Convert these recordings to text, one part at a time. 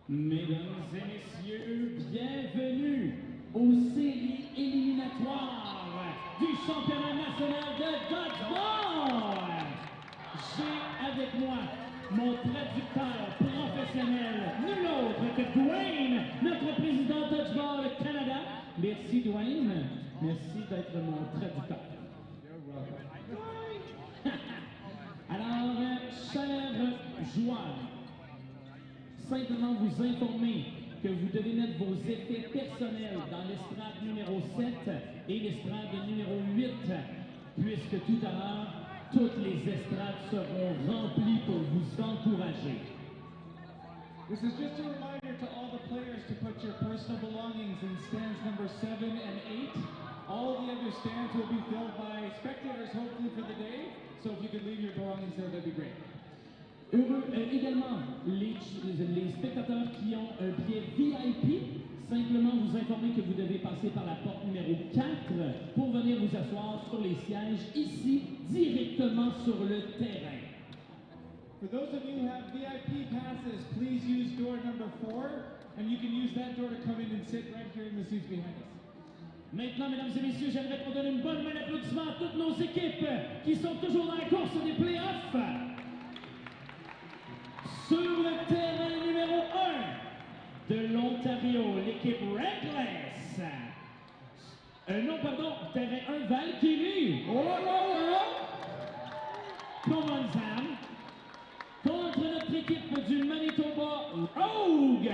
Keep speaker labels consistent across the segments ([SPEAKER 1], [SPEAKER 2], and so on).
[SPEAKER 1] Mesdames et messieurs, bienvenue aux séries éliminatoires du championnat national de Dodgeball. J'ai avec moi mon traducteur professionnel, nul autre que Dwayne, notre président Dodgeball Canada. Merci Dwayne, merci d'être mon traducteur. Alors, chers joueurs, simplement vous informer que vous devez mettre vos effets personnels dans l'estrade numéro 7 et l'estrade numéro 8, puisque tout à l'heure, toutes les estrades seront remplies pour vous encourager.
[SPEAKER 2] This is just a reminder to all the players to put your personal belongings in stands number 7 and 8. All the other stands will be filled by spectators, hopefully for the day. So if you could leave your belongings there, that'd be great.
[SPEAKER 1] Également, les spectateurs qui ont un billet VIP, simplement vous informer que vous devez passer par la porte numéro 4 pour venir vous asseoir sur les sièges ici, directement sur le terrain.
[SPEAKER 2] For those of you who have VIP passes, please use door number 4, and you can use that door to come in and sit right here in the seats behind us.
[SPEAKER 1] Maintenant, mesdames et messieurs, j'aimerais qu'on donne une bonne main d'applaudissement à toutes nos équipes qui sont toujours dans la course des playoffs. Sur le terrain numéro 1 de l'Ontario, l'équipe Reckless. Non, pardon, terrain 1, Valkyrie. Commonzam. Contre notre équipe du Manitoba, Rogue.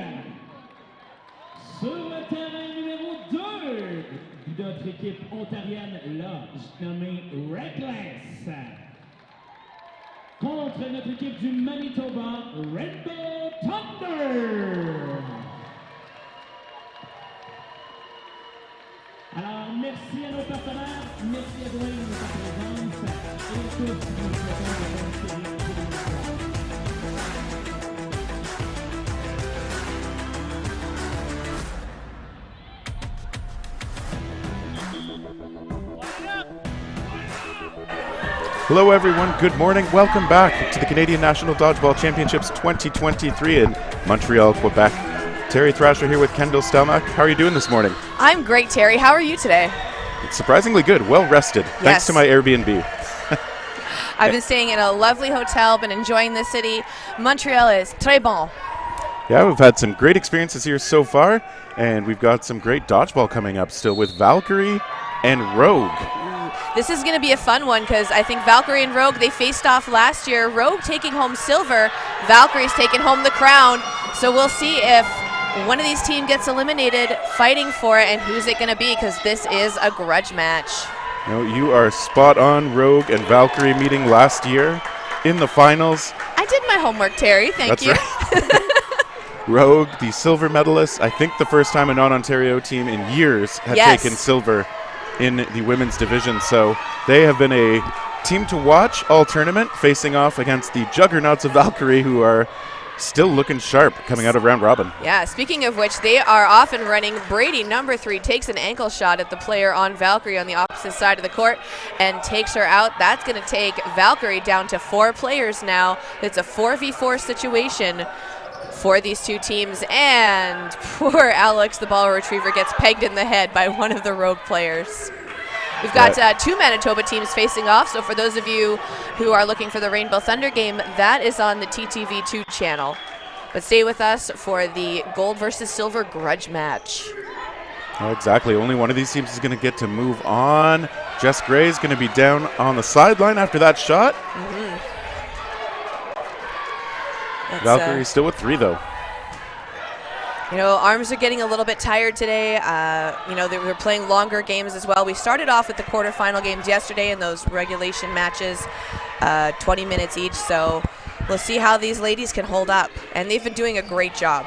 [SPEAKER 1] Sur le terrain numéro 2, notre équipe ontarienne, là, nommée Reckless. Contre notre équipe du Manitoba, Red Bull Thunder. Alors, merci à nos partenaires, merci à Dwayne de sa présence, et tous nous souhaitons de bonnes séries.
[SPEAKER 3] Hello everyone, good morning. Welcome back to the Canadian National Dodgeball Championships 2023 in Montreal, Quebec. Terry Thrasher here with Kendall Stelmach. How are you doing this morning?
[SPEAKER 4] I'm great, Terry. How are you today?
[SPEAKER 3] It's surprisingly good, well rested, thanks to my Airbnb.
[SPEAKER 4] I've been staying in a lovely hotel, been enjoying the city. Montreal is très bon.
[SPEAKER 3] Yeah, we've had some great experiences here so far, and we've got some great dodgeball coming up still with Valkyrie and Rogue.
[SPEAKER 4] This is going to be a fun one because I think Valkyrie and Rogue, they faced off last year. Rogue taking home silver, Valkyrie's taking home the crown. So we'll see if one of these teams gets eliminated fighting for it and who's it going to be, because this is a grudge match.
[SPEAKER 3] No, you are spot on. Rogue and Valkyrie meeting last year in the finals.
[SPEAKER 4] I did my homework, Terry. Thank you.
[SPEAKER 3] Right. Rogue, the silver medalist, I think the first time a non-Ontario team in years had taken silver in the women's division, so they have been a team to watch all tournament, facing off against the juggernauts of Valkyrie, who are still looking sharp coming out of round robin.
[SPEAKER 4] Yeah, speaking of which, they are off and running. Brady, number 3, takes an ankle shot at the player on Valkyrie on the opposite side of the court and takes her out. That's going to take Valkyrie down to 4 players now. It's a 4v4 situation for these two teams, and poor Alex, the ball retriever, gets pegged in the head by one of the Rogue players. We've got 2 Manitoba teams facing off, so for those of you who are looking for the Rainbow Thunder game, that is on the TTV2 channel. But stay with us for the gold versus silver grudge match.
[SPEAKER 3] Oh, exactly. Only one of these teams is going to get to move on. Jess Gray is going to be down on the sideline after that shot. Valkyrie still with 3, though.
[SPEAKER 4] You know, arms are getting a little bit tired today. You know, they were playing longer games as well. We started off with the quarterfinal games yesterday in those regulation matches, 20 minutes each. So we'll see how these ladies can hold up. And they've been doing a great job.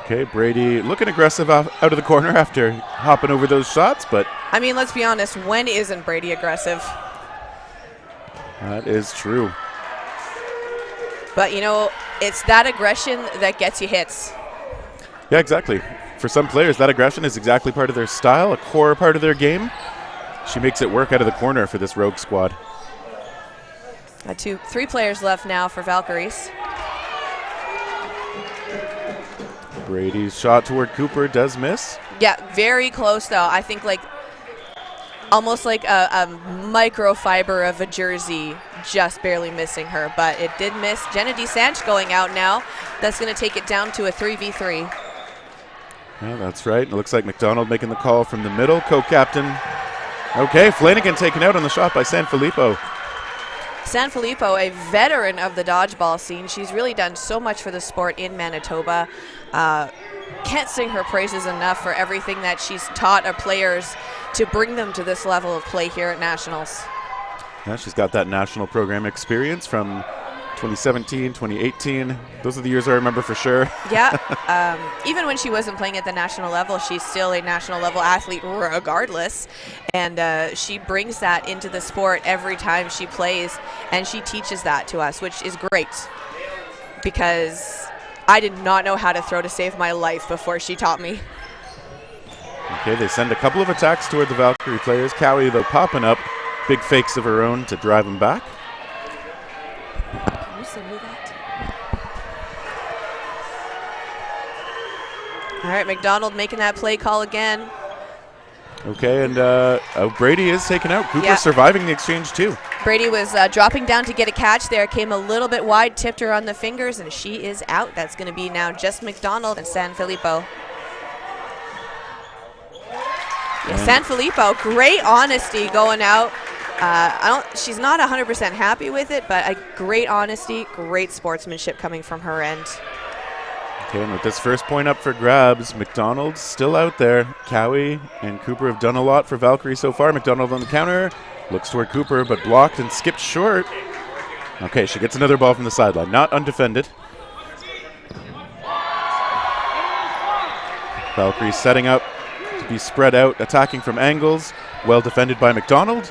[SPEAKER 3] Okay, Brady looking aggressive out of the corner after hopping over those shots, but...
[SPEAKER 4] I mean, let's be honest, when isn't Brady aggressive?
[SPEAKER 3] That is true.
[SPEAKER 4] But, you know, it's that aggression that gets you hits.
[SPEAKER 3] Yeah, exactly. For some players, that aggression is exactly part of their style, a core part of their game. She makes it work out of the corner for this Rogue squad.
[SPEAKER 4] 3 players left now for Valkyries.
[SPEAKER 3] Brady's shot toward Cooper does miss.
[SPEAKER 4] Yeah, very close though. I think like almost like a microfiber of a jersey, just barely missing her, but it did miss. Jenna DeSanch going out now. That's going to take it down to a 3v3.
[SPEAKER 3] Yeah, that's right. It looks like McDonald making the call from the middle. Co-captain. Okay, Flanagan taken out on the shot by Sanfilippo.
[SPEAKER 4] Sanfilippo, a veteran of the dodgeball scene. She's really done so much for the sport in Manitoba. Can't sing her praises enough for everything that she's taught our players to bring them to this level of play here at Nationals.
[SPEAKER 3] Yeah, she's got that national program experience from 2017, 2018. Those are the years I remember for sure.
[SPEAKER 4] Yeah, even when she wasn't playing at the national level, she's still a national level athlete regardless. And she brings that into the sport every time she plays, and she teaches that to us, which is great. Because I did not know how to throw to save my life before she taught me.
[SPEAKER 3] Okay, they send a couple of attacks toward the Valkyrie players. Cowie, though, popping up big fakes of her own to drive them back.
[SPEAKER 4] Can you send me that? All right, McDonald making that play call again.
[SPEAKER 3] Okay, and Brady is taken out. Cooper surviving the exchange, too.
[SPEAKER 4] Brady was dropping down to get a catch there, came a little bit wide, tipped her on the fingers, and she is out. That's going to be now just McDonald and Sanfilippo. Sanfilippo, great honesty going out. She's not 100% happy with it, but a great honesty, great sportsmanship coming from her end.
[SPEAKER 3] Okay, and with this first point up for grabs, McDonald's still out there. Cowie and Cooper have done a lot for Valkyrie so far. McDonald on the counter, looks toward Cooper, but blocked and skipped short. Okay, she gets another ball from the sideline, not undefended. Valkyrie setting up to be spread out, attacking from angles. Well defended by McDonald.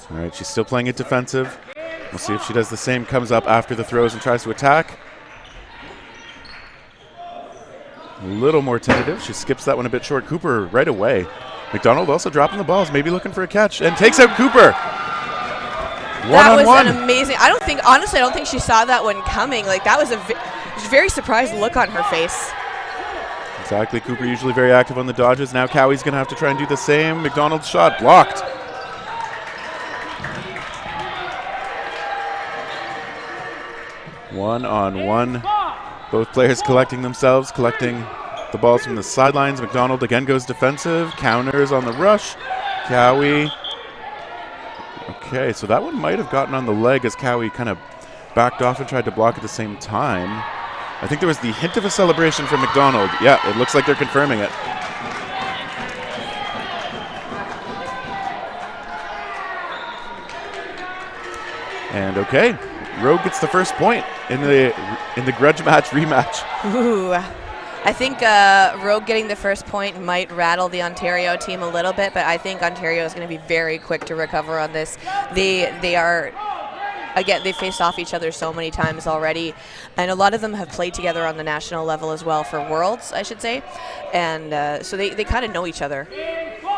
[SPEAKER 3] All right, she's still playing it defensive. We'll see if she does the same, comes up after the throws and tries to attack. A little more tentative. She skips that one a bit short. Cooper right away. McDonald also dropping the balls, maybe looking for a catch, and takes out Cooper.
[SPEAKER 4] That was an amazing. Honestly, I don't think she saw that one coming. Like, that was a very surprised look on her face.
[SPEAKER 3] Exactly. Cooper usually very active on the dodges. Now Cowie's going to have to try and do the same. McDonald's shot blocked. One-on-one. Both players collecting themselves, collecting the balls from the sidelines. McDonald again goes defensive. Counters on the rush. Cowie. Okay, so that one might have gotten on the leg as Cowie kind of backed off and tried to block at the same time. I think there was the hint of a celebration from McDonald. Yeah, it looks like they're confirming it. And okay, Rogue gets the first point in the grudge match rematch.
[SPEAKER 4] Ooh, I think Rogue getting the first point might rattle the Ontario team a little bit, but I think Ontario is going to be very quick to recover on this. They are, again, they faced off each other so many times already, and a lot of them have played together on the national level as well for Worlds, I should say, and so they kind of know each other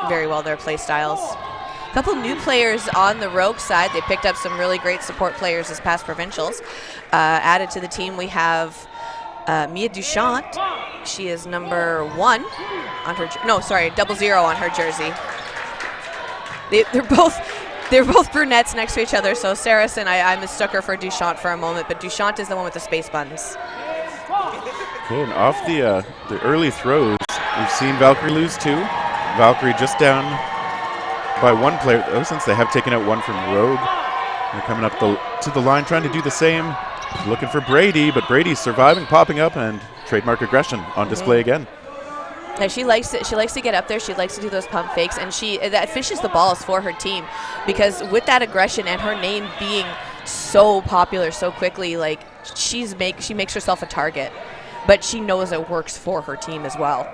[SPEAKER 4] very well, their play styles. A couple new players on the Rogue side. They picked up some really great support players this past provincials. Added to the team, we have Mia Duchamp. She is number 1 on her. No, sorry, 00 on her jersey. They're both brunettes next to each other. So Saracen, I mistook her for Duchamp for a moment, but Duchamp is the one with the space buttons.
[SPEAKER 3] Okay, and off the early throws, we've seen Valkyrie lose 2. Valkyrie just down by 1 player, though, since they have taken out 1 from Rogue. They're coming up to the line, trying to do the same. Looking for Brady, but Brady's surviving, popping up, and trademark aggression on display again.
[SPEAKER 4] Yeah, she likes to get up there. She likes to do those pump fakes, and that fishes the balls for her team, because with that aggression and her name being so popular so quickly, like she makes herself a target, but she knows it works for her team as well.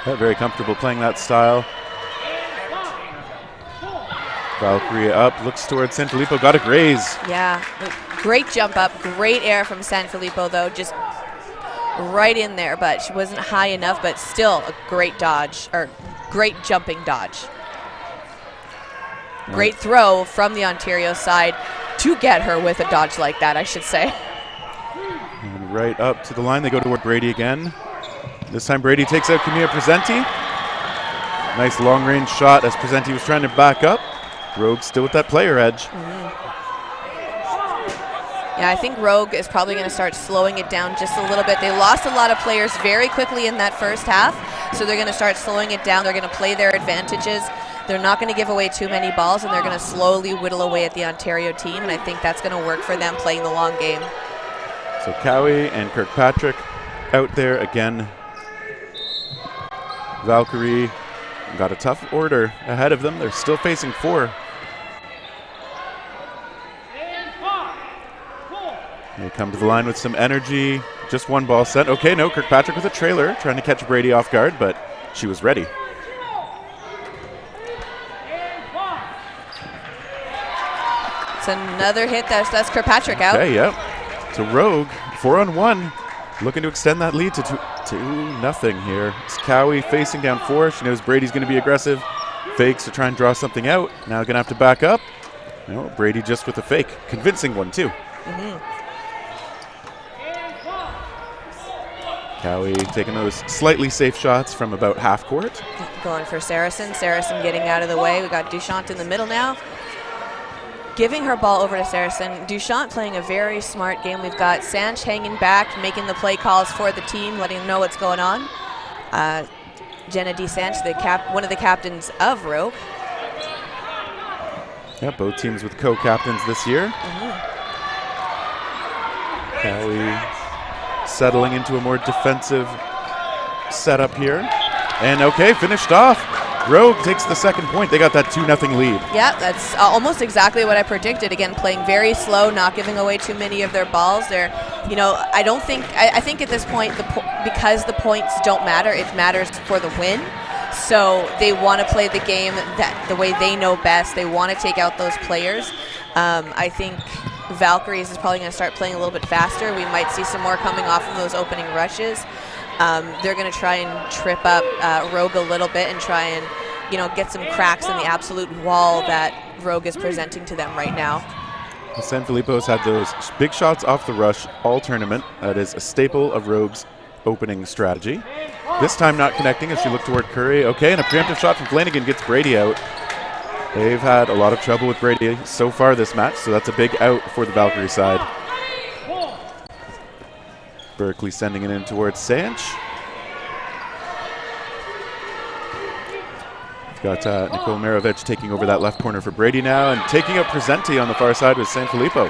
[SPEAKER 3] Yeah, very comfortable playing that style. Valkyrie up, looks towards Sanfilippo, got a graze.
[SPEAKER 4] Yeah, great jump up, great air from Sanfilippo though, just right in there, but she wasn't high enough, but still a great dodge, or great jumping dodge. Great throw from the Ontario side. to get her with a dodge like that, I should say.
[SPEAKER 3] And right up to the line, they go toward Brady again. This time Brady takes out Camilla Presenti. Nice long-range shot as Presenti was trying to back up. Rogue still with that player edge.
[SPEAKER 4] Yeah, I think Rogue is probably going to start slowing it down just a little bit. They lost a lot of players very quickly in that first half, so they're going to start slowing it down. They're going to play their advantages. They're not going to give away too many balls, and they're going to slowly whittle away at the Ontario team, and I think that's going to work for them playing the long game.
[SPEAKER 3] So Cowie and Kirkpatrick out there again. Valkyrie got a tough order ahead of them. They're still facing 4. They come to the line with some energy. Just one ball sent. Okay, no, Kirkpatrick with a trailer, trying to catch Brady off guard, but she was ready.
[SPEAKER 4] It's another hit. That's Kirkpatrick out.
[SPEAKER 3] Okay, yep. So Rogue, 4-on-1, looking to extend that lead to 2-0 here. It's Cowie facing down 4. She knows Brady's going to be aggressive. Fakes to try and draw something out. Now going to have to back up. No, Brady just with a fake. Convincing one, too. Cowie taking those slightly safe shots from about half court.
[SPEAKER 4] Going for Saracen. Saracen getting out of the way. We got Duchamp in the middle now. Giving her ball over to Saracen. Duchamp playing a very smart game. We've got Sanch hanging back, making the play calls for the team, letting them know what's going on. Jenna D. Sanch, one of the captains of Rogue.
[SPEAKER 3] Yeah, both teams with co-captains this year. Cowie settling into a more defensive setup here. And okay, finished off. Rogue takes the second point. They got that 2-0 lead. Yeah,
[SPEAKER 4] that's almost exactly what I predicted. Again, playing very slow, not giving away too many of their balls. They're, I think at this point, because the points don't matter, it matters for the win. So they want to play the game the way they know best. They want to take out those players. I think Valkyries is probably going to start playing a little bit faster. We might see some more coming off of those opening rushes. They're going to try and trip up Rogue a little bit and try and, get some cracks in the absolute wall that Rogue is presenting to them right now.
[SPEAKER 3] San Filippo's had those big shots off the rush all tournament. That is a staple of Rogue's opening strategy. This time not connecting as she looked toward Curry. Okay, and a preemptive shot from Flanagan gets Brady out. They've had a lot of trouble with Brady so far this match, so that's a big out for the Valkyrie side. Berkeley sending it in towards Sanch. Got Nicole Marovich taking over that left corner for Brady now, and taking up Presenti on the far side with San Filippo.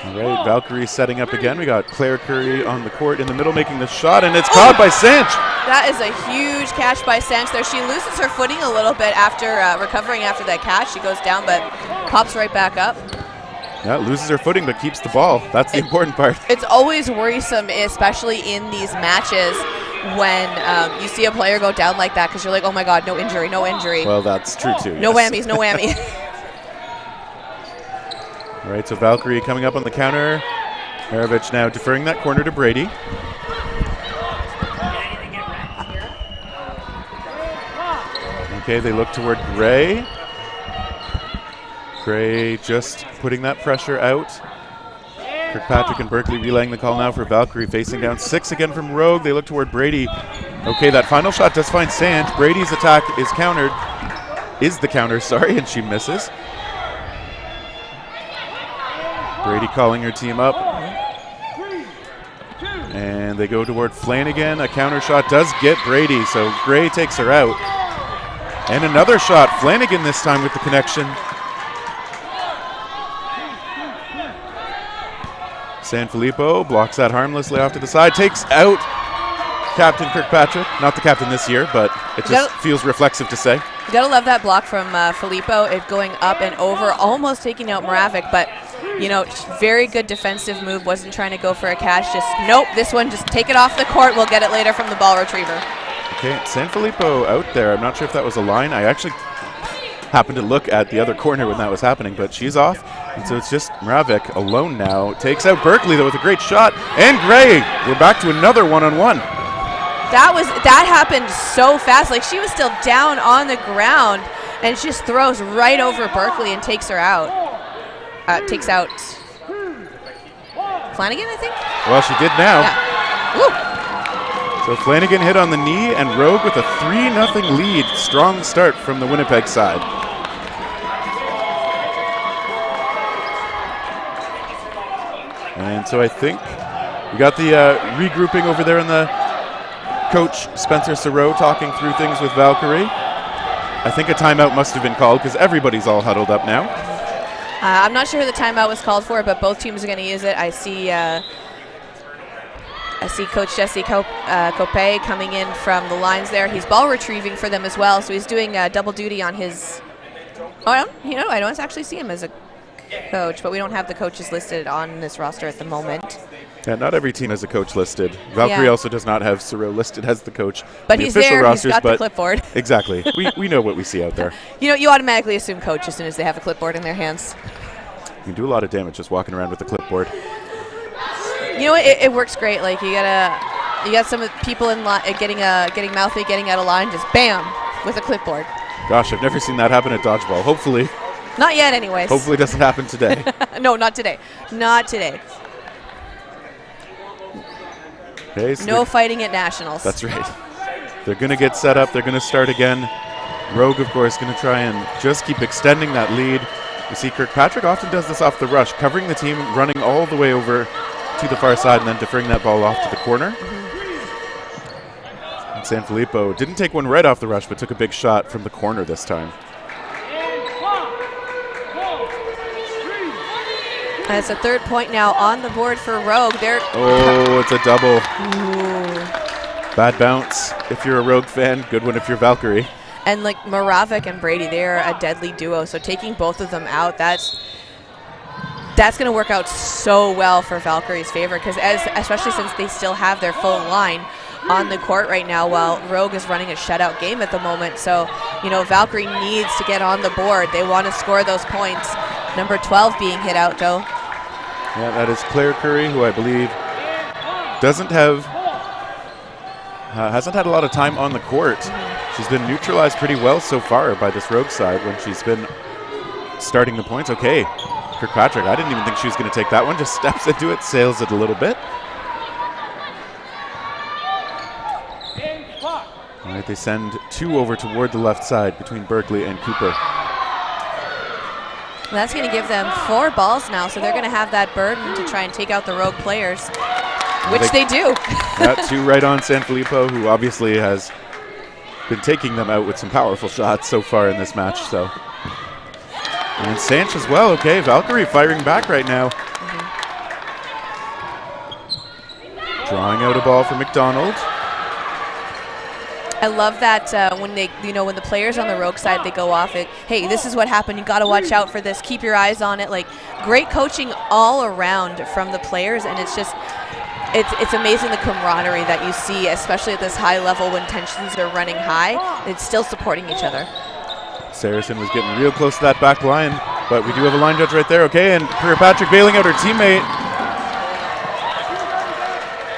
[SPEAKER 3] All right, Valkyrie setting up again. We got Claire Curry on the court in the middle making the shot, and it's caught by Sanch.
[SPEAKER 4] That is a huge catch by Sanch there. She loses her footing a little bit after recovering after that catch. She goes down, but pops right back up.
[SPEAKER 3] Yeah, loses her footing, but keeps the ball. That's the important part.
[SPEAKER 4] It's always worrisome, especially in these matches, when you see a player go down like that, because you're like, oh my God, no injury, no injury.
[SPEAKER 3] Well, that's true too.
[SPEAKER 4] No whammies, no whammy.
[SPEAKER 3] All right, so Valkyrie coming up on the counter. Marovich now deferring that corner to Brady. Okay, they look toward Gray. Gray just putting that pressure out. Kirkpatrick and Berkeley relaying the call now for Valkyrie, facing down 6 again from Rogue. They look toward Brady. Okay, that final shot does find Sanch. Brady's attack is the counter, and she misses. Brady calling her team up. And they go toward Flanagan. A counter shot does get Brady, so Gray takes her out. And another shot. Flanagan this time with the connection. San Filippo blocks that harmlessly off to the side. Takes out Captain Kirkpatrick. Not the captain this year, but it just feels reflexive to say.
[SPEAKER 4] You gotta love that block from Filippo. It going up and over, almost taking out Moravik, but very good defensive move. Wasn't trying to go for a catch. Just, nope, this one, just take it off the court. We'll get it later from the ball retriever.
[SPEAKER 3] Okay, San Filippo out there. I'm not sure if that was a line. I actually happened to look at the other corner when that was happening, but she's off. And so it's just Moravik alone now. Takes out Berkeley, though, with a great shot. And Gray, we're back to another one-on-one.
[SPEAKER 4] That happened so fast. Like, she was still down on the ground, and she just throws right over Berkeley and takes her out. Takes out Flanagan, I think?
[SPEAKER 3] Well, she did now.
[SPEAKER 4] Yeah. Woo.
[SPEAKER 3] So Flanagan hit on the knee, and Rogue with a 3-0 lead. Strong start from the Winnipeg side. And so I think we got the regrouping over there in the coach Spencer Sereau talking through things with Valkyrie. I think a timeout must have been called because everybody's all huddled up now.
[SPEAKER 4] I'm not sure who the timeout was called for, but both teams are going to use it. I see Coach Jesse Copé coming in from the lines there. He's ball retrieving for them as well, so he's doing double duty on his. I don't actually see him as a coach, but we don't have the coaches listed on this roster at the moment.
[SPEAKER 3] Yeah, not every team has a coach listed. Valkyrie also does not have Sereau listed as the coach.
[SPEAKER 4] But he's there. Rosters, he's got the clipboard.
[SPEAKER 3] Exactly. we know what we see out there.
[SPEAKER 4] You automatically assume coach as soon as they have a clipboard in their hands.
[SPEAKER 3] You can do a lot of damage just walking around with a clipboard.
[SPEAKER 4] You know what? It works great. Like you got some people in line getting mouthy, getting out of line, just bam with a clipboard.
[SPEAKER 3] Gosh, I've never seen that happen at dodgeball. Hopefully.
[SPEAKER 4] Not yet, anyways.
[SPEAKER 3] Hopefully, it doesn't happen today.
[SPEAKER 4] No, not today. Not today.
[SPEAKER 3] Okay, so
[SPEAKER 4] no fighting at nationals.
[SPEAKER 3] That's right. They're going to get set up. They're going to start again. Rogue, of course, going to try and just keep extending that lead. You see, Kirkpatrick often does this off the rush, covering the team, running all the way over to the far side, and then deferring that ball off to the corner. And Sanfilippo didn't take one right off the rush, but took a big shot from the corner this time.
[SPEAKER 4] That's a third point now on the board for Rogue.
[SPEAKER 3] Oh, it's a double.
[SPEAKER 4] Ooh.
[SPEAKER 3] Bad bounce if you're a Rogue fan. Good one if you're Valkyrie.
[SPEAKER 4] And like Moravec and Brady, they're a deadly duo. So taking both of them out, that's going to work out so well for Valkyrie's favor, because especially since they still have their full line on the court right now, while Rogue is running a shutout game at the moment. So, Valkyrie needs to get on the board. They want to score those points. Number 12 being hit out, though.
[SPEAKER 3] Yeah, that is Claire Curry, who I believe hasn't had a lot of time on the court. She's been neutralized pretty well so far by this Rogue side when she's been starting the points. Okay, Kirkpatrick, I didn't even think she was going to take that one. Just steps into it, sails it a little bit. All right, they send two over toward the left side between Berkeley and Cooper.
[SPEAKER 4] Well, that's going to give them 4 balls now, so they're going to have that burden to try and take out the Rogue players, which they do.
[SPEAKER 3] Got 2 right on Sanfilippo, who obviously has been taking them out with some powerful shots so far in this match. So, and Sanch as well. Okay, Valkyrie firing back right now. Drawing out a ball for McDonald.
[SPEAKER 4] I love that when the players on the Rogue side, they go off it. Hey, this is what happened. You got to watch out for this. Keep your eyes on it. Like, great coaching all around from the players, and it's just, it's amazing the camaraderie that you see, especially at this high level when tensions are running high. It's still supporting each other.
[SPEAKER 3] Saracen was getting real close to that back line, but we do have a line judge right there. Okay, and Kirkpatrick bailing out her teammate.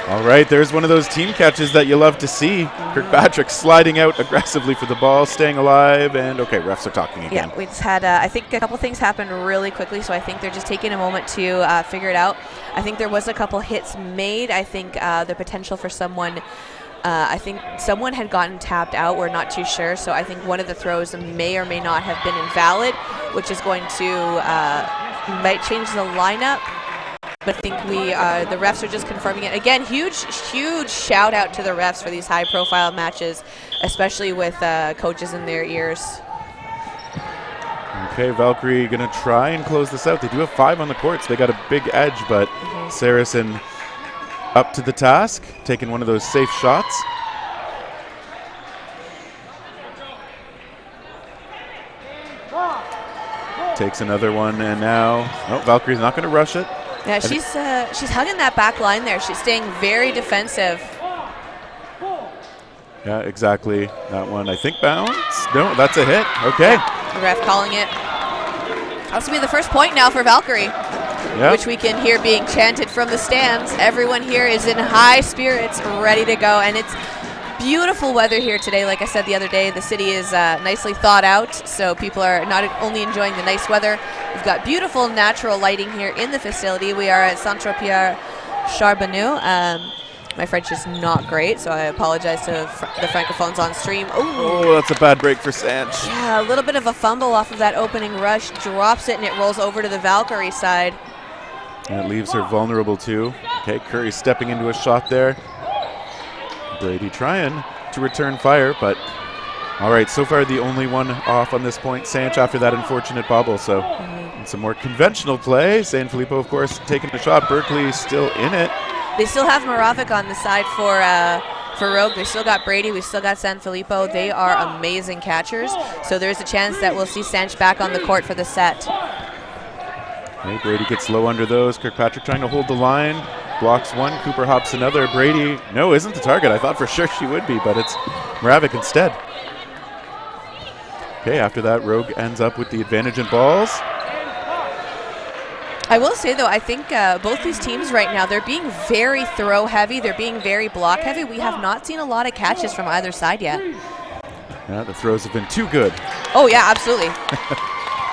[SPEAKER 3] All right, there's one of those team catches that you love to see. Kirkpatrick sliding out aggressively for the ball, staying alive, and okay, refs are talking again.
[SPEAKER 4] Yeah, we just had, I think a couple things happened really quickly, so I think they're just taking a moment to figure it out. I think there was a couple hits made. I think the potential for someone, I think someone had gotten tapped out. We're not too sure, so I think one of the throws may or may not have been invalid, which is going to, might change the lineup. But I think the refs are just confirming it. Again, huge shout out to the refs for these high-profile matches, especially with coaches in their ears.
[SPEAKER 3] Okay, Valkyrie going to try and close this out. They do have 5 on the court, so they got a big edge, but Saracen up to the task, taking one of those safe shots. Takes another one, and now, Valkyrie's not going to rush it.
[SPEAKER 4] Yeah, she's hugging that back line there. She's staying very defensive.
[SPEAKER 3] Yeah, exactly. That one, I think, bounce. No, that's a hit. Okay.
[SPEAKER 4] Yeah, the ref calling it. That's going to be the first point now for Valkyrie, which we can hear being chanted from the stands. Everyone here is in high spirits, ready to go. And it's Beautiful weather here today. Like I said the other day, the city is nicely thawed out, so people are not only enjoying the nice weather, we've got beautiful natural lighting here in the facility. We are at Centre Pierre Charbonneau. My French is not great, so I apologize to the francophones on stream. Ooh.
[SPEAKER 3] Oh, that's a bad break for Sanch.
[SPEAKER 4] Yeah, a little bit of a fumble off of that opening rush, drops it, and it rolls over to the Valkyrie side.
[SPEAKER 3] And it leaves her vulnerable too. Okay, Curry stepping into a shot there. Brady trying to return fire, but all right, so far the only one off on this point, Sanch, after that unfortunate bobble. So some more conventional play. San Filippo, of course, taking the shot. Berkeley still in it.
[SPEAKER 4] They still have Moravec on the side for Rogue. They still got Brady. We still got San Filippo. They are amazing catchers. So there's a chance that we'll see Sanch back on the court for the set.
[SPEAKER 3] Okay, Brady gets low under those. Kirkpatrick trying to hold the line. Blocks one. Cooper hops another. Brady, no, isn't the target. I thought for sure she would be, but it's Moravec instead. Okay, after that, Rogue ends up with the advantage in balls.
[SPEAKER 4] I will say, though, I think both these teams right now, they're being very throw heavy. They're being very block heavy. We have not seen a lot of catches from either side yet.
[SPEAKER 3] Yeah, the throws have been too good.
[SPEAKER 4] Oh, yeah, absolutely.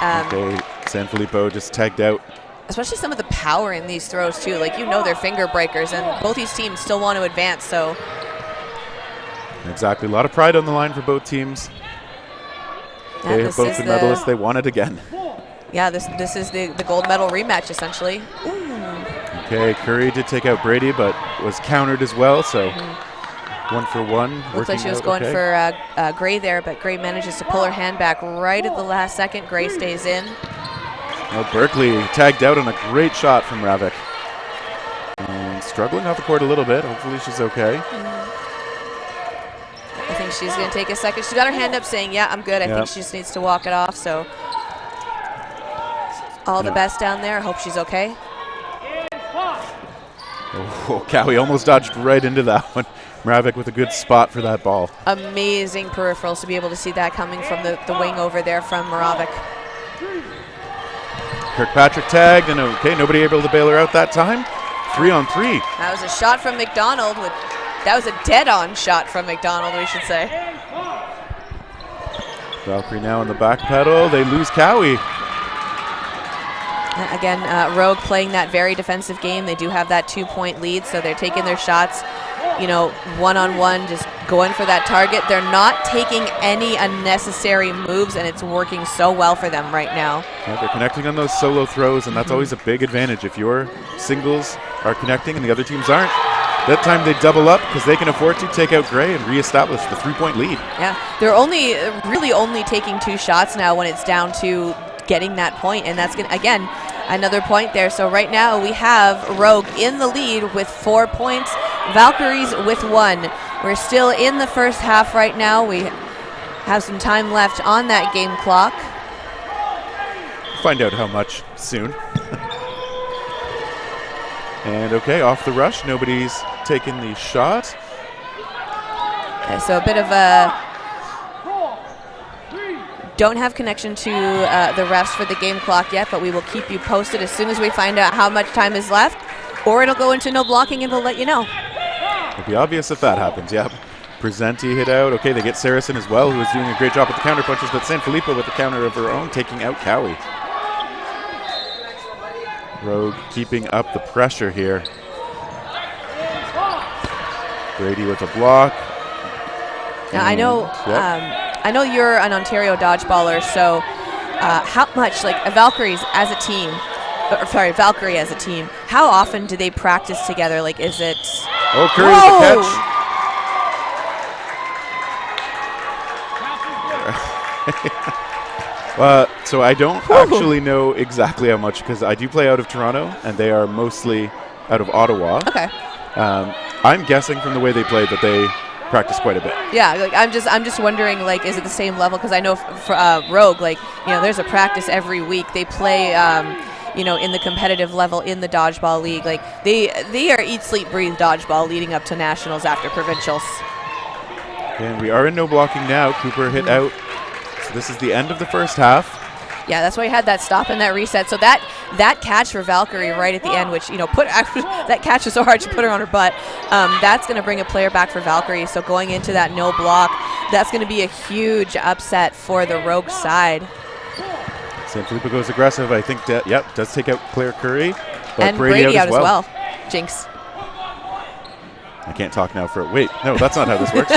[SPEAKER 3] Okay, San Filippo just tagged out.
[SPEAKER 4] Especially some of the power in these throws, too. Like, you know, they're finger breakers, and both these teams still want to advance, so.
[SPEAKER 3] Exactly. A lot of pride on the line for both teams. They have both the medalists. They won it again.
[SPEAKER 4] Yeah, this is the gold medal rematch, essentially. Ooh.
[SPEAKER 3] Okay, Curry did take out Brady, but was countered as well, so 1 for 1.
[SPEAKER 4] Looks like she was going for Gray there, but Gray manages to pull her hand back right at the last second. Gray stays in.
[SPEAKER 3] Well, Berkeley tagged out on a great shot from Ravik. And struggling off the court a little bit. Hopefully she's okay.
[SPEAKER 4] I think she's going to take a second. She got her hand up saying, yeah, I'm good. I think she just needs to walk it off, so. All the best down there. I hope she's okay.
[SPEAKER 3] Oh, Cowie almost dodged right into that one. Moravec with a good spot for that ball.
[SPEAKER 4] Amazing peripherals to be able to see that coming from the wing over there from Moravec.
[SPEAKER 3] Kirkpatrick tagged, and okay, nobody able to bail her out that time. 3-on-3.
[SPEAKER 4] That was a shot from McDonald. That was a dead-on shot from McDonald, we should say.
[SPEAKER 3] Valkyrie now on the back pedal. They lose Cowie.
[SPEAKER 4] Again, Rogue playing that very defensive game. They do have that 2-point lead, so they're taking their shots, you know, one-on-one, just going for that target. They're not taking any unnecessary moves, and it's working so well for them right now.
[SPEAKER 3] Yeah, they're connecting on those solo throws, and that's always a big advantage. If your singles are connecting and the other teams aren't, that time they double up because they can afford to take out Gray and reestablish the 3-point lead.
[SPEAKER 4] Yeah, they're really only taking 2 shots now when it's down to getting that point, and that's going to, again, another point there. So right now we have Rogue in the lead with 4 points, Valkyries with 1. We're still in the first half right now. We have some time left on that game clock.
[SPEAKER 3] Find out how much soon. And okay, off the rush, nobody's taken the shot.
[SPEAKER 4] Okay, so a bit of a don't have connection to the refs for the game clock yet, but we will keep you posted as soon as we find out how much time is left, or it'll go into no blocking and we'll let you know.
[SPEAKER 3] It'll be obvious if that happens, yeah. Presenti hit out. Okay, they get Saracen as well, who is doing a great job with the counter punches, but San Filippo with the counter of her own, taking out Cowie. Rogue keeping up the pressure here. Brady with a block.
[SPEAKER 4] Now, I know I know you're an Ontario dodgeballer, so how much, like, Valkyrie as a team, how often do they practice together? Like, is it...
[SPEAKER 3] Oh, Curry with the catch. So I don't actually know exactly how much, because I do play out of Toronto, and they are mostly out of Ottawa.
[SPEAKER 4] Okay.
[SPEAKER 3] I'm guessing from the way they play that they practice quite a bit.
[SPEAKER 4] Yeah, like I'm just wondering, like, is it the same level? Because I know for Rogue, like, you know, there's a practice every week. They play, you know, in the competitive level in the dodgeball league. Like, they are eat, sleep, breathe dodgeball leading up to nationals after provincials.
[SPEAKER 3] And we are in no blocking now. Cooper hit out. So this is the end of the first half.
[SPEAKER 4] Yeah, that's why you had that stop and that reset. So that catch for Valkyrie right at the end, which, that catch was so hard she put her on her butt. That's going to bring a player back for Valkyrie. So going into that no block, that's going to be a huge upset for the Rogue side.
[SPEAKER 3] San Felipe goes aggressive. I think that, does take out Claire Curry. But
[SPEAKER 4] And Brady out as well. Jinx.
[SPEAKER 3] I can't talk now for wait. No, that's not how this works.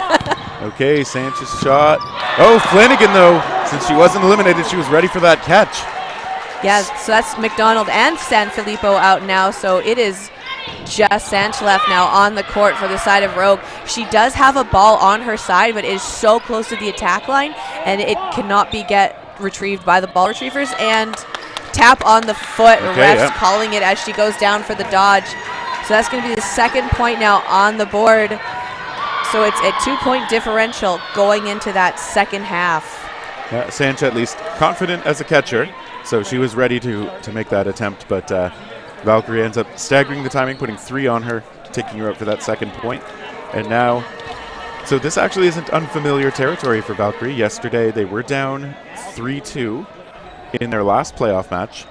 [SPEAKER 3] Okay, Sanchez shot. Oh, Flanagan, though, since she wasn't eliminated, she was ready for that catch.
[SPEAKER 4] Yeah, so that's McDonald and Sanfilippo out now, so it is just Sanch left now on the court for the side of Rogue. She does have a ball on her side, but is so close to the attack line, and it cannot be retrieved by the ball retrievers. And tap on the foot, refs calling it as she goes down for the dodge. So that's going to be the second point now on the board. So it's a 2-point differential going into that second half.
[SPEAKER 3] Yeah, Sanch at least confident as a catcher, so she was ready to make that attempt, but Valkyrie ends up staggering the timing, putting 3 on her, taking her out for that second point. And now, so this actually isn't unfamiliar territory for Valkyrie. Yesterday they were down 3-2 in their last playoff match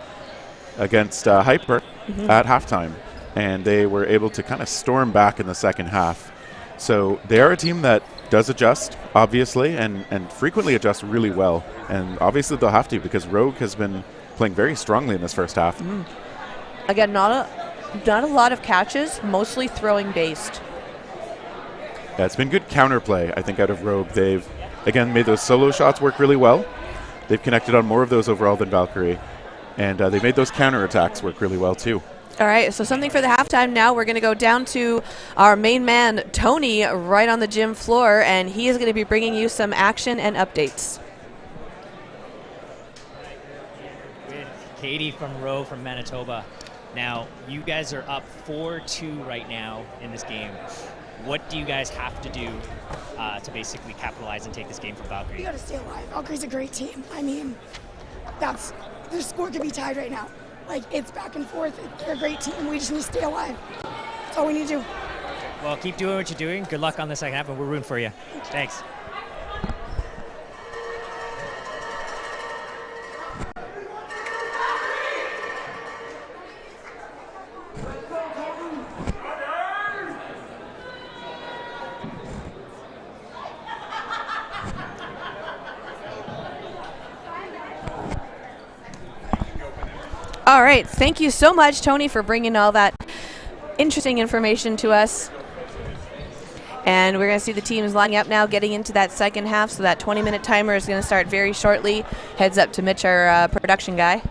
[SPEAKER 3] against Hyper at halftime. And they were able to kind of storm back in the second half. So they are a team that does adjust, obviously, and frequently adjust really well. And obviously they'll have to because Rogue has been playing very strongly in this first half.
[SPEAKER 4] Again, not a lot of catches, mostly throwing based.
[SPEAKER 3] Yeah, it's been good counterplay, I think, out of Rogue. They've, again, made those solo shots work really well. They've connected on more of those overall than Valkyrie. And they made those counterattacks work really well, too.
[SPEAKER 4] All right, so something for the halftime now. We're going to go down to our main man, Tony, right on the gym floor, and he is going to be bringing you some action and updates.
[SPEAKER 5] With Katie from Rowe from Manitoba. Now, you guys are up 4-2 right now in this game. What do you guys have to do to basically capitalize and take this game from Valkyrie?
[SPEAKER 6] We got to stay alive. Valkyrie's a great team. I mean, their score could be tied right now. Like, it's back and forth. They're a great team. We just need to stay alive. That's all we need to do.
[SPEAKER 5] Well, keep doing what you're doing. Good luck on the second half, and we're rooting for you. Thanks.
[SPEAKER 4] All right, thank you so much, Tony, for bringing all that interesting information to us. And we're going to see the teams lining up now, getting into that second half. So that 20-minute timer is going to start very shortly. Heads up to Mitch, our production guy,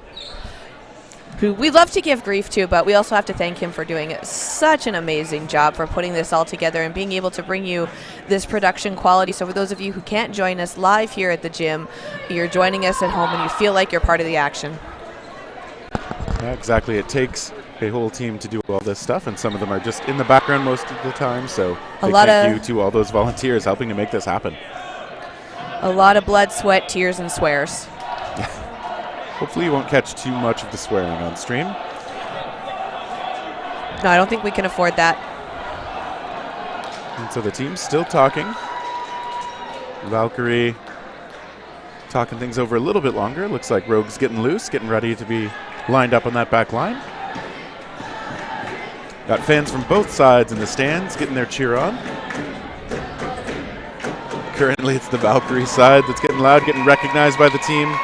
[SPEAKER 4] who we love to give grief to, but we also have to thank him for doing such an amazing job for putting this all together and being able to bring you this production quality. So for those of you who can't join us live here at the gym, you're joining us at home and you feel like you're part of the action.
[SPEAKER 3] Yeah, exactly. It takes a whole team to do all this stuff, and some of them are just in the background most of the time. So thank you to all those volunteers helping to make this happen.
[SPEAKER 4] A lot of blood, sweat, tears, and swears.
[SPEAKER 3] Hopefully you won't catch too much of the swearing on stream.
[SPEAKER 4] No, I don't think we can afford that.
[SPEAKER 3] And so the team's still talking. Valkyrie talking things over a little bit longer. Looks like Rogue's getting loose, getting ready to be lined up on that back line. Got fans from both sides in the stands getting their cheer on. Currently it's the Valkyrie side that's getting loud, getting recognized by the team.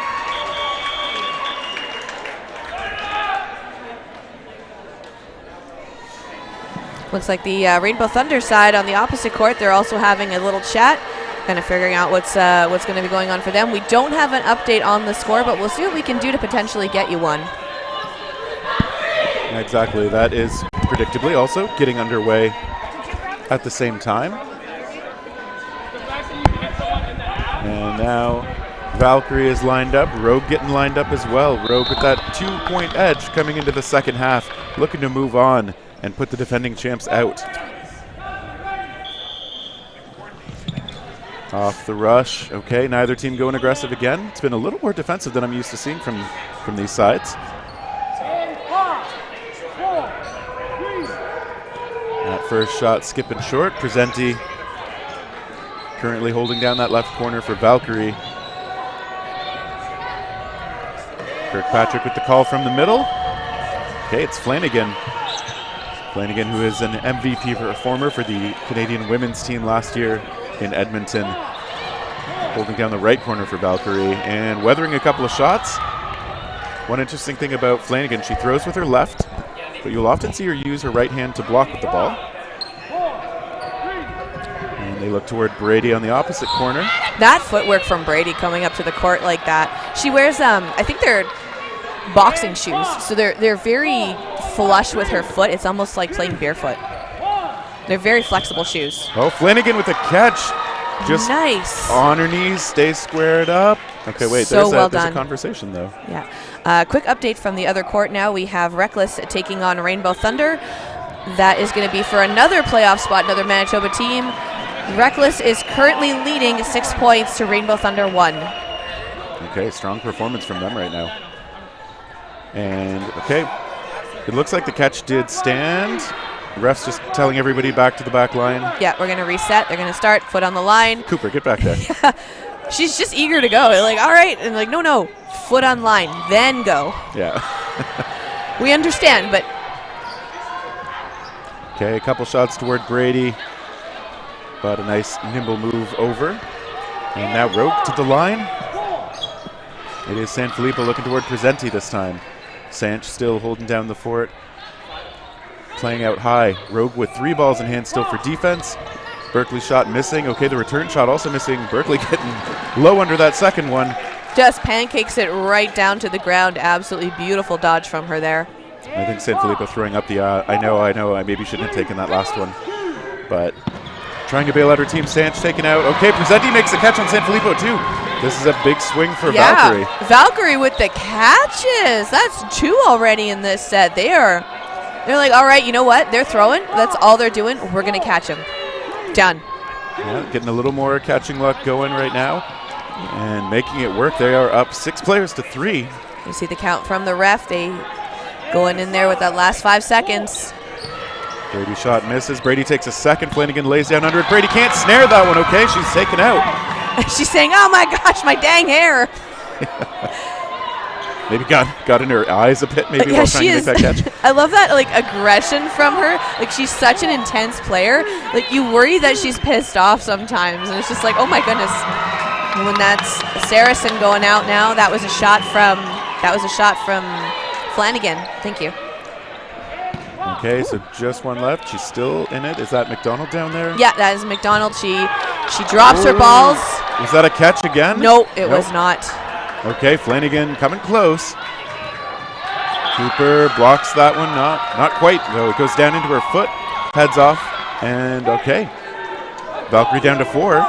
[SPEAKER 4] Looks like the Rainbow Thunder side on the opposite court, they're also having a little chat, kind of figuring out what's going to be going on for them. We don't have an update on the score, but we'll see what we can do to potentially get you one.
[SPEAKER 3] Exactly. That is predictably also getting underway at the same time. And now Valkyrie is lined up. Rogue getting lined up as well. Rogue with that 2-point edge coming into the second half, looking to move on and put the defending champs out. Off the rush. Okay, neither team going aggressive again. It's been a little more defensive than I'm used to seeing from these sides. That first shot skipping short. Presenti currently holding down that left corner for Valkyrie. Kirkpatrick with the call from the middle. Okay, it's Flanagan. Flanagan, who is an MVP performer for the Canadian women's team last year in Edmonton, holding down the right corner for Valkyrie and weathering a couple of shots. One interesting thing about Flanagan, she throws with her left, but you'll often see her use her right hand to block with the ball. And they look toward Brady on the opposite corner.
[SPEAKER 4] That footwork from Brady coming up to the court like that. She wears, I think they're boxing shoes, so they're very flush with her foot. It's almost like playing barefoot. They're very flexible shoes.
[SPEAKER 3] Oh, Flanagan with a catch. Just
[SPEAKER 4] nice.
[SPEAKER 3] On her knees, stays squared up. Okay, wait,
[SPEAKER 4] so
[SPEAKER 3] there's a conversation though.
[SPEAKER 4] Yeah. Quick update from the other court now. We have Reckless taking on Rainbow Thunder. That is going to be for another playoff spot, another Manitoba team. Reckless is currently leading 6 points to Rainbow Thunder 1.
[SPEAKER 3] Okay, strong performance from them right now. And, okay, it looks like the catch did stand. Ref's just telling everybody back to the back line.
[SPEAKER 4] Yeah, we're going to reset. They're going to start, foot on the line.
[SPEAKER 3] Cooper, get back there.
[SPEAKER 4] Yeah, she's just eager to go. They're like, all right. And like, no, foot on line, then go.
[SPEAKER 3] Yeah.
[SPEAKER 4] We understand, but.
[SPEAKER 3] Okay, a couple shots toward Brady. But a nice nimble move over. And now Rogue to the line. It is Sanfilippo looking toward Presenti this time. Sanch still holding down the fort. Playing out high. Rogue with 3 balls in hand still for defense. Berkeley shot missing. Okay, the return shot also missing. Berkeley getting low under that second one.
[SPEAKER 4] Just pancakes it right down to the ground. Absolutely beautiful dodge from her there.
[SPEAKER 3] I think Sanfilippo throwing up the, I know, I maybe shouldn't have taken that last one. But trying to bail out her team. Sanch taken out. Okay, Presenti makes the catch on Sanfilippo too. This is a big swing for Valkyrie.
[SPEAKER 4] Valkyrie with the catches. That's 2 already in this set. They're like, all right, you know what? They're throwing. That's all they're doing. We're going to catch them. Done.
[SPEAKER 3] Yeah, getting a little more catching luck going right now and making it work. They are up 6 players to 3.
[SPEAKER 4] You see the count from the ref. They going in there with that last 5 seconds.
[SPEAKER 3] Brady shot misses. Brady takes a second. Flanagan lays down under it. Brady can't snare that one. Okay, she's taken out.
[SPEAKER 4] She's saying, oh my gosh, my dang hair.
[SPEAKER 3] Maybe got in her eyes a bit, maybe, while trying to make that catch.
[SPEAKER 4] I love that, like, aggression from her. Like, she's such an intense player. Like, you worry that she's pissed off sometimes, and it's just like, oh my goodness. And when that's Saracen going out now, that was a shot from Flanagan. Thank you.
[SPEAKER 3] Okay, so just one left. She's still in it. Is that McDonald down there?
[SPEAKER 4] Yeah, that is McDonald. She drops her balls.
[SPEAKER 3] Was that a catch again?
[SPEAKER 4] No, it was not.
[SPEAKER 3] Okay, Flanagan coming close. Cooper blocks that one. Not quite, though. It goes down into her foot. Heads off. And okay. Valkyrie down to 4.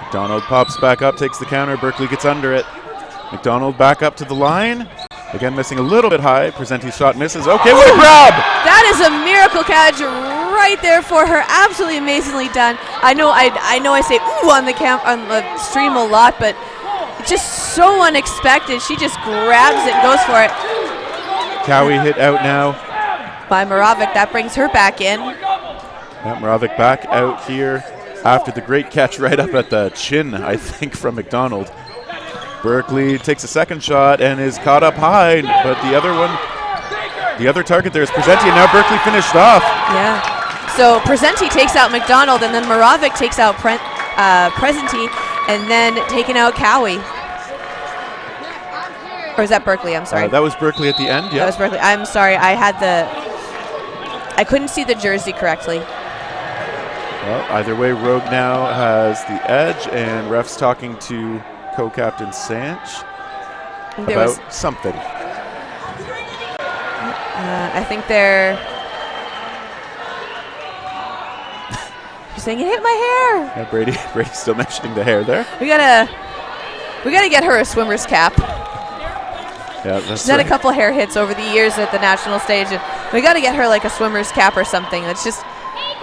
[SPEAKER 3] McDonald pops back up, takes the counter. Berkeley gets under it. McDonald back up to the line. Again, missing a little bit high. Presenti's shot misses. Okay, what a grab! That
[SPEAKER 4] is a miracle catch right there for her. Absolutely amazingly done. I know I say ooh on the stream a lot, but just so unexpected. She just grabs it and goes for it.
[SPEAKER 3] Cowie hit out now
[SPEAKER 4] by Moravec. That brings her back in.
[SPEAKER 3] Yeah, Moravec back out here after the great catch right up at the chin, I think, from McDonald. Berkeley takes a second shot and is caught up high, but the other target there is Presenti, and now Berkeley finished off.
[SPEAKER 4] Yeah. So Presenti takes out McDonald, and then Moravec takes out Presenti, and then taking out Cowie. Or is that Berkeley? I'm sorry.
[SPEAKER 3] That was Berkeley at the end, yeah.
[SPEAKER 4] That was Berkeley. I'm sorry. I couldn't see the jersey correctly.
[SPEAKER 3] Well, either way, Rogue now has the edge, and ref's talking to co-captain Sanch about something.
[SPEAKER 4] I think they're she's saying it hit my hair.
[SPEAKER 3] Yeah, Brady's still mentioning the hair there.
[SPEAKER 4] We gotta get her a swimmer's cap.
[SPEAKER 3] Yeah, that's
[SPEAKER 4] she's had a couple hair hits over the years at the national stage, and we gotta get her like a swimmer's cap or something. That's just,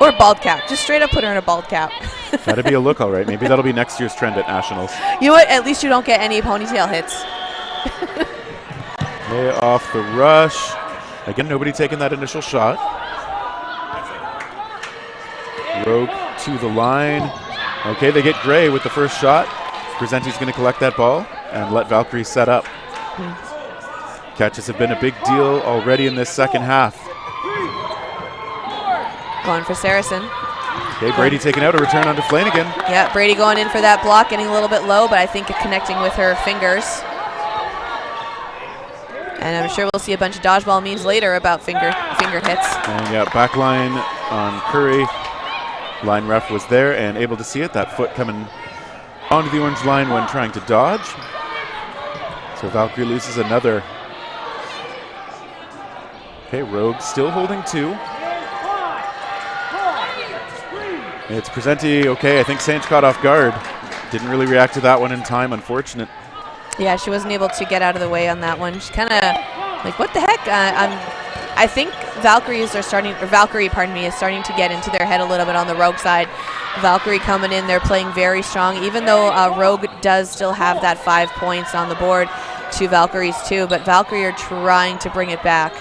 [SPEAKER 4] or a bald cap. Just straight up put her in a bald cap.
[SPEAKER 3] That'd be a look, all right. Maybe that'll be next year's trend at nationals.
[SPEAKER 4] You know what? At least you don't get any ponytail hits.
[SPEAKER 3] Way off the rush. Again, nobody taking that initial shot. Rogue to the line. Okay, they get Gray with the first shot. Presenti's going to collect that ball and let Valkyrie set up. Catches have been a big deal already in this second half.
[SPEAKER 4] Going for Saracen.
[SPEAKER 3] Okay, Brady taking out a return onto Flanagan.
[SPEAKER 4] Yeah, Brady going in for that block, getting a little bit low, but I think connecting with her fingers. And I'm sure we'll see a bunch of dodgeball memes later about finger hits.
[SPEAKER 3] And yeah, back line on Curry. Line ref was there and able to see it. That foot coming onto the orange line when trying to dodge. So Valkyrie loses another. Okay, Rogue still holding 2. It's Presenti. Okay, I think Sanch caught off guard. Didn't really react to that one in time, unfortunate.
[SPEAKER 4] Yeah, she wasn't able to get out of the way on that one. She's kind of like, what the heck? I think Valkyrie, is starting to get into their head a little bit on the Rogue side. Valkyrie coming in, they're playing very strong, even though Rogue does still have that 5 points on the board to Valkyrie's 2, but Valkyrie are trying to bring it back.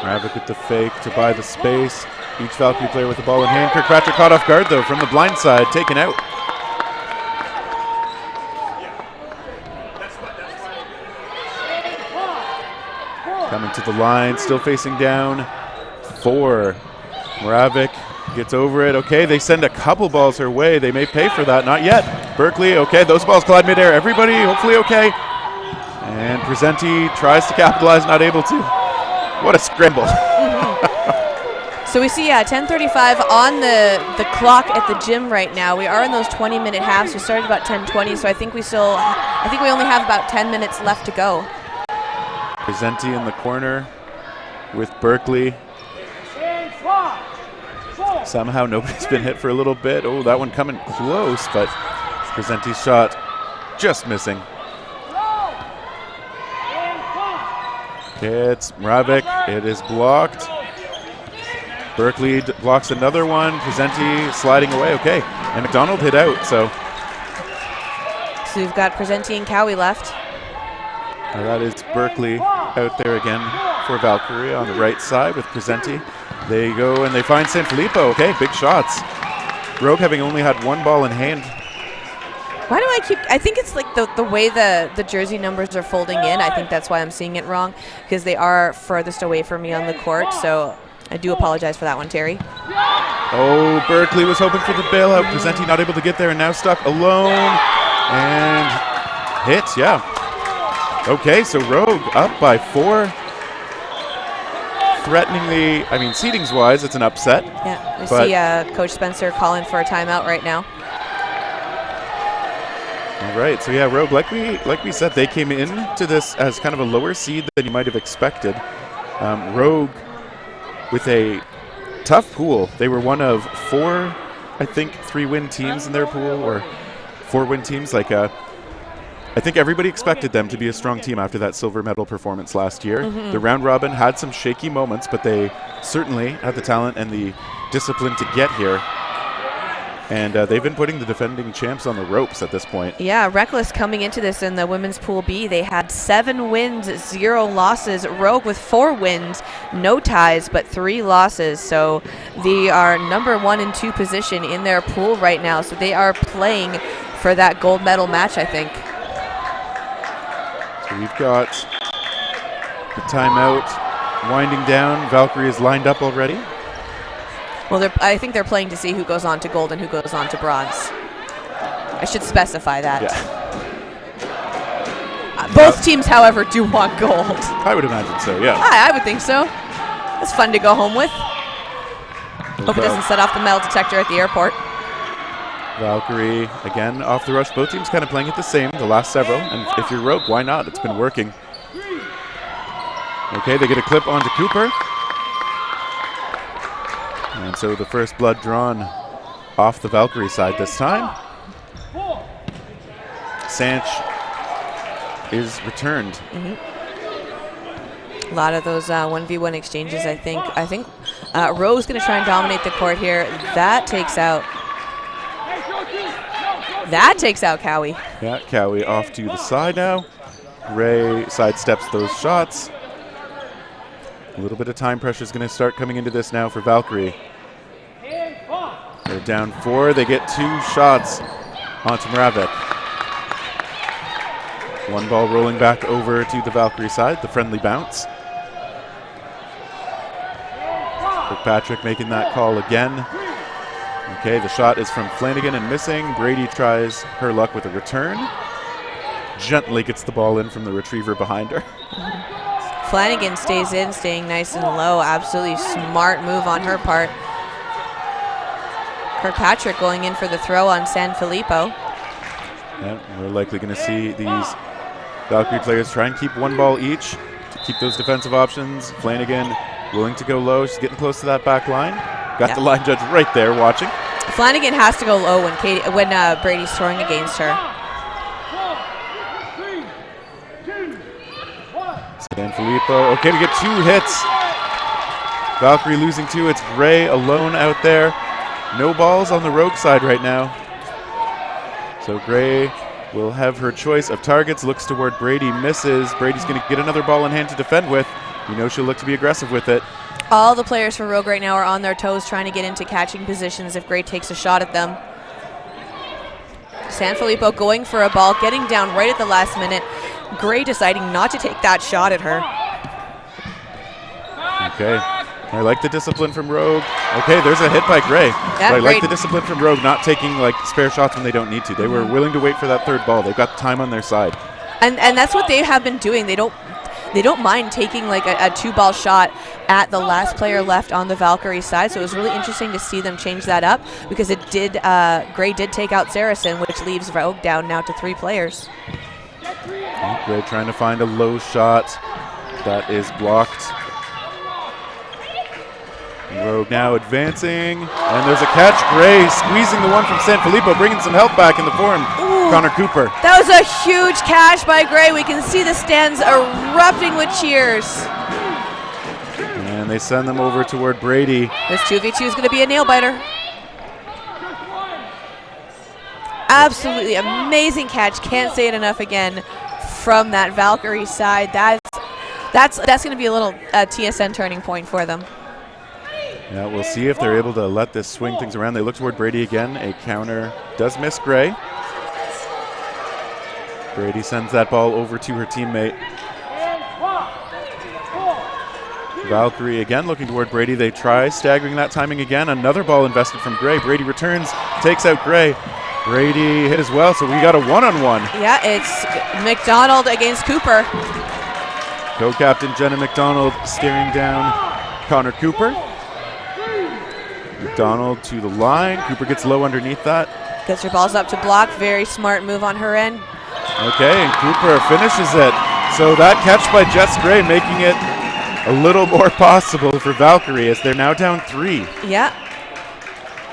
[SPEAKER 3] Mavic with the fake to buy the space. Each Valkyrie player with the ball in hand. Kirkpatrick caught off guard though from the blind side, taken out. Coming to the line, still facing down. 4. Moravik gets over it. Okay, they send a couple balls her way. They may pay for that. Not yet. Berkeley, okay, those balls collide midair. Everybody hopefully okay. And Presenti tries to capitalize, not able to. What a scramble.
[SPEAKER 4] So we see, 10:35 on the clock at the gym right now. We are in those 20-minute halves. We started about 10:20, so I think we only have about 10 minutes left to go.
[SPEAKER 3] Presenti in the corner with Berkeley. Somehow nobody's been hit for a little bit. Oh, that one coming close, but Presenti's shot just missing. It's Moravik. It is blocked. Berkeley blocks another one. Presenti sliding away. Okay, and McDonald hit out. So
[SPEAKER 4] we've got Presenti and Cowie left.
[SPEAKER 3] Now that is Berkeley out there again for Valkyrie on the right side with Presenti. They go and they find San Filippo. Okay, big shots. Rogue having only had 1 ball in hand.
[SPEAKER 4] Why do I think it's like the way the jersey numbers are folding in. I think that's why I'm seeing it wrong, because they are furthest away from me on the court. So I do apologize for that one, Terry.
[SPEAKER 3] Oh, Berkeley was hoping for the bailout. Presenti not able to get there and now stuck alone. And hits, yeah. Okay, so Rogue up by 4. Threateningly, I mean, seedings-wise, it's an upset.
[SPEAKER 4] Yeah, we see Coach Spencer calling for a timeout right now.
[SPEAKER 3] All right, so yeah, Rogue, like we said, they came into this as kind of a lower seed than you might have expected. Rogue with a tough pool. They were one of 4, I think, 3-win teams in their pool, or 4-win teams. I think everybody expected them to be a strong team after that silver medal performance last year. The round robin had some shaky moments, but they certainly had the talent and the discipline to get here. And they've been putting the defending champs on the ropes at this point.
[SPEAKER 4] Yeah, Reckless coming into this in the women's pool B. They had 7 wins, 0 losses. Rogue with 4 wins, no ties, but 3 losses. So they are number 1 and 2 position in their pool right now. So they are playing for that gold medal match, I think.
[SPEAKER 3] So we've got the timeout winding down. Valkyrie is lined up already.
[SPEAKER 4] Well, I think they're playing to see who goes on to gold and who goes on to bronze. I should specify that.
[SPEAKER 3] Yeah.
[SPEAKER 4] Both teams, however, do want gold.
[SPEAKER 3] I would imagine so, yeah.
[SPEAKER 4] I would think so. It's fun to go home with. Hope it doesn't set off the metal detector at the airport.
[SPEAKER 3] Valkyrie, again, off the rush. Both teams kind of playing it the same, the last several. And if you're Rogue, why not? It's been working. Okay, they get a clip onto Cooper. And so the first blood drawn off the Valkyrie side this time. Sanch is returned.
[SPEAKER 4] A lot of those 1v1 exchanges, I think. Rowe's going to try and dominate the court here. That takes out Cowie.
[SPEAKER 3] Yeah, Cowie off to the side now. Ray sidesteps those shots. A little bit of time pressure is going to start coming into this now for Valkyrie. They're down 4. They get 2 shots. onto Maravik. One ball rolling back over to the Valkyrie side, the friendly bounce. Kirkpatrick making that call again. Okay, the shot is from Flanagan and missing. Brady tries her luck with a return. Gently gets the ball in from the retriever behind her.
[SPEAKER 4] Flanagan stays in, staying nice and low. Absolutely smart move on her part. Kirkpatrick going in for the throw on Sanfilippo.
[SPEAKER 3] Yeah, we're likely going to see these Valkyrie players try and keep one ball each to keep those defensive options. Flanagan willing to go low. She's getting close to that back line. Got the line judge right there watching.
[SPEAKER 4] Flanagan has to go low when Brady's throwing against her.
[SPEAKER 3] Sanfilippo, okay to get 2 hits. Valkyrie losing 2. It's Gray alone out there. No balls on the Rogue side right now. So Gray will have her choice of targets. Looks toward Brady, misses. Brady's going to get another ball in hand to defend with. You know she'll look to be aggressive with it.
[SPEAKER 4] All the players for Rogue right now are on their toes trying to get into catching positions if Gray takes a shot at them. Sanfilippo going for a ball, getting down right at the last minute. Gray deciding not to take that shot at her.
[SPEAKER 3] Okay. I like the discipline from Rogue. Okay, there's a hit by Gray.
[SPEAKER 4] Yeah,
[SPEAKER 3] I like the discipline from Rogue, not taking like spare shots when they don't need to. They were willing to wait for that 3rd ball. They've got time on their side.
[SPEAKER 4] And that's what they have been doing. They don't mind taking like a 2-ball shot at the last player left on the Valkyrie side. So it was really interesting to see them change that up because it did. Gray did take out Saracen, which leaves Rogue down now to 3 players.
[SPEAKER 3] Gray trying to find a low shot that is blocked. Rogue now advancing, and there's a catch. Gray squeezing the one from Sanfilippo, bringing some help back in the form. Connor Cooper.
[SPEAKER 4] That was a huge catch by Gray. We can see the stands erupting with cheers.
[SPEAKER 3] And they send them over toward Brady.
[SPEAKER 4] This 2v2 is going to be a nail-biter. Absolutely amazing catch. Can't say it enough again from that Valkyrie side. That's going to be a little TSN turning point for them.
[SPEAKER 3] Yeah, we'll see if they're able to let this swing things around. They look toward Brady again. A counter does miss Gray. Brady sends that ball over to her teammate. Valkyrie again looking toward Brady. They try staggering that timing again. Another ball invested from Gray. Brady returns, takes out Gray. Brady hit as well, so we got a one-on-one.
[SPEAKER 4] Yeah, it's McDonald against Cooper.
[SPEAKER 3] Co-captain Jenna McDonald staring down Connor Cooper. McDonald to the line. Cooper gets low underneath that.
[SPEAKER 4] Gets her balls up to block. Very smart move on her end.
[SPEAKER 3] Okay, and Cooper finishes it. So that catch by Jess Gray making it a little more possible for Valkyrie as they're now down 3.
[SPEAKER 4] Yeah.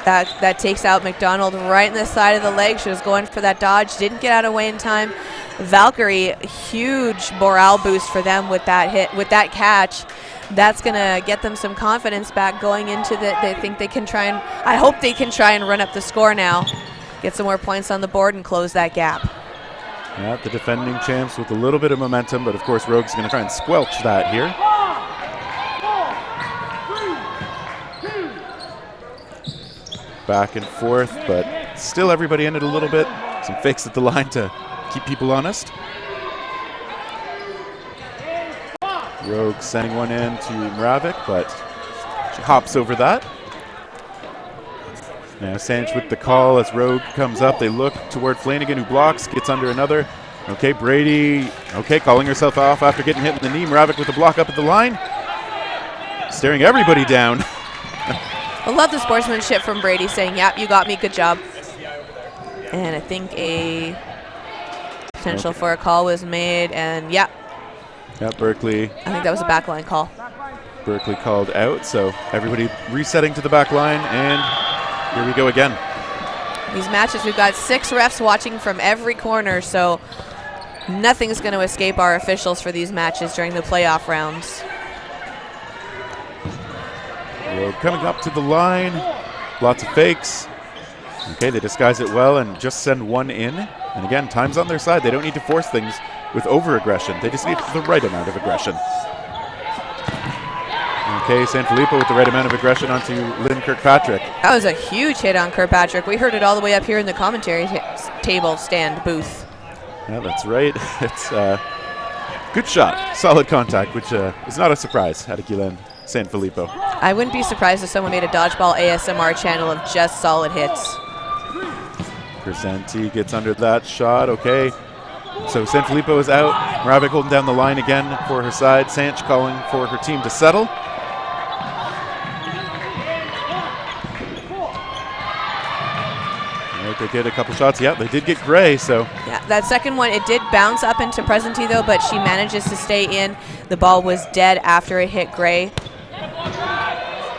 [SPEAKER 4] That takes out McDonald right in the side of the leg. She was going for that dodge. Didn't get out of way in time. Valkyrie, huge morale boost for them with that hit, with that catch. That's going to get them some confidence back going into they think they can try and, I hope they can try and run up the score now. Get some more points on the board and close that gap.
[SPEAKER 3] Yeah, the defending champs with a little bit of momentum, but of course Rogue's going to try and squelch that here. Back and forth, but still everybody in it a little bit. Some fakes at the line to keep people honest. Rogue sending one in to Maravik, but she hops over that. Now Sanch with the call as Rogue comes up. They look toward Flanagan, who blocks, gets under another. Okay, Brady, okay, calling herself off after getting hit in the knee. Maravik with the block up at the line. Staring everybody down.
[SPEAKER 4] I love the sportsmanship from Brady saying, yep, you got me, good job. And I think a potential for a call was made, and yeah.
[SPEAKER 3] Yeah, Berkeley.
[SPEAKER 4] I think that was a backline call.
[SPEAKER 3] Berkeley called out, so everybody resetting to the back line, and here we go again.
[SPEAKER 4] These matches, we've got 6 refs watching from every corner, so nothing's going to escape our officials for these matches during the playoff rounds.
[SPEAKER 3] Rogue coming up to the line, lots of fakes. Okay, they disguise it well and just send one in. And again, time's on their side. They don't need to force things with over-aggression. They just need the right amount of aggression. Okay, Sanfilippo with the right amount of aggression onto Lynn Kirkpatrick.
[SPEAKER 4] That was a huge hit on Kirkpatrick. We heard it all the way up here in the commentary table stand booth.
[SPEAKER 3] Yeah, that's right. It's good shot. Solid contact, which is not a surprise out of Guylaine Sanfilippo.
[SPEAKER 4] I wouldn't be surprised if someone made a dodgeball ASMR channel of just solid hits.
[SPEAKER 3] Crescenti gets under that shot. Okay. So Sanfilippo is out. Moravec holding down the line again for her side. Sanch calling for her team to settle. They get a couple shots. Yeah, they did get Gray, so.
[SPEAKER 4] Yeah, that second one, it did bounce up into Presenti, though, but she manages to stay in. The ball was dead after it hit Gray.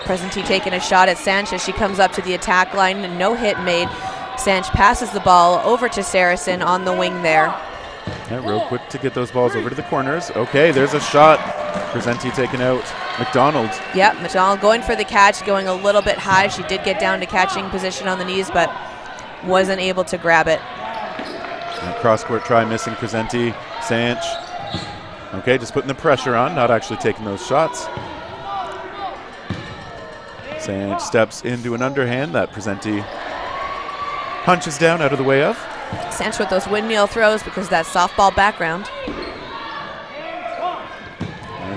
[SPEAKER 4] Presenti taking a shot at Sanch as she comes up to the attack line, and no hit made. Sanch passes the ball over to Saracen on the wing there.
[SPEAKER 3] Yeah, real quick to get those balls over to the corners. Okay, there's a shot. Presenti taking out McDonald.
[SPEAKER 4] Yep, McDonald going for the catch, going a little bit high. She did get down to catching position on the knees, but wasn't able to grab it.
[SPEAKER 3] Cross-court try missing Presenti. Sanch. Okay, just putting the pressure on, not actually taking those shots. Sanch steps into an underhand that Presenti punches down out of the way of.
[SPEAKER 4] Sanch with those windmill throws because of that softball background.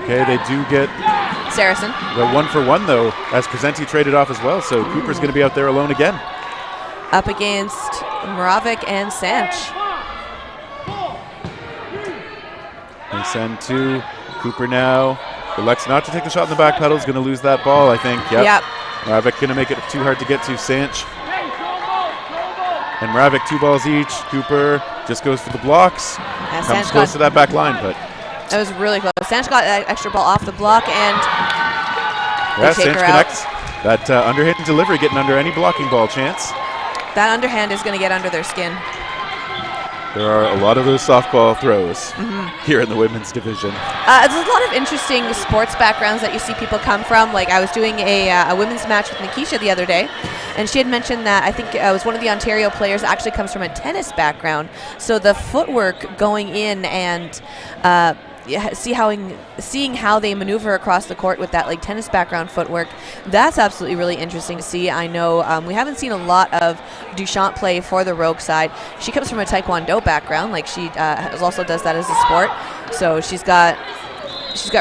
[SPEAKER 3] Okay, they do get
[SPEAKER 4] Saracen.
[SPEAKER 3] the 1-for-1 though, as Presenti traded off as well, so Cooper's going to be out there alone again.
[SPEAKER 4] Up against Moravec and Sanch.
[SPEAKER 3] They send to Cooper now. Elects not to take the shot in the back pedal. Is going to lose that ball, I think. Yep. Moravec going to make it too hard to get to. Sanch. And Moravec 2 balls each. Cooper just goes for the blocks.
[SPEAKER 4] Yeah,
[SPEAKER 3] comes close to that back line, but
[SPEAKER 4] that was really close. Sanch got that extra ball off the block, and
[SPEAKER 3] yeah, Sanch connects. That underhand delivery getting under any blocking ball chance.
[SPEAKER 4] That underhand is going to get under their skin.
[SPEAKER 3] There are a lot of those softball throws here in the women's division.
[SPEAKER 4] There's a lot of interesting sports backgrounds that you see people come from. Like I was doing a women's match with Nikisha the other day, and she had mentioned that I think it was one of the Ontario players actually comes from a tennis background. So the footwork going in and seeing how they maneuver across the court with that like tennis background footwork, that's absolutely really interesting to see. I know we haven't seen a lot of Duchamp play for the Rogue side. She comes from a Taekwondo background, like she also does that as a sport. So she's got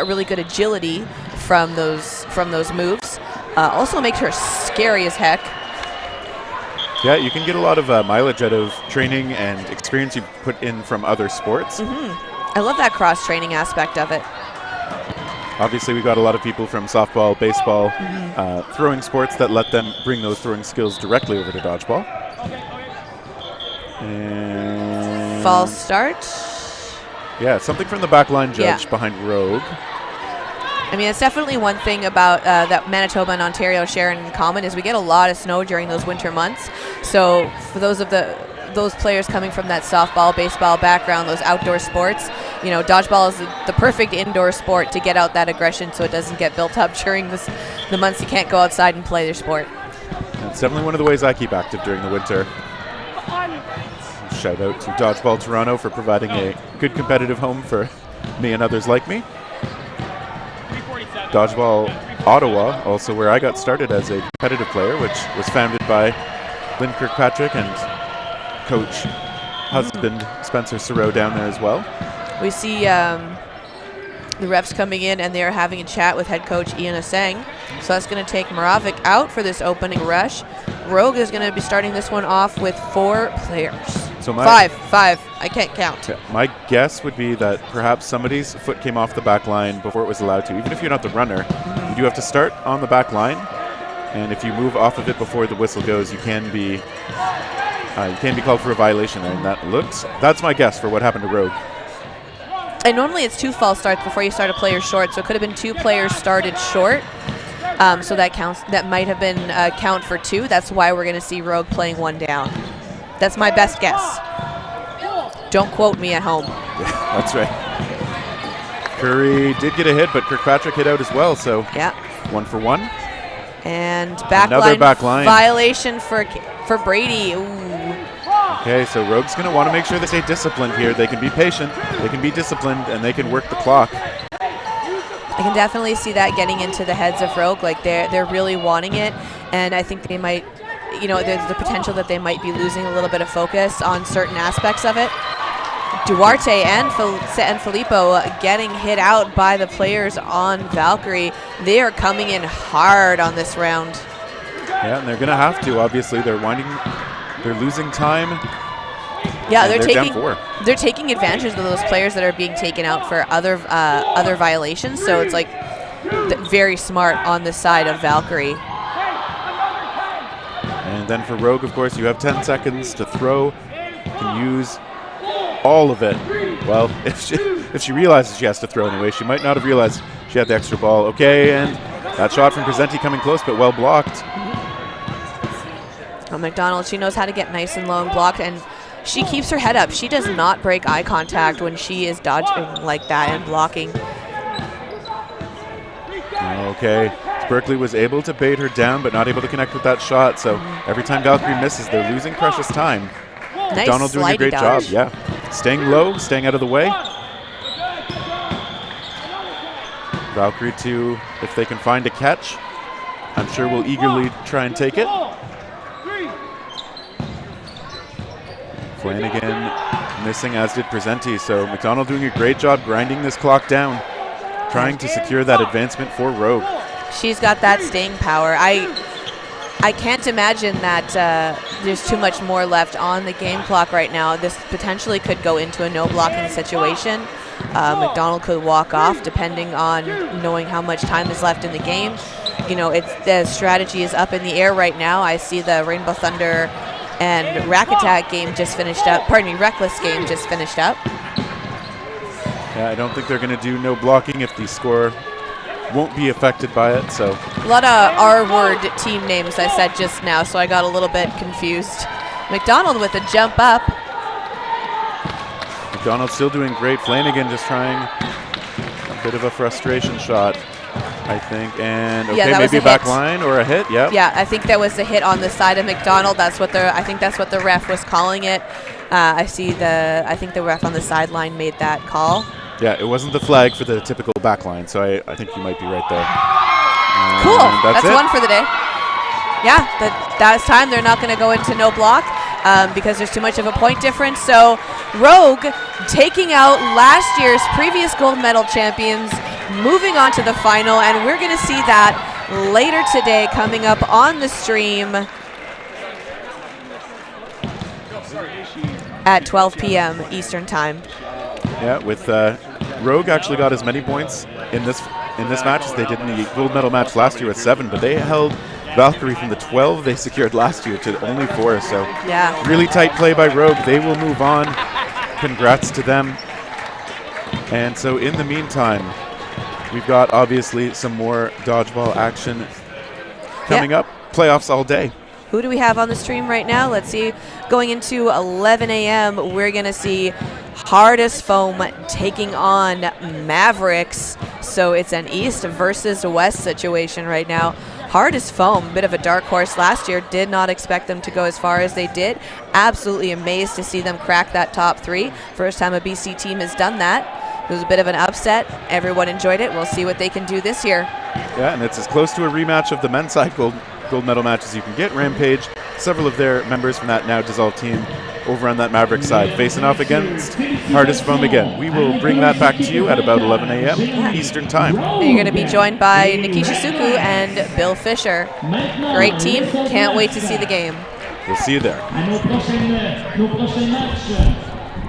[SPEAKER 4] really good agility from those moves. Also makes her scary as heck.
[SPEAKER 3] Yeah, you can get a lot of mileage out of training and experience you've put in from other sports.
[SPEAKER 4] I love that cross-training aspect of it.
[SPEAKER 3] Obviously, we got a lot of people from softball, baseball, throwing sports that let them bring those throwing skills directly over to dodgeball. And
[SPEAKER 4] false start.
[SPEAKER 3] Yeah, something from the backline judge behind Rogue.
[SPEAKER 4] I mean, it's definitely one thing about that Manitoba and Ontario share in common is we get a lot of snow during those winter months. So for those players coming from that softball, baseball background, those outdoor sports, you know, dodgeball is the perfect indoor sport to get out that aggression so it doesn't get built up during the months you can't go outside and play their sport.
[SPEAKER 3] It's definitely one of the ways I keep active during the winter. Shout out to Dodgeball Toronto for providing a good competitive home for me and others like me. Dodgeball Ottawa, also where I got started as a competitive player, which was founded by Lynn Kirkpatrick and coach husband Spencer Sereau down there as well.
[SPEAKER 4] We see the refs coming in and they're having a chat with head coach Ian Asang. So that's going to take Moravec out for this opening rush. Rogue is going to be starting this one off with 4 players.
[SPEAKER 3] So
[SPEAKER 4] five. I can't count.
[SPEAKER 3] My guess would be that perhaps somebody's foot came off the back line before it was allowed to. Even if you're not the runner, you do have to start on the back line. And if you move off of it before the whistle goes, you can be called for a violation. And that's my guess for what happened to Rogue.
[SPEAKER 4] And normally it's 2 false starts before you start a player short. So it could have been 2 players started short. So that counts. That might have been count for 2. That's why we're going to see Rogue playing 1 down. That's my best guess. Don't quote me at home.
[SPEAKER 3] Yeah, that's right. Curry did get a hit, but Kirkpatrick hit out as well. So 1 for 1.
[SPEAKER 4] And
[SPEAKER 3] another back line
[SPEAKER 4] violation for Brady. Ooh.
[SPEAKER 3] Okay, so Rogue's going to want to make sure they stay disciplined here. They can be patient, they can be disciplined, and they can work the clock.
[SPEAKER 4] I can definitely see that getting into the heads of Rogue. Like they're really wanting it, and I think they might, you know, there's the potential that they might be losing a little bit of focus on certain aspects of it. Duarte and Filippo getting hit out by the players on Valkyrie. They are coming in hard on this round.
[SPEAKER 3] Yeah, and they're going to have to. Obviously, they're losing time.
[SPEAKER 4] Yeah, they're taking advantage of those players that are being taken out for other violations. So it's like very smart on the side of Valkyrie.
[SPEAKER 3] And then for Rogue, of course, you have 10 seconds to throw. You can use all of it. Well, if she realizes she has to throw anyway, she might not have realized she had the extra ball. Okay, and that shot from Presenti coming close, but well blocked.
[SPEAKER 4] Oh, McDonald, she knows how to get nice and low and block, and she keeps her head up. She does not break eye contact when she is dodging like that and blocking.
[SPEAKER 3] Okay, Berkeley was able to bait her down, but not able to connect with that shot. So every time Valkyrie misses, they're losing precious time.
[SPEAKER 4] Nice
[SPEAKER 3] McDonald doing a great job. Yeah, staying low, staying out of the way. Valkyrie too, if they can find a catch, I'm sure will eagerly try and take it. Flanagan missing, as did Presenti. So McDonald doing a great job grinding this clock down, trying to secure that advancement for Rogue.
[SPEAKER 4] She's got that staying power. I can't imagine that there's too much more left on the game clock right now. This potentially could go into a no blocking situation. McDonald could walk off depending on knowing how much time is left in the game. You know, the strategy is up in the air right now. I see the Rainbow Thunder and Rack Attack game just finished up. Pardon me, Reckless game just finished up.
[SPEAKER 3] Yeah, I don't think they're going to do no blocking if the score won't be affected by it. So
[SPEAKER 4] a lot of R-word team names I said just now, so I got a little bit confused. McDonald with a jump up.
[SPEAKER 3] McDonald still doing great. Flanagan just trying a bit of a frustration shot, I think. And okay,
[SPEAKER 4] yeah,
[SPEAKER 3] maybe a back line or a hit. Yeah.
[SPEAKER 4] Yeah, I think that was a hit on the side of McDonald. I think that's what the ref was calling it. I think the ref on the sideline made that call.
[SPEAKER 3] Yeah, it wasn't the flag for the typical back line, so I think you might be right there.
[SPEAKER 4] Cool. That's one for the day. Yeah, that's time. They're not going to go into no block because there's too much of a point difference. So Rogue taking out last year's previous gold medal champions, moving on to the final, and we're going to see that later today coming up on the stream at 12 p.m. Eastern Time.
[SPEAKER 3] Yeah, with Rogue actually got as many points in this match as they did in the gold medal match last year with 7, but they held Valkyrie from the 12 they secured last year to only 4. So
[SPEAKER 4] yeah,
[SPEAKER 3] really tight play by Rogue. They will move on. Congrats to them. And so in the meantime, we've got obviously some more dodgeball action coming up. Playoffs all day.
[SPEAKER 4] Who do we have on the stream right now? Let's see. Going into 11 a.m., we're going to see Hardest Foam taking on Mavericks. So it's an East versus West situation right now. Hardest Foam, bit of a dark horse last year. Did not expect them to go as far as they did. Absolutely amazed to see them crack that top 3. First time a BC team has done that. It was a bit of an upset. Everyone enjoyed it. We'll see what they can do this year.
[SPEAKER 3] Yeah, and it's as close to a rematch of the men's side gold medal match as you can get. Rampage, several of their members from that now dissolved team over on that Mavericks side, facing off against Hardest Foam again. We will bring that back to you at about 11 a.m. Eastern Time.
[SPEAKER 4] And you're going to be joined by Nikisha Suku and Bill Fisher. Great team. Can't wait to see the game.
[SPEAKER 3] We'll see you there.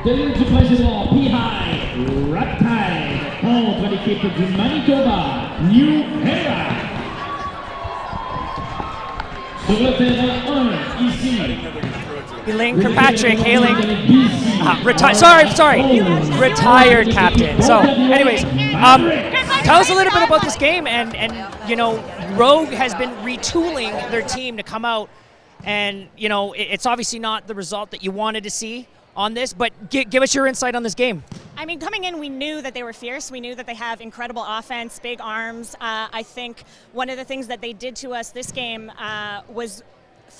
[SPEAKER 1] Du président P-High, Riptide contre l'équipe du Manitoba, New Era. Sur le terrain 1, ici.
[SPEAKER 5] Elaine Kirkpatrick hailing retired captain. So anyways, tell us a little bit about this game, and you know, Rogue has been retooling their team to come out, and you know, it's obviously not the result that you wanted to see on this, but give us your insight on this game.
[SPEAKER 7] I mean, coming in, we knew that they were fierce. We knew that they have incredible offense, big arms. I think one of the things that they did to us this game was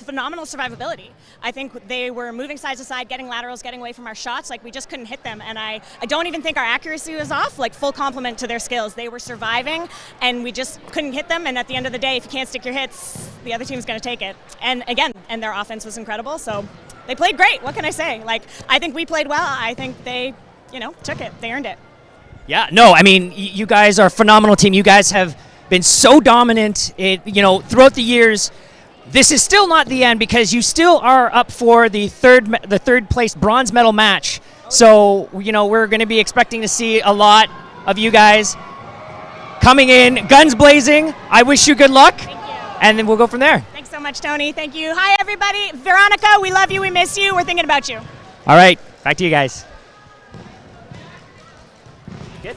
[SPEAKER 7] phenomenal survivability. I think they were moving side to side, getting laterals, getting away from our shots. Like, we just couldn't hit them. And I don't even think our accuracy was off. Like, full compliment to their skills. They were surviving, and we just couldn't hit them. And at the end of the day, if you can't stick your hits, the other team's going to take it. And again, and their offense was incredible. So they played great. What can I say? Like, I think we played well. I think they, took it. They earned it.
[SPEAKER 5] Yeah, no, I mean, you guys are a phenomenal team. You guys have been so dominant, throughout the years. This is still not the end because you still are up for the third place bronze medal match. So, we're going to be expecting to see a lot of you guys coming in, guns blazing. I wish you good luck.
[SPEAKER 7] Thank you.
[SPEAKER 5] And then we'll go from there.
[SPEAKER 7] Thanks so much, Tony. Thank you. Hi, everybody. Veronica, we love you. We miss you. We're thinking about you.
[SPEAKER 5] All right, back to you guys. Good.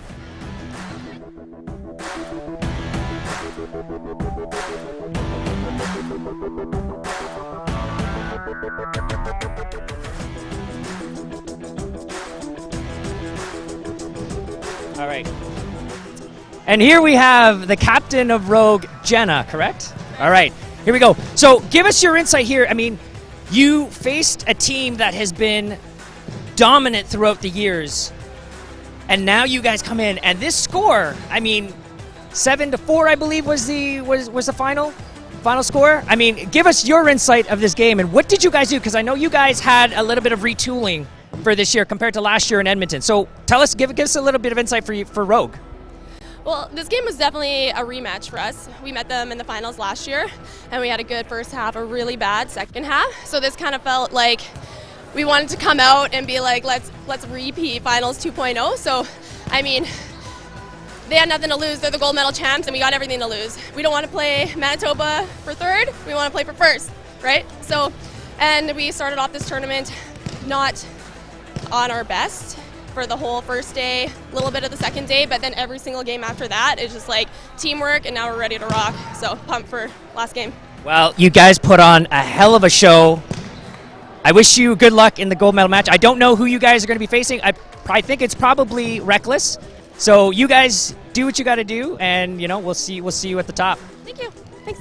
[SPEAKER 5] All right. And here we have the captain of Rogue, Jenna, correct? All right, here we go. So give us your insight here. I mean, you faced a team that has been dominant throughout the years, and now you guys come in, and this score, I mean, 7-4, I believe, was the final score. I mean, give us your insight of this game, and what did you guys do? Because I know you guys had a little bit of retooling for this year compared to last year in Edmonton. So tell us, give us a little bit of insight for Rogue.
[SPEAKER 8] Well, this game was definitely a rematch for us. We met them in the finals last year, and we had a good first half, a really bad second half. So this kind of felt like we wanted to come out and be like, let's repeat finals 2.0. So, I mean, they had nothing to lose. They're the gold medal champs, and we got everything to lose. We don't want to play Manitoba for third. We want to play for first, right? So, and we started off this tournament not on our best for the whole first day, a little bit of the second day, but then every single game after that is just like teamwork, and now we're ready to rock. So pumped for last game. Well,
[SPEAKER 5] you guys put on a hell of a show. I wish you good luck in the gold medal match. I don't know who you guys are going to be facing. I think it's probably Reckless. So you guys do what you got to do, and we'll see you at the top.
[SPEAKER 8] Thank you. Thanks.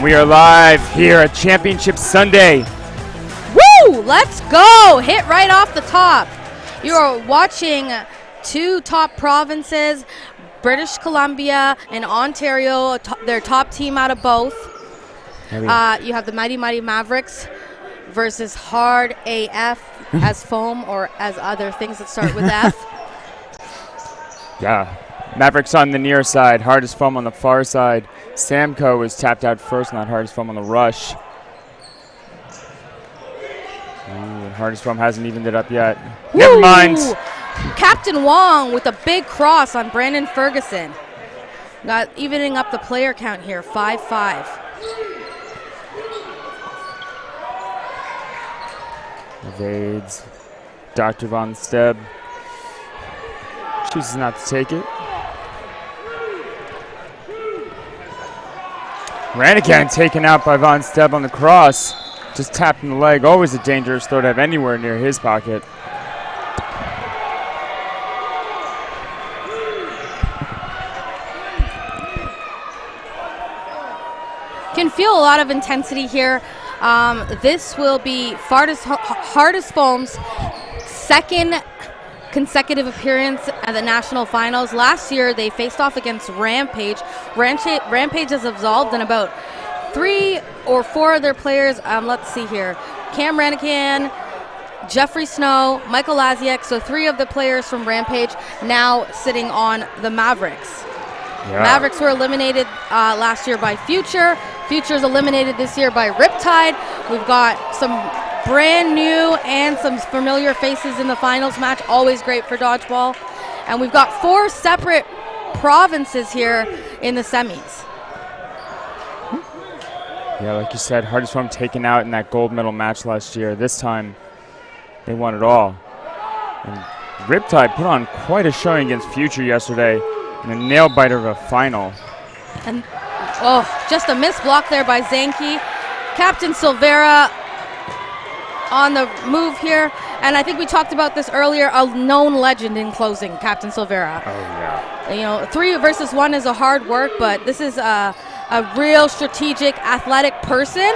[SPEAKER 9] We are live here at Championship Sunday.
[SPEAKER 10] Woo! Let's go! Hit right off the top. You are watching two top provinces, British Columbia and Ontario, their top team out of both. You have the mighty Mavericks versus Hard AF as foam or as other things that start with F.
[SPEAKER 9] Yeah. Mavericks on the near side, Hardest Foam on the far side. Samco was tapped out first, not Hardest Foam on the rush. And Hardest Foam hasn't evened it up yet.
[SPEAKER 10] Woo!
[SPEAKER 9] Never mind.
[SPEAKER 10] Captain Wong with a big cross on Brandon Ferguson. Got evening up the player count here, 5-5.
[SPEAKER 9] Evades. Dr. Von Steb chooses not to take it. Ranigan taken out by Von Steb on the cross. Just tapping the leg. Always a dangerous throw to have anywhere near his pocket.
[SPEAKER 10] Can feel a lot of intensity here. This will be Hardest Foam's second consecutive appearance at the national finals. Last year, they faced off against Rampage. Rampage has absolved, and about 3 or 4 of their players, let's see here, Cam Renican, Jeffrey Snow, Michael Laziak, so 3 of the players from Rampage now sitting on the Mavericks. Yeah. Mavericks were eliminated last year by Future. Future's eliminated this year by Riptide. We've got some brand new and some familiar faces in the finals match, always great for dodgeball. And we've got 4 separate provinces here in the semis.
[SPEAKER 9] Yeah, like you said, Hardest Foam taken out in that gold medal match last year. This time, they won it all. And Riptide put on quite a showing against Future yesterday in a nail-biter of a final.
[SPEAKER 10] And, just a missed block there by Zanke. Captain Silvera on the move here. And I think we talked about this earlier, a known legend in closing, Captain Silvera.
[SPEAKER 9] Oh, yeah.
[SPEAKER 10] You know, 3 versus 1 is a hard work, but this is a real strategic, athletic person.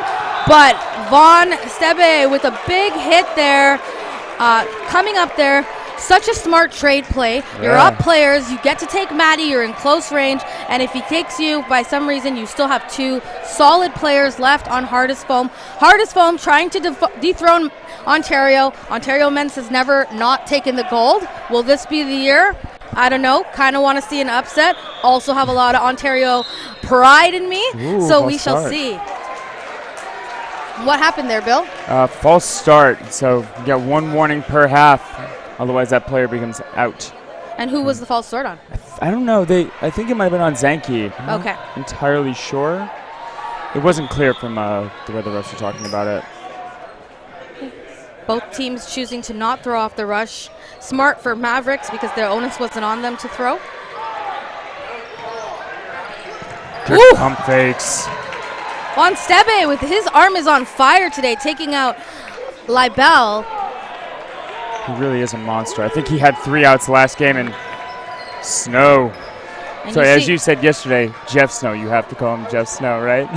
[SPEAKER 10] But Von Stebe with a big hit there, coming up there. Such a smart trade play. Yeah. You're up players, you get to take Matty, you're in close range, and if he takes you, by some reason, you still have 2 solid players left on Hardest Foam. Hardest Foam trying to dethrone Ontario. Ontario men's has never not taken the gold. Will this be the year? I don't know. Kind of want to see an upset. Also have a lot of Ontario pride in me.
[SPEAKER 9] Ooh,
[SPEAKER 10] so we shall see. What happened there, Bill?
[SPEAKER 9] False start. So you get 1 warning per half. Otherwise, that player becomes out.
[SPEAKER 10] And who was the false start on?
[SPEAKER 9] I don't know. I think it might have been on Zanke. I'm
[SPEAKER 10] okay.
[SPEAKER 9] Not entirely sure. It wasn't clear from the way the refs were talking about it.
[SPEAKER 10] Both teams choosing to not throw off the rush. Smart for Mavericks because their onus wasn't on them to throw.
[SPEAKER 9] Good pump fakes.
[SPEAKER 10] Von Stebe with his arm is on fire today, taking out Libel.
[SPEAKER 9] He really is a monster. I think he had 3 outs last game, and Snow. And so as you said yesterday, Jeff Snow. You have to call him Jeff Snow, right?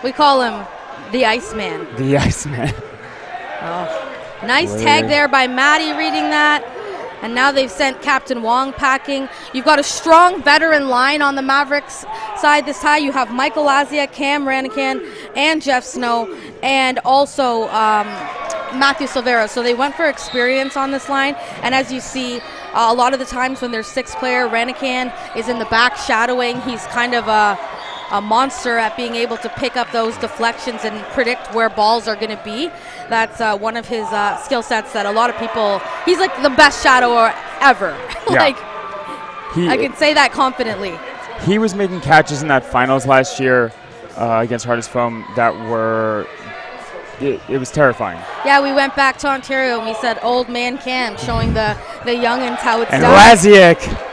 [SPEAKER 10] We call him the Iceman.
[SPEAKER 9] The Iceman.
[SPEAKER 10] Oh, nice tag there by Maddie reading that. And now they've sent Captain Wong packing. You've got a strong veteran line on the Mavericks side this time. You have Michael Laziak, Cam Ranican, and Jeff Snow, and also Matthew Silvera. So they went for experience on this line. And as you see, a lot of the times when there's 6th player, Ranican is in the back shadowing. He's kind of a monster at being able to pick up those deflections and predict where balls are going to be. That's one of his skill sets that a lot of people, he's like the best shadower ever. Like, I can say that confidently.
[SPEAKER 9] He was making catches in that finals last year against Hardest Foam that were, it was terrifying.
[SPEAKER 10] Yeah, we went back to Ontario and we said old man Cam, showing the youngins how it's
[SPEAKER 9] and
[SPEAKER 10] done.
[SPEAKER 9] And Laziak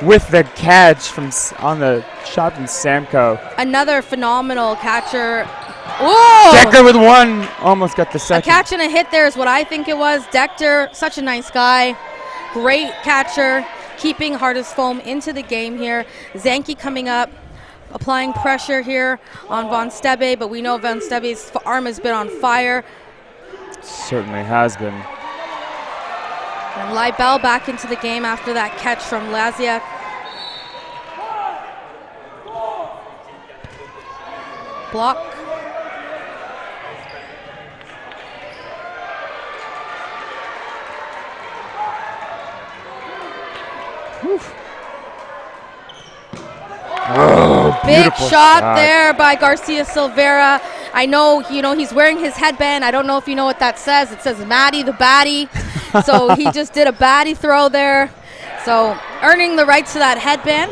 [SPEAKER 9] with the catch from on the shot from Samko.
[SPEAKER 10] Another phenomenal catcher. Whoa!
[SPEAKER 9] Decker with 1, almost got the second.
[SPEAKER 10] A catch and a hit there is what I think it was. Decker, such a nice guy. Great catcher, keeping Hardest Foam into the game here. Zanke coming up, applying pressure here on Von Stebe, but we know Von Stebe's arm has been on fire.
[SPEAKER 9] Certainly has been.
[SPEAKER 10] And Libel back into the game after that catch from Laziak. Block.
[SPEAKER 9] Oh,
[SPEAKER 10] big shot there by Garcia Silvera. I know, he's wearing his headband. I don't know if you know what that says. It says Matty the Batty. So he just did a batty throw there. So earning the rights to that headband.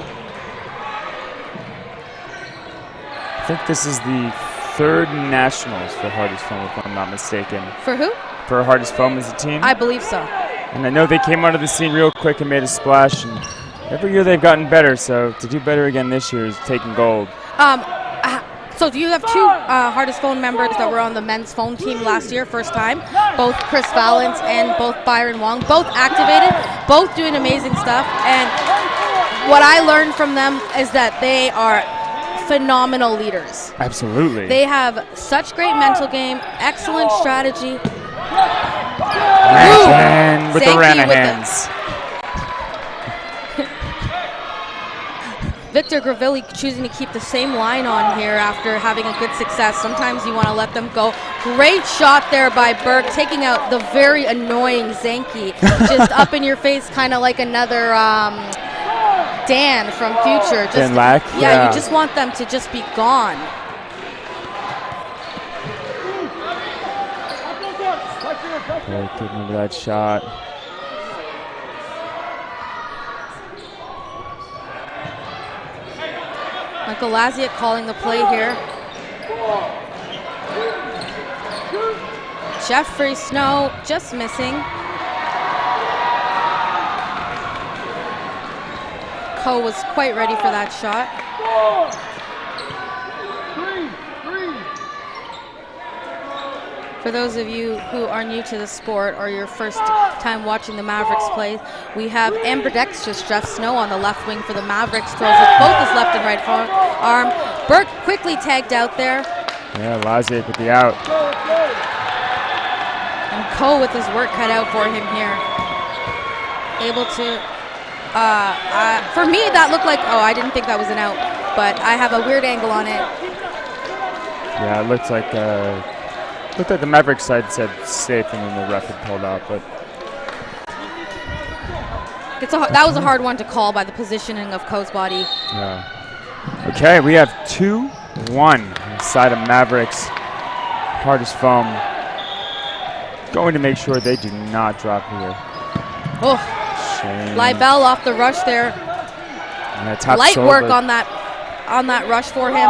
[SPEAKER 9] I think this is the 3rd nationals for Hardest Foam, if I'm not mistaken.
[SPEAKER 10] For who?
[SPEAKER 9] For Hardest Foam as a team.
[SPEAKER 10] I believe so.
[SPEAKER 9] And I know they came out of the scene real quick and made a splash. And every year they've gotten better, so to do better again this year is taking gold.
[SPEAKER 10] So do you have 2 Hardest Foam members that were on the men's foam team last year, first time? Both Chris Valance and both Byron Wong, both activated, both doing amazing stuff. And what I learned from them is that they are phenomenal leaders.
[SPEAKER 9] Absolutely.
[SPEAKER 10] They have such great mental game, excellent strategy.
[SPEAKER 9] Ranahan with the Ranahans.
[SPEAKER 10] Victor Gravilli choosing to keep the same line on here after having a good success. Sometimes you want to let them go. Great shot there by Burke, taking out the very annoying Zanke. Just up in your face, kind of like another Dan from Future. Just,
[SPEAKER 9] Dan Lack?
[SPEAKER 10] Yeah, you just want them to just be gone.
[SPEAKER 9] Okay, good, remember that shot.
[SPEAKER 10] Michael Laziak calling the play here. Jeffrey Snow just missing. Coe was quite ready for that shot. For those of you who are new to the sport or your first time watching the Mavericks play, we have ambidextrous Jeff Snow on the left wing for the Mavericks. Throws with both his left and right arm. Burke quickly tagged out there.
[SPEAKER 9] Yeah, Laziak with the out.
[SPEAKER 10] And Coe with his work cut out for him here. Able to, for me that looked like, I didn't think that was an out, but I have a weird angle on it.
[SPEAKER 9] Yeah, it looked like the Mavericks side said safe, and then the ref had pulled out. But
[SPEAKER 10] that was a hard one to call by the positioning of Coe's body.
[SPEAKER 9] yeah. Okay, we have 2-1 on the side of Mavericks. Hardest foam going to make sure they do not drop here.
[SPEAKER 10] Oh,
[SPEAKER 9] Shame.
[SPEAKER 10] Leibel off the rush there.
[SPEAKER 9] Yeah,
[SPEAKER 10] light work on that rush for him.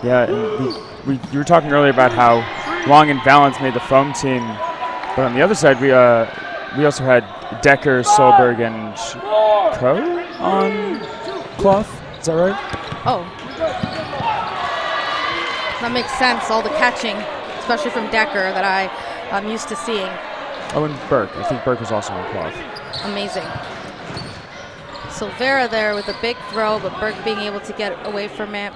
[SPEAKER 9] Yeah, and you were talking earlier about how Long and Valance made the foam team, but on the other side, we also had Decker, Solberg, and Coe on cloth. Is that right?
[SPEAKER 10] Oh, that makes sense. All the catching, especially from Decker, that I'm used to seeing.
[SPEAKER 9] Oh, and Burke. I think Burke was also on cloth.
[SPEAKER 10] Amazing. Silvera there with a big throw, but Burke being able to get away from it.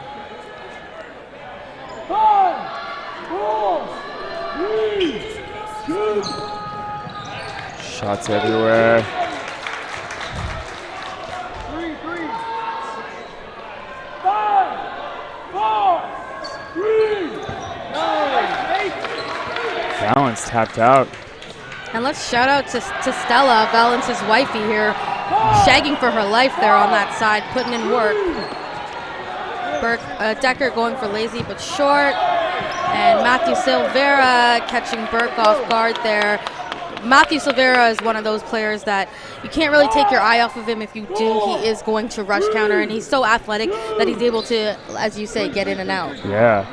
[SPEAKER 2] 5, 4, 3, 2.
[SPEAKER 9] Shots everywhere.
[SPEAKER 2] 3, 5, 4, 3.
[SPEAKER 9] Valance tapped out.
[SPEAKER 10] And let's shout out to Stella, Valance's wifey here, shagging for her life there on that side, putting in work. Decker going for lazy but short, and Matthew Silvera catching Burke off guard there. Matthew Silvera is one of those players that you can't really take your eye off of him. If you do, he is going to rush counter, and he's so athletic that he's able to, as you say, get in and out.
[SPEAKER 9] Yeah,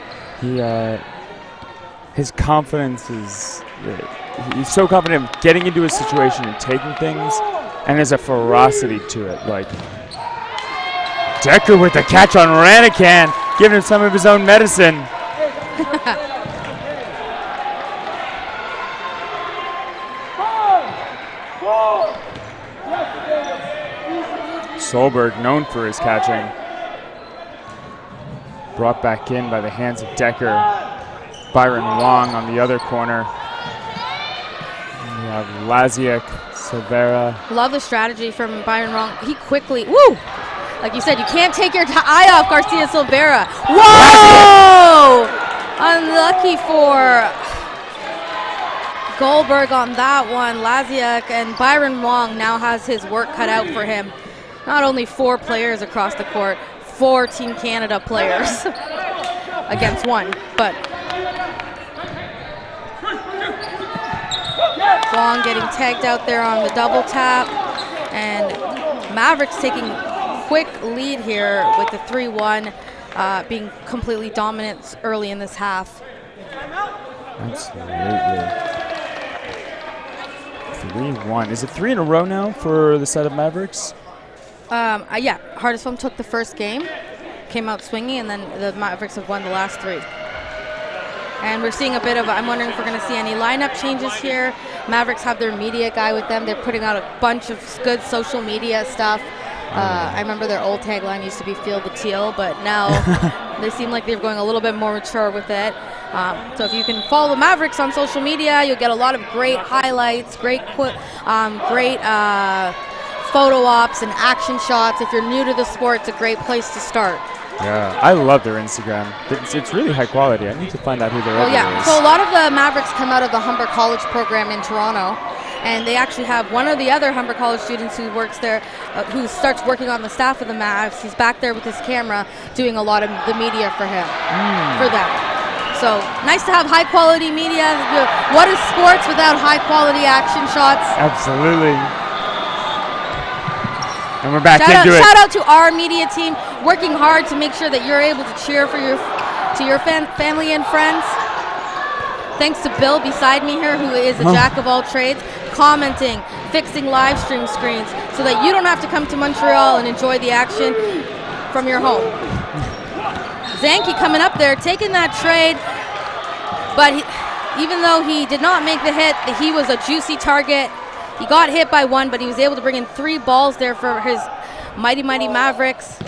[SPEAKER 9] his confidence is, he's so confident in getting into a situation and taking things, and there's a ferocity to it. Like, Decker with the catch on Ranahan, giving him some of his own medicine. Solberg, known for his catching, brought back in by the hands of Decker. Byron Wong on the other corner. We have Laziak, Silvera.
[SPEAKER 10] Love the strategy from Byron Wong. He quickly, like you said, you can't take your eye off Garcia Silvera. Whoa! Unlucky for Goldberg on that one. Laziak, and Byron Wong now has his work cut out for him. Not only 4 players across the court, 4 Team Canada players against 1, but Wong getting tagged out there on the double tap, and Mavericks taking quick lead here with the 3-1, being completely dominant early in this half.
[SPEAKER 9] Absolutely. 3-1. Is it 3 in a row now for the side of Mavericks?
[SPEAKER 10] Yeah, Hardest Foam took the first game, came out swinging, and then the Mavericks have won the last 3. And we're seeing a bit of, I'm wondering if we're going to see any lineup changes here. Mavericks have their media guy with them. They're putting out a bunch of good social media stuff. I remember their old tagline used to be "Feel the Teal," but now they seem like they're going a little bit more mature with it. So if you can follow the Mavericks on social media, you'll get a lot of great highlights, great photo ops and action shots. If you're new to the sport, it's a great place to start.
[SPEAKER 9] Yeah, I love their Instagram. It's really high quality. I need to find out who their editor is.
[SPEAKER 10] So a lot of the Mavericks come out of the Humber College program in Toronto, and they actually have one of the other Humber College students who works there, who starts working on the staff of the Mavs. He's back there with his camera doing a lot of the media for him, for them. So nice to have high quality media. What is sports without high quality action shots?
[SPEAKER 9] Absolutely. And we're back into it.
[SPEAKER 10] Shout out to our media team, working hard to make sure that you're able to cheer for your family and friends. Thanks to Bill beside me here, who is a jack of all trades, commenting, fixing live stream screens, so that you don't have to come to Montreal and enjoy the action from your home. Zanke coming up there, taking that trade, but even though he did not make the hit, he was a juicy target. He got hit by one, but he was able to bring in 3 balls there for his mighty Mavericks.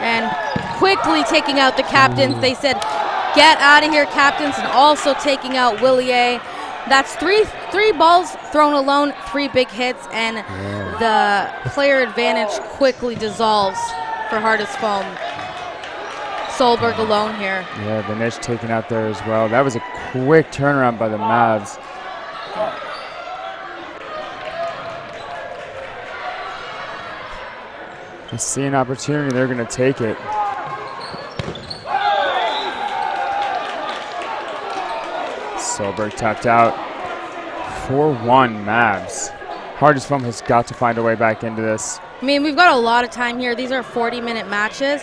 [SPEAKER 10] And quickly taking out the captains. They said, get out of here, captains, and also taking out Willier. That's three balls thrown alone, 3 big hits, and the player advantage quickly dissolves for Hardest Foam. Solberg alone here.
[SPEAKER 9] Yeah, Vanish taken out there as well. That was a quick turnaround by the Mavs. They see an opportunity, they're going to take it. Solberg tapped out. 4-1 Mavs. Hardest Foam has got to find a way back into this.
[SPEAKER 10] I mean, we've got a lot of time here. These are 40-minute matches.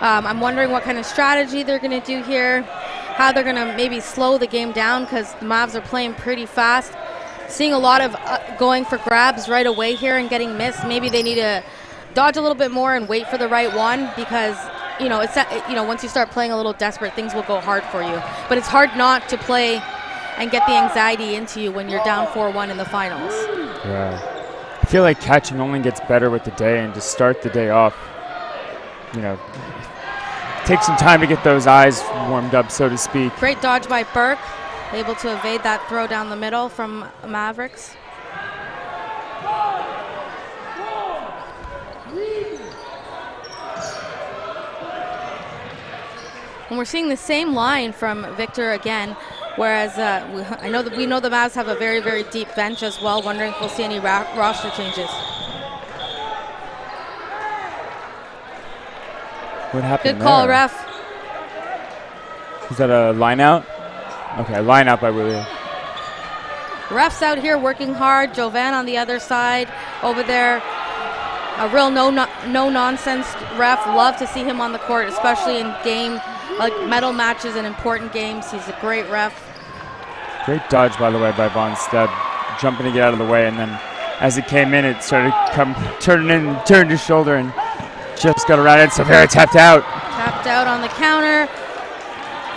[SPEAKER 10] I'm wondering what kind of strategy they're going to do here, how they're going to maybe slow the game down, because the Mavs are playing pretty fast. Seeing a lot of going for grabs right away here and getting missed. Maybe they need to dodge a little bit more and wait for the right one, because once you start playing a little desperate, things will go hard for you. But it's hard not to play and get the anxiety into you when you're down 4-1 in the finals.
[SPEAKER 9] Yeah, I feel like catching only gets better with the day, and to start the day off, take some time to get those eyes warmed up, so to speak.
[SPEAKER 10] Great dodge by Burke, able to evade that throw down the middle from Mavericks. And we're seeing the same line from Victor again, whereas we know the Mavs have a very, very deep bench as well. Wondering if we'll see any roster changes.
[SPEAKER 9] What happened
[SPEAKER 10] Good call,
[SPEAKER 9] there?
[SPEAKER 10] ref.
[SPEAKER 9] Is that a line out? Okay, line out by William.
[SPEAKER 10] Refs out here working hard. Jovan on the other side over there. A real no-nonsense ref. Love to see him on the court, especially in medal matches and important games. He's a great ref.
[SPEAKER 9] Great dodge, by the way, by Von Steb, jumping to get out of the way, and then as it came in, it started turned his shoulder and just got around it. Severa tapped out.
[SPEAKER 10] Tapped out on the counter.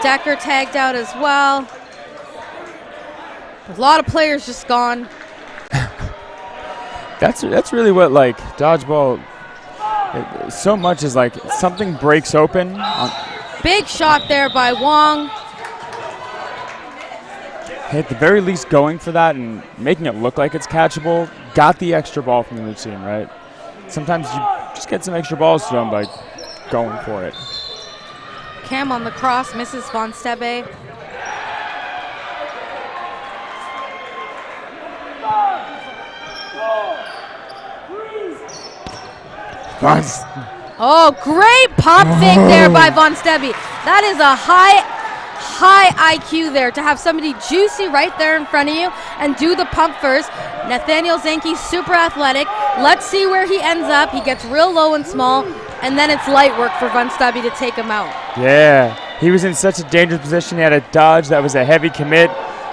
[SPEAKER 10] Decker tagged out as well. A lot of players just gone.
[SPEAKER 9] That's really what dodgeball. So much is something breaks open.
[SPEAKER 10] Big shot there by Wong.
[SPEAKER 9] Hey, at the very least, going for that and making it look like it's catchable. Got the extra ball from the other team, right? Sometimes you just get some extra balls thrown by going for it.
[SPEAKER 10] Cam on the cross, misses Von Stebe. Oh, great pump fake there by Von Stebe. That is a high IQ there to have somebody juicy right there in front of you and do the pump first. Nathaniel Zanke, super athletic. Let's see where he ends up. He gets real low and small, and then it's light work for Von Stebe to take him out.
[SPEAKER 9] Yeah, he was in such a dangerous position. He had a dodge that was a heavy commit,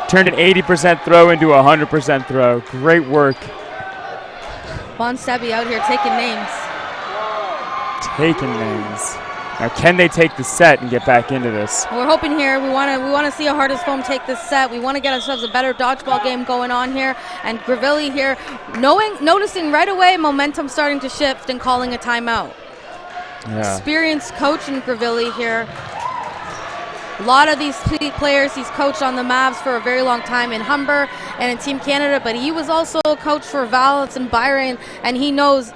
[SPEAKER 9] turned an 80% throw into a 100% throw. Great work.
[SPEAKER 10] Von Stebe out here taking names.
[SPEAKER 9] Now, can they take the set and get back into this?
[SPEAKER 10] We're hoping here. We want to see a hardest foam take this set. We want to get ourselves a better dodgeball game going on here. And Gravilli here, noticing right away momentum starting to shift and calling a timeout.
[SPEAKER 9] Yeah.
[SPEAKER 10] Experienced coach in Gravilli here. A lot of these players he's coached on the Mavs for a very long time in Humber and in Team Canada, but he was also a coach for Valence and Byron, and he knows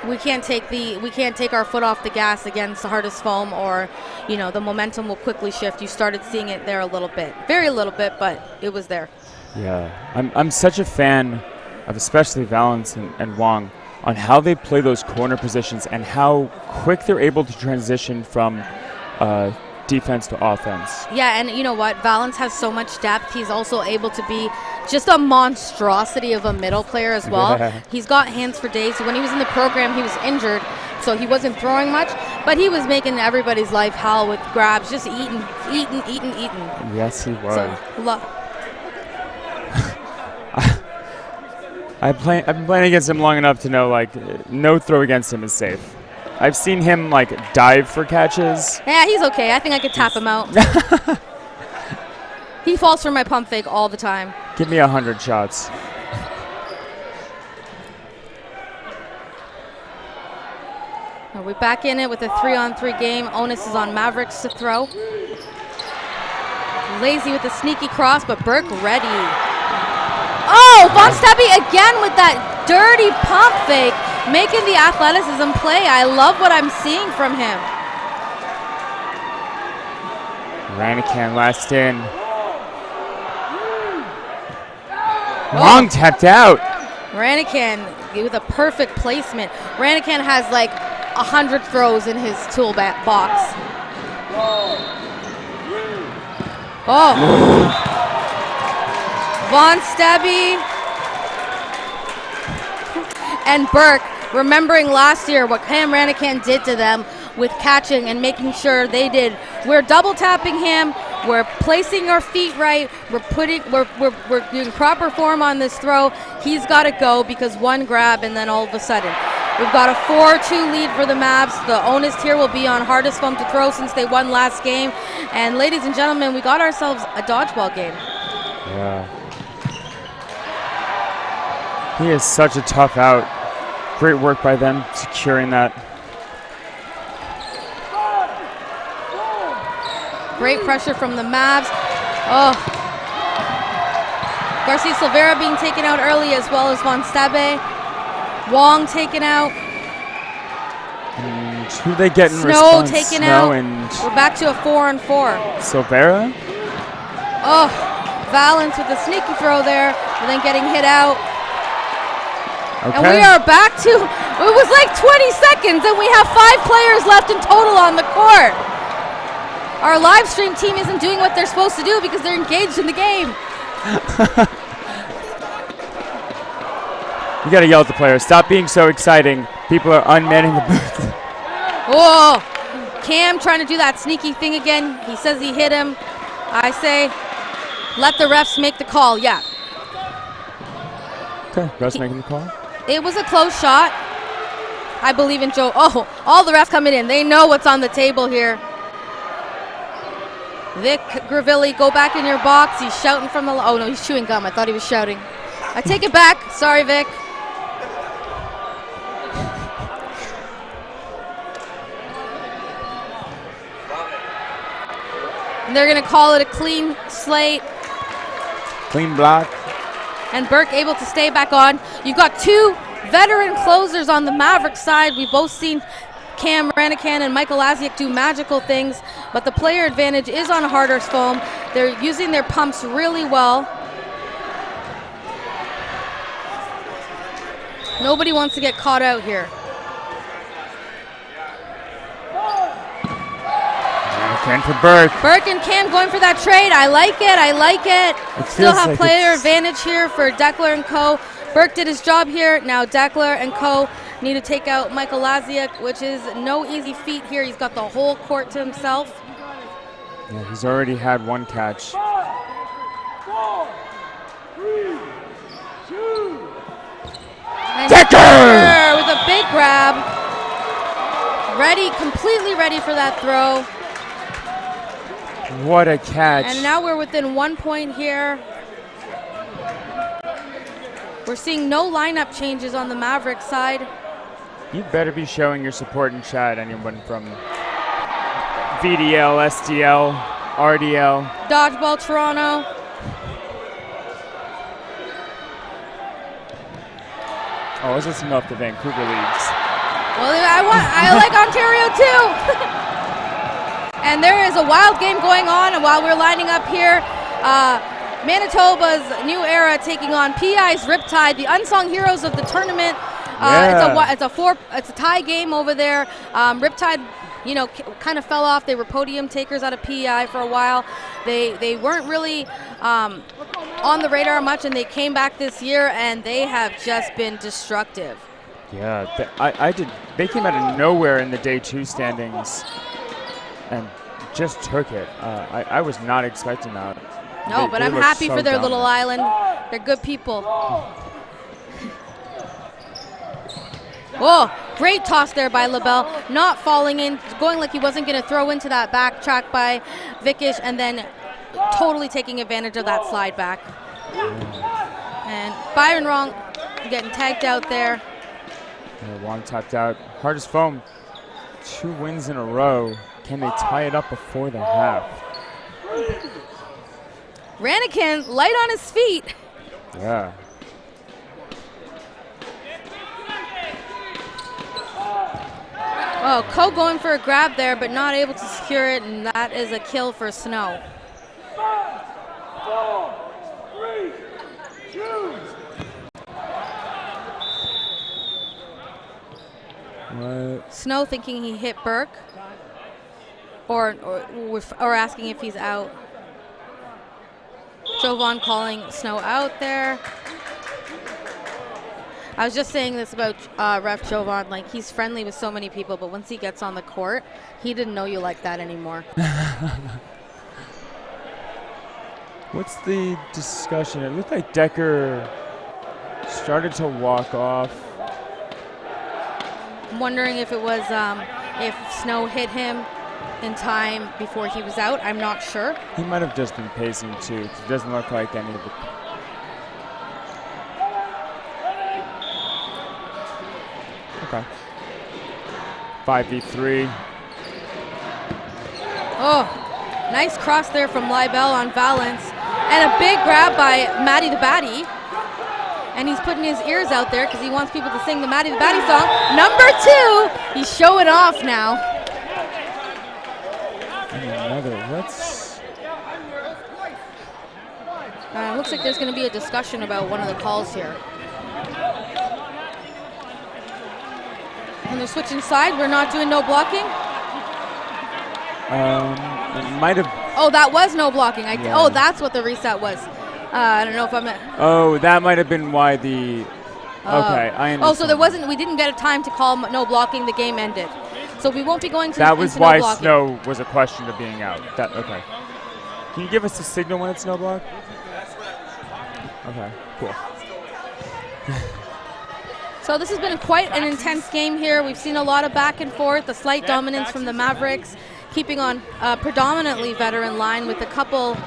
[SPEAKER 10] we can't take our foot off the gas against the hardest foam, or the momentum will quickly shift. You started seeing it there a little bit, very little bit, but it was there.
[SPEAKER 9] Yeah, I'm such a fan of especially Valence and Wong on how they play those corner positions and how quick they're able to transition from defense to offense.
[SPEAKER 10] Yeah, and you know what? Valence has so much depth. He's also able to be just a monstrosity of a middle player as well.
[SPEAKER 9] Yeah.
[SPEAKER 10] He's got hands for days. When he was in the program, he was injured, so he wasn't throwing much, but he was making everybody's life hell with grabs, just eating.
[SPEAKER 9] Yes, he was.
[SPEAKER 10] So,
[SPEAKER 9] I've been playing against him long enough to know, no throw against him is safe. I've seen him, dive for catches.
[SPEAKER 10] Yeah, he's okay. I think I could tap him out. He falls for my pump fake all the time.
[SPEAKER 9] Give me 100 shots.
[SPEAKER 10] We're back in it with a 3-on-3 game. Onus is on Mavericks to throw. Lazy with the sneaky cross, but Burke ready. Oh, Von Stebby again with that dirty pump fake, making the athleticism play. I love what I'm seeing from him.
[SPEAKER 9] Ranican last in. Wong tapped out.
[SPEAKER 10] Ranican with a perfect placement. Ranican has 100 throws in his tool box. Oh. Von Stebby and Burke, remembering last year what Cam Ranican did to them with catching and making sure they did. We're double tapping him. We're placing our feet right. We're doing proper form on this throw. He's got to go because one grab and then all of a sudden. We've got a 4-2 lead for the Mavs. The onus here will be on hardest foam to throw since they won last game. And ladies and gentlemen, we got ourselves a dodgeball game.
[SPEAKER 9] Yeah. He is such a tough out. Great work by them securing that.
[SPEAKER 10] Great pressure from the Mavs. Oh. Garcia Silveira being taken out early as well as Von Stebbe. Wong taken out.
[SPEAKER 9] And who they get in
[SPEAKER 10] Snow
[SPEAKER 9] response?
[SPEAKER 10] taken out.
[SPEAKER 9] And
[SPEAKER 10] we're back to a 4-on-4.
[SPEAKER 9] Silveira?
[SPEAKER 10] Oh, Valence with a sneaky throw there, but then getting hit out.
[SPEAKER 9] Okay.
[SPEAKER 10] And we are back to, it was 20 seconds and we have 5 players left in total on the court. Our live stream team isn't doing what they're supposed to do because they're engaged in the game.
[SPEAKER 9] You gotta yell at the players. Stop being so exciting. People are unmanning the booth.
[SPEAKER 10] Oh, Cam trying to do that sneaky thing again. He says he hit him. I say, let the refs make the call. Yeah.
[SPEAKER 9] Okay, refs making the call.
[SPEAKER 10] It was a close shot. I believe in Joe. Oh, all the refs coming in. They know what's on the table here. Vic Gravilli, go back in your box. He's shouting from the... Oh, no, he's chewing gum. I thought he was shouting. I take it back. Sorry, Vic. And they're going to call it a clean slate.
[SPEAKER 9] Clean block.
[SPEAKER 10] And Burke able to stay back on. You've got 2 veteran closers on the Mavericks side. We've both seen Cam Ranican and Michael Laziak do magical things, but the player advantage is on hardest foam. They're using their pumps really well. Nobody wants to get caught out here.
[SPEAKER 9] Ranican for Burke.
[SPEAKER 10] Burke and Cam going for that trade. I like it. I like it. Still have player advantage here for Deckler and co. Burke did his job here. Now Deckler and co. need to take out Michael Laziak, which is no easy feat here. He's got the whole court to himself.
[SPEAKER 9] Yeah, he's already had 1 catch.
[SPEAKER 2] 4, 3, 2.
[SPEAKER 10] And Decker with a big grab. Ready, completely ready for that throw.
[SPEAKER 9] What a catch.
[SPEAKER 10] And now we're within 1 point here. We're seeing no lineup changes on the Mavericks side.
[SPEAKER 9] You better be showing your support in chat, anyone from VDL, SDL, RDL.
[SPEAKER 10] Dodgeball Toronto.
[SPEAKER 9] Oh, I was listening off the Vancouver leagues.
[SPEAKER 10] Well, I like Ontario too. And there is a wild game going on, and while we're lining up here, Manitoba's New Era taking on PI's Riptide, the unsung heroes of the tournament. It's a tie game over there. Riptide, you know, kind of fell off. They were podium takers out of PI for a while. They weren't really on the radar much, and they came back this year, and they have just been destructive.
[SPEAKER 9] Yeah, they came out of nowhere in the day 2 standings and just took it. I was not expecting that.
[SPEAKER 10] No, but I'm happy for their little island. They're good people. Whoa, great toss there by LaBelle. Not falling in, going like he wasn't going to throw into that backtrack by Vickish, and then totally taking advantage of that slide back. And Byron Wrong getting tagged out there.
[SPEAKER 9] Wrong tapped out. Hardest foam, 2 wins in a row. Can they tie it up before the half?
[SPEAKER 10] Ranikin light on his feet.
[SPEAKER 9] Yeah.
[SPEAKER 10] Oh, Ko going for a grab there, but not able to secure it, and that is a kill for Snow.
[SPEAKER 11] 4, 3, choose.
[SPEAKER 9] What?
[SPEAKER 10] Snow thinking he hit Burke, or asking if he's out. Jovan calling Snow out there. I was just saying this about Ref Jovan, like he's friendly with so many people, but once he gets on the court, he didn't know you like that anymore.
[SPEAKER 9] What's the discussion? It looked like Decker started to walk off.
[SPEAKER 10] I'm wondering if it was if Snow hit him in time before he was out. I'm not sure.
[SPEAKER 9] He might have just been pacing too, 'cause it doesn't look like any of it. Okay. 5v3.
[SPEAKER 10] Oh, nice cross there from Libel on Valence. And a big grab by Matty the Batty. And he's putting his ears out there because he wants people to sing the Matty the Batty song. Number 2, he's showing off now.
[SPEAKER 9] And another, let's...
[SPEAKER 10] Looks like there's going to be a discussion about one of the calls here. And they're switching side. We're not doing no blocking.
[SPEAKER 9] It might have...
[SPEAKER 10] Oh, that was no blocking. Oh, that's what the reset was. I don't know if I'm...
[SPEAKER 9] Oh, that might have been why the... Okay, I understand.
[SPEAKER 10] Oh, so there wasn't... We didn't get a time to call no blocking. The game ended. So we won't be going to...
[SPEAKER 9] That was why
[SPEAKER 10] no
[SPEAKER 9] Snow was a question of being out. Okay. Can you give us a signal when it's no block? Okay, cool.
[SPEAKER 10] So this has been quite an intense game here. We've seen a lot of back and forth, a slight dominance from the Mavericks, keeping on predominantly veteran line with a couple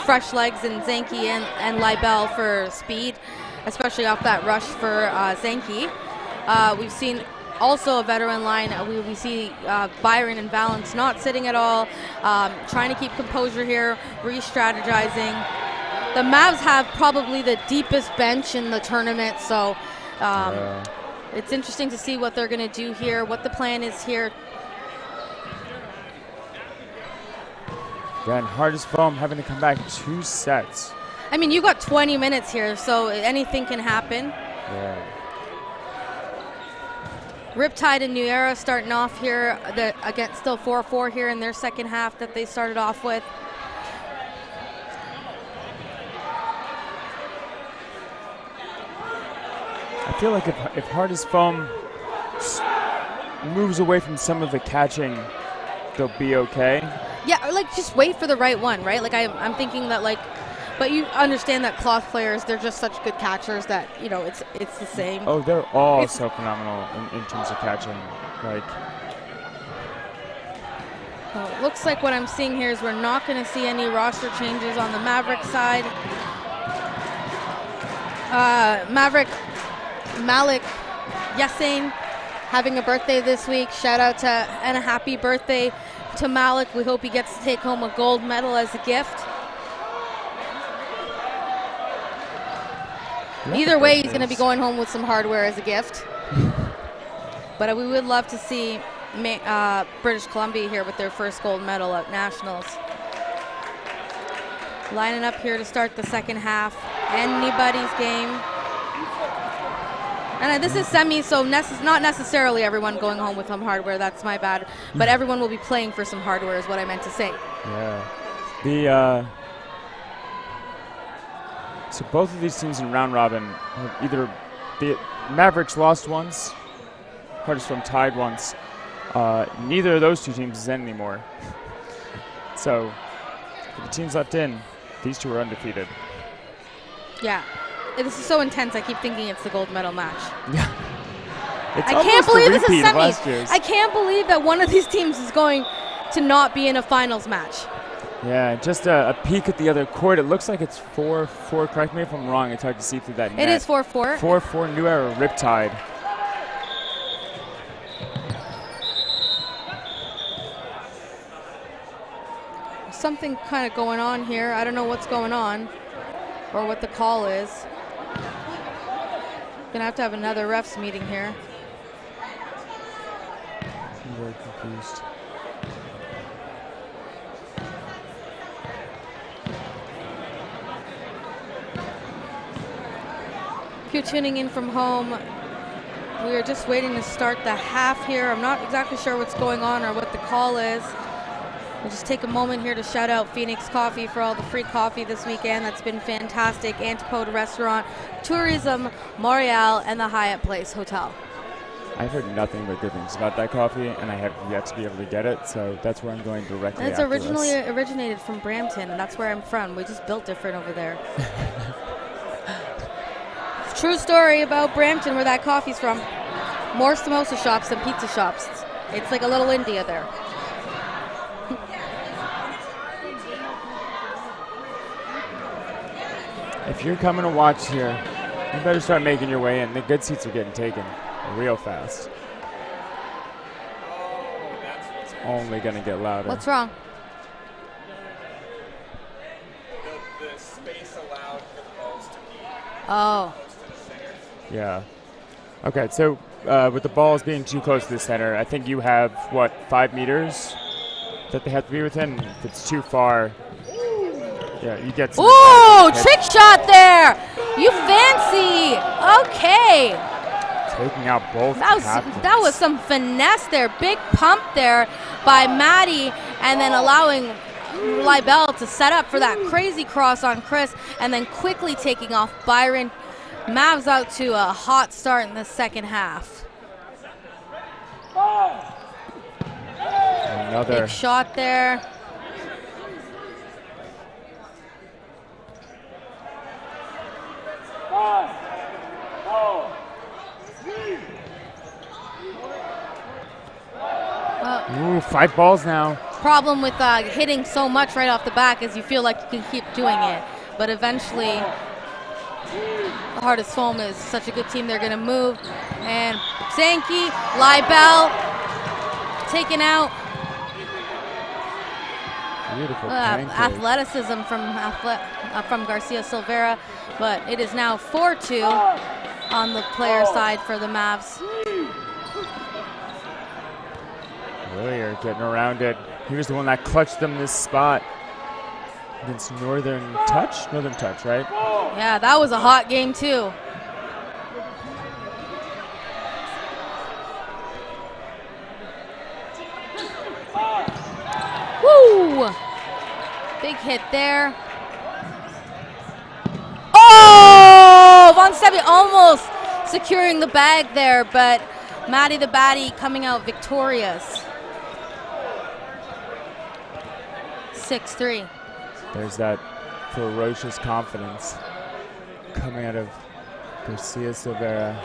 [SPEAKER 10] fresh legs in Zanke and Libel for speed, especially off that rush for Zanke. We've seen also a veteran line. We see Byron and Valence not sitting at all, trying to keep composure here, re-strategizing. The Mavs have probably the deepest bench in the tournament, so it's interesting to see what they're going to do here, what the plan is here.
[SPEAKER 9] Again, hardest foam having to come back 2 sets.
[SPEAKER 10] I mean, you got 20 minutes here, so anything can happen.
[SPEAKER 9] Yeah.
[SPEAKER 10] Riptide and New Era starting off here. Again, still 4-4 here in their second half that they started off with.
[SPEAKER 9] I feel like if hardest foam moves away from some of the catching, they'll be okay.
[SPEAKER 10] Yeah, or like just wait for the right one, right? Like I'm thinking that like, but you understand that cloth players, they're just such good catchers that, you know, it's the same. Oh, they're all so phenomenal in terms of catching. Like,
[SPEAKER 9] I feel like if hardest foam moves away from some of the catching, they'll be okay. Yeah, or like just wait for the right one, right? Like I'm thinking that like, but you understand that cloth players, they're just such good catchers that, you know, it's the same. Oh, they're all so phenomenal in terms of catching. Like
[SPEAKER 10] So it looks like what I'm seeing here is we're not going to see any roster changes on the Mavericks side. Malik Yassine having a birthday this week. Shout out to and a happy birthday to Malik. We hope he gets to take home a gold medal as a gift. Either way, he's going to be going home with some hardware as a gift. But we would love to see British Columbia here with their first gold medal at Nationals. Lining up here to start the second half. Anybody's game. And this is semi, so not necessarily everyone going home with some hardware. That's my bad. But everyone will be playing for some hardware is what I meant to say.
[SPEAKER 9] Yeah. So both of these teams in round robin have either the Mavericks lost once, Hardest From tied once. Neither of those two teams is in anymore. So for the teams left in, these two are undefeated.
[SPEAKER 10] Yeah. This is so intense. I keep thinking it's the gold medal match.
[SPEAKER 9] Yeah.
[SPEAKER 10] I can't believe this is semis. I can't believe that one of these teams is going to not be in a finals match.
[SPEAKER 9] Yeah, just a peek at the other court. It looks like it's 4-4. Correct me if I'm wrong. It's hard to see through that net.
[SPEAKER 10] It is 4-4.
[SPEAKER 9] 4-4, New Era Riptide.
[SPEAKER 10] Something kind of going on here. I don't know what's going on or what the call is. Gonna have to have another refs meeting here.
[SPEAKER 9] I'm very confused.
[SPEAKER 10] If you're tuning in from home, we are just waiting to start the half here. I'm not exactly sure what's going on or what the call is. We'll just take a moment here to shout out Phoenix Coffee for all the free coffee this weekend. That's been fantastic. Antipode Restaurant, Tourism, Montreal, and the Hyatt Place Hotel.
[SPEAKER 9] I've heard nothing but good things about that coffee, and I have yet to be able to get it, so that's where I'm going directly
[SPEAKER 10] and it's
[SPEAKER 9] after
[SPEAKER 10] originally
[SPEAKER 9] this.
[SPEAKER 10] originated from Brampton, and that's where I'm from. We just built different over there. It's a true story about Brampton, where that coffee's from. More samosa shops than pizza shops. It's like a little India there.
[SPEAKER 9] If you're coming to watch here, you better start making your way in. The good seats are getting taken real fast. It's only going to get louder.
[SPEAKER 10] What's wrong?
[SPEAKER 12] The space allowed for the balls to be.
[SPEAKER 10] Oh.
[SPEAKER 9] Yeah. Okay, so with the balls being too close to the center, I think you have, 5 meters that they have to be within? If it's too far, yeah, you get some.
[SPEAKER 10] Ooh, trick shot there! You fancy! Okay.
[SPEAKER 9] Taking out both
[SPEAKER 10] that was some finesse there. Big pump there by Maddie, and then allowing Libel to set up for that crazy cross on Chris, and then quickly taking off Byron. Mavs out to a hot start in the second half.
[SPEAKER 9] Another
[SPEAKER 10] big shot there.
[SPEAKER 9] Ooh, 5 balls now.
[SPEAKER 10] Problem with hitting so much right off the back is you feel like you can keep doing it, but eventually the Hardest Foam is such a good team. They're going to move, and Sankey, Libel taken out.
[SPEAKER 9] Beautiful
[SPEAKER 10] athleticism from Garcia Silveira, but it is now 4-2 on the player side for the Mavs.
[SPEAKER 9] Willier getting around it. He was the one that clutched them this spot against Northern Touch, right?
[SPEAKER 10] Yeah, that was a hot game too. Woo! Big hit there. Oh! Von Sebi almost securing the bag there, but Maddie the Batty coming out victorious. 6-3.
[SPEAKER 9] There's that ferocious confidence coming out of Garcia Silveira.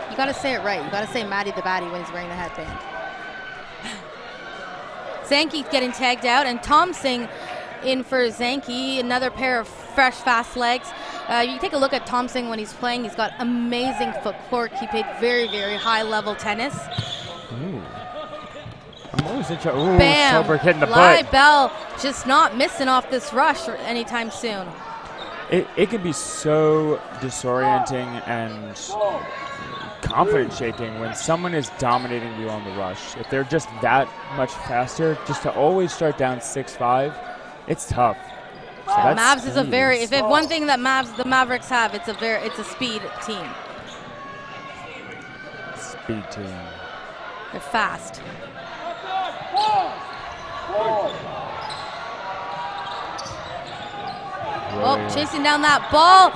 [SPEAKER 10] You gotta say it right. You gotta say Maddie the Batty when he's wearing the headband. Zanke getting tagged out, and Thompson in for Zanke, another pair of fresh, fast legs. You take a look at Thompson when he's playing. He's got amazing footwork. He played very, very high-level tennis.
[SPEAKER 9] Ooh. I'm always interested. Ooh,
[SPEAKER 10] Bam!
[SPEAKER 9] Solberg hitting the butt.
[SPEAKER 10] Bell just not missing off this rush anytime soon.
[SPEAKER 9] It can be so disorienting and confidence shaking when someone is dominating you on the rush. If they're just that much faster, just to always start down 6-5, it's tough. So
[SPEAKER 10] Mavs is a very, if one thing that the Mavericks have, it's a speed team.
[SPEAKER 9] Speed team.
[SPEAKER 10] They're fast. Oh, chasing down that ball.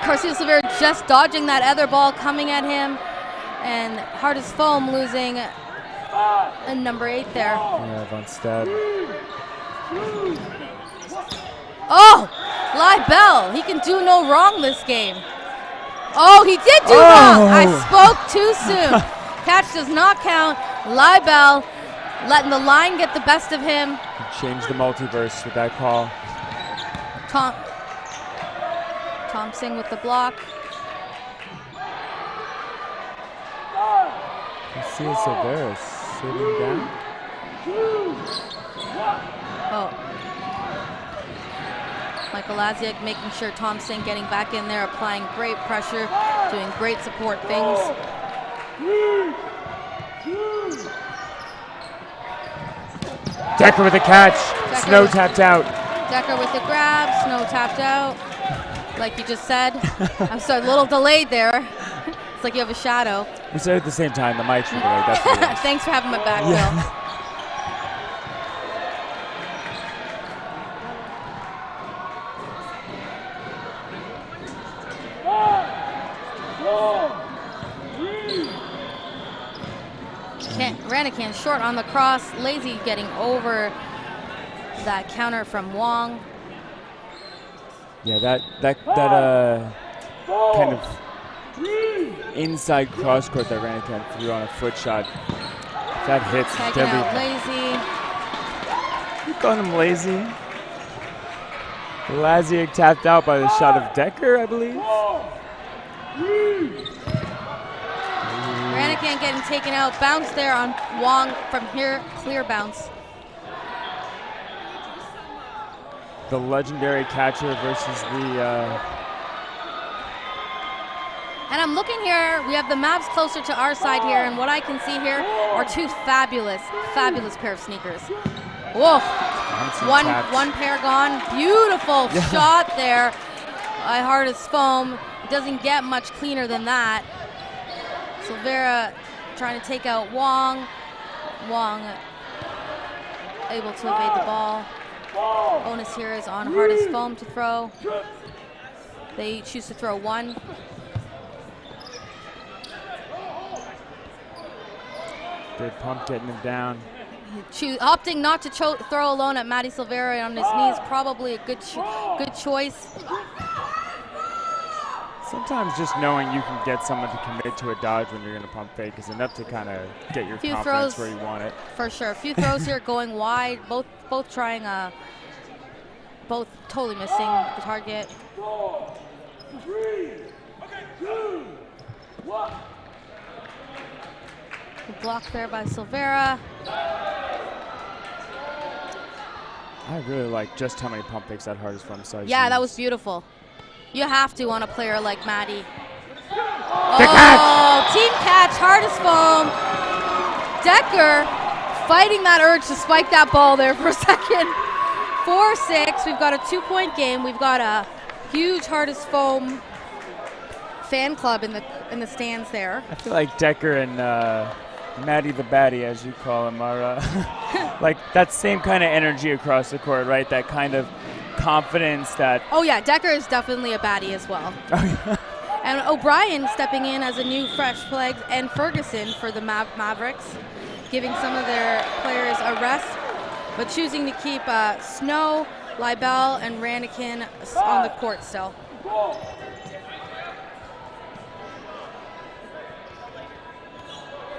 [SPEAKER 10] Garcia Silveira just dodging that other ball coming at him. And Hardest Foam losing a number 8 there.
[SPEAKER 9] Yeah, Von Stead.
[SPEAKER 10] Oh, Libel. He can do no wrong this game. Oh, he did do wrong. I spoke too soon. Catch does not count. Libel letting the line get the best of him.
[SPEAKER 9] He changed the multiverse with that call.
[SPEAKER 10] Thompson with the block.
[SPEAKER 9] Garcia Silveira sitting down.
[SPEAKER 10] Oh. Michael Laziak making sure Thompson getting back in there, applying great pressure, doing great support things.
[SPEAKER 9] Decker with a catch. Snow tapped out.
[SPEAKER 10] Decker with the grab. Snow tapped out. Like you just said. I'm sorry, a little delayed there. It's like you have a shadow.
[SPEAKER 9] We said at the same time. The mics were delayed. That's what it is.
[SPEAKER 10] Thanks for having my back, Bill. Ranican short on the cross. Lazy getting over that counter from Wong.
[SPEAKER 9] Yeah, that kind of inside cross court that Ranican threw on a foot shot. That hits
[SPEAKER 10] Tagging out Lazy.
[SPEAKER 9] You calling him lazy? Laziak tapped out by the shot of Decker, I believe.
[SPEAKER 10] Ranican getting taken out. Bounce there on Wong from here. Clear bounce.
[SPEAKER 9] The legendary catcher versus the...
[SPEAKER 10] And I'm looking here. We have the Mavs closer to our side here. And what I can see here are two fabulous pair of sneakers. Whoa. One pair gone. Beautiful shot there by Hardest Foam. It doesn't get much cleaner than that. Silveira trying to take out Wong. Wong able to evade the ball. Onus here is on Hardest Foam to throw. They choose to throw one.
[SPEAKER 9] Good pump getting him down.
[SPEAKER 10] Opting not to throw alone at Matty Silveira on his knees, probably a good choice.
[SPEAKER 9] Sometimes just knowing you can get someone to commit to a dodge when you're going to pump fake is enough to kind of get your confidence where you want it.
[SPEAKER 10] For sure. A few throws here going wide, both trying, both totally missing the target.
[SPEAKER 11] 4, 3, 2, 1.
[SPEAKER 10] The block there by Silveira.
[SPEAKER 9] I really like just how many pump fakes that Hardest Foam size.
[SPEAKER 10] Yeah, that was beautiful. You have to on a player like Matty. Team catch, Hardest Foam. Decker fighting that urge to spike that ball there for a second. 4-6, we've got a 2-point game. We've got a huge Hardest Foam fan club in the stands there.
[SPEAKER 9] I feel like Decker and Matty the Batty, as you call him, are like that same kind of energy across the court, right? That kind of confidence that...
[SPEAKER 10] Oh yeah, Decker is definitely a baddie as well. And O'Brien stepping in as a new fresh leg, and Ferguson for the Mavericks, giving some of their players a rest, but choosing to keep Snow, Libel, and Ranican on the court still.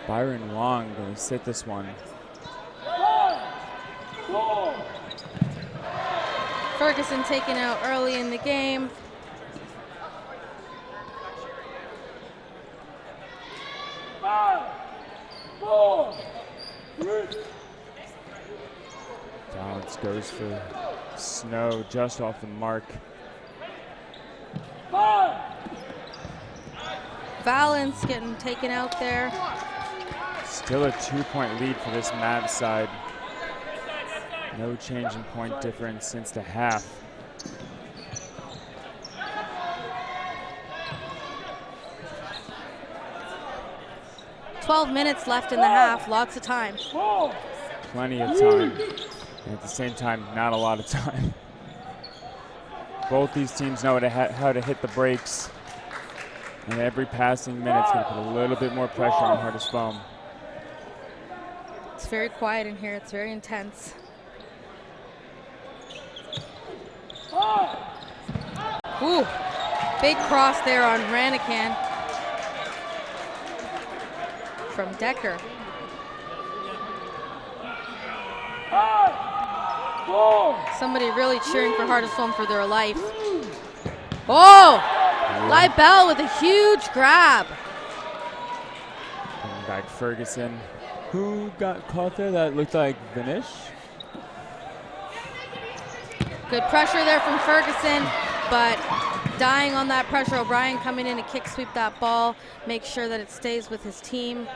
[SPEAKER 9] Byron Wong going to sit this one.
[SPEAKER 10] Ferguson taken out early in the game.
[SPEAKER 9] Balance goes for Snow just off the mark.
[SPEAKER 10] Valance getting taken out there.
[SPEAKER 9] Still a 2-point lead for this Mavs side. No change in point difference since the half.
[SPEAKER 10] "12 minutes left in the half, lots of time.
[SPEAKER 9] Plenty of time. And at the same time, not a lot of time. Both these teams know how to hit the brakes. And every passing minute's going to put a little bit more pressure on Hardest Foam.
[SPEAKER 10] It's very quiet in here. It's very intense. Ooh, big cross there on Ranican from Decker. Somebody really cheering for Hardest Foam for their life. Oh! Libel with a huge grab.
[SPEAKER 9] Coming back Ferguson. Who got caught there? That looked like Vinish.
[SPEAKER 10] Good pressure there from Ferguson, but dying on that pressure. O'Brien coming in to kick sweep that ball, make sure that it stays with his team.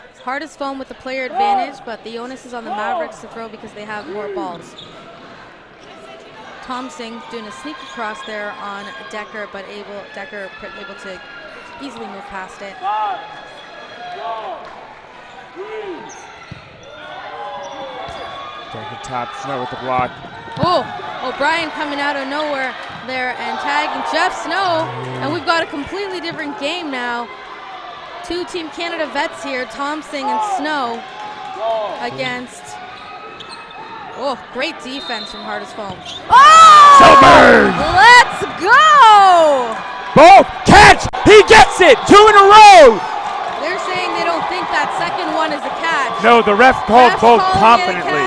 [SPEAKER 10] It's Hardest Foam with the player advantage, but the onus is on the Mavericks to throw because they have more balls. Thompson doing a sneak across there on Decker, but Decker able to easily move past it.
[SPEAKER 9] Decker top Snow with the block.
[SPEAKER 10] Oh, O'Brien coming out of nowhere there and tagging Jeff Snow, and we've got a completely different game now. Two Team Canada vets here, Thompson and Snow against. Oh, great defense from Hardest Foam. Oh!
[SPEAKER 9] Silver!
[SPEAKER 10] Let's go!
[SPEAKER 9] Both catch! He gets it! 2 in a row!
[SPEAKER 10] They're saying they don't think that second one is a catch.
[SPEAKER 9] No, the ref called both confidently.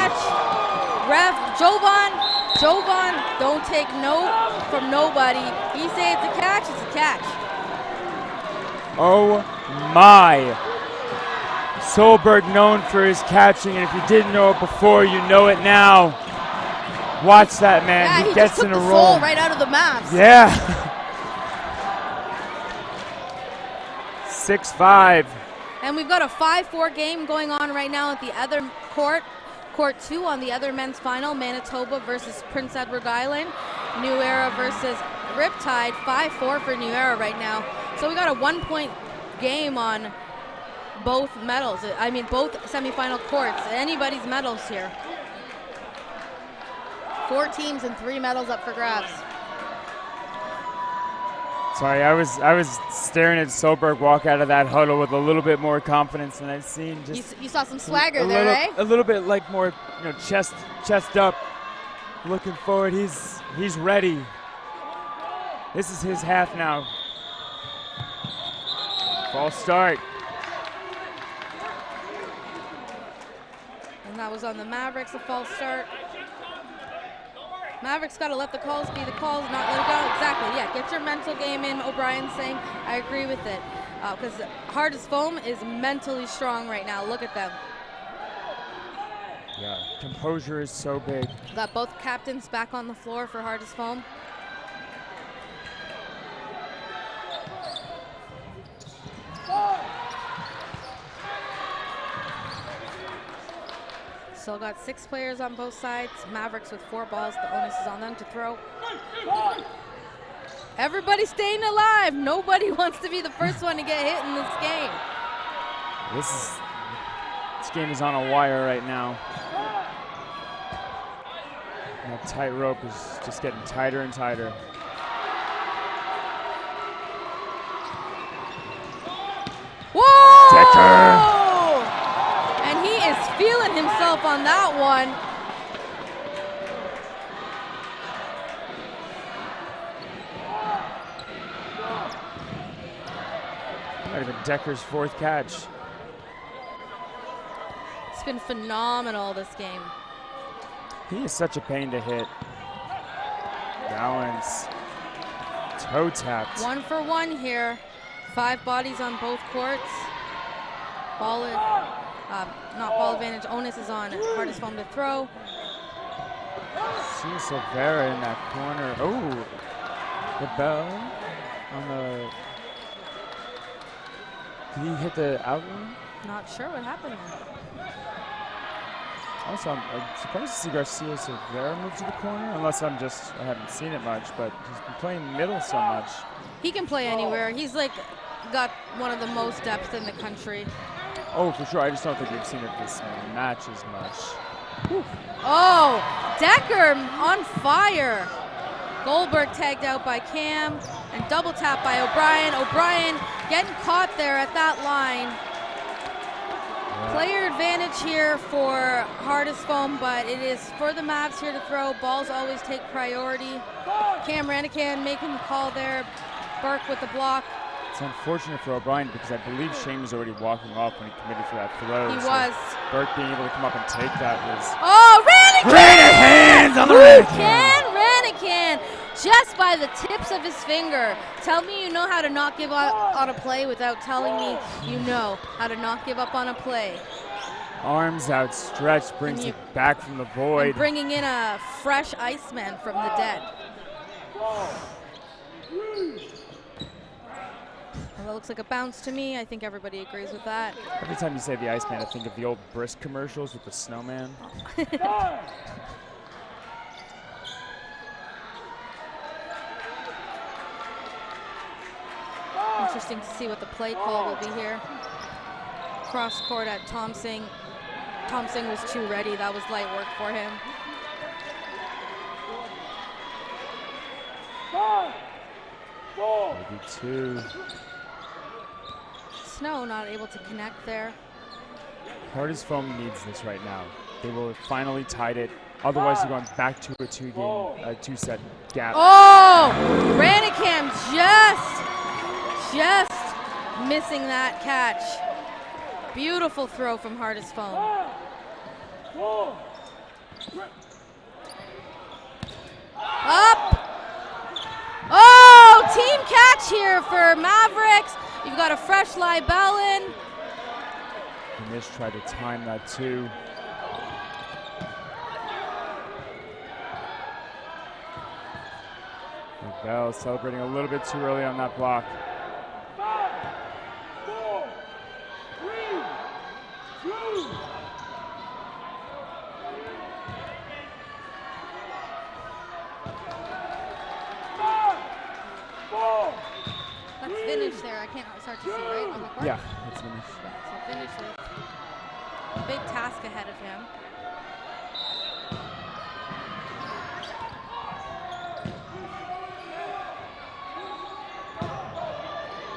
[SPEAKER 10] Ref, Jovan, don't take no from nobody. He say it's a catch, it's a catch.
[SPEAKER 9] Oh my. Solberg known for his catching, and if you didn't know it before, you know it now. Watch that, man.
[SPEAKER 10] Yeah,
[SPEAKER 9] he gets
[SPEAKER 10] just
[SPEAKER 9] in
[SPEAKER 10] took
[SPEAKER 9] a
[SPEAKER 10] the
[SPEAKER 9] roll.
[SPEAKER 10] soul right out of the Mavs.
[SPEAKER 9] Yeah. 6-5.
[SPEAKER 10] And we've got a 5-4 game going on right now at the other court. Court 2 on the other men's final, Manitoba versus Prince Edward Island. New Era versus Riptide, 5-4 for New Era right now. So we got a 1-point game on both medals. I mean, both semifinal courts. Anybody's medals here. 4 teams and 3 medals up for grabs.
[SPEAKER 9] Sorry, I was staring at Solberg walk out of that huddle with a little bit more confidence than I've seen. Just
[SPEAKER 10] you saw some swagger there, eh?
[SPEAKER 9] A little bit like more, chest up, looking forward. He's ready. This is his half now. False start.
[SPEAKER 10] And that was on the Mavericks, a false start. Mavericks got to let the calls be the calls, not let it go. Exactly, yeah. Get your mental game in, O'Brien's saying. I agree with it. Because Hardest Foam is mentally strong right now. Look at them.
[SPEAKER 9] Yeah, composure is so big.
[SPEAKER 10] Got both captains back on the floor for Hardest Foam. Still got 6 players on both sides. Mavericks with 4 balls. The onus is on them to throw. Everybody staying alive. Nobody wants to be the first one to get hit in this game.
[SPEAKER 9] This game is on a wire right now. And that tight rope is just getting tighter and tighter.
[SPEAKER 10] Whoa!
[SPEAKER 9] Decker!
[SPEAKER 10] And he is feeling himself on that one.
[SPEAKER 9] Might have been Decker's 4th catch.
[SPEAKER 10] It's been phenomenal this game.
[SPEAKER 9] He is such a pain to hit. Balance. Toe tapped.
[SPEAKER 10] 1 for 1 here. 5 bodies on both courts. Ball, not ball advantage. Onus is on hardest foam to throw.
[SPEAKER 9] See Silvera in that corner. Oh, the bell on the. Did he hit the outline?
[SPEAKER 10] Not sure what happened there.
[SPEAKER 9] Also, I'm surprised to see Garcia Silvera move to the corner, unless I haven't seen it much, but he's been playing middle so much.
[SPEAKER 10] He can play anywhere. He's like got one of the most depth in the country.
[SPEAKER 9] Oh, for sure. I just don't think we've seen it this match as much.
[SPEAKER 10] Whew. Oh, Decker on fire. Goldberg tagged out by Cam and double tap by O'Brien. O'Brien getting caught there at that line. Yeah. Player advantage here for hardest foam, but it is for the Mavs here to throw. Balls always take priority. Cam Ranican making the call there. Burke with the block.
[SPEAKER 9] It's unfortunate for O'Brien because I believe Shane was already walking off when he committed for that throw.
[SPEAKER 10] He
[SPEAKER 9] so
[SPEAKER 10] was.
[SPEAKER 9] Burke being able to come up and take that was.
[SPEAKER 10] Oh, Ranican!
[SPEAKER 9] Great hands on the
[SPEAKER 10] Ranican! Just by the tips of his finger. Tell me you know how to not give up on a play without telling me you know how to not give up on a play.
[SPEAKER 9] Arms outstretched, brings it back from the void.
[SPEAKER 10] And bringing in a fresh Iceman from the dead. Well, that looks like a bounce to me. I think everybody agrees with that.
[SPEAKER 9] Every time you say the Iceman, I think of the old Brisk commercials with the snowman.
[SPEAKER 10] Interesting to see what the play call will be here. Cross court at Thompson. Thompson was too ready. That was light work for him.
[SPEAKER 9] Maybe 2.
[SPEAKER 10] Snow not able to connect there.
[SPEAKER 9] Hardest foam needs this right now. They will have finally tied it. Otherwise, they're going back to a 2-set gap.
[SPEAKER 10] Oh! Ranican just missing that catch. Beautiful throw from hardest foam. Up! Oh! Team catch here for Mavericks. You've got a fresh Libellin.
[SPEAKER 9] Mish tried to time that too. Bell celebrating a little bit too early on that block.
[SPEAKER 11] 5, 4, 3, 2.
[SPEAKER 10] That's finish there. I can't start to see, right? On the court?
[SPEAKER 9] Yeah, that's finish.
[SPEAKER 10] So finish with a big task ahead of him.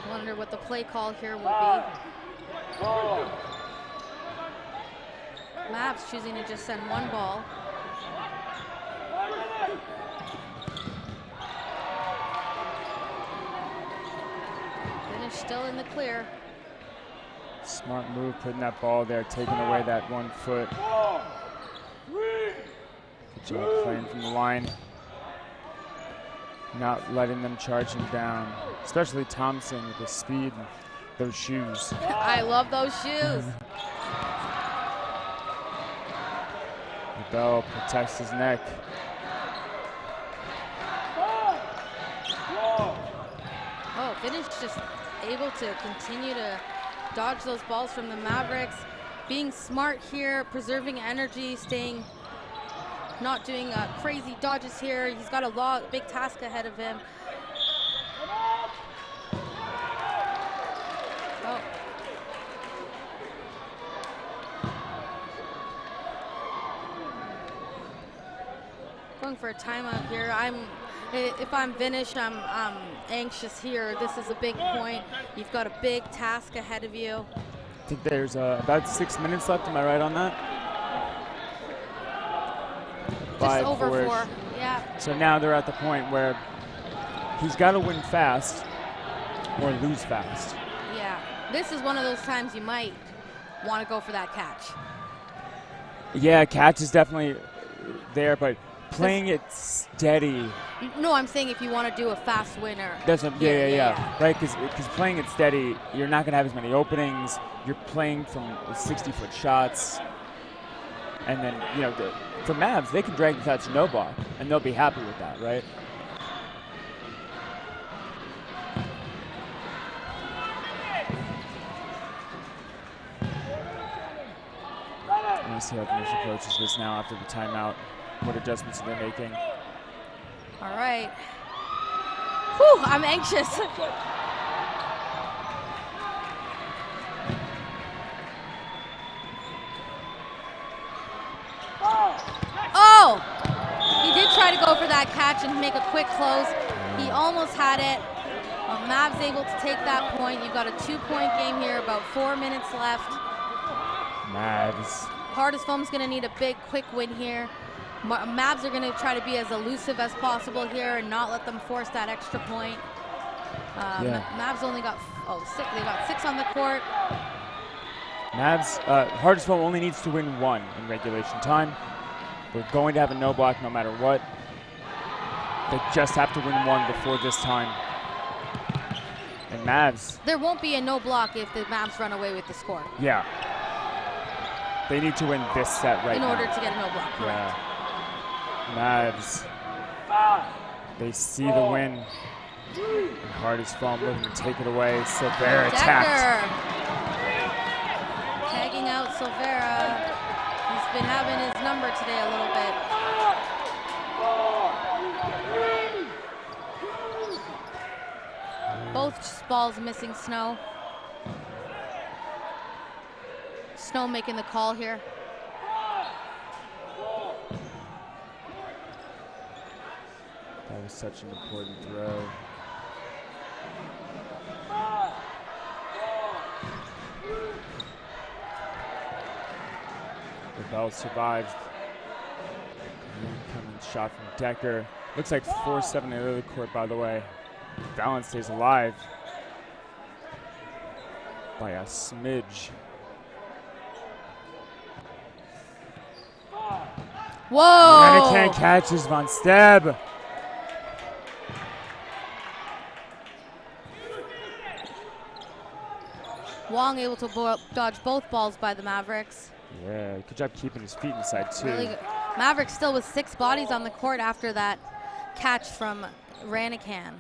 [SPEAKER 10] Wonder what the play call here will be. Mavs choosing to just send one ball. Finish still in the clear.
[SPEAKER 9] Smart move putting that ball there, taking away that 1 foot. Good job playing from the line. Not letting them charge him down, especially Thompson with the speed and those shoes.
[SPEAKER 10] I love those shoes.
[SPEAKER 9] The bell protects his neck.
[SPEAKER 10] Oh, Finish just able to continue to dodge those balls from the Mavericks. Being smart here, preserving energy, staying, not doing crazy dodges here. He's got a big task ahead of him. Oh. Going for a timeout here. If I'm Vinish, I'm anxious here. This is a big point. You've got a big task ahead of you.
[SPEAKER 9] I think there's about 6 minutes left. Am I right on that?
[SPEAKER 10] Just over 4, yeah.
[SPEAKER 9] So now they're at the point where he's got to win fast or lose fast.
[SPEAKER 10] Yeah, this is one of those times you might want to go for that catch.
[SPEAKER 9] Yeah, catch is definitely there, but playing it steady.
[SPEAKER 10] No, I'm saying if you want to do a fast winner.
[SPEAKER 9] That's what, yeah. Right, because playing it steady, you're not going to have as many openings. You're playing from 60-foot shots. And then, you know, for Mavs, they can drag this out to no block, and they'll be happy with that, right? Let's see how Denise approaches this now after the timeout. What adjustments are they making?
[SPEAKER 10] All right. Whew, I'm anxious. Oh! He did try to go for that catch and make a quick close. He almost had it. Mavs able to take that point. You've got a 2-point game here, about 4 minutes left.
[SPEAKER 9] Mavs.
[SPEAKER 10] Hardest Foam's going to need a big, quick win here. Mavs are going to try to be as elusive as possible here and not let them force that extra point. Mavs only got six. They got 6 on the court.
[SPEAKER 9] Mavs, Hardest Foam only needs to win 1 in regulation time. They're going to have a no block no matter what. They just have to win 1 before this time. And Mavs.
[SPEAKER 10] There won't be a no block if the Mavs run away with the score.
[SPEAKER 9] Yeah. They need to win this set right now.
[SPEAKER 10] In order to get a no block, correct.
[SPEAKER 9] Yeah. Mavs. They see the win. And Hardest Foam looking to take it away. Silvera attacked.
[SPEAKER 10] Tagging out Silvera. He's been having his number today a little bit. Both balls missing Snow. Snow making the call here.
[SPEAKER 9] That was such an important throw. The bell survives. Incoming shot from Decker. Looks like 4-7 in the other court, by the way. Balance stays alive by a smidge.
[SPEAKER 10] Whoa!
[SPEAKER 9] Ranican catches Von Steb.
[SPEAKER 10] Wong able to dodge both balls by the Mavericks.
[SPEAKER 9] Yeah, good job keeping his feet inside too.
[SPEAKER 10] Really good. Mavericks still with 6 bodies on the court after that catch from Ranican.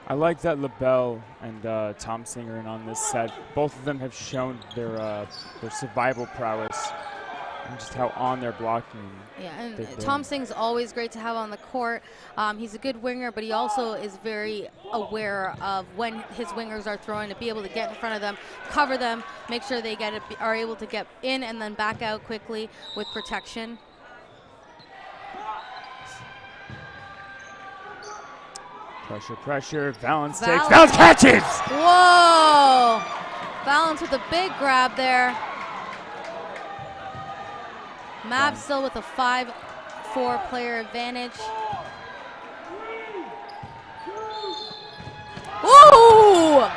[SPEAKER 9] I like that LaBelle and Tom Singer in on this set. Both of them have shown their survival prowess and just how on their blocking.
[SPEAKER 10] Yeah, and Tom Sing's always great to have on the court. He's a good winger, but he also is very aware of when his wingers are throwing to be able to get in front of them, cover them, make sure they are able to get in and then back out quickly with protection.
[SPEAKER 9] Pressure, pressure. Valance takes. Valance catches!
[SPEAKER 10] Whoa! Valance with a big grab there. Mavs still with a 5-4 player advantage. Whoa!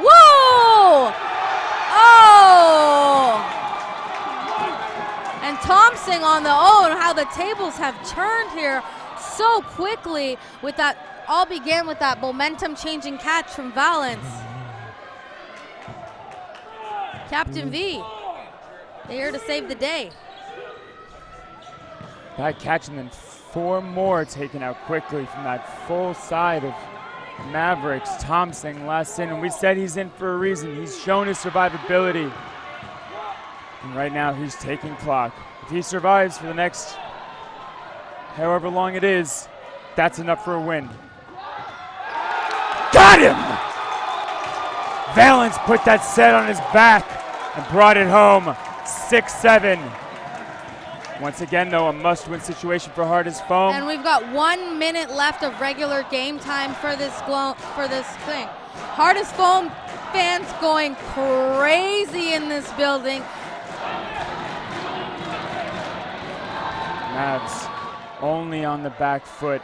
[SPEAKER 10] Whoa! Oh! And Thompson on the how the tables have turned here so quickly with that. All began with that momentum-changing catch from Valance. Captain V, they're here to save the day.
[SPEAKER 9] That catch and then 4 more taken out quickly from that full side of Mavericks. Thompson last in, and we said he's in for a reason. He's shown his survivability. And right now he's taking clock. If he survives for the next however long it is, that's enough for a win. Got him! Valance put that set on his back and brought it home, 6-7. Once again, though, a must-win situation for Hardest Foam.
[SPEAKER 10] And we've got 1 minute left of regular game time for this thing. Hardest Foam fans going crazy in this building.
[SPEAKER 9] Mavs only on the back foot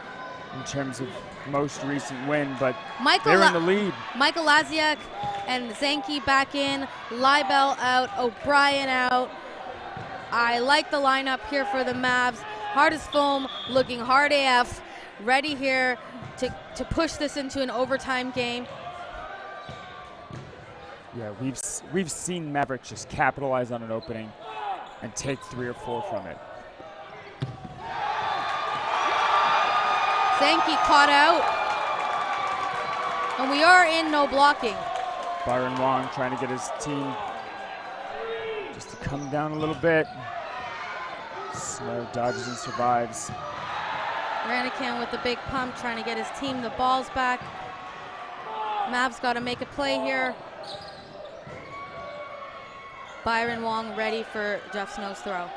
[SPEAKER 9] in terms of most recent win, but they're in the lead.
[SPEAKER 10] Michael Laziak and Zanke back in, Leibel out, O'Brien out. I like the lineup here for the Mavs. Hardest foam, looking hard AF, ready here to push this into an overtime game.
[SPEAKER 9] Yeah, we've seen Mavericks just capitalize on an opening and take 3 or 4 from it.
[SPEAKER 10] Zanke caught out. And we are in no blocking.
[SPEAKER 9] Byron Wong trying to get his team just to come down a little bit. Snow dodges and survives.
[SPEAKER 10] Ranican with the big pump, trying to get his team the balls back. Mavs got to make a play here. Byron Wong ready for Jeff Snow's throw.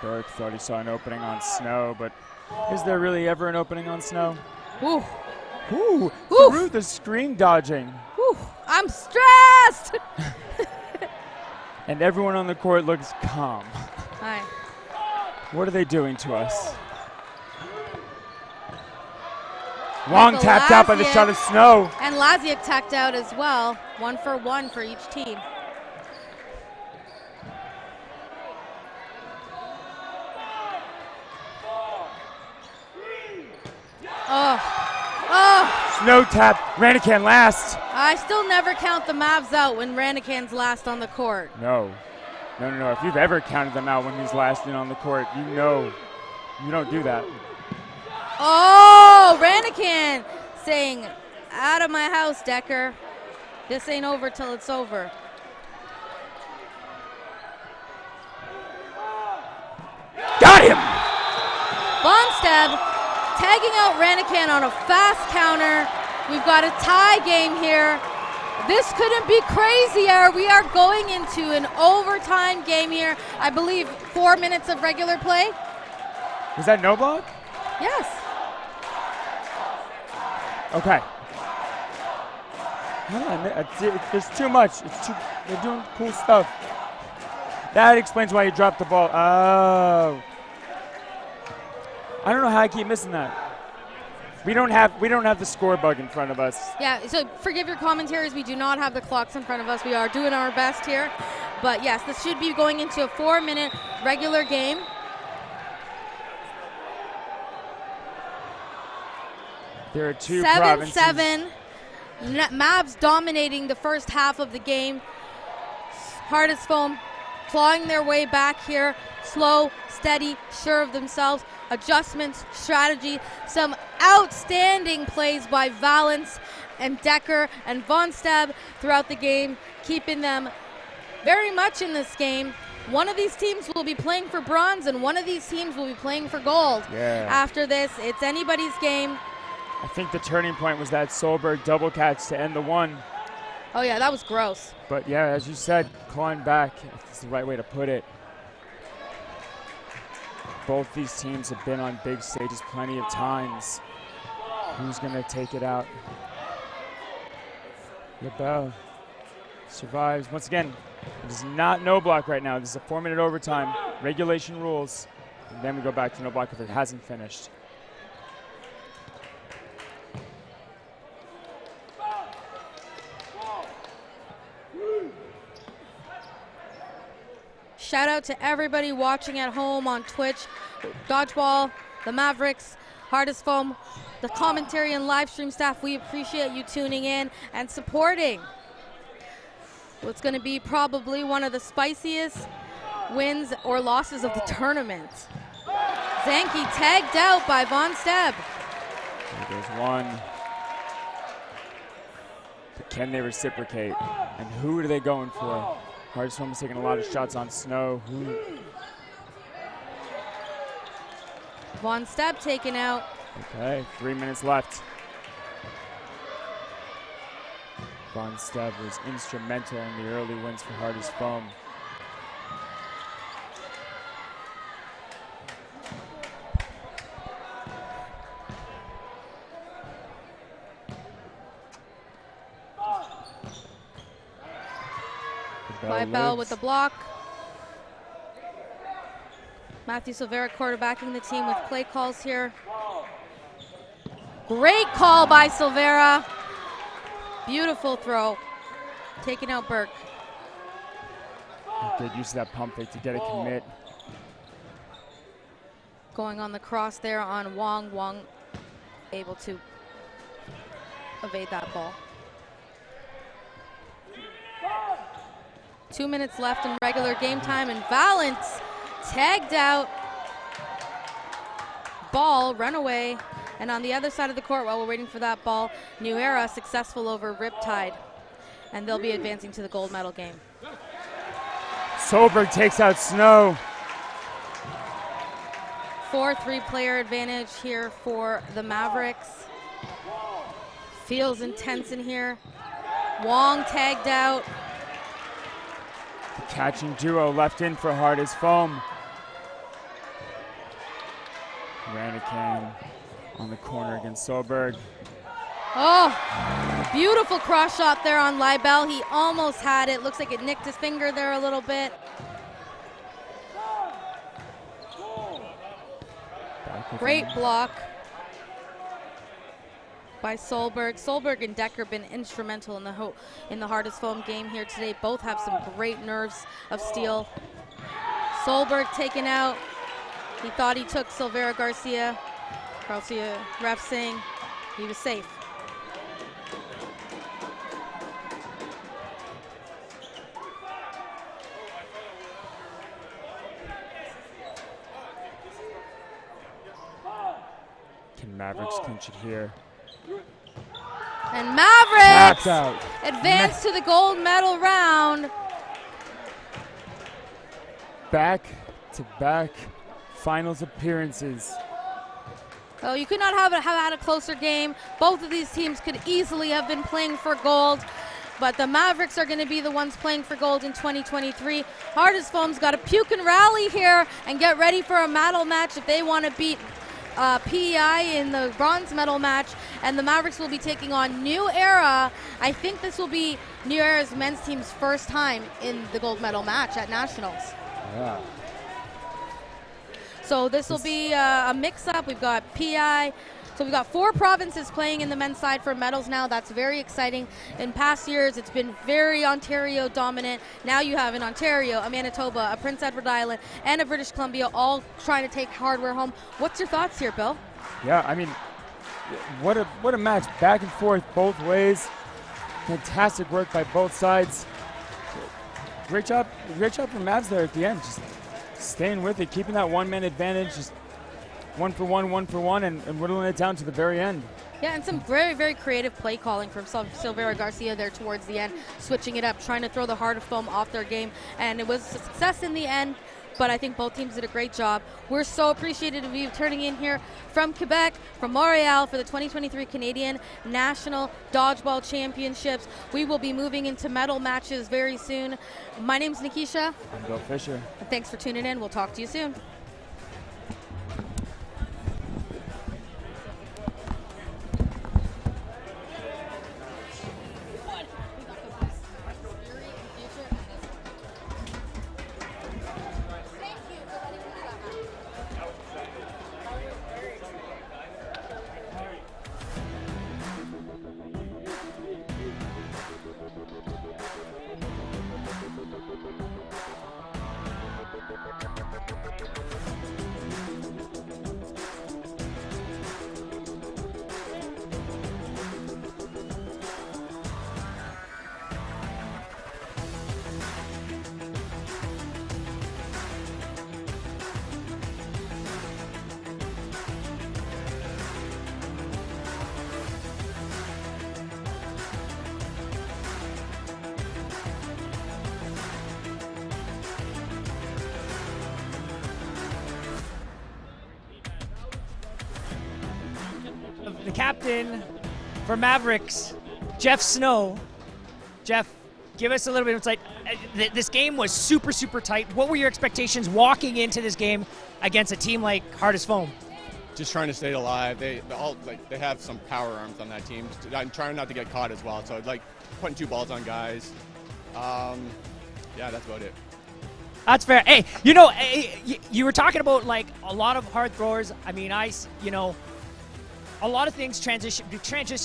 [SPEAKER 9] Burke thought he saw an opening on Snow, but is there really ever an opening on Snow?
[SPEAKER 10] Ooh.
[SPEAKER 9] Ooh,
[SPEAKER 10] Oof.
[SPEAKER 9] through the screen dodging.
[SPEAKER 10] Ooh, I'm stressed!
[SPEAKER 9] And everyone on the court looks calm.
[SPEAKER 10] Hi.
[SPEAKER 9] What are they doing to us? Wong tapped out by the shot of Snow.
[SPEAKER 10] And Laziak tacked out as well. 1 for 1 for each team. Oh.
[SPEAKER 9] Snow tap, Ranican last.
[SPEAKER 10] I still never count the Mavs out when Ranican's last on the court.
[SPEAKER 9] No. If you've ever counted them out when he's last in on the court, you know you don't do that.
[SPEAKER 10] Oh, Ranican saying, out of my house, Decker. This ain't over till it's over.
[SPEAKER 9] Got him!
[SPEAKER 10] Bonsteb tagging out Ranican on a fast counter. We've got a tie game here. This couldn't be crazier. We are going into an overtime game here. I believe 4 minutes of regular play.
[SPEAKER 9] Was that no block?
[SPEAKER 10] Yes.
[SPEAKER 9] Okay. There's too much. They're doing cool stuff. That explains why you dropped the ball. Oh. I don't know how I keep missing that. We don't have the score bug in front of us.
[SPEAKER 10] Yeah, so forgive your commentaries. We do not have the clocks in front of us. We are doing our best here. But yes, this should be going into a 4-minute regular game.
[SPEAKER 9] There are 2 provinces.
[SPEAKER 10] 7-7. Mavs dominating the first half of the game. Hardest foam clawing their way back here. Slow, steady, sure of themselves. Adjustments, strategy, some outstanding plays by Valance and Decker and Bonsteb throughout the game, keeping them very much in this game. One of these teams will be playing for bronze and one of these teams will be playing for gold.
[SPEAKER 9] Yeah.
[SPEAKER 10] After this, it's anybody's game.
[SPEAKER 9] I think the turning point was that Solberg double catch to end the one.
[SPEAKER 10] Oh yeah, that was gross.
[SPEAKER 9] But yeah, as you said, clawing back, it's the right way to put it. Both these teams have been on big stages plenty of times. Who's going to take it out? LaBelle survives. Once again, it is not no block right now. This is a 4-minute overtime. Regulation rules. And then we go back to no block if it hasn't finished.
[SPEAKER 10] Shout out to everybody watching at home on Twitch, Dodgeball, the Mavericks, Hardest Foam, the commentary and live stream staff. We appreciate you tuning in and supporting what's going to be probably one of the spiciest wins or losses of the tournament. Zanke tagged out by Bonsteb.
[SPEAKER 9] There goes one. But can they reciprocate? And who are they going for? Hardest Foam is taking a lot of shots on Snow.
[SPEAKER 10] Bonsteb taken out.
[SPEAKER 9] Okay, 3 minutes left. Bonsteb was instrumental in the early wins for Hardest Foam.
[SPEAKER 10] By Bell with the block. Matthew Silvera quarterbacking the team with play calls here. Great call by Silvera. Beautiful throw. Taking out Burke.
[SPEAKER 9] Good use of that pump fake to get a commit.
[SPEAKER 10] Going on the cross there on Wong. Wong able to evade that ball. 2 minutes left in regular game time, and Valance tagged out. Ball, run away. And on the other side of the court, while we're waiting for that ball, New Era successful over Riptide. And they'll be advancing to the gold medal game.
[SPEAKER 9] Solberg takes out Snow.
[SPEAKER 10] 4-3 player advantage here for the Mavericks. Feels intense in here. Wong tagged out.
[SPEAKER 9] The catching duo left in for hard as foam. Ranican on the corner against Solberg.
[SPEAKER 10] Oh, beautiful cross shot there on Leibel. He almost had it. Looks like it nicked his finger there a little bit. Great block by Solberg. Solberg and Decker been instrumental in the hardest foam game here today. Both have some great nerves of steel. Solberg taken out. He thought he took Silvera Garcia. Ref saying he was safe.
[SPEAKER 9] Can Mavericks clinch it here?
[SPEAKER 10] And Mavericks
[SPEAKER 9] out.
[SPEAKER 10] advance to the gold medal round.
[SPEAKER 9] Back-to-back finals appearances.
[SPEAKER 10] Oh, you could not have had a closer game. Both of these teams could easily have been playing for gold, but the Mavericks are going to be the ones playing for gold in 2023. Hardest Foam's got to puke and rally here and get ready for a medal match if they want to beat PEI in the bronze medal match, and the Mavericks will be taking on New Era. I think this will be New Era's men's team's first time in the gold medal match at Nationals.
[SPEAKER 9] Yeah.
[SPEAKER 10] So this will be a mix-up. We've got PI. So we've got 4 provinces playing in the men's side for medals now. That's very exciting. In past years, it's been very Ontario dominant. Now you have an Ontario, a Manitoba, a Prince Edward Island, and a British Columbia all trying to take hardware home. What's your thoughts here, Bill?
[SPEAKER 9] Yeah, I mean, what a match. Back and forth both ways. Fantastic work by both sides. Great job from Mavs there at the end. Just staying with it, keeping that one-man advantage, just one for one, and whittling it down to the very end.
[SPEAKER 10] Yeah, and some very, very creative play calling from Silvera Garcia there towards the end, switching it up, trying to throw the Heart of Foam off their game, and it was a success in the end, but I think both teams did a great job. We're so appreciative of you turning in here from Quebec, from Montreal for the 2023 Canadian National Dodgeball Championships. We will be moving into medal matches very soon. My name's Nikisha.
[SPEAKER 9] I'm Bill Fisher.
[SPEAKER 10] And thanks for tuning in. We'll talk to you soon.
[SPEAKER 5] The captain for Mavericks, Jeff Snow. Jeff, give us a little bit of insight. This game was super, super tight. What were your expectations walking into this game against a team like Hardest Foam?
[SPEAKER 12] Just trying to stay alive. They have some power arms on that team. I'm trying not to get caught as well. So like putting 2 balls on guys. Yeah, that's about it.
[SPEAKER 5] That's fair. Hey, you know, you were talking about like a lot of hard throwers. I mean, you know, a lot of things transition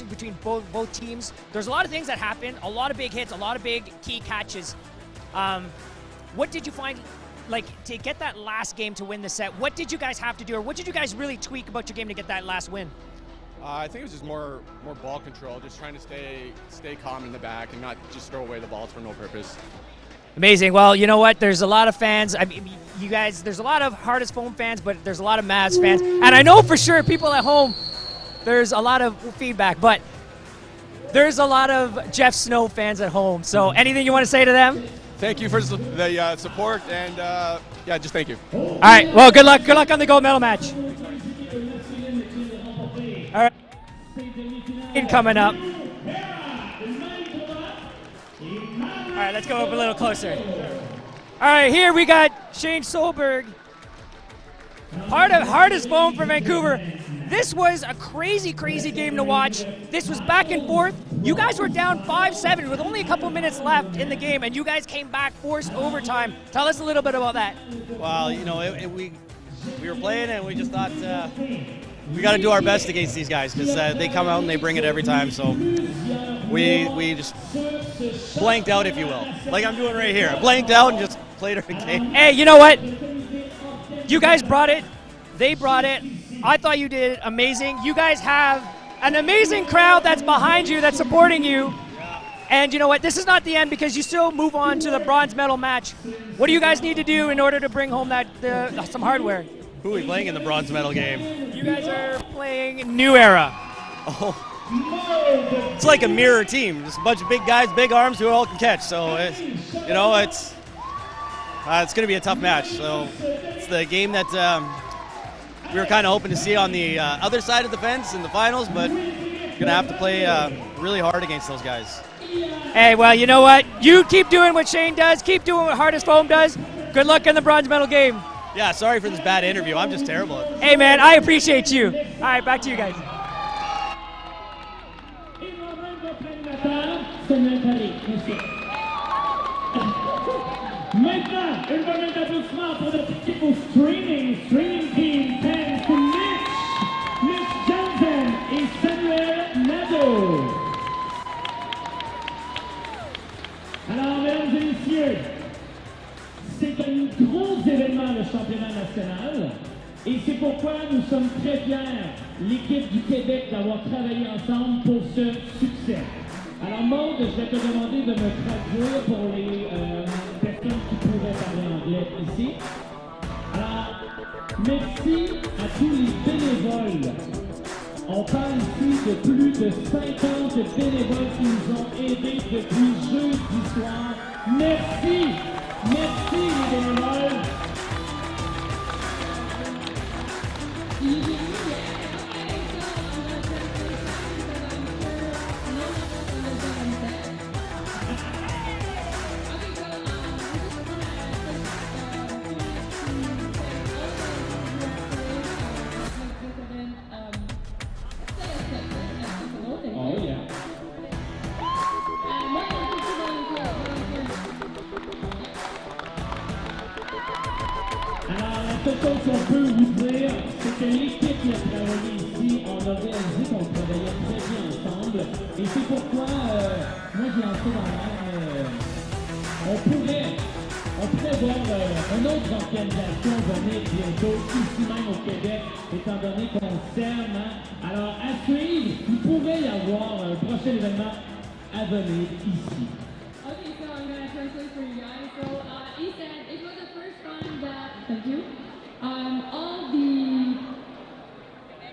[SPEAKER 5] between both teams. There's a lot of things that happen. A lot of big hits, a lot of big key catches. What did you find, like, to get that last game to win the set? What did you guys have to do, or what did you guys really tweak about your game to get that last win?
[SPEAKER 12] I think it was just more ball control, just trying to stay calm in the back and not just throw away the balls for no purpose.
[SPEAKER 5] Amazing. Well, you know what? There's a lot of fans. I mean, you guys, there's a lot of Hardest Foam fans, but there's a lot of Mavs fans. And I know for sure people at home, there's a lot of feedback, but there's a lot of Jeff Snow fans at home. So anything you want to say to them?
[SPEAKER 12] Thank you for the support, and yeah, just thank you.
[SPEAKER 5] All right. Well, good luck. Good luck on the gold medal match. All right. Coming up. All right, let's go up a little closer. All right, here we got Shane Solberg, Hardest Foam for Vancouver. This was a crazy, crazy game to watch. This was back and forth. You guys were down 5-7 with only a couple minutes left in the game, and you guys came back, forced overtime. Tell us a little bit about that.
[SPEAKER 13] Well, you know, we were playing, and we just thought we got to do our best against these guys because they come out and they bring it every time. So we just blanked out, if you will, like I'm doing right here. I blanked out and just played our game.
[SPEAKER 5] Hey, you know what? You guys brought it. They brought it. I thought you did amazing. You guys have an amazing crowd that's behind you, that's supporting you. And you know what? This is not the end because you still move on to the bronze medal match. What do you guys need to do in order to bring home some hardware?
[SPEAKER 13] Who are we playing in the bronze medal game?
[SPEAKER 5] You guys are playing New Era.
[SPEAKER 13] Oh, it's like a mirror team. Just a bunch of big guys, big arms who all can catch. So, you know, it's going to be a tough match. So it's the game that we were kind of hoping to see on the other side of the fence in the finals, but we're going to have to play really hard against those guys.
[SPEAKER 5] Hey, well, you know what? You keep doing what Shane does. Keep doing what Hardest Foam does. Good luck in the bronze medal game.
[SPEAKER 13] Yeah, sorry for this bad interview. I'm just terrible at this.
[SPEAKER 5] Hey, man, I appreciate you. All right, back to you guys.
[SPEAKER 1] Maintenant, une bonne d'applaudissements pour notre équipe au streaming team, thanks to Mitch Johnson et Samuel Nadeau. Alors, mesdames et messieurs, c'est un gros événement, le championnat national, et c'est pourquoi nous sommes très fiers, l'équipe du Québec, d'avoir travaillé ensemble pour ce succès. Alors, Maude, je vais te demander de me traduire pour les personnes qui pourraient parler anglais ici. Alors, merci à tous les bénévoles. On parle ici de plus de 50 bénévoles qui nous ont aidés depuis jeudi soir. Merci! Merci les bénévoles! La seule chose qu'on peut vous dire, c'est que l'équipe qui a travaillé ici, on a réalisé qu'on travaillait très bien ensemble. Et c'est pourquoi, moi j'ai lancé dans l'air, on pourrait voir une autre organisation venir bientôt, ici même au Québec, étant donné qu'on s'aime. Alors à suivre, il pourrait y avoir un prochain événement à venir ici.
[SPEAKER 14] Okay, so I'm going to translate for you guys. So he said it was the first time that, thank you,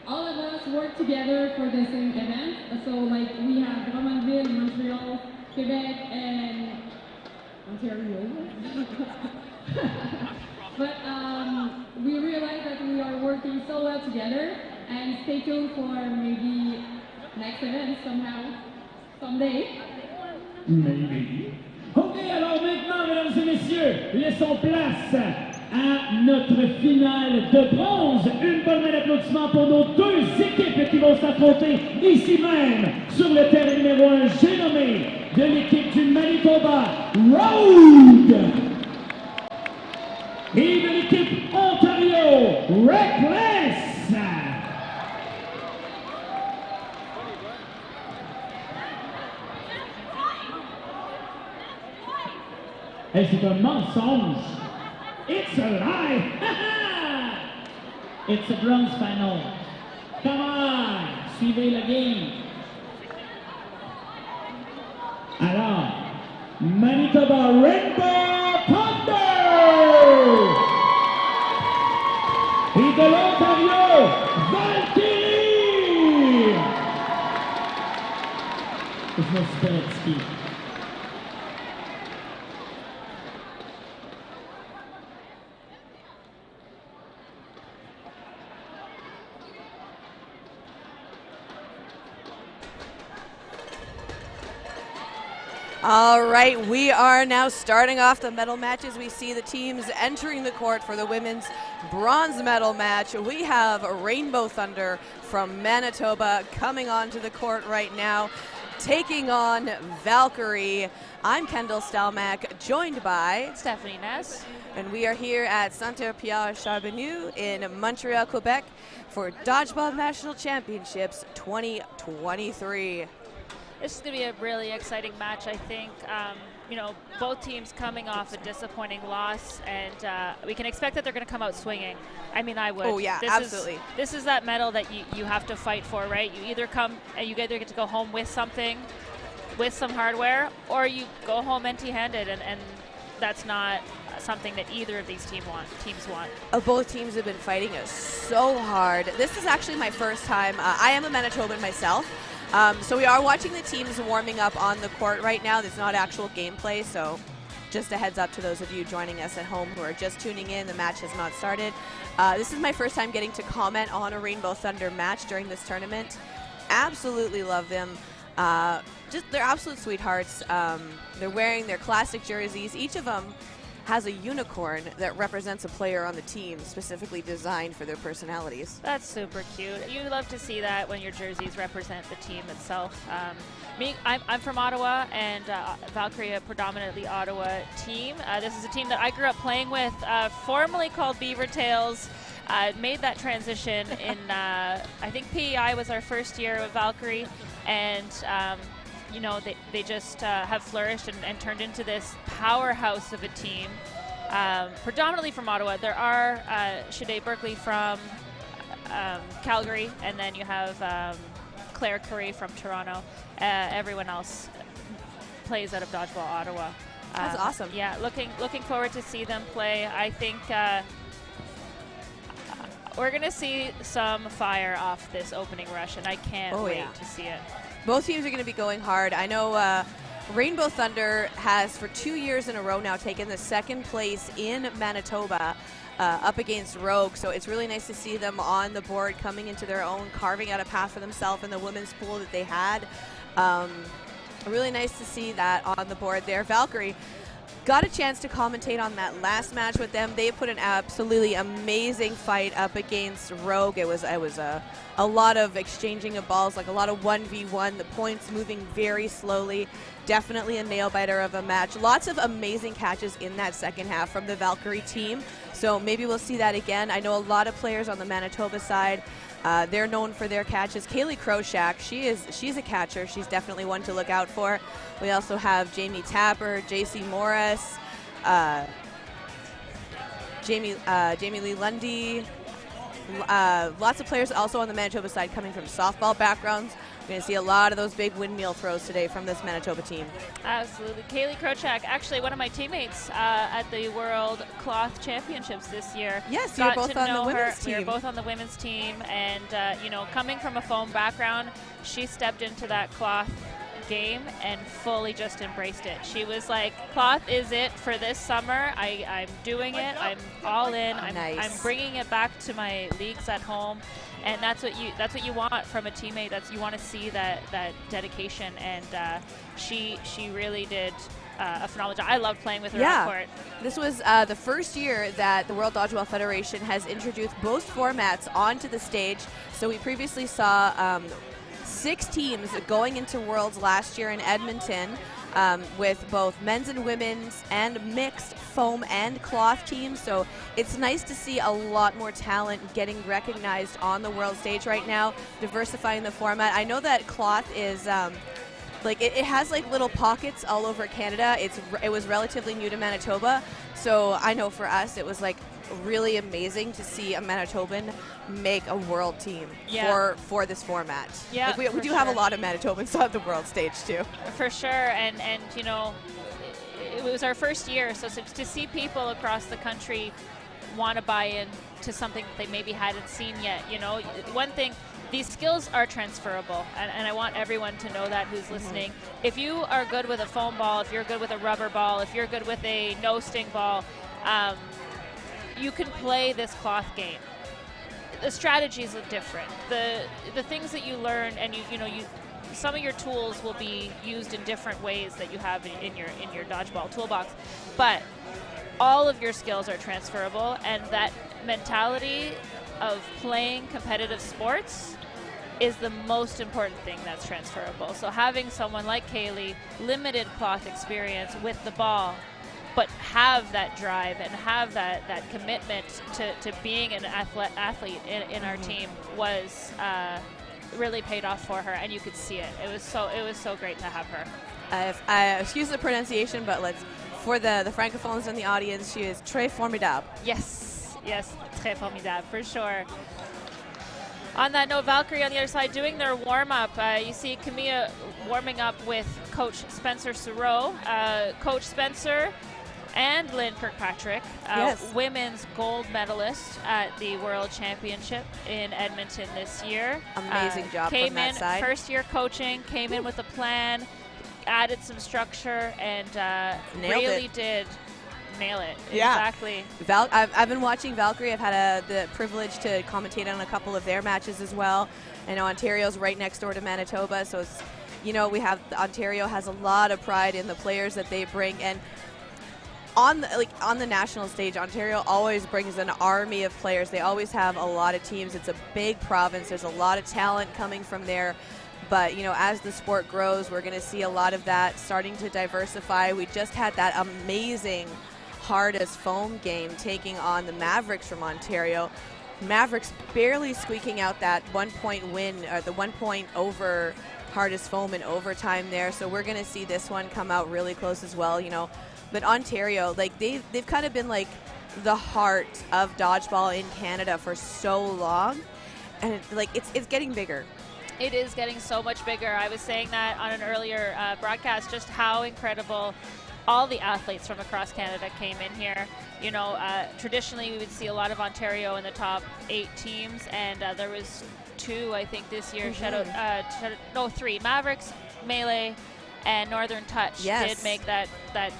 [SPEAKER 14] all of us work together for the same event. So like we have Drummondville, Montreal, Quebec, and Ontario. But we realized that we are working so well together, and stay tuned for maybe next event someday.
[SPEAKER 1] Maybe. Ok, alors maintenant, mesdames et messieurs, laissons place à notre finale de bronze. Une bonne main d'applaudissement pour nos deux équipes qui vont s'affronter ici même sur le terrain numéro 1. J'ai nommé de l'équipe du Manitoba, Road. et de l'équipe Ontario, Reckless. Et c'est un mensonge. It's a lie. It's a bronze final. Come on, suivez la game. Alors, Manitoba Rainbow Thunder et de l'Ontario Valkyrie. Je me suis fait fatiguer.
[SPEAKER 4] All right, we are now starting off the medal matches. We see the teams entering the court for the women's bronze medal match. We have Rainbow Thunder from Manitoba coming onto the court right now, taking on Valkyrie. I'm Kendall Stelmack, joined by
[SPEAKER 15] Stephanie Ness.
[SPEAKER 4] And we are here at Saint-Pierre Charbonneau in Montreal, Quebec for Dodgeball National Championships 2023.
[SPEAKER 15] This is going to be a really exciting match, I think. You know, both teams coming off a disappointing loss, and we can expect that they're going to come out swinging. I mean, I would.
[SPEAKER 4] Oh, yeah, absolutely.
[SPEAKER 15] This is that medal that you have to fight for, right? You either get to go home with something, with some hardware, or you go home empty-handed, and that's not something that either of these teams want.
[SPEAKER 4] Both teams have been fighting us so hard. This is actually my first time. I am a Manitoban myself. So we are watching the teams warming up on the court right now. There's not actual gameplay, so just a heads up to those of you joining us at home who are just tuning in. The match has not started. This is my first time getting to comment on a Rainbow Thunder match during this tournament. Absolutely love them. They're absolute sweethearts. They're wearing their classic jerseys. Each of them has a unicorn that represents a player on the team, specifically designed for their personalities.
[SPEAKER 15] That's super cute. You love to see that when your jerseys represent the team itself. I'm from Ottawa, and Valkyrie, a predominantly Ottawa team. This is a team that I grew up playing with, formerly called Beaver Tails. Made that transition in, I think PEI was our first year with Valkyrie, and you know, they just have flourished and turned into this powerhouse of a team, predominantly from Ottawa. There are Shade Berkeley from Calgary, and then you have Claire Curry from Toronto. Everyone else plays out of Dodgeball Ottawa.
[SPEAKER 4] That's awesome.
[SPEAKER 15] Yeah, looking forward to see them play. I think we're going to see some fire off this opening rush, and I can't wait to see it.
[SPEAKER 4] Both teams are going to be going hard. I know Rainbow Thunder has, for 2 years in a row now, taken the second place in Manitoba up against Rogue. So it's really nice to see them on the board, coming into their own, carving out a path for themselves in the women's pool that they had. Really nice to see that on the board there. Valkyrie got a chance to commentate on that last match with them. They put an absolutely amazing fight up against Rogue. It was a lot of exchanging of balls, like a lot of 1v1, the points moving very slowly. Definitely a nail-biter of a match. Lots of amazing catches in that second half from the Valkyrie team. So maybe we'll see that again. I know a lot of players on the Manitoba side. They're known for their catches. Kaylee Kroshak, she's a catcher. She's definitely one to look out for. We also have Jamie Tapper, JC Morris, Jamie Lee Lundy. Lots of players also on the Manitoba side coming from softball backgrounds. We're going to see a lot of those big windmill throws today from this Manitoba team.
[SPEAKER 15] Absolutely. Kaylee Krochak, actually one of my teammates at the World Cloth Championships this year.
[SPEAKER 4] Yes, you're both on the women's team.
[SPEAKER 15] We're both on the women's team, and you know, coming from a foam background, she stepped into that cloth game and fully just embraced it. She was like, cloth is it for this summer. I'm doing it. I'm all in. I'm bringing it back to my leagues at home, and that's what you want from a teammate. You want to see that dedication, and she really did a phenomenal job. I loved playing with her on court.
[SPEAKER 4] This was the first year that the World Dodgeball Federation has introduced both formats onto the stage. So we previously saw 6 teams going into Worlds last year in Edmonton. with both men's and women's and mixed foam and cloth teams. So it's nice to see a lot more talent getting recognized on the world stage right now, diversifying the format. I know that cloth is like it has like little pockets all over Canada. It was relatively new to Manitoba, so I know for us it was like really amazing to see a Manitoban make a world team for this format.
[SPEAKER 15] Yeah,
[SPEAKER 4] like we do have a lot of Manitobans on the world stage too.
[SPEAKER 15] For sure, and you know, it was our first year, so to see people across the country want to buy in to something that they maybe hadn't seen yet. You know, one thing, these skills are transferable, and I want everyone to know that who's listening. If you are good with a foam ball, if you're good with a rubber ball, if you're good with a no-sting ball, you can play this cloth game. The strategies are different. The things that you learn, and you know, some of your tools will be used in different ways that you have in your dodgeball toolbox, but all of your skills are transferable, and that mentality of playing competitive sports is the most important thing that's transferable. So having someone like Kaylee, limited cloth experience with the ball, but have that drive and have that commitment to being an athlete in our team was really paid off for her, and you could see it. It was so great to have her.
[SPEAKER 4] Excuse the pronunciation, but for the francophones in the audience, she is très formidable.
[SPEAKER 15] Yes, très formidable, for sure. On that note, Valkyrie on the other side doing their warm-up. You see Camilla warming up with Coach Spencer Sureau. Coach Spencer and Lynn Kirkpatrick, women's gold medalist at the World Championship in Edmonton this year.
[SPEAKER 4] Amazing job from that side.
[SPEAKER 15] Came in first year coaching, came in with a plan, added some structure, and really did nail it.
[SPEAKER 4] Yeah.
[SPEAKER 15] Exactly.
[SPEAKER 4] I've been watching Valkyrie. I've had the privilege to commentate on a couple of their matches as well. I know Ontario's right next door to Manitoba, so it's, you know, Ontario has a lot of pride in the players that they bring, and on the national stage, Ontario always brings an army of players. They always have a lot of teams. It's a big province. There's a lot of talent coming from there. But, you know, as the sport grows, we're going to see a lot of that starting to diversify. We just had that amazing hard as foam game taking on the Mavericks from Ontario. Mavericks barely squeaking out that 1-point win, or the 1 point over hard as foam in overtime there. So we're going to see this one come out really close as well, you know. But Ontario, like they've kind of been like the heart of dodgeball in Canada for so long, and it's getting bigger.
[SPEAKER 15] It is getting so much bigger. I was saying that on an earlier broadcast, just how incredible all the athletes from across Canada came in here. You know, traditionally we would see a lot of Ontario in the top 8 teams, and there was 2, I think, this year.
[SPEAKER 4] Mm-hmm.
[SPEAKER 15] 3. Mavericks, Melee, and Northern Touch did make that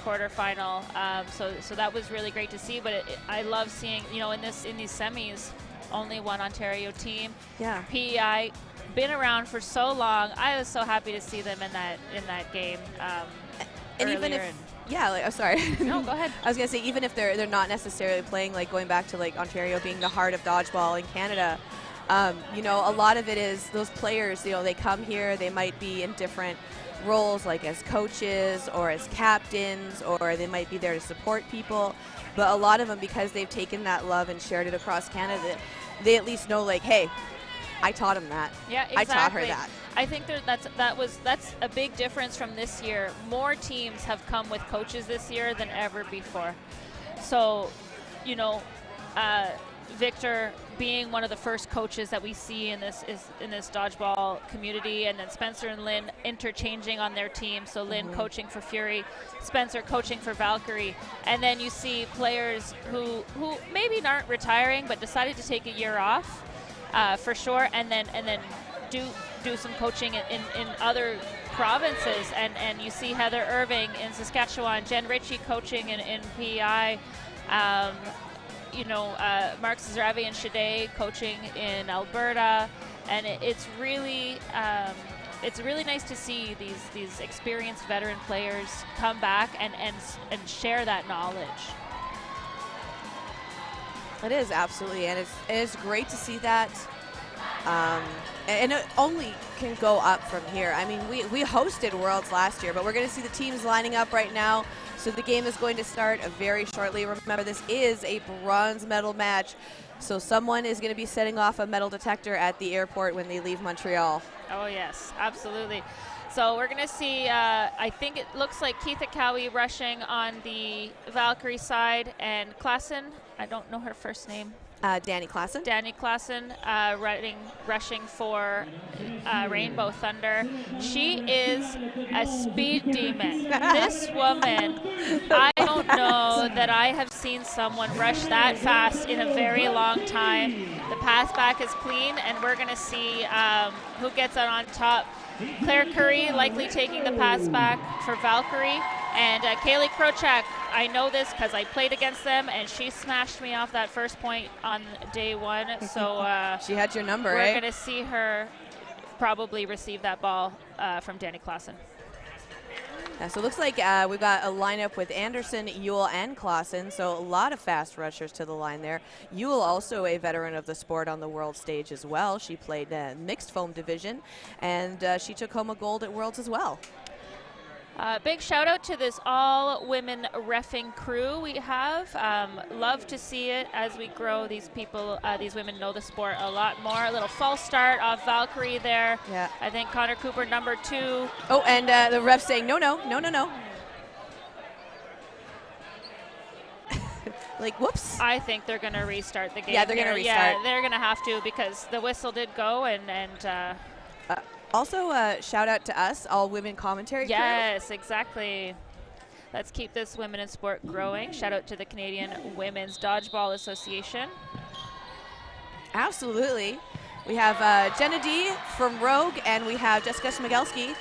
[SPEAKER 15] quarterfinal. So that was really great to see. But I love seeing, you know, in these semis, only one Ontario team.
[SPEAKER 4] Yeah.
[SPEAKER 15] PEI, been around for so long. I was so happy to see them in that game.
[SPEAKER 4] And even if sorry.
[SPEAKER 15] No, go ahead.
[SPEAKER 4] I was gonna say, even if they're not necessarily playing, like going back to like Ontario being the heart of dodgeball in Canada, you know, a lot of it is those players. You know, they come here, they might be in different roles, like as coaches or as captains, or they might be there to support people. But a lot of them, because they've taken that love and shared it across Canada, they at least know, like, hey, I taught him that.
[SPEAKER 15] Yeah, exactly.
[SPEAKER 4] I taught her that.
[SPEAKER 15] I think that's a big difference from this year. More teams have come with coaches this year than ever before. So, you know, Victor being one of the first coaches that we see in this dodgeball community, and then Spencer and Lynn interchanging on their team. So Lynn coaching for Fury, Spencer coaching for Valkyrie, and then you see players who maybe aren't retiring but decided to take a year off, for sure, and then do some coaching in other provinces, and you see Heather Irving in Saskatchewan, Jen Ritchie coaching in PEI. You know, Mark Zravi and Shade coaching in Alberta, and it's really nice to see these experienced veteran players come back and share that knowledge. It
[SPEAKER 4] is, absolutely, and it's great to see that. And it only can go up from here. I mean, we hosted Worlds last year, but we're going to see the teams lining up right now. So the game is going to start very shortly. Remember, this is a bronze medal match. So someone is going to be setting off a metal detector at the airport when they leave Montreal.
[SPEAKER 15] Oh, yes, absolutely. So we're going to see, I think it looks like Keitha Cowie rushing on the Valkyrie side, and Klassen, I don't know her first name.
[SPEAKER 4] Danny Klassen.
[SPEAKER 15] Danny Klassen rushing for Rainbow Thunder. She is a speed demon. This woman, I don't know that I have seen someone rush that fast in a very long time. The pass back is clean, and we're going to see who gets out on top. Claire Curry likely taking the pass back for Valkyrie. And Kaylee Krochak, I know this because I played against them, and she smashed me off that first point on day one. So
[SPEAKER 4] she had your number,
[SPEAKER 15] We're going to see her probably receive that ball from Danny Klassen.
[SPEAKER 4] Yeah, so it looks like we've got a lineup with Anderson, Ewell, and Klassen, so a lot of fast rushers to the line there. Ewell, also a veteran of the sport on the world stage as well. She played mixed foam division, and she took home a gold at Worlds as well.
[SPEAKER 15] Big shout out to this all-women reffing crew we have. Love to see it as we grow. These people, these women know the sport a lot more. A little false start off Valkyrie there.
[SPEAKER 4] Yeah.
[SPEAKER 15] I think Connor Cooper, number 2.
[SPEAKER 4] Oh, and the ref saying no. Like, whoops.
[SPEAKER 15] I think they're going to restart the game.
[SPEAKER 4] Yeah, they're going to restart.
[SPEAKER 15] Yeah, they're going to have to because the whistle did go and
[SPEAKER 4] also, shout out to us, all women commentary crew.
[SPEAKER 15] Yes, exactly. Let's keep this women in sport growing. Shout out to the Canadian Women's Dodgeball Association.
[SPEAKER 4] Absolutely. We have Jenna D from Rogue, and we have Jessica Smigelski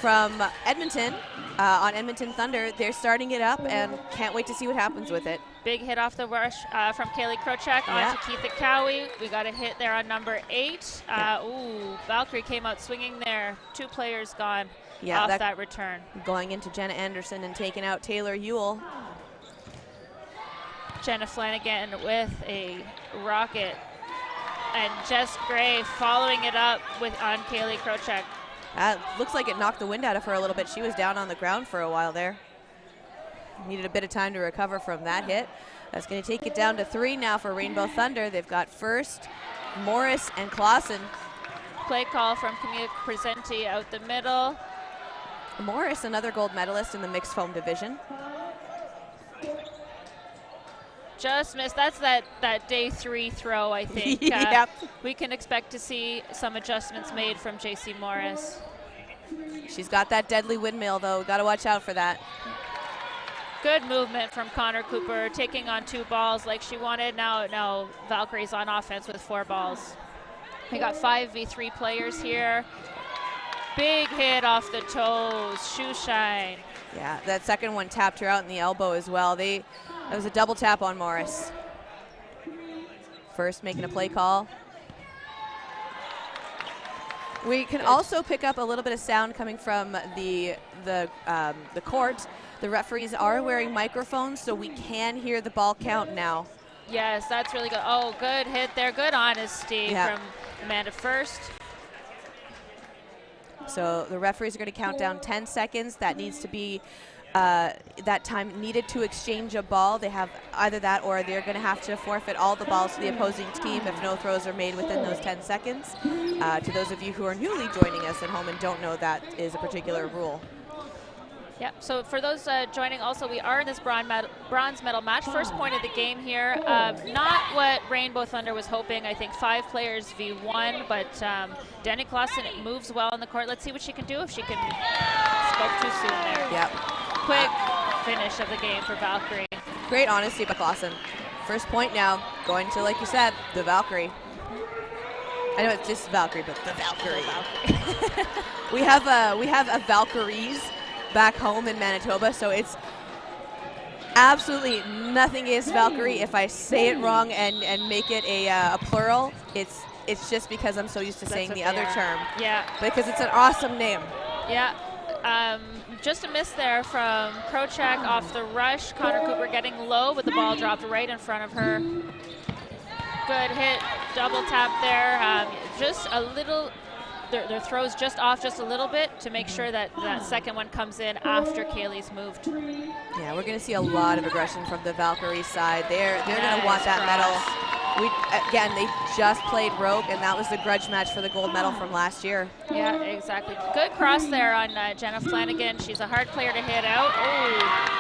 [SPEAKER 4] from Edmonton on Edmonton Thunder. They're starting it up and can't wait to see what happens with it.
[SPEAKER 15] Big hit off the rush from Kaylee Krochak onto Keitha Cowie. We got a hit there on number 8. Ooh, Valkyrie came out swinging there. 2 players gone off that return.
[SPEAKER 4] Going into Jenna Anderson and taking out Taylor Ewell.
[SPEAKER 15] Jenna Flanagan with a rocket. And Jess Gray following it up on Kaylee Krochak.
[SPEAKER 4] Looks like it knocked the wind out of her a little bit. She was down on the ground for a while there. Needed a bit of time to recover from that hit. That's going to take it down to 3 now for Rainbow Thunder. They've got First, Morris, and Klassen.
[SPEAKER 15] Play call from Camille Presenti out the middle.
[SPEAKER 4] Morris, another gold medalist in the mixed foam division.
[SPEAKER 15] Just missed. That's that day 3 throw, I think.
[SPEAKER 4] Yep.
[SPEAKER 15] We can expect to see some adjustments made from JC Morris.
[SPEAKER 4] She's got that deadly windmill, though. Got to watch out for that.
[SPEAKER 15] Good movement from Connor Cooper, taking on 2 balls like she wanted. Now Valkyrie's on offense with 4 balls. We got 5v3 players here. Big hit off the toes, shoe shine.
[SPEAKER 4] Yeah, that second one tapped her out in the elbow as well. That was a double tap on Morris. First making a play call. We can also pick up a little bit of sound coming from the court. The referees are wearing microphones, so we can hear the ball count now.
[SPEAKER 15] Yes, that's really good. Oh, good hit there. Good honesty from Amanda First.
[SPEAKER 4] So the referees are going to count down 10 seconds. That needs to be that time needed to exchange a ball. They have either that or they're going to have to forfeit all the balls to the opposing team if no throws are made within those 10 seconds. To those of you who are newly joining us at home and don't know, that is a particular rule.
[SPEAKER 15] Yep, so for those joining also, we are in this bronze medal match. First point of the game here. Not what Rainbow Thunder was hoping. I think 5 players v1, but Danny Klassen moves well on the court. Let's see what she can do if she can spoke too soon there.
[SPEAKER 4] Yep.
[SPEAKER 15] Quick finish of the game for Valkyrie.
[SPEAKER 4] Great honesty by Klassen. First point now, going to, like you said, the Valkyrie. I know it's just Valkyrie, but the Valkyrie. we have a Valkyries back home in Manitoba, so it's absolutely nothing against Valkyrie. If I say it wrong and make it a plural, it's just because I'm so used to saying the other term.
[SPEAKER 15] Yeah.
[SPEAKER 4] Because it's an awesome name.
[SPEAKER 15] Yeah. Just a miss there from Krochak off the rush. Connor Cooper getting low, but the ball dropped right in front of her. Good hit, double tap there. Just a little, their throws just off just a little bit to make sure that that second one comes in after Kaylee's moved.
[SPEAKER 4] Yeah, we're going to see a lot of aggression from the Valkyrie side. They're going to want that medal. Again, they just played Rogue, and that was the grudge match for the gold medal from last year.
[SPEAKER 15] Yeah, exactly. Good cross there on Jenna Flanagan. She's a hard player to hit out. Oh.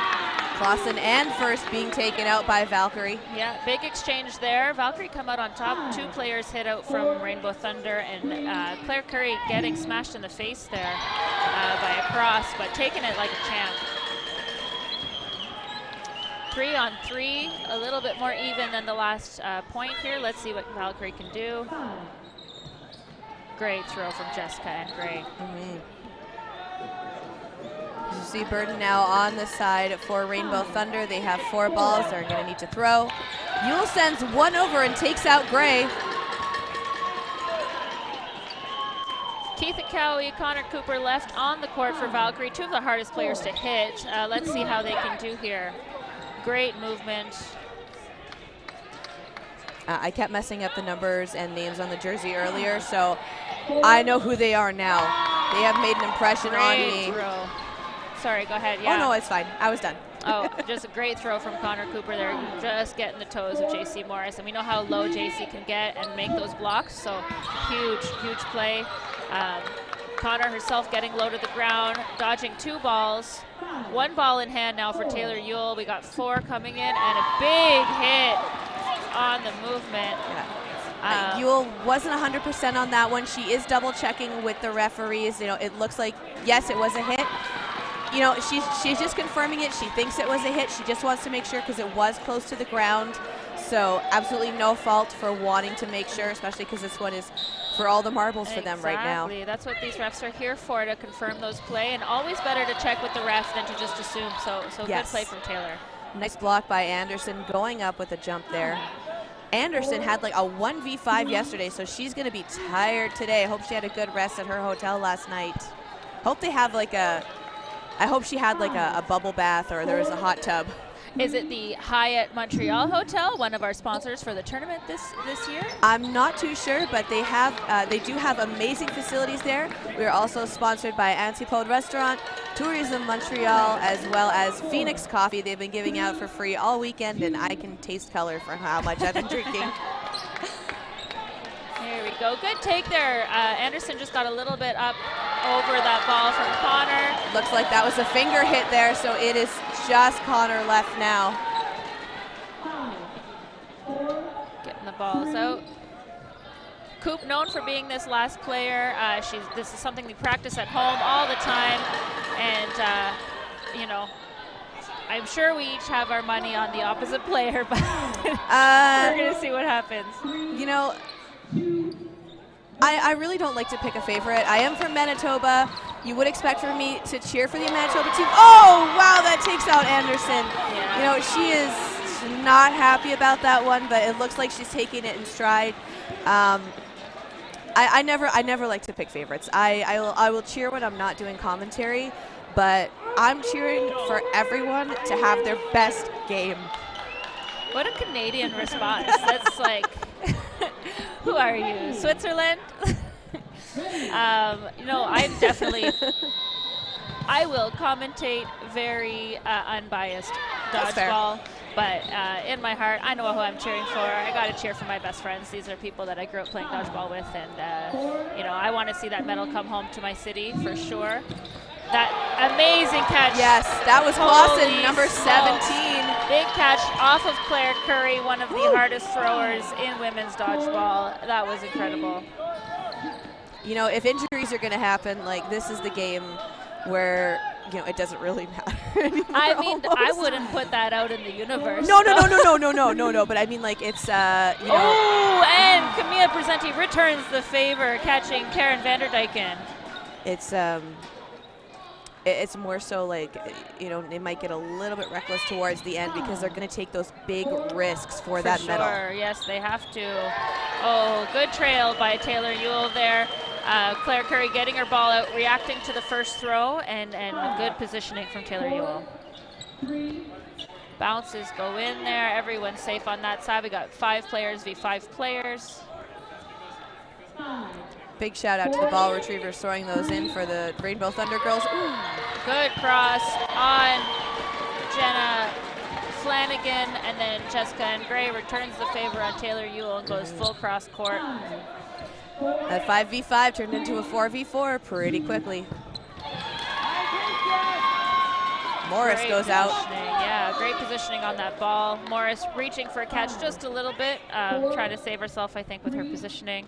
[SPEAKER 4] Clausen and First being taken out by Valkyrie.
[SPEAKER 15] Yeah, big exchange there. Valkyrie come out on top. 2 players hit out from Rainbow Thunder, and Claire Curry getting smashed in the face there by a cross, but taking it like a champ. 3 on 3, a little bit more even than the last point here. Let's see what Valkyrie can do. Great throw from Jessica and Gray.
[SPEAKER 4] You see Burden now on the side for Rainbow Thunder. They have 4 balls they're going to need to throw. Yule sends one over and takes out Gray.
[SPEAKER 15] Keith Cowie, Connor Cooper left on the court for Valkyrie. 2 of the hardest players to hit. Let's see how they can do here. Great movement.
[SPEAKER 4] I kept messing up the numbers and names on the jersey earlier, so I know who they are now. They have made an impression on me.
[SPEAKER 15] Throw. Sorry, go ahead. Yeah.
[SPEAKER 4] Oh, no, it's fine. I was done.
[SPEAKER 15] Oh, just a great throw from Connor Cooper there, just getting the toes of JC Morris. And we know how low JC can get and make those blocks, so huge, huge play. Connor herself getting low to the ground, dodging 2 balls. 1 ball in hand now for Taylor Ewell. We got 4 coming in, and a big hit on the movement.
[SPEAKER 4] Ewell wasn't 100% on that one. She is double checking with the referees. You know, it looks like, yes, it was a hit. You know, she's just confirming it. She thinks it was a hit. She just wants to make sure because it was close to the ground. So absolutely no fault for wanting to make sure, especially because this one is for all the marbles for them right now.
[SPEAKER 15] Exactly. That's what these refs are here for, to confirm those play. And always better to check with the ref than to just assume. So yes. Good play from Taylor.
[SPEAKER 4] Nice block by Anderson, going up with a jump there. Anderson had like a 1v5 yesterday, so she's going to be tired today. I hope she had a good rest at her hotel last night. Hope they have like I hope she had like a bubble bath, or there was a hot tub.
[SPEAKER 15] Is it the Hyatt Montreal Hotel, one of our sponsors for the tournament this year?
[SPEAKER 4] I'm not too sure, but they do have amazing facilities there. We are also sponsored by Antipode Restaurant, Tourism Montreal, as well as Phoenix Coffee. They've been giving out for free all weekend, and I can taste color for how much I've been drinking.
[SPEAKER 15] There we go. Good take there. Anderson just got a little bit up over that ball from Connor.
[SPEAKER 4] Looks like that was a finger hit there, so it is just Connor left now.
[SPEAKER 15] Getting the balls out. Coop, known for being this last player. This is something we practice at home all the time. And, you know, I'm sure we each have our money on the opposite player, but we're going to see what happens.
[SPEAKER 4] You know, I really don't like to pick a favorite. I am from Manitoba. You would expect for me to cheer for the Manitoba team. Oh, wow, that takes out Anderson. Yeah. You know, she is not happy about that one, but it looks like she's taking it in stride. I never like to pick favorites. I will cheer when I'm not doing commentary, but I'm cheering for everyone to have their best game.
[SPEAKER 15] What a Canadian response. That's like, who are you, Switzerland? You know, I'm definitely, I will commentate very unbiased dodgeball, but in my heart, I know who I'm cheering for. I got to cheer for my best friends. These are people that I grew up playing dodgeball with, and you know, I want to see that medal come home to my city for sure. That amazing catch.
[SPEAKER 4] Yes, that was Clausen, number 17.
[SPEAKER 15] Big catch off of Claire Curry, one of the hardest throwers in women's dodgeball. That was incredible.
[SPEAKER 4] You know, if injuries are going to happen, like, this is the game where, you know, it doesn't really matter anymore.
[SPEAKER 15] I mean, I wouldn't put that out in the universe.
[SPEAKER 4] No. But I mean, like, it's, you know.
[SPEAKER 15] Oh, and Camilla Presenti returns the favor, catching Karen Vanderdyken.
[SPEAKER 4] It's more so like, you know, they might get a little bit reckless towards the end because they're going to take those big risks for that medal.
[SPEAKER 15] Yes, they have to. Oh, good trail by Taylor Ewell there. Claire Curry getting her ball out, reacting to the first throw, and good positioning from Taylor Ewell. Bounces go in there. Everyone's safe on that side. We got 5 players v 5 players.
[SPEAKER 4] Big shout out to the ball retrievers throwing those in for the Rainbow Thunder girls. Ooh.
[SPEAKER 15] Good cross on Jenna Flanagan, and then Jessica and Gray returns the favor on Taylor Ewell and goes full cross court.
[SPEAKER 4] That 5v5 turned into a 4v4 pretty quickly. Morris
[SPEAKER 15] Great
[SPEAKER 4] goes out.
[SPEAKER 15] Yeah, great positioning on that ball. Morris reaching for a catch just a little bit, trying to save herself, I think, with her positioning.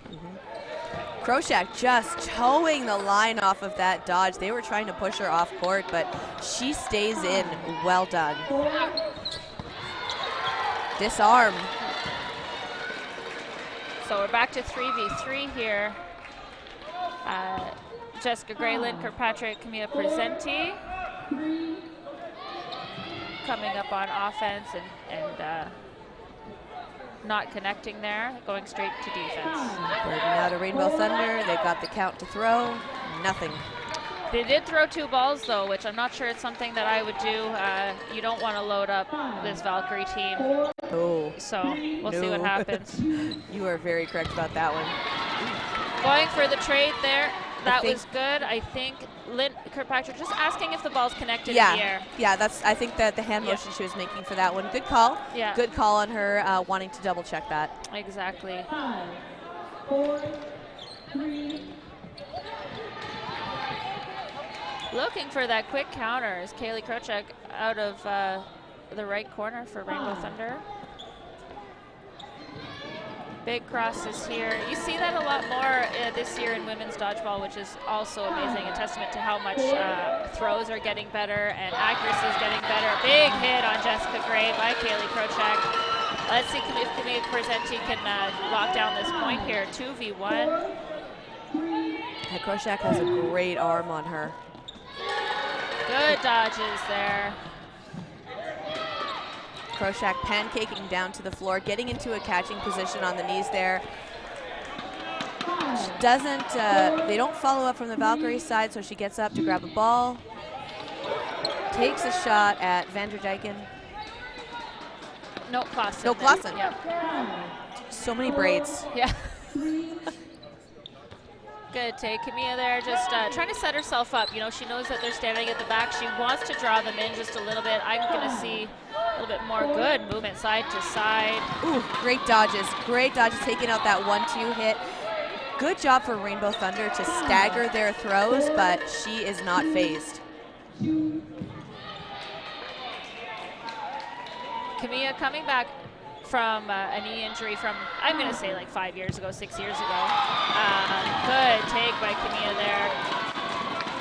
[SPEAKER 4] Kroshak just towing the line off of that dodge. They were trying to push her off court, but she stays in. Well done. Disarm.
[SPEAKER 15] So we're back to 3v3 here. Jessica Graylin, Kirkpatrick, Camilla Presenti coming up on offense and not connecting there, going straight to defense.
[SPEAKER 4] Now to Rainbow Thunder, they got the count to throw, nothing.
[SPEAKER 15] They did throw 2 balls though, which I'm not sure it's something that I would do. You don't want to load up this Valkyrie team.
[SPEAKER 4] Oh.
[SPEAKER 15] So we'll see what happens.
[SPEAKER 4] You are very correct about that one.
[SPEAKER 15] Going for the trade there. That was good. I think Lynn Kirkpatrick just asking if the ball's connected in the air.
[SPEAKER 4] Yeah, that's. I think that the hand motion she was making for that one. Good call.
[SPEAKER 15] Yeah.
[SPEAKER 4] Good call on her wanting to double check that.
[SPEAKER 15] Exactly.
[SPEAKER 14] 5, 4, 3.
[SPEAKER 15] Looking for that quick counter is Kaylee Krochek out of the right corner for Rainbow Thunder. Big crosses here. You see that a lot more this year in women's dodgeball, which is also amazing. A testament to how much throws are getting better and accuracy is getting better. Big hit on Jessica Gray by Kaylee Krochak. Let's see if Camille Presenti can lock down this point here. 2v1.
[SPEAKER 4] Krochak has a great arm on her.
[SPEAKER 15] Good dodges there.
[SPEAKER 4] Krochak pancaking down to the floor, getting into a catching position on the knees there. She doesn't, they don't follow up from the Valkyrie side, so she gets up to grab a ball. Takes a shot at Vanderdijken.
[SPEAKER 15] No, Clausen.
[SPEAKER 4] No, Clausen.
[SPEAKER 15] Yep.
[SPEAKER 4] So many braids.
[SPEAKER 15] Yeah. Good take. Camilla there just trying to set herself up. You know, she knows that they're standing at the back. She wants to draw them in just a little bit. I'm going to see a little bit more good movement side to side.
[SPEAKER 4] Ooh, great dodges. Great dodges, taking out that 1-2 hit. Good job for Rainbow Thunder to stagger their throws, but she is not phased.
[SPEAKER 15] Camilla coming back from a knee injury from, I'm going to say like 5 years ago, 6 years ago. Good take by Camilla there.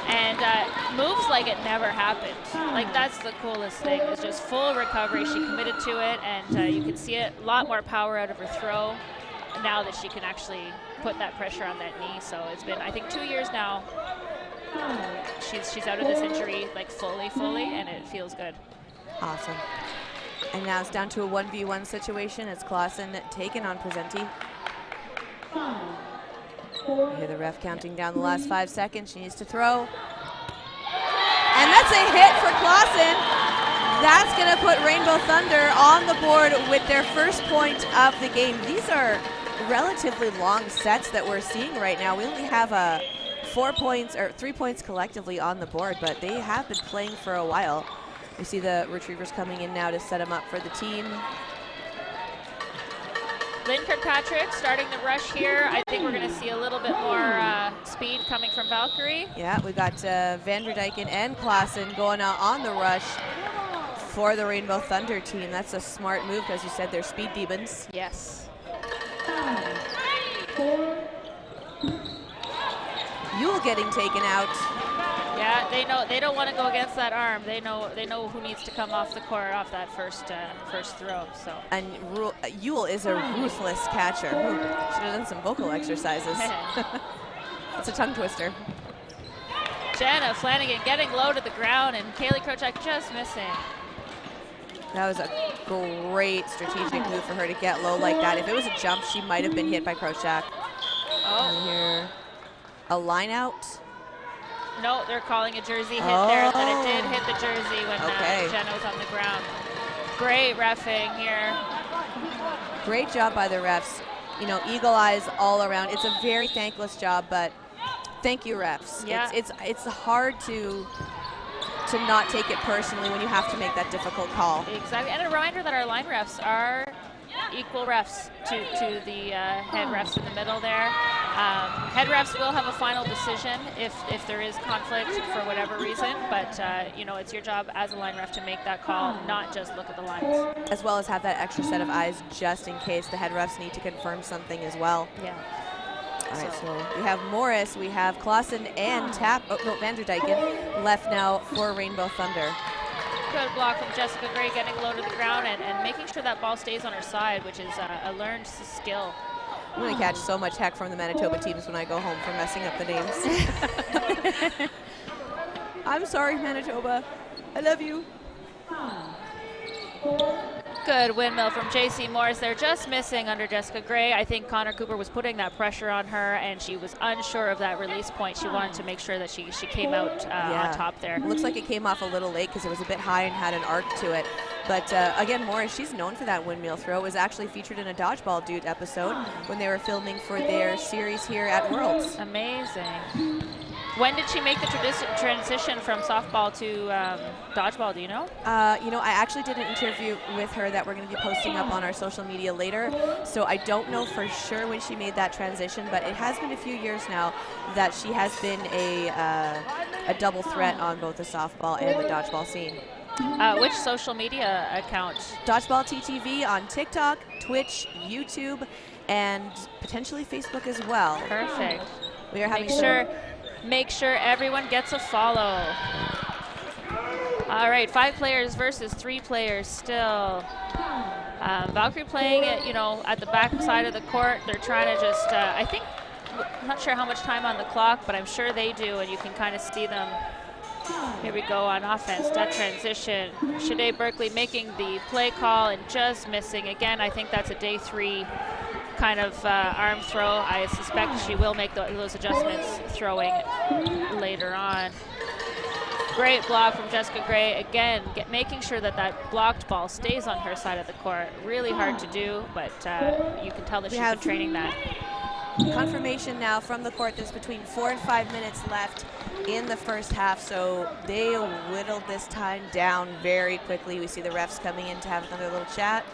[SPEAKER 15] And moves like it never happened. Like that's the coolest thing, is just full recovery. She committed to it, and you can see it, a lot more power out of her throw now that she can actually put that pressure on that knee. So it's been, I think, 2 years now. She's out of this injury like fully, and it feels good.
[SPEAKER 4] Awesome. And now it's down to a 1v1 situation. It's Clausen taken on Presenti. You hear the ref counting down the last 5 seconds. She needs to throw. And that's a hit for Clausen. That's going to put Rainbow Thunder on the board with their first point of the game. These are relatively long sets that we're seeing right now. We only have 4 points, or 3 points collectively on the board, but they have been playing for a while. We see the retrievers coming in now to set them up for the team.
[SPEAKER 15] Lynn Kirkpatrick starting the rush here. I think we're going to see a little bit more speed coming from Valkyrie.
[SPEAKER 4] Yeah, we got Vanderdijken and Clausen going out on the rush for the Rainbow Thunder team. That's a smart move, because you said they're speed demons.
[SPEAKER 15] Yes.
[SPEAKER 14] 5, 4.
[SPEAKER 4] Ewell getting taken out.
[SPEAKER 15] Yeah, they know they don't want to go against that arm. They know who needs to come off the court off that first throw. So.
[SPEAKER 4] And Ewell is a ruthless catcher. Ooh, should have done some vocal exercises. It's a tongue twister.
[SPEAKER 15] Jenna Flanagan getting low to the ground, and Kaylee Krochak just missing.
[SPEAKER 4] That was a great strategic move for her to get low like that. If it was a jump, she might have been hit by Krochak.
[SPEAKER 15] Oh.
[SPEAKER 4] And here, a line out.
[SPEAKER 15] No, they're calling a jersey hit there, that it did hit the jersey when Jenna was on the ground. Great reffing here.
[SPEAKER 4] Great job by the refs. You know, eagle eyes all around. It's a very thankless job, but thank you, refs.
[SPEAKER 15] Yeah.
[SPEAKER 4] It's hard to not take it personally when you have to make that difficult call.
[SPEAKER 15] Exactly, and a reminder that our line refs are equal refs to the head refs in the middle there. Head refs will have a final decision if there is conflict for whatever reason, but you know, it's your job as a line ref to make that call, not just look at the lines.
[SPEAKER 4] As well as have that extra set of eyes just in case the head refs need to confirm something as well.
[SPEAKER 15] Yeah.
[SPEAKER 4] All right, so we have Morris, we have Clausen and Vanderdijken left now for Rainbow Thunder.
[SPEAKER 15] Good block from Jessica Gray, getting low to the ground and making sure that ball stays on her side, which is a learned skill.
[SPEAKER 4] I'm going to catch so much heck from the Manitoba teams when I go home for messing up the names. I'm sorry, Manitoba. I love you.
[SPEAKER 15] Good windmill from JC Morris. They're just missing under Jessica Gray. I think Connor Cooper was putting that pressure on her, and she was unsure of that release point. She wanted to make sure that she came out on top there.
[SPEAKER 4] Looks like it came off a little late because it was a bit high and had an arc to it. But again, Morris, she's known for that windmill throw. It was actually featured in a Dodgeball Dude episode when they were filming for their series here at Worlds.
[SPEAKER 15] Amazing. When did she make the transition from softball to dodgeball, do you know?
[SPEAKER 4] You know, I actually did an interview with her that we're going to be posting up on our social media later, so I don't know for sure when she made that transition, but it has been a few years now that she has been a double threat on both the softball and the dodgeball scene.
[SPEAKER 15] Which social media account?
[SPEAKER 4] Dodgeball TTV on TikTok, Twitch, YouTube, and potentially Facebook as well.
[SPEAKER 15] Perfect.
[SPEAKER 4] We are having
[SPEAKER 15] Make sure everyone gets a follow. All right, 5 players versus 3 players still. Valkyrie playing it, you know, at the back side of the court. They're trying to just, I think, I'm not sure how much time on the clock, but I'm sure they do, and you can kind of see them. Here we go on offense, that transition. Shade Berkeley making the play call and just missing. Again, I think that's a day 3 kind of arm throw. I suspect she will make those adjustments throwing later on. Great block from Jessica Gray. Again, making sure that that blocked ball stays on her side of the court. Really hard to do, but you can tell that she's been training that.
[SPEAKER 4] Confirmation now from the court. There's between 4 and 5 minutes left in the first half, so they whittled this time down very quickly. We see the refs coming in to have another little chat.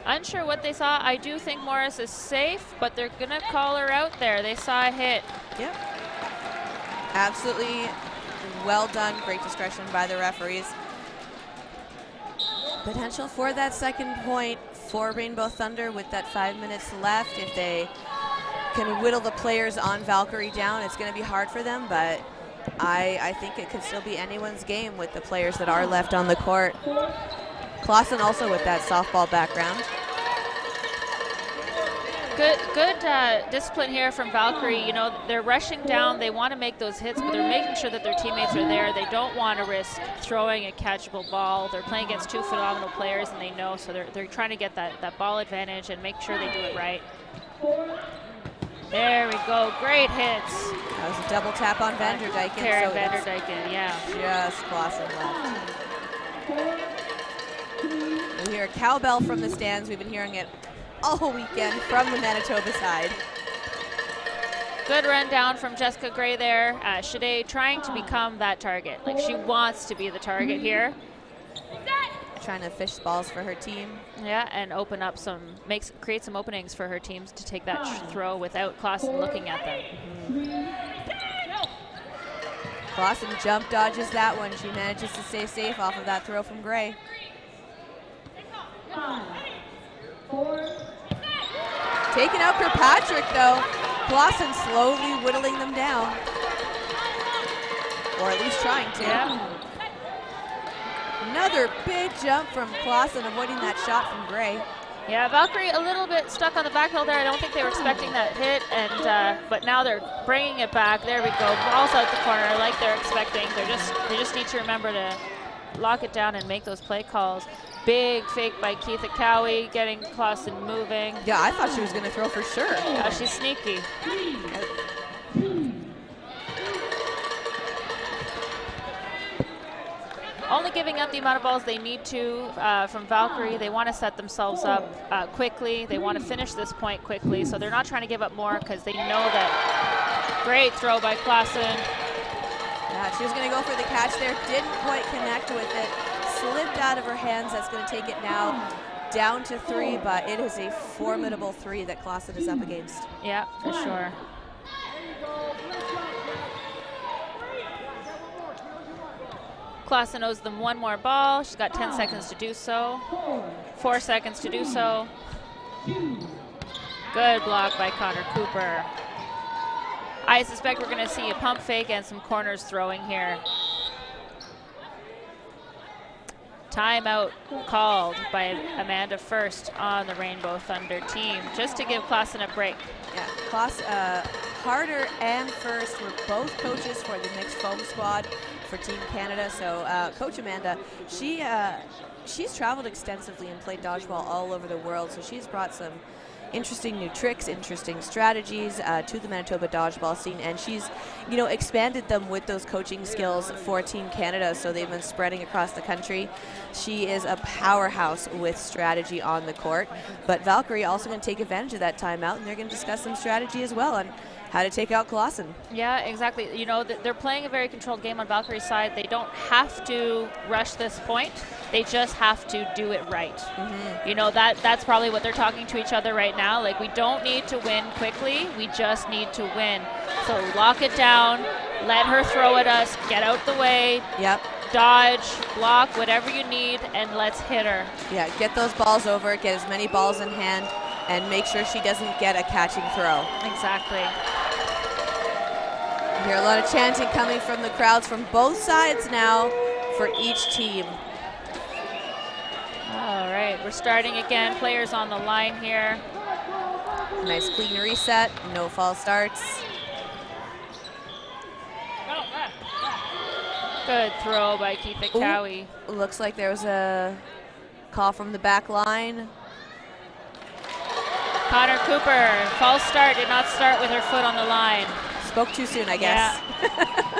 [SPEAKER 15] Unsure what they saw. I do think Morris is safe, but they're going to call her out there. They saw a hit.
[SPEAKER 4] Yep. Absolutely well done. Great discretion by the referees. Potential for that second point for Rainbow Thunder with that 5 minutes left. If they can whittle the players on Valkyrie down, it's going to be hard for them, but I think it could still be anyone's game with the players that are left on the court. Clausen also with that softball background.
[SPEAKER 15] Good discipline here from Valkyrie. You know, they're rushing down. They want to make those hits, but they're making sure that their teammates are there. They don't want to risk throwing a catchable ball. They're playing against 2 phenomenal players, and they know, so they're trying to get that ball advantage and make sure they do it right. There we go. Great hits.
[SPEAKER 4] That was a double tap on Vanderdijken.
[SPEAKER 15] Karen Vanderdijken, yeah.
[SPEAKER 4] Just Clausen left. We hear a cowbell from the stands. We've been hearing it all weekend from the Manitoba side.
[SPEAKER 15] Good run down from Jessica Gray there. Shade trying to become that target. Like, she wants to be the target here.
[SPEAKER 4] Trying to fish balls for her team.
[SPEAKER 15] Yeah, and open up create some openings for her teams to take that throw without Clausen looking at them.
[SPEAKER 4] Clausen jump dodges that one. She manages to stay safe off of that throw from Gray. Taking out Kirkpatrick though. Clausen slowly whittling them down. Or at least trying to.
[SPEAKER 15] Yeah.
[SPEAKER 4] Another big jump from Clausen, avoiding that shot from Gray.
[SPEAKER 15] Yeah, Valkyrie a little bit stuck on the back hill there. I don't think they were expecting that hit, and but now they're bringing it back. There we go. Ball's out the corner like they're expecting. They just need to remember to lock it down and make those play calls. Big fake by Keitha Cowie, getting Clausen moving.
[SPEAKER 4] Yeah, I thought she was going to throw for sure.
[SPEAKER 15] Yeah, she's sneaky. only giving up the amount of balls they need to from Valkyrie. They want to set themselves up quickly. They want to finish this point quickly, so they're not trying to give up more because they know that. Great throw by Klassen.
[SPEAKER 4] Yeah, she was going to go for the catch there, didn't quite connect with it, slipped out of her hands. That's going to take it now down to 3, but it is a formidable 3 that Klassen is up against.
[SPEAKER 15] Yeah, for sure. Klassen owes them 1 more ball. She's got 10 seconds to do so. 4 seconds to do so. Good block by Connor Cooper. I suspect we're going to see a pump fake and some corners throwing here. Timeout called by Amanda First on the Rainbow Thunder team, just to give Klassen a break.
[SPEAKER 4] Yeah, Harder and First were both coaches for the mixed foam squad for Team Canada. So Coach Amanda, she's traveled extensively and played dodgeball all over the world. So she's brought some interesting new tricks, interesting strategies to the Manitoba dodgeball scene, and she's, expanded them with those coaching skills for Team Canada, so they've been spreading across the country. She is a powerhouse with strategy on the court, but Valkyrie also going to take advantage of that timeout, and they're going to discuss some strategy as well on how to take out Klassen. Yeah, exactly. They're playing a very controlled game on Valkyrie's side. They don't have to rush this point. They just have to do it right. That's probably what they're talking to each other right now. Like, we don't need to win quickly. We just need to win. So lock it down, let her throw at us, get out the way. Yep. Dodge, block, whatever you need, and let's hit her. Yeah, get those balls over, get as many balls in hand, and make sure she doesn't get a catching throw. Exactly. You hear a lot of chanting coming from the crowds from both sides now for each team. All right, we're starting again. Players on the line here. Nice clean reset, no false starts. Good throw by Keitha Cowie. Looks like there was a call from the back line. Connor Cooper, false start, did not start with her foot on the line. Spoke too soon, I guess. Yeah.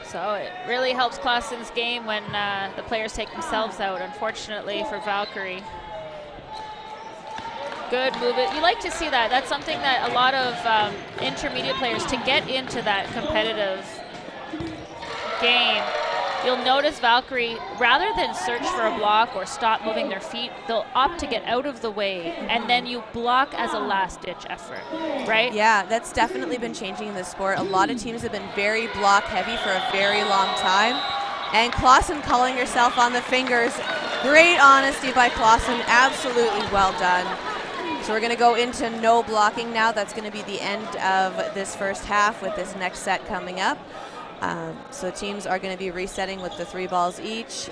[SPEAKER 4] So it really helps Klassen's game when the players take themselves out, unfortunately for Valkyrie. Good move. You like to see that. That's something that a lot of intermediate players, to get into that competitive game, you'll notice Valkyrie, rather than search for a block or stop moving their feet, they'll opt to get out of the way, and then you block as a last-ditch effort, right? Yeah, that's definitely been changing in this sport. A lot of teams have been very block-heavy for a very long time, and Klassen calling herself on the fingers. Great honesty by Klassen, absolutely well done. So we're going to go into no blocking now. That's going to be the end of this first half with this next set coming up. So teams are going to be resetting with the 3 balls each.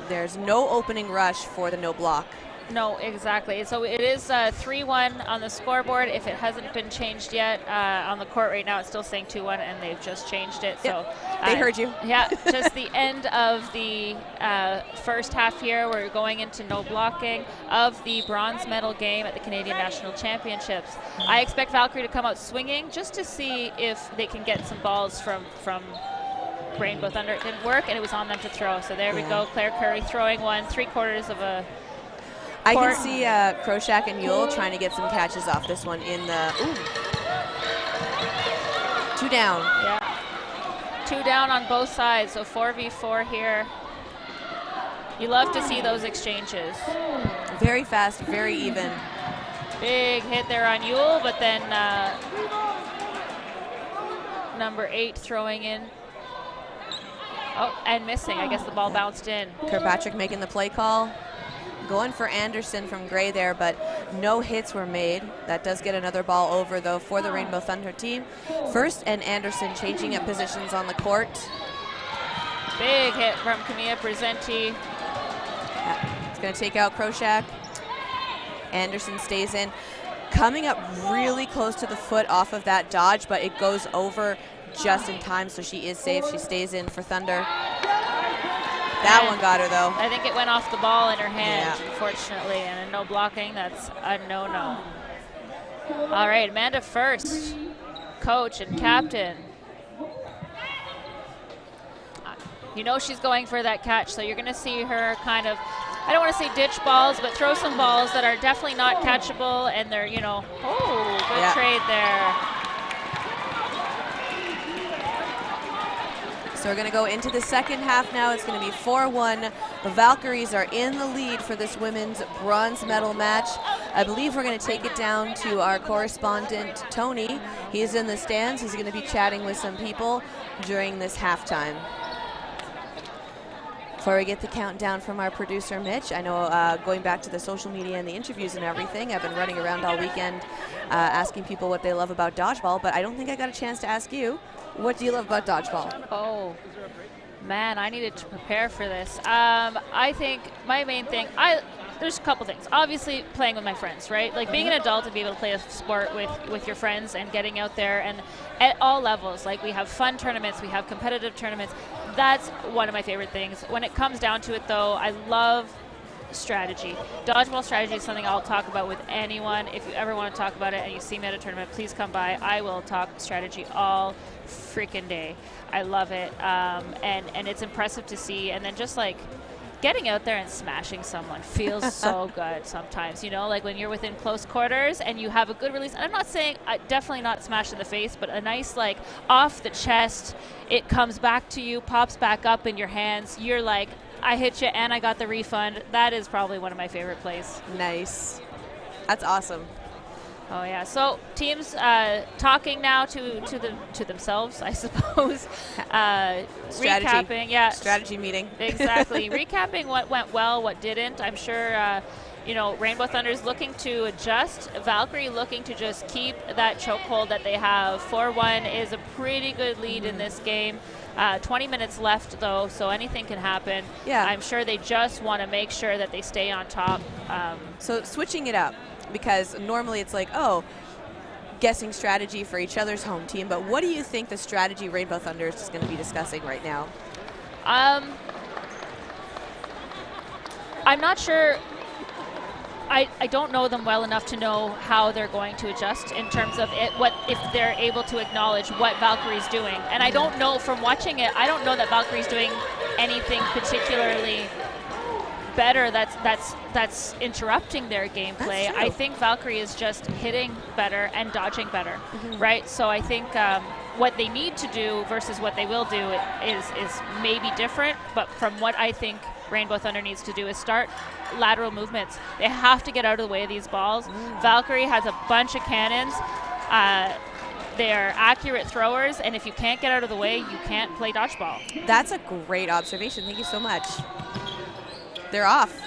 [SPEAKER 4] There's no opening rush for the no block. No, exactly. So it is 3-1 on the scoreboard. If it hasn't been changed yet on the court right now, it's still saying 2-1, and they've just changed it. Yep. So they heard you. Yeah, just the end of the first half here. We're going into no blocking of the bronze medal game at the Canadian National Championships. I expect Valkyrie to come out swinging just to see if they can get some balls from Rainbow Thunder. It didn't work, and it was on them to throw. So there we go. Claire Curry throwing one, 3/4 of a I can see Kroshak and Yule trying to get some catches off this one in the 2 down. Yeah, 2 down on both sides, so 4v4 here. You love to see those exchanges. Very fast, very even. Big hit there on Yule, but then number 8 throwing in. Oh, and missing. I guess the ball bounced in. Kirkpatrick making the play call. Going for Anderson from Gray there, but no hits were made. That does get another ball over, though, for the Rainbow Thunder team. First and Anderson changing up positions on the court. Big hit from Camilla Presenti. Yeah, it's going to take out Kroshak. Anderson stays in. Coming up really close to the foot off of that dodge, but it goes over just in time, so she is safe. She stays in for Thunder. That one got her, though. I think it went off the ball in her hand, unfortunately, and no blocking. That's a no-no. All right, Amanda First
[SPEAKER 15] coach and captain. You know she's going for that catch, so you're going to see her kind of, I don't want to say ditch balls, but throw some balls that are definitely not catchable, and they're, you know, good trade there.
[SPEAKER 4] So we're going to go into the second half now. It's going to be 4-1. The Valkyries are in the lead for this women's bronze medal match. I believe we're going to take it down to our correspondent, Tony. He's in the stands. He's going to be chatting with some people during this halftime. Before we get the countdown from our producer, Mitch, I know going back to the social media and the interviews and everything, I've been running around all weekend asking people what they love about dodgeball, but I don't think I got a chance to ask you. What do you love about dodgeball?
[SPEAKER 15] Oh, man, I needed to prepare for this. I think my main thing, there's a couple things. Obviously, playing with my friends, right? Like being an adult and being able to play a sport with your friends and getting out there and at all levels. Like we have fun tournaments, we have competitive tournaments. That's one of my favorite things. When it comes down to it, though, I love strategy. Dodgeball strategy is something I'll talk about with anyone. If you ever want to talk about it and you see me at a tournament, please come by. I will talk strategy all freaking day. I love it, and it's impressive to see. And then just like getting out there and smashing someone feels so good sometimes, you know, like when you're within close quarters and you have a good release. And I'm not saying, definitely not smash in the face, but a nice like off the chest, it comes back to you, pops back up in your hands. You're like, I hit you and I got the refund. That is probably one of my favorite plays.
[SPEAKER 4] Nice. That's awesome.
[SPEAKER 15] Oh yeah. So teams talking now to themselves, I suppose.
[SPEAKER 4] Strategy.
[SPEAKER 15] Recapping, yeah.
[SPEAKER 4] Strategy meeting.
[SPEAKER 15] Exactly. Recapping what went well, what didn't. I'm sure you know, Rainbow Thunder's looking to adjust. Valkyrie looking to just keep that chokehold that they have. 4-1 is a pretty good lead in this game. 20 minutes left, though, so anything can happen.
[SPEAKER 4] Yeah.
[SPEAKER 15] I'm sure they just want to make sure that they stay on top.
[SPEAKER 4] So switching it up, because normally it's like, oh, guessing strategy for each other's home team, but what do you think the strategy Rainbow Thunder is going to be discussing right now?
[SPEAKER 15] I'm not sure. I don't know them well enough to know how they're going to adjust in terms of it, what if they're able to acknowledge what Valkyrie's doing. And I don't know, from watching it, I don't know that Valkyrie's doing anything particularly better that's interrupting their gameplay. I think Valkyrie is just hitting better and dodging better, right? So I think what they need to do versus what they will do is maybe different, but from what I think Rainbow Thunder needs to do is start lateral movements. They have to get out of the way of these balls. Valkyrie has a bunch of cannons. They're accurate throwers, and if you can't get out of the way, you can't play dodgeball.
[SPEAKER 4] That's a great observation. Thank you so much. They're off.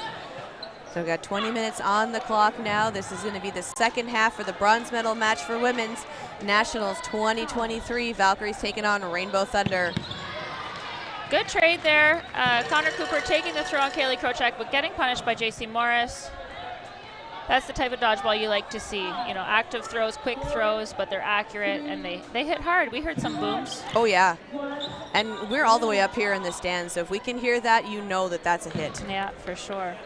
[SPEAKER 4] So we've got 20 minutes on the clock now. This is going to be the second half for the bronze medal match for Women's Nationals 2023. Valkyrie's taking on Rainbow Thunder.
[SPEAKER 15] Good trade there. Connor Cooper taking the throw on Kaylee Krochak, but getting punished by JC Morris. That's the type of dodgeball you like to see. You know, active throws, quick throws, but they're accurate, and they hit hard. We heard some booms.
[SPEAKER 4] Oh, yeah. And we're all the way up here in the stands, so if we can hear that, you know that that's a hit.
[SPEAKER 15] Yeah, for sure.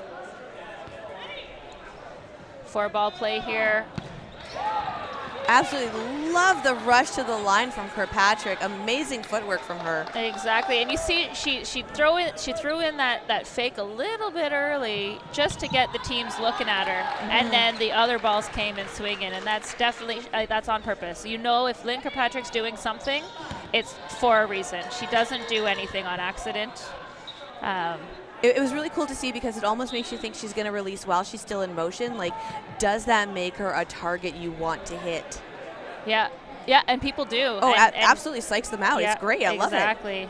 [SPEAKER 15] 4-ball play here.
[SPEAKER 4] Absolutely love the rush to the line from Kirkpatrick. Amazing footwork from her.
[SPEAKER 15] Exactly, and you see she threw in that fake a little bit early just to get the teams looking at her, and then the other balls came in swinging, and that's definitely that's on purpose. You know, if Lynn Kirkpatrick's doing something, it's for a reason. She doesn't do anything on accident.
[SPEAKER 4] It was really cool to see because it almost makes you think she's going to release while she's still in motion. Like, does that make her a target you want to hit?
[SPEAKER 15] Yeah, and people do.
[SPEAKER 4] Oh, absolutely psychs them out.
[SPEAKER 15] Yeah,
[SPEAKER 4] it's great. I love it.
[SPEAKER 15] Exactly.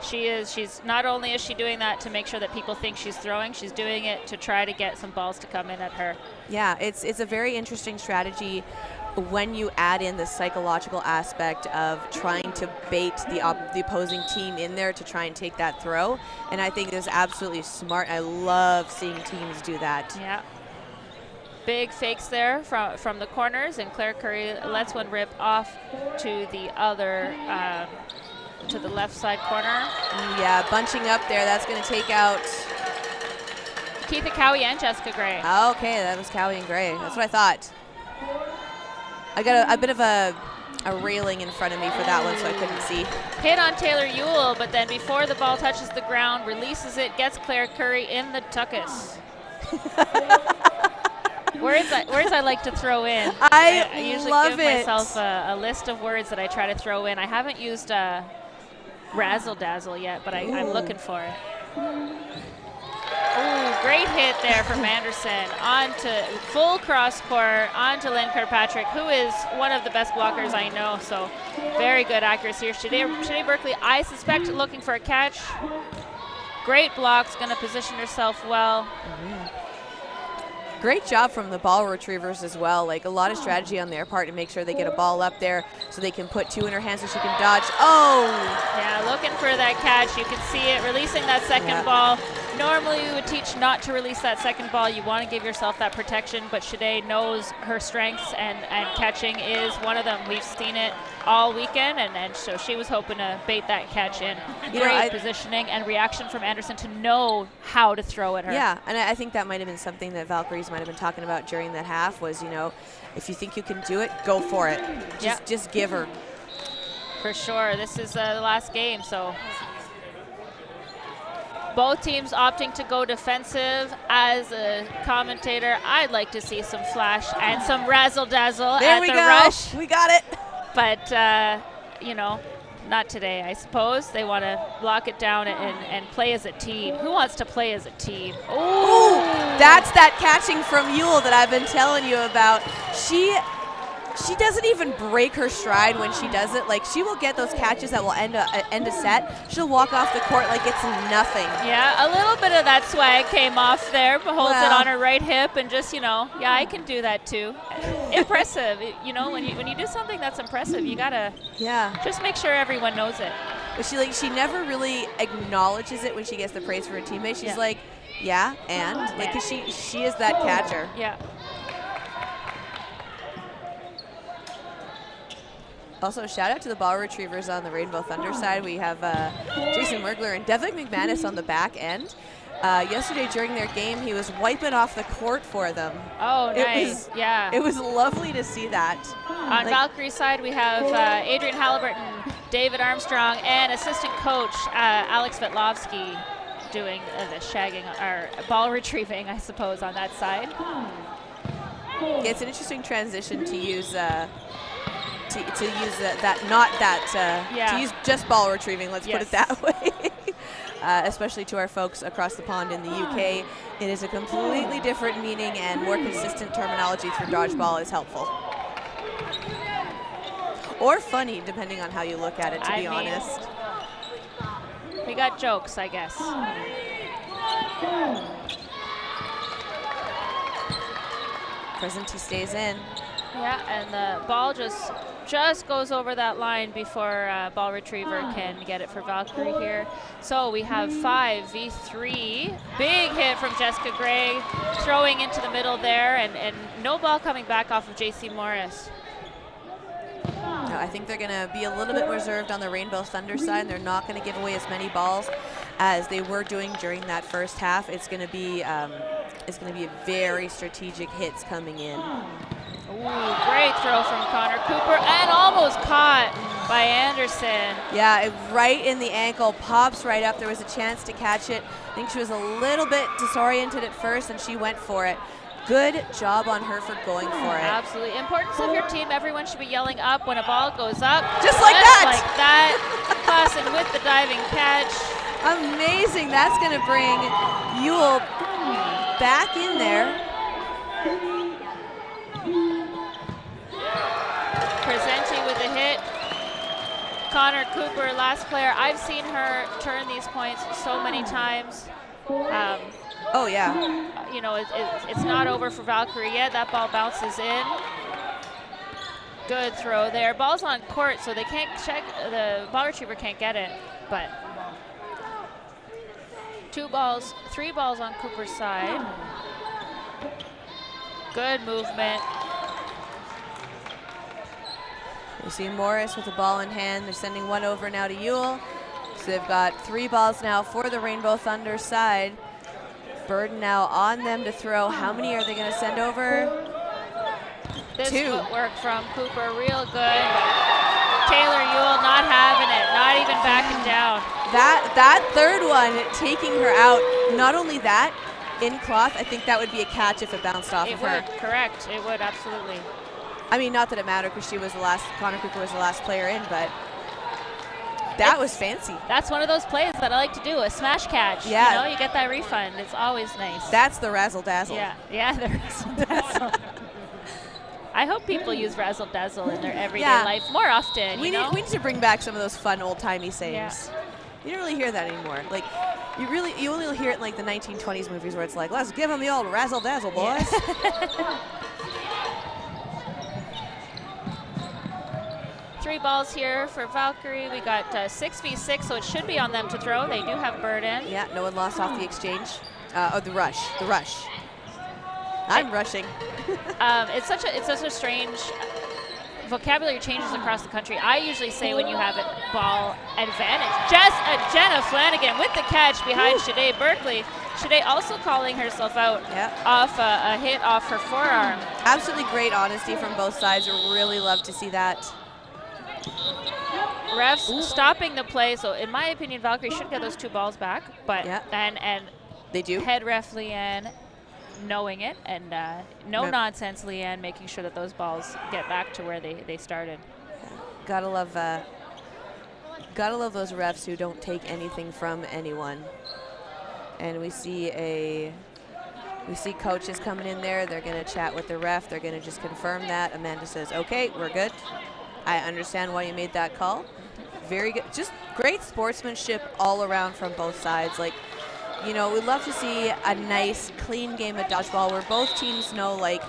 [SPEAKER 15] She's not only is she doing that to make sure that people think she's throwing, she's doing it to try to get some balls to come in at her.
[SPEAKER 4] Yeah, it's a very interesting strategy when you add in the psychological aspect of trying to bait the opposing team in there to try and take that throw. And I think it's absolutely smart. I love seeing teams do that.
[SPEAKER 15] Yeah. Big fakes there from the corners, and Claire Curry lets one rip off to the other, to the left side corner.
[SPEAKER 4] Yeah, bunching up there. That's going to take out
[SPEAKER 15] Keitha Cowie and Jessica Gray.
[SPEAKER 4] Okay, that was Cowie and Gray. That's what I thought. I got a bit of a a railing in front of me for that one, so I couldn't see.
[SPEAKER 15] Hit on Taylor Ewell, but then before the ball touches the ground, releases it, gets Claire Curry in the tuckus. Words I like to throw in.
[SPEAKER 4] I
[SPEAKER 15] usually
[SPEAKER 4] love
[SPEAKER 15] give
[SPEAKER 4] it.
[SPEAKER 15] myself a list of words that I try to throw in. I haven't used razzle dazzle yet, but I'm looking for it. Ooh, great hit there from Anderson. On to full cross court, on to Lynn Kirkpatrick, who is one of the best blockers I know. So very good accuracy here. Shanae Berkeley, I suspect, looking for a catch. Great blocks, going to position herself well.
[SPEAKER 4] Great job from the ball retrievers as well. Like a lot of strategy on their part to make sure they get a ball up there so they can put 2 in her hands so she can dodge. Oh!
[SPEAKER 15] Yeah, looking for that catch. You can see it, releasing that second ball. Normally we would teach not to release that second ball. You want to give yourself that protection, but Shanae knows her strengths, and catching is one of them. We've seen it all weekend, and so she was hoping to bait that catch in. Great positioning and reaction from Anderson to know how to throw at her.
[SPEAKER 4] Yeah, and I think that might have been something that Valkyries might have been talking about during that half was, you know, if you think you can do it, go for it. Just give her.
[SPEAKER 15] For sure. This is the last game, so both teams opting to go defensive. As a commentator, I'd like to see some flash and some razzle-dazzle
[SPEAKER 4] there
[SPEAKER 15] at
[SPEAKER 4] we
[SPEAKER 15] the
[SPEAKER 4] go.
[SPEAKER 15] rush.
[SPEAKER 4] We got it.
[SPEAKER 15] But, you know, not today, I suppose. They want to lock it down and play as a team. Who wants to play as a team?
[SPEAKER 4] Ooh, that's that catching from Ewell that I've been telling you about. She doesn't even break her stride when she does it. Like, she will get those catches that will end a set. She'll walk off the court like it's nothing.
[SPEAKER 15] Yeah, a little bit of that swag came off there, but holds it on her right hip and just, you know, yeah, I can do that too. Impressive. You know, when you do something that's impressive, you gotta just make sure everyone knows it.
[SPEAKER 4] But she never really acknowledges it when she gets the praise for her teammate. She's like, and like, 'cause she is that catcher.
[SPEAKER 15] Yeah.
[SPEAKER 4] Also, shout out to the ball retrievers on the Rainbow Thunder side. We have Jason Mergler and Devin McManus on the back end. Yesterday during their game, he was wiping off the court for them.
[SPEAKER 15] Oh, nice.
[SPEAKER 4] It was lovely to see that.
[SPEAKER 15] On Valkyrie's side, we have Adrian Halliburton, David Armstrong, and assistant coach Alex Vetlovsky doing the shagging, or ball retrieving, I suppose, on that side.
[SPEAKER 4] Yeah, it's an interesting transition to use to use just ball retrieving, let's put it that way. Especially to our folks across the pond in the UK. It is a completely different meaning, and more consistent terminology through dodgeball is helpful. Or funny, depending on how you look at it, to be honest.
[SPEAKER 15] We got jokes, I guess.
[SPEAKER 4] Presenti stays in.
[SPEAKER 15] Yeah, and the ball just goes over that line before ball retriever can get it for Valkyrie here. So we have 5v3. Big hit from Jessica Gray, throwing into the middle there, and no ball coming back off of JC Morris.
[SPEAKER 4] No, I think they're going to be a little bit reserved on the Rainbow Thunder side, and they're not going to give away as many balls as they were doing during that first half. It's going to be very strategic hits coming in.
[SPEAKER 15] Ooh, great throw from Connor Cooper, and almost caught by Anderson.
[SPEAKER 4] Yeah, right in the ankle, pops right up. There was a chance to catch it. I think she was a little bit disoriented at first, and she went for it. Good job on her for going for it.
[SPEAKER 15] Absolutely. Importance of your team. Everyone should be yelling up when a ball goes up.
[SPEAKER 4] Just like that.
[SPEAKER 15] Like that. Klassen with the diving catch.
[SPEAKER 4] Amazing. That's going to bring Ewell back in there.
[SPEAKER 15] Presenti with a hit. Connor Cooper, last player. I've seen her turn these points so many times.
[SPEAKER 4] Oh, yeah.
[SPEAKER 15] You know, it's not over for Valkyrie yet. That ball bounces in. Good throw there. Ball's on court, so they can't check. The ball retriever can't get it, but 3 balls on Cooper's side. Good movement.
[SPEAKER 4] You see Morris with the ball in hand. They're sending one over now to Ewell. So they've got 3 balls now for the Rainbow Thunder side. Burden now on them to throw. How many are they going to send over? Good
[SPEAKER 15] this
[SPEAKER 4] too.
[SPEAKER 15] footwork from Cooper, real good. Taylor Ewell not having it, not even backing down.
[SPEAKER 4] That third one taking her out. Not only that, in cloth, I think that would be a catch if it bounced off of her.
[SPEAKER 15] It would, correct. It would, absolutely.
[SPEAKER 4] I mean, not that it mattered because she was the last, Connor Cooper was the last player in, but that was fancy.
[SPEAKER 15] That's one of those plays that I like to do, a smash catch.
[SPEAKER 4] Yeah.
[SPEAKER 15] You know, you get that refund. It's always nice.
[SPEAKER 4] That's the razzle dazzle.
[SPEAKER 15] Yeah, the razzle dazzle. I hope people use razzle dazzle in their everyday
[SPEAKER 4] Yeah.
[SPEAKER 15] life more often.
[SPEAKER 4] We need to bring back some of those fun old timey sayings.
[SPEAKER 15] Yeah.
[SPEAKER 4] You don't really hear that anymore. Like, you only hear it in like the 1920s movies where it's like, let's give them the old razzle dazzle, boys.
[SPEAKER 15] Yeah. 3 balls here for Valkyrie. We got 6v6, so it should be on them to throw. They do have bird in.
[SPEAKER 4] Yeah, no one lost off the exchange. The rush. I'm rushing.
[SPEAKER 15] It's such a strange vocabulary changes across the country. I usually say when you have it, ball advantage. Jenna Flanagan with the catch behind Shade Berkeley. Shade also calling herself out off a hit off her forearm.
[SPEAKER 4] Absolutely great honesty from both sides. Really love to see that.
[SPEAKER 15] Refs stopping the play, so in my opinion, Valkyrie should get those 2 balls back. But and
[SPEAKER 4] they do.
[SPEAKER 15] Head ref Leanne knowing it, and no nonsense Leanne making sure that those balls get back to where they started.
[SPEAKER 4] Gotta love those refs who don't take anything from anyone. And we see coaches coming in there. They're gonna chat with the ref. They're gonna just confirm that. Amanda says, "Okay, we're good. I understand why you made that call." Very good. Just great sportsmanship all around from both sides. Like, you know, we'd love to see a nice, clean game of dodgeball where both teams know, like,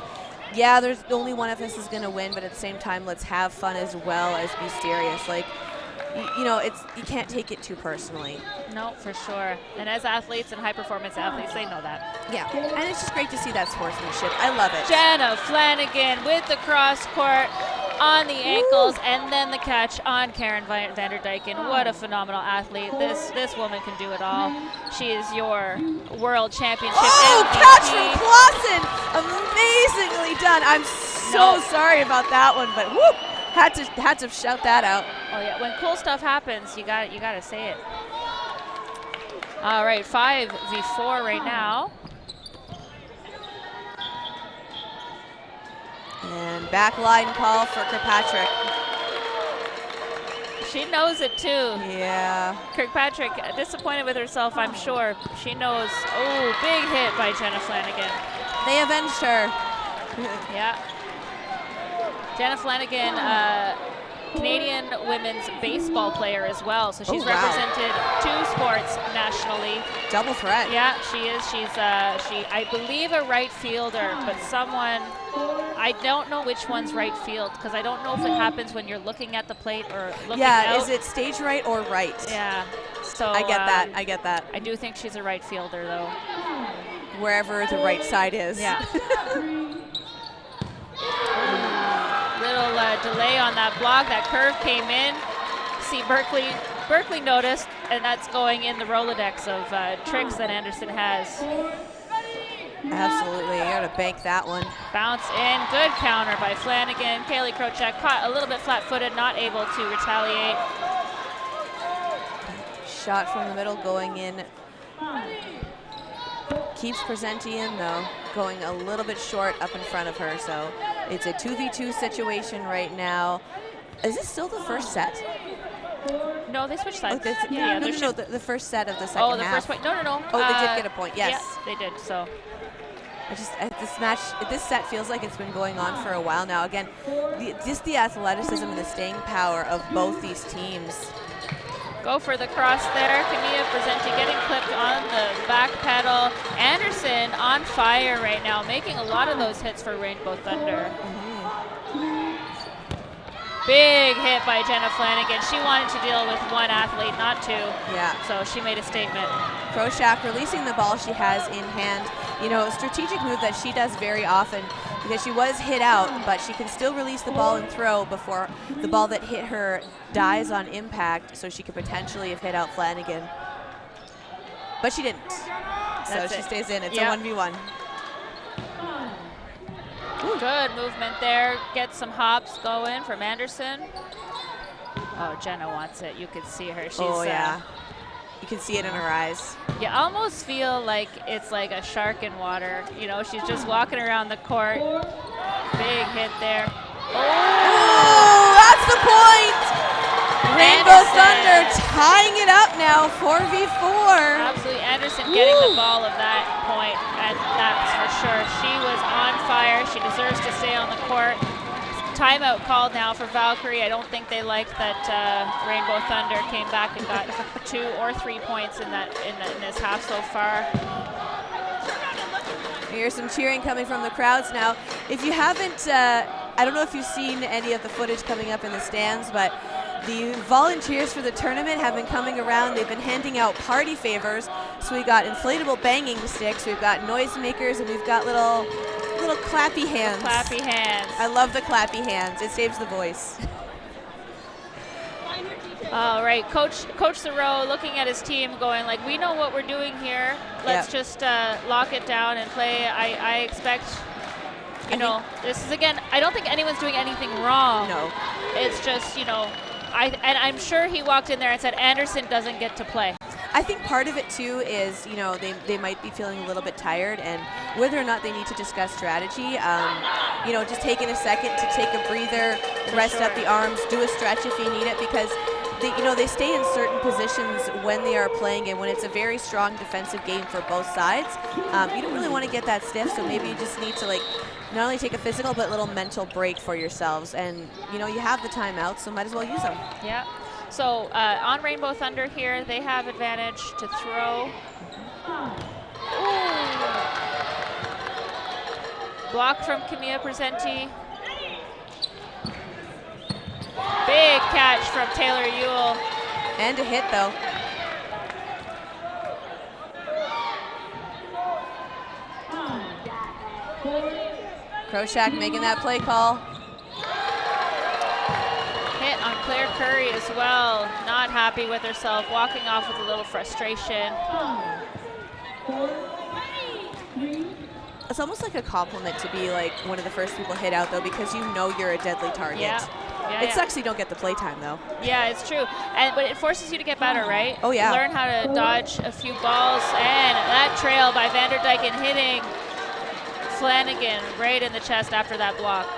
[SPEAKER 4] yeah, there's only one of us is going to win, but at the same time, let's have fun as well as be serious. Like, you know, you can't take it too personally.
[SPEAKER 15] No, for sure. And as athletes and high-performance athletes, they know that.
[SPEAKER 4] Yeah, and it's just great to see that sportsmanship. I love it.
[SPEAKER 15] Jenna Flanagan with the cross court on the ankles, and then the catch on Karen Vanderdyken. What a phenomenal athlete. This woman can do it all. She is your world championship MVP.
[SPEAKER 4] Catch from Clausen! Amazingly done. I'm so sorry about that one, but whoop, had to shout that out.
[SPEAKER 15] Oh yeah, when cool stuff happens, you gotta say it. All right, 5v4 right now.
[SPEAKER 4] And back line call for Kirkpatrick.
[SPEAKER 15] She knows it too.
[SPEAKER 4] Yeah.
[SPEAKER 15] Kirkpatrick disappointed with herself, I'm sure. She knows. Oh, big hit by Jenna Flanagan.
[SPEAKER 4] They avenged her.
[SPEAKER 15] Yeah. Jenna Flanagan, Canadian women's baseball player as well. So she's represented 2 sports nationally.
[SPEAKER 4] Double threat.
[SPEAKER 15] Yeah, she is. She's I believe a right fielder, but someone, I don't know which one's right field because I don't know if it happens when you're looking at the plate or looking out.
[SPEAKER 4] Is it stage right or right?
[SPEAKER 15] Yeah. So
[SPEAKER 4] I get that.
[SPEAKER 15] I do think she's a right fielder though.
[SPEAKER 4] Wherever the right side is.
[SPEAKER 15] Yeah. Little delay on that block. That curve came in. See Berkeley noticed, and that's going in the Rolodex of tricks that Anderson has.
[SPEAKER 4] Absolutely, you gotta bank that one.
[SPEAKER 15] Bounce in, good counter by Flanagan. Kaylee Krochak caught a little bit flat-footed, not able to retaliate.
[SPEAKER 4] Shot from the middle going in. Keeps presenting in though, going a little bit short up in front of her, so it's a 2v2 situation right now. Is this still the first set?
[SPEAKER 15] No, they switched sides.
[SPEAKER 4] No, the first set of the second half.
[SPEAKER 15] Oh, the first point. No.
[SPEAKER 4] Oh, they did get a point, yes.
[SPEAKER 15] Yeah, they did, so.
[SPEAKER 4] This set feels like it's been going on for a while now. Again, just the athleticism and the staying power of both these teams.
[SPEAKER 15] Go for the cross there. Camilla Presenti getting clipped on the back pedal. Anderson on fire right now, making a lot of those hits for Rainbow Thunder. Big hit by Jenna Flanagan. She wanted to deal with one athlete, not 2.
[SPEAKER 4] Yeah.
[SPEAKER 15] So she made a statement.
[SPEAKER 4] Krochak releasing the ball she has in hand. You know, a strategic move that she does very often because she was hit out, but she can still release the ball and throw before the ball that hit her dies on impact, so she could potentially have hit out Flanagan. But she didn't. So she stays in. It's a 1v1.
[SPEAKER 15] Good movement there. Get some hops going from Anderson. Oh, Jenna wants it. You could see her. She's,
[SPEAKER 4] yeah. You can see it in her eyes.
[SPEAKER 15] You almost feel like it's like a shark in water. You know, she's just walking around the court. Big hit there.
[SPEAKER 4] Oh, that's the point! Rainbow Thunder tying it up now, 4v4.
[SPEAKER 15] Absolutely, Anderson getting the ball of that point, and that's for sure. She was on fire. She deserves to stay on the court. Timeout called now for Valkyrie. I don't think they liked that Rainbow Thunder came back and got 2 or 3 points in this half so far.
[SPEAKER 4] Here's some cheering coming from the crowds now. If you haven't, I don't know if you've seen any of the footage coming up in the stands, but the volunteers for the tournament have been coming around. They've been handing out party favors. So we got inflatable banging sticks, we've got noisemakers, and we've got little clappy hands.
[SPEAKER 15] Clappy hands.
[SPEAKER 4] I love the clappy hands. It saves the voice.
[SPEAKER 15] All right, Coach Thoreau looking at his team going like, we know what we're doing here. Let's just lock it down and play. I expect, you know, this is, again, I don't think anyone's doing anything wrong.
[SPEAKER 4] No.
[SPEAKER 15] It's just, you know, and I'm sure he walked in there and said, Anderson doesn't get to play.
[SPEAKER 4] I think part of it too is, you know, they might be feeling a little bit tired, and whether or not they need to discuss strategy, you know, just taking a second to take a breather, rest up the arms, do a stretch if you need it, because they stay in certain positions when they are playing, and when it's a very strong defensive game for both sides, you don't really want to get that stiff, so maybe you just need to, like, not only take a physical but a little mental break for yourselves, and you know, you have the timeouts, so might as well use them.
[SPEAKER 15] Yeah. So on Rainbow Thunder here, they have advantage to throw. Ooh. Block from Camilla Presenti. Big catch from Taylor Ewell.
[SPEAKER 4] And a hit, though. Kroshak making that play call.
[SPEAKER 15] Hit on Claire Curry as well. Not happy with herself, walking off with a little frustration.
[SPEAKER 4] It's almost like a compliment to be like one of the first people hit out, though, because you know you're a deadly target.
[SPEAKER 15] Yeah,
[SPEAKER 4] it sucks you don't get the play time, though.
[SPEAKER 15] Yeah, it's true. But it forces you to get better, right?
[SPEAKER 4] Oh, yeah.
[SPEAKER 15] Learn how to dodge a few balls. And that trail by Vanderdyken hitting Flanagan right in the chest after that block.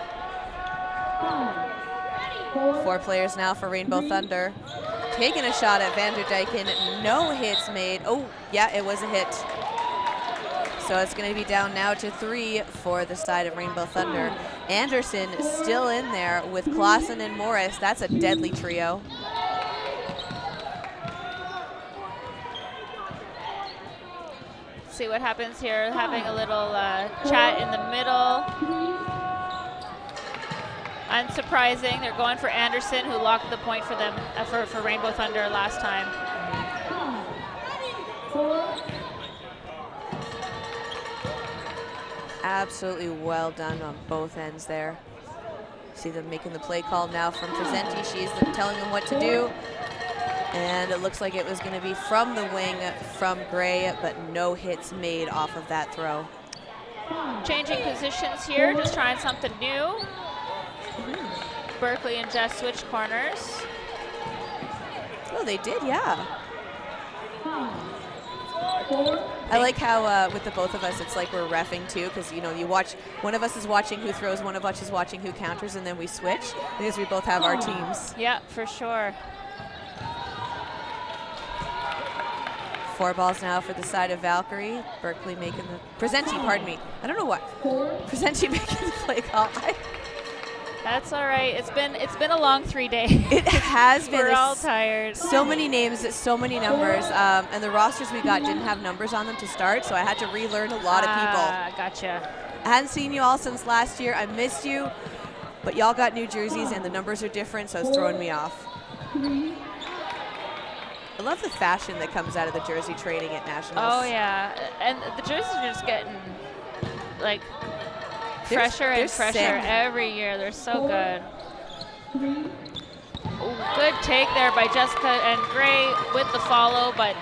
[SPEAKER 4] 4 players now for Rainbow Thunder. Taking a shot at Vanderdyken. No hits made. Oh, yeah, it was a hit. So it's going to be down now to 3 for the side of Rainbow Thunder. Anderson still in there with Clausen and Morris. That's a deadly trio.
[SPEAKER 15] See what happens here. Having a little chat in the middle. Unsurprising, they're going for Anderson, who locked the point for them for Rainbow Thunder last time.
[SPEAKER 4] Absolutely well done on both ends there. See them making the play call now from Presenti. She's telling them what to do. And it looks like it was going to be from the wing from Gray, but no hits made off of that throw.
[SPEAKER 15] Changing positions here, just trying something new. Berkeley and Jess switch corners.
[SPEAKER 4] Oh, they did, yeah. I like how with the both of us, it's like we're reffing too, because you know, you watch, one of us is watching who throws, one of us is watching who counters, and then we switch because we both have our teams.
[SPEAKER 15] Yeah, for sure.
[SPEAKER 4] 4 balls now for the side of Valkyrie. Berkeley making the Presenti, pardon me. I don't know what. Presenti making the play call.
[SPEAKER 15] That's all right. It's been a long 3 days.
[SPEAKER 4] It has been.
[SPEAKER 15] We're all tired.
[SPEAKER 4] So many names, so many numbers, and the rosters we got didn't have numbers on them to start, so I had to relearn a lot of people.
[SPEAKER 15] Gotcha.
[SPEAKER 4] I hadn't seen you all since last year. I missed you, but y'all got new jerseys and the numbers are different, so it's throwing me off. I love the fashion that comes out of the jersey trading at Nationals.
[SPEAKER 15] Oh yeah, and the jerseys are just getting like fresher and fresher every year. They're so good. Ooh, good take there by Jessica and Gray with the follow, but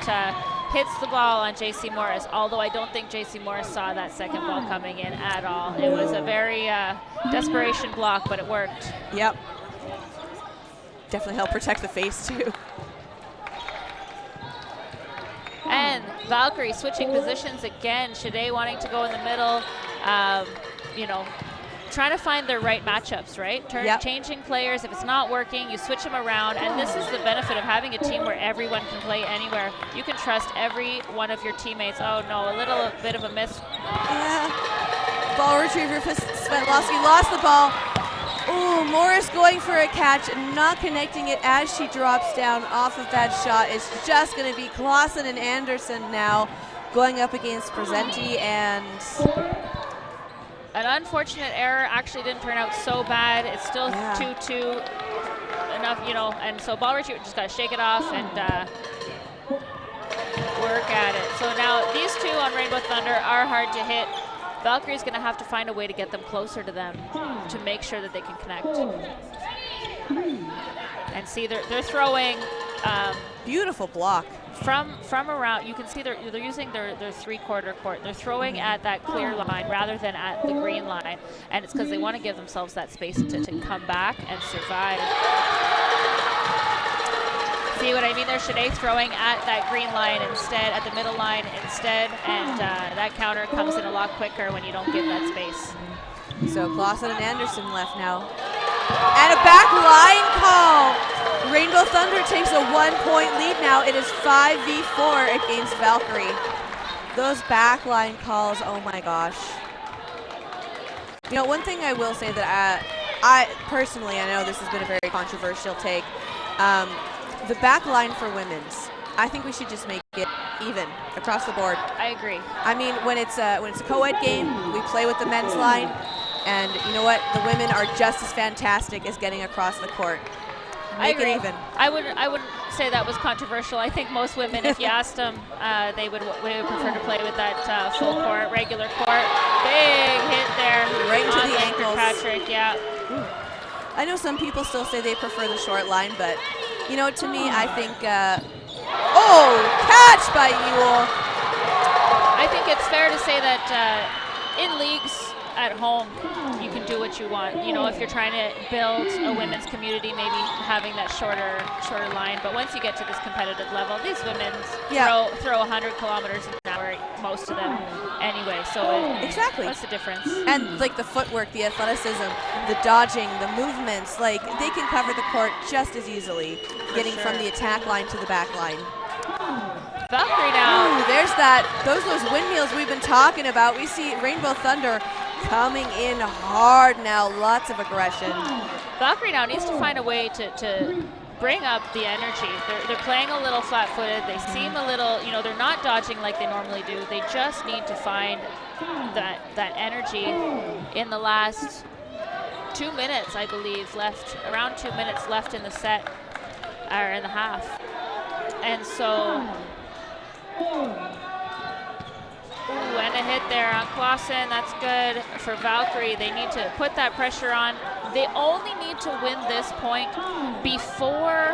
[SPEAKER 15] hits the ball on JC Morris, although I don't think JC Morris saw that second ball coming in at all. It was a very desperation block, but it worked.
[SPEAKER 4] Yep. Definitely helped protect the face, too.
[SPEAKER 15] And Valkyrie switching positions again. Shade wanting to go in the middle, you know, trying to find their right matchups, right? Changing players. If it's not working, you switch them around. And this is the benefit of having a team where everyone can play anywhere. You can trust every one of your teammates. Oh no, a little bit of a miss.
[SPEAKER 4] Yeah. Ball retriever for Svetlowski. Lost the ball. Ooh, Morris going for a catch, not connecting it as she drops down off of that shot. It's just going to be Clausen and Anderson now going up against Presenti, and
[SPEAKER 15] an unfortunate error. Actually didn't turn out so bad. It's still 2-2 enough, you know, and so ball retriever just got to shake it off and work at it. So now these two on Rainbow Thunder are hard to hit. Valkyrie's going to have to find a way to get them closer to them to make sure that they can connect. And see, they're throwing
[SPEAKER 4] beautiful block
[SPEAKER 15] from around. You can see they're using their three-quarter court. They're throwing at that clear line rather than at the green line, and it's because they want to give themselves that space to come back and survive. See what I mean? There's Shade throwing at that green line instead, at the middle line instead, and that counter comes in a lot quicker when you don't give that space.
[SPEAKER 4] So Clausen and Anderson left now. And a back line call. Rainbow Thunder takes a 1-point lead now. It is 5v4 against Valkyrie. Those back line calls, oh my gosh. You know, one thing I will say that I personally, I know this has been a very controversial take, the back line for women's, I think we should just make it even across the board.
[SPEAKER 15] I agree.
[SPEAKER 4] I mean, when it's a co-ed game, we play with the men's line, and you know what? The women are just as fantastic as getting across the court.
[SPEAKER 15] I
[SPEAKER 4] Make
[SPEAKER 15] agree.
[SPEAKER 4] it even.
[SPEAKER 15] I wouldn't say that was controversial. I think most women, if you asked them, they would prefer to play with that full court, regular court. Big hit there.
[SPEAKER 4] Right into
[SPEAKER 15] on
[SPEAKER 4] the ankles.
[SPEAKER 15] Patrick, yeah.
[SPEAKER 4] I know some people still say they prefer the short line, but you know, to me, I think, catch by Ewell.
[SPEAKER 15] I think it's fair to say that in leagues at home, you can do what you want. You know, if you're trying to build a women's community, maybe having that shorter line. But once you get to this competitive level, these women throw 100 kilometers an hour, most of them anyway. So
[SPEAKER 4] exactly,
[SPEAKER 15] what's the difference?
[SPEAKER 4] And like the footwork, the athleticism, the dodging, the movements, like they can cover the court just as easily, getting from the attack line to the back line.
[SPEAKER 15] Valkyrie now.
[SPEAKER 4] Ooh, there's those windmills we've been talking about. We see Rainbow Thunder coming in hard now, lots of aggression.
[SPEAKER 15] Valkyrie now needs to find a way to bring up the energy. They're playing a little flat-footed. They seem a little, you know, they're not dodging like they normally do. They just need to find that energy in the last 2 minutes, I believe, left, around 2 minutes left in the set, or in the half. And so, and a hit there on Clausen. That's good for Valkyrie. They need to put that pressure on. They only need to win this point before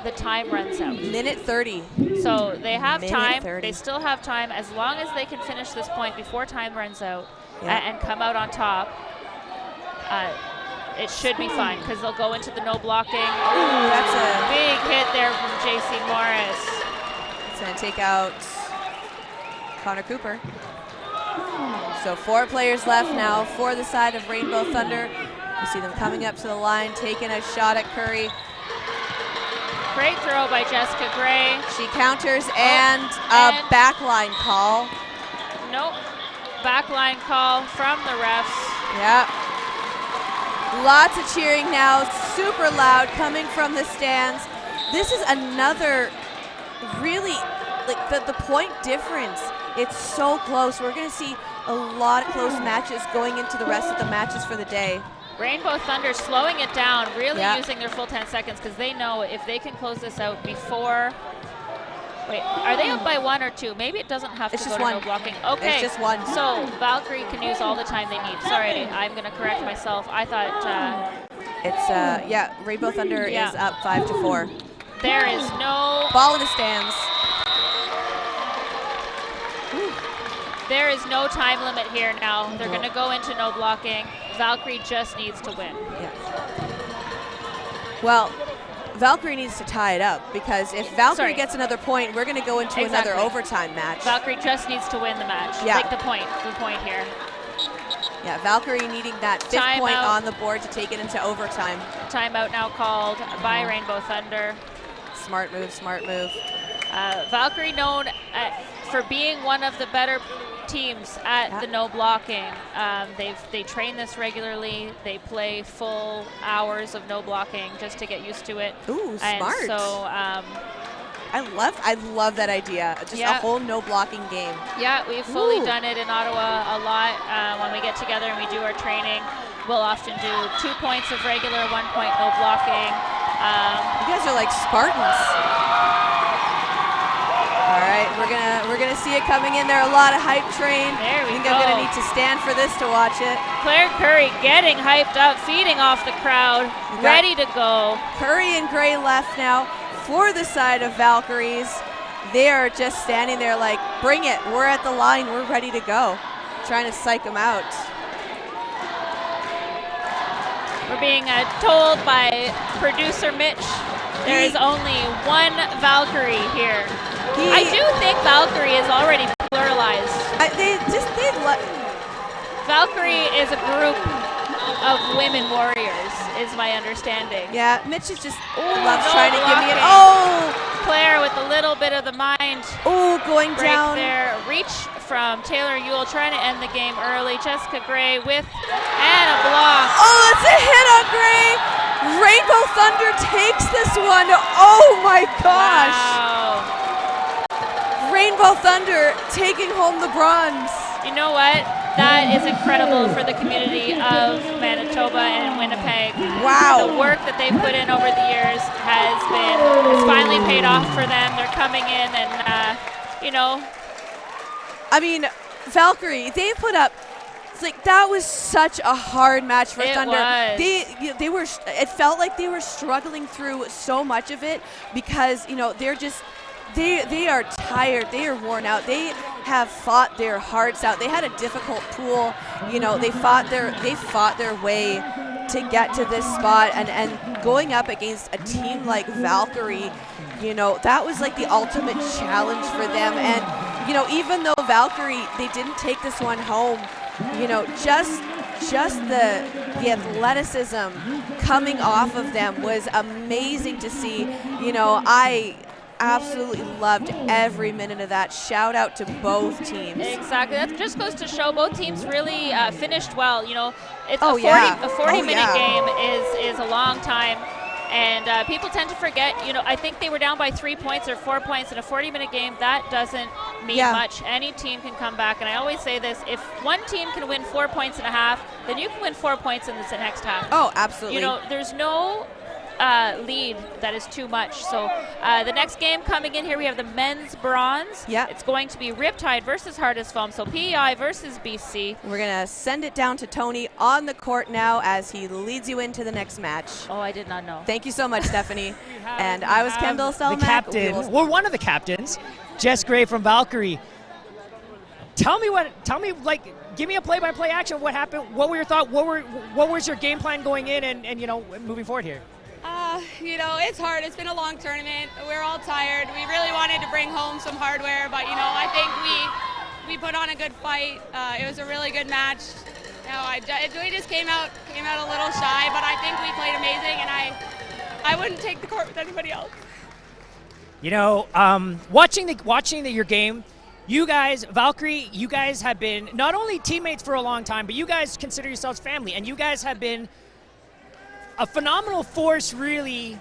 [SPEAKER 15] the time runs out.
[SPEAKER 4] Minute 30.
[SPEAKER 15] So they have time.
[SPEAKER 4] 30.
[SPEAKER 15] They still have time. As long as they can finish this point before time runs out and come out on top, it should be fine because they'll go into the no blocking.
[SPEAKER 4] Ooh, that's a
[SPEAKER 15] big hit there from JC Morris.
[SPEAKER 4] It's going to take out Connor Cooper. So 4 players left now for the side of Rainbow Thunder. You see them coming up to the line, taking a shot at Curry.
[SPEAKER 15] Great throw by Jessica Gray.
[SPEAKER 4] She counters and a backline call.
[SPEAKER 15] Nope. Backline call from the refs.
[SPEAKER 4] Yeah. Lots of cheering now, super loud coming from the stands. This is another really, like the point difference. It's so close. We're going to see a lot of close matches going into the rest of the matches for the day.
[SPEAKER 15] Rainbow Thunder slowing it down, really using their full 10 seconds because they know if they can close this out before. Wait, are they up by 1 or 2? Maybe it doesn't have to go to no blocking. Okay,
[SPEAKER 4] it's just 1.
[SPEAKER 15] So Valkyrie can use all the time they need. Sorry, I'm going to correct myself. I thought
[SPEAKER 4] it's Rainbow Thunder is up 5-4.
[SPEAKER 15] There is no
[SPEAKER 4] ball in the stands.
[SPEAKER 15] There is no time limit here now. They're going to go into no blocking. Valkyrie just needs to win.
[SPEAKER 4] Yeah. Well, Valkyrie needs to tie it up, because if Valkyrie gets another point, we're going to go into another overtime match.
[SPEAKER 15] Valkyrie just needs to win the match.
[SPEAKER 4] Yeah.
[SPEAKER 15] Like the point here.
[SPEAKER 4] Yeah, Valkyrie needing that 5th point on the board to take it into overtime.
[SPEAKER 15] Timeout now called by Rainbow Thunder.
[SPEAKER 4] Smart move, smart move.
[SPEAKER 15] Valkyrie known for being one of the better teams at the no blocking. They train this regularly. They play full hours of no blocking just to get used to it.
[SPEAKER 4] Ooh,
[SPEAKER 15] and
[SPEAKER 4] smart.
[SPEAKER 15] So
[SPEAKER 4] I love that idea. Just a whole no blocking game.
[SPEAKER 15] Yeah, we've fully done it in Ottawa a lot. When we get together and we do our training, we'll often do 2 points of regular, 1 point no blocking.
[SPEAKER 4] You guys are like Spartans. All right, we're gonna see it coming in there. A lot of hype train.
[SPEAKER 15] There we
[SPEAKER 4] I think
[SPEAKER 15] go.
[SPEAKER 4] I'm gonna need to stand for this to watch it.
[SPEAKER 15] Claire Curry getting hyped up, feeding off the crowd, ready to go.
[SPEAKER 4] Curry and Gray left now for the side of Valkyries. They are just standing there like, bring it. We're at the line. We're ready to go. Trying to psych them out.
[SPEAKER 15] We're being told by producer Mitch there is only one Valkyrie here. I do think Valkyrie is already pluralized. Valkyrie is a group of women warriors, is my understanding.
[SPEAKER 4] Yeah, Mitch is just loves trying to give me an
[SPEAKER 15] Claire with a little bit of the mind.
[SPEAKER 4] Going
[SPEAKER 15] break
[SPEAKER 4] down
[SPEAKER 15] there. Reach from Taylor Ewell trying to end the game early. Jessica Gray with and a block.
[SPEAKER 4] That's a hit on Gray. Rainbow Thunder takes this one. Oh my gosh.
[SPEAKER 15] Wow.
[SPEAKER 4] Rainbow Thunder taking home the bronze.
[SPEAKER 15] You know what? That is incredible for the community of Manitoba and Winnipeg.
[SPEAKER 4] Wow.
[SPEAKER 15] The work that they've put in over the years has finally paid off for them. They're coming in and,
[SPEAKER 4] I mean, Valkyrie, they put up, that was such a hard match for Thunder.
[SPEAKER 15] Was.
[SPEAKER 4] They were, it felt like they were struggling through so much of it because, they're just, they are tired. They are worn out. They have fought their hearts out. They had a difficult pool. They fought their way to get to this spot, and going up against a team like Valkyrie, that was like the ultimate challenge for them. And even though Valkyrie, they didn't take this one home, just the athleticism coming off of them was amazing to see. I absolutely loved every minute of that. Shout out to both teams.
[SPEAKER 15] Exactly. That just goes to show both teams really finished well. It's a 40-minute game is a long time, and people tend to forget. I think they were down by 3 points or 4 points in a 40-minute game. That doesn't mean much. Any team can come back, and I always say this: if one team can win 4 points and a half, then you can win 4 points in the next half.
[SPEAKER 4] Oh, absolutely.
[SPEAKER 15] There's no lead that is too much. So the next game coming in here, we have the men's bronze.
[SPEAKER 4] Yeah.
[SPEAKER 15] It's going to be Riptide versus Hardest Foam. So PEI versus BC.
[SPEAKER 4] We're going to send it down to Tony on the court now as he leads you into the next match.
[SPEAKER 15] Oh, I did not know.
[SPEAKER 4] Tgive so much, Stephanie. And I was Kendall Selmack.
[SPEAKER 13] The captain. We're one of the captains, Jess Gray from Valkyrie. Give me a play-by-play action. What happened? What were your thoughts? What was your game plan going in and moving forward here?
[SPEAKER 16] It's hard. It's been a long tournament. We're all tired. We really wanted to bring home some hardware, but I think we put on a good fight. It was a really good match. We just came out a little shy, but I think we played amazing, and I wouldn't take the court with anybody else.
[SPEAKER 13] Watching your game, you guys, Valkyrie, you guys have been not only teammates for a long time, but you guys consider yourselves family, and you guys have been a phenomenal force, really,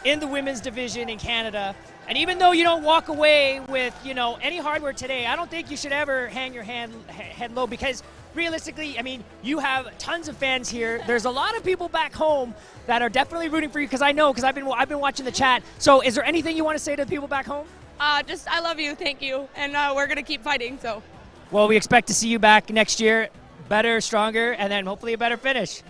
[SPEAKER 13] in the women's division in Canada. And even though you don't walk away with, any hardware today, I don't think you should ever hang your head low, because realistically, you have tons of fans here. There's a lot of people back home that are definitely rooting for you, because I've been watching the chat. So is there anything you want to say to the people back home?
[SPEAKER 16] I love you, thank you, and we're going to keep fighting. So.
[SPEAKER 13] Well, we expect to see you back next year, better, stronger, and then hopefully a better finish.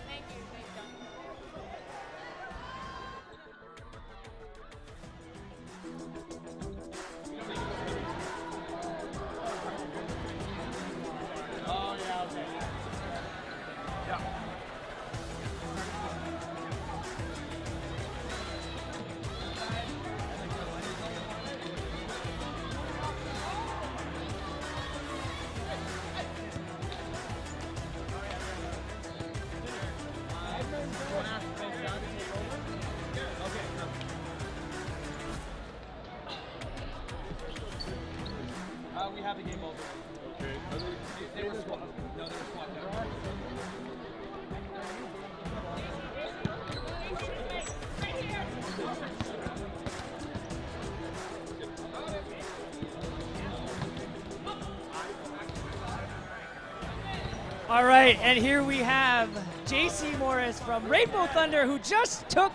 [SPEAKER 17] All right, and here we have JC Morris from Rainbow Thunder, who just took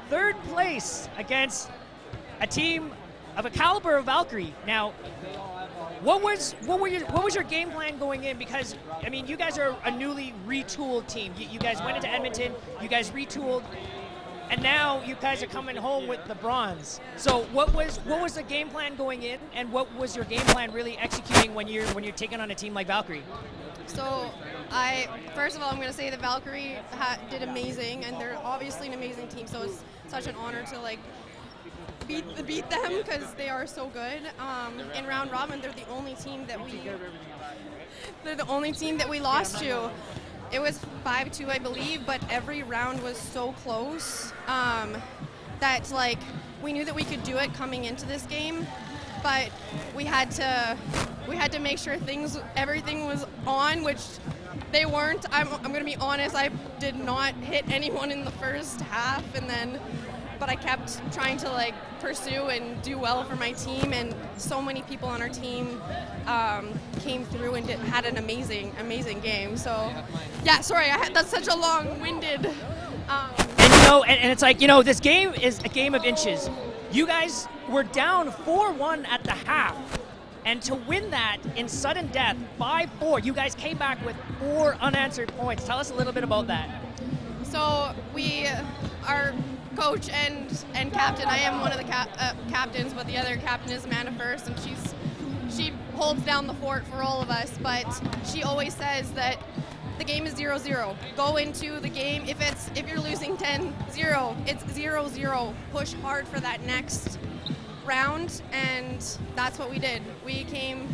[SPEAKER 17] 3rd place against a team of a caliber of Valkyrie. Now, what was your game plan going in? Because I mean, you guys are a newly retooled team. You guys went into Edmonton, you guys retooled, and now you guys are coming home with the bronze. So what was the game plan going in, and what was your game plan really executing when you're taking on a team like Valkyrie?
[SPEAKER 8] So first of all, I'm going to say that Valkyrie did amazing, and they're obviously an amazing team. So it's such an honor to like beat them because they are so good. In round robin, they're the only team that we lost to. It was 5-2, I believe, but every round was so close that like we knew that we could do it coming into this game, but we had to make sure everything was on, which they weren't. I'm going to be honest, I did not hit anyone in the first half, but I kept trying to like pursue and do well for my team, and so many people on our team came through and had an amazing game. So yeah, sorry, that's such a long-winded.
[SPEAKER 17] And it's like, this game is a game of inches. You guys were down 4-1 at the half, and to win that in sudden death 5-4, you guys came back with 4 unanswered points. Tell us a little bit about that.
[SPEAKER 8] So our coach and captain, I am one of the captains, but the other captain is Amanda First, and she holds down the fort for all of us, but she always says that the game is 0-0. Go into the game, if you're losing 10-0, it's 0-0. Push hard for that next round, and that's what we did. We came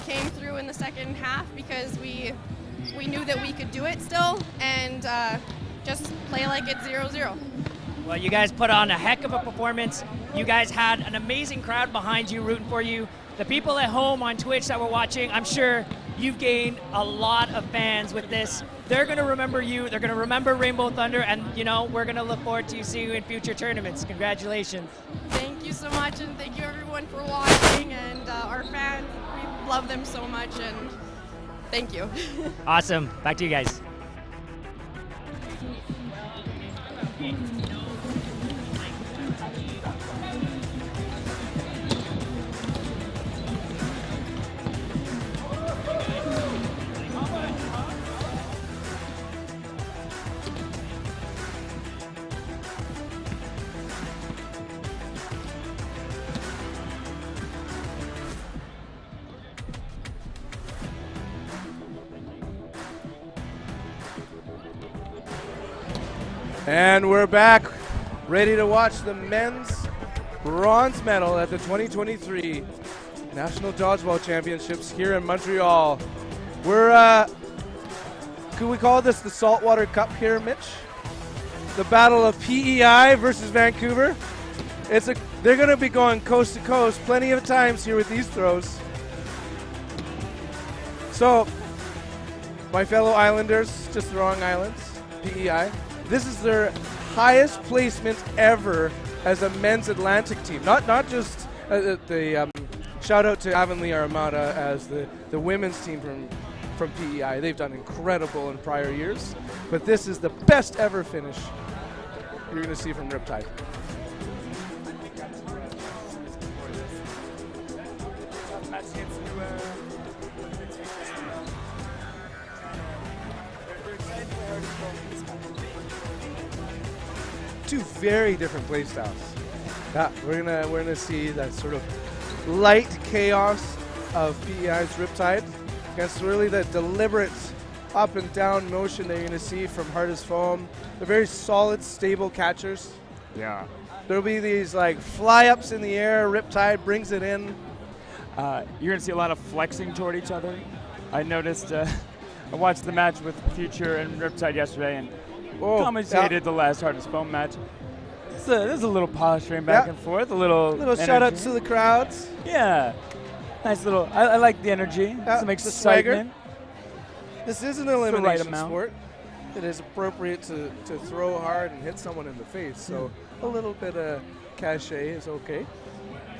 [SPEAKER 8] through in the second half because we knew that we could do it still, and just play like it's 0-0.
[SPEAKER 17] Well, you guys put on a heck of a performance. You guys had an amazing crowd behind you rooting for you. The people at home on Twitch that were watching, I'm sure you've gained a lot of fans with this. They're going to remember you. They're going to remember Rainbow Thunder, and we're going to look forward to seeing you in future tournaments. Congratulations.
[SPEAKER 8] Thank you so much, and thank you everyone for watching, and our fans. We love them so much, and thank you.
[SPEAKER 17] Awesome. Back to you guys.
[SPEAKER 18] And we're back, ready to watch the men's bronze medal at the 2023 National Dodgeball Championships here in Montreal. Could we call this the Saltwater Cup here, Mitch? The battle of PEI versus Vancouver. They're going to be going coast to coast plenty of times here with these throws. So, my fellow Islanders, just the wrong islands, PEI. This is their highest placement ever as a men's Atlantic team. Not just the shout out to Avonlea Armada as the women's team from PEI. They've done incredible in prior years, but this is the best ever finish you're going to see from Riptide. Two very different play styles. Yeah, we're gonna see that sort of light chaos of PEI's Riptide against really the deliberate up and down motion that you're gonna see from Hard as Foam. They're very solid, stable catchers.
[SPEAKER 9] Yeah.
[SPEAKER 18] There'll be these like fly ups in the air. Riptide brings it in.
[SPEAKER 9] You're gonna see a lot of flexing toward each other. I noticed. I watched the match with Future and Riptide yesterday, and commentated the last Hard as Foam match. There's a little posturing back and forth, a little
[SPEAKER 18] shout out to the crowds.
[SPEAKER 9] Yeah, nice little. I like the energy. Some excitement.
[SPEAKER 18] This is an elimination sport. it is appropriate to throw hard and hit someone in the face. So a little bit of cachet is okay.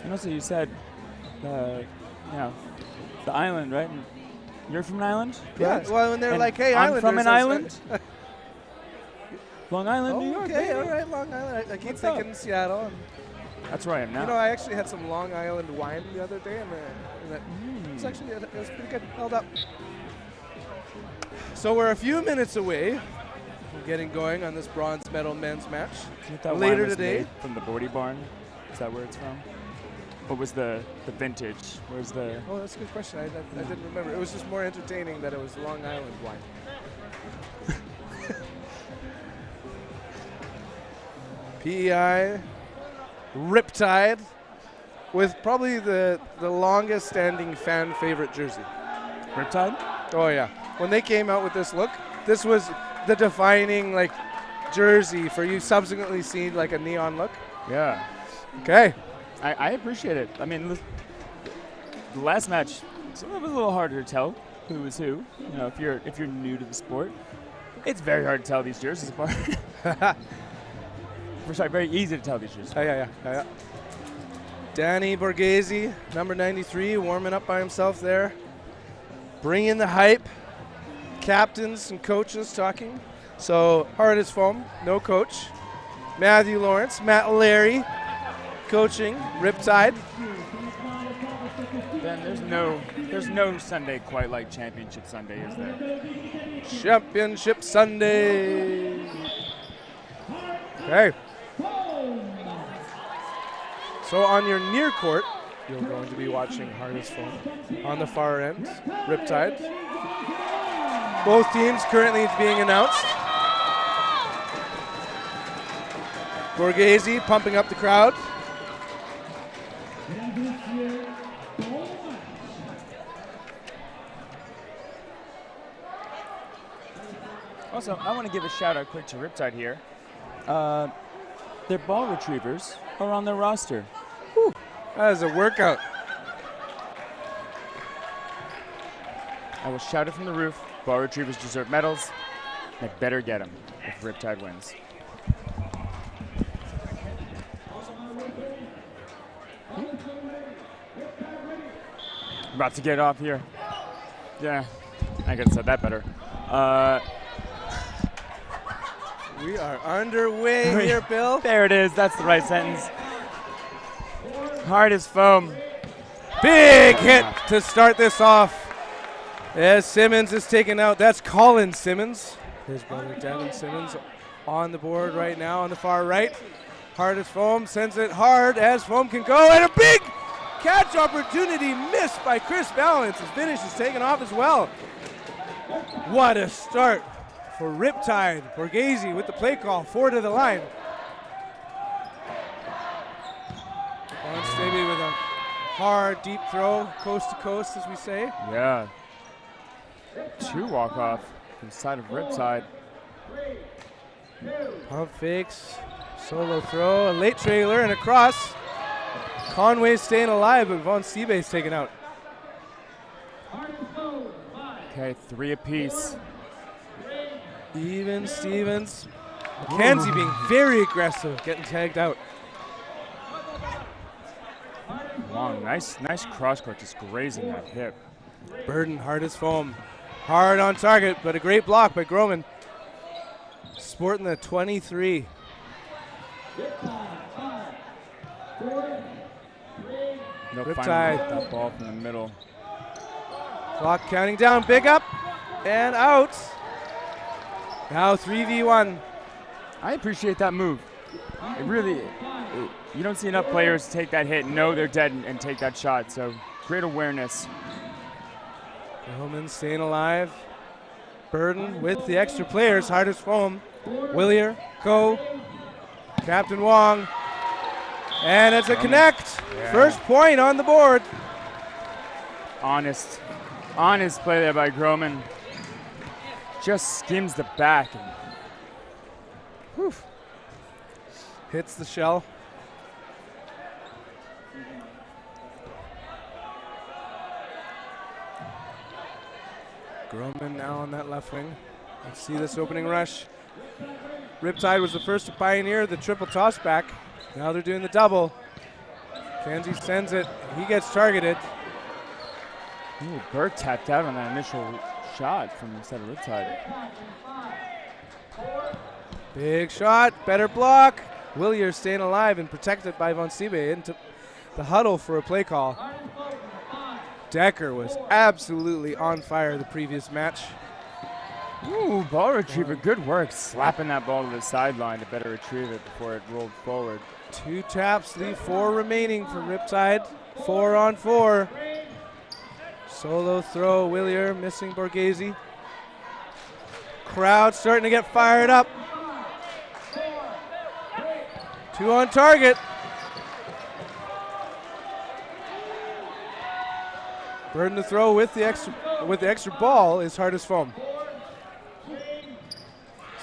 [SPEAKER 9] And also, you said, the island, right? And you're from an island?
[SPEAKER 18] Yeah.
[SPEAKER 9] Correct?
[SPEAKER 18] Well, when they're
[SPEAKER 9] And
[SPEAKER 18] like, "Hey,
[SPEAKER 9] I'm
[SPEAKER 18] Islanders,"
[SPEAKER 9] from an
[SPEAKER 18] I was
[SPEAKER 9] island. Long Island, New York.
[SPEAKER 18] Okay,
[SPEAKER 9] baby.
[SPEAKER 18] all right, Long Island. I keep
[SPEAKER 9] What's
[SPEAKER 18] thinking
[SPEAKER 9] up?
[SPEAKER 18] Seattle.
[SPEAKER 9] That's where I am now.
[SPEAKER 18] You know, I actually had some Long Island wine the other day, and that was actually it was pretty good. Held up. So we're a few minutes away from getting going on this bronze medal men's match.
[SPEAKER 9] That
[SPEAKER 18] Later
[SPEAKER 9] wine was
[SPEAKER 18] today.
[SPEAKER 9] made from the Bordy Barn. Is that where it's from? What was the vintage? Where's the?
[SPEAKER 18] Oh, that's a good question. I didn't remember. It was just more entertaining that it was Long Island wine. PEI, Riptide, with probably the longest standing fan favorite jersey.
[SPEAKER 9] Riptide?
[SPEAKER 18] Oh yeah. When they came out with this look, this was the defining like jersey for you subsequently seen like a neon look.
[SPEAKER 9] Yeah.
[SPEAKER 18] Okay.
[SPEAKER 9] I appreciate it. I mean, the last match, it was a little harder to tell who was who. You know, if you're new to the sport, it's very hard to tell these jerseys apart. Sorry, very easy to tell these jerseys.
[SPEAKER 18] Yeah. Danny Borghese, number 93, warming up by himself there. Bringing the hype. Captains and coaches talking. So, hard as foam, no coach. Matthew Lawrence, Matt Larry, coaching Riptide.
[SPEAKER 9] Then there's no Sunday quite like Championship Sunday, is there?
[SPEAKER 18] Championship Sunday. Okay. So on your near court, you're going to be watching Hardest Foam. On the far end, Riptide. Both teams currently being announced. Borghese pumping up the crowd.
[SPEAKER 9] Also, I want to give a shout out quick to Riptide here. Their ball retrievers are on their roster.
[SPEAKER 18] Whew, that is a workout.
[SPEAKER 9] I will shout it from the roof. Ball retrievers deserve medals. They better get them if Riptide wins. About to get off here. Yeah, I could have said that better.
[SPEAKER 18] We are underway here, Bill.
[SPEAKER 9] There it is. That's the right sentence. Hardest foam.
[SPEAKER 18] Big hit to start this off. As Simmons is taken out. That's Colin Simmons. His brother Devin Simmons on the board right now on the far right. Hardest foam sends it hard as foam can go. And a big catch opportunity missed by Chris Valance. His finish is taken off as well. What a start for Riptide. Borghese with the play call, 4 to the line. Maybe with a hard, deep throw, coast to coast, as we say.
[SPEAKER 9] Yeah. 2 walk-off inside of Riptide.
[SPEAKER 18] Pump fakes, solo throw, a late trailer, and a cross. Conway's staying alive, but Von Seabay's taken out.
[SPEAKER 9] Okay, 3 apiece.
[SPEAKER 18] Even Stevens. McKenzie being very aggressive, getting tagged out.
[SPEAKER 9] Long, nice cross-court, just grazing that hip.
[SPEAKER 18] Burden, hardest foam. Hard on target, but a great block by Groman. Sporting the 23.
[SPEAKER 9] No
[SPEAKER 18] Riptide.
[SPEAKER 9] that ball from the middle.
[SPEAKER 18] Clock counting down, big up, and out. Now 3v1.
[SPEAKER 9] I appreciate that move. It really, you don't see enough players take that hit, know they're dead, and take that shot. So great awareness.
[SPEAKER 18] Roman staying alive. Burden with the extra players. Hardest foam. Willier, Ko, Captain Wong. And it's a connect.
[SPEAKER 9] Yeah.
[SPEAKER 18] First point on the board.
[SPEAKER 9] Honest play there by Groman. Just skims the back. And
[SPEAKER 18] whew. Hits the shell. Groman now on that left wing. Let's see this opening rush. Riptide was the first to pioneer the triple toss back. Now they're doing the double. Kenzie sends it. He gets targeted.
[SPEAKER 9] Ooh, Burke tapped out on that initial shot from instead of Riptide.
[SPEAKER 18] Big shot, better block. Willier staying alive and protected by Von Siebe into the huddle for a play call. Decker was absolutely on fire the previous match.
[SPEAKER 9] Ooh, ball retriever, good work. Slapping that ball to the sideline to better retrieve it before it rolled forward.
[SPEAKER 18] 2 taps, leave 4 remaining for Riptide. 4 on 4. Solo throw, Willier missing Borghese. Crowd starting to get fired up. 2 on target. Burden to throw with the extra ball is hard as foam.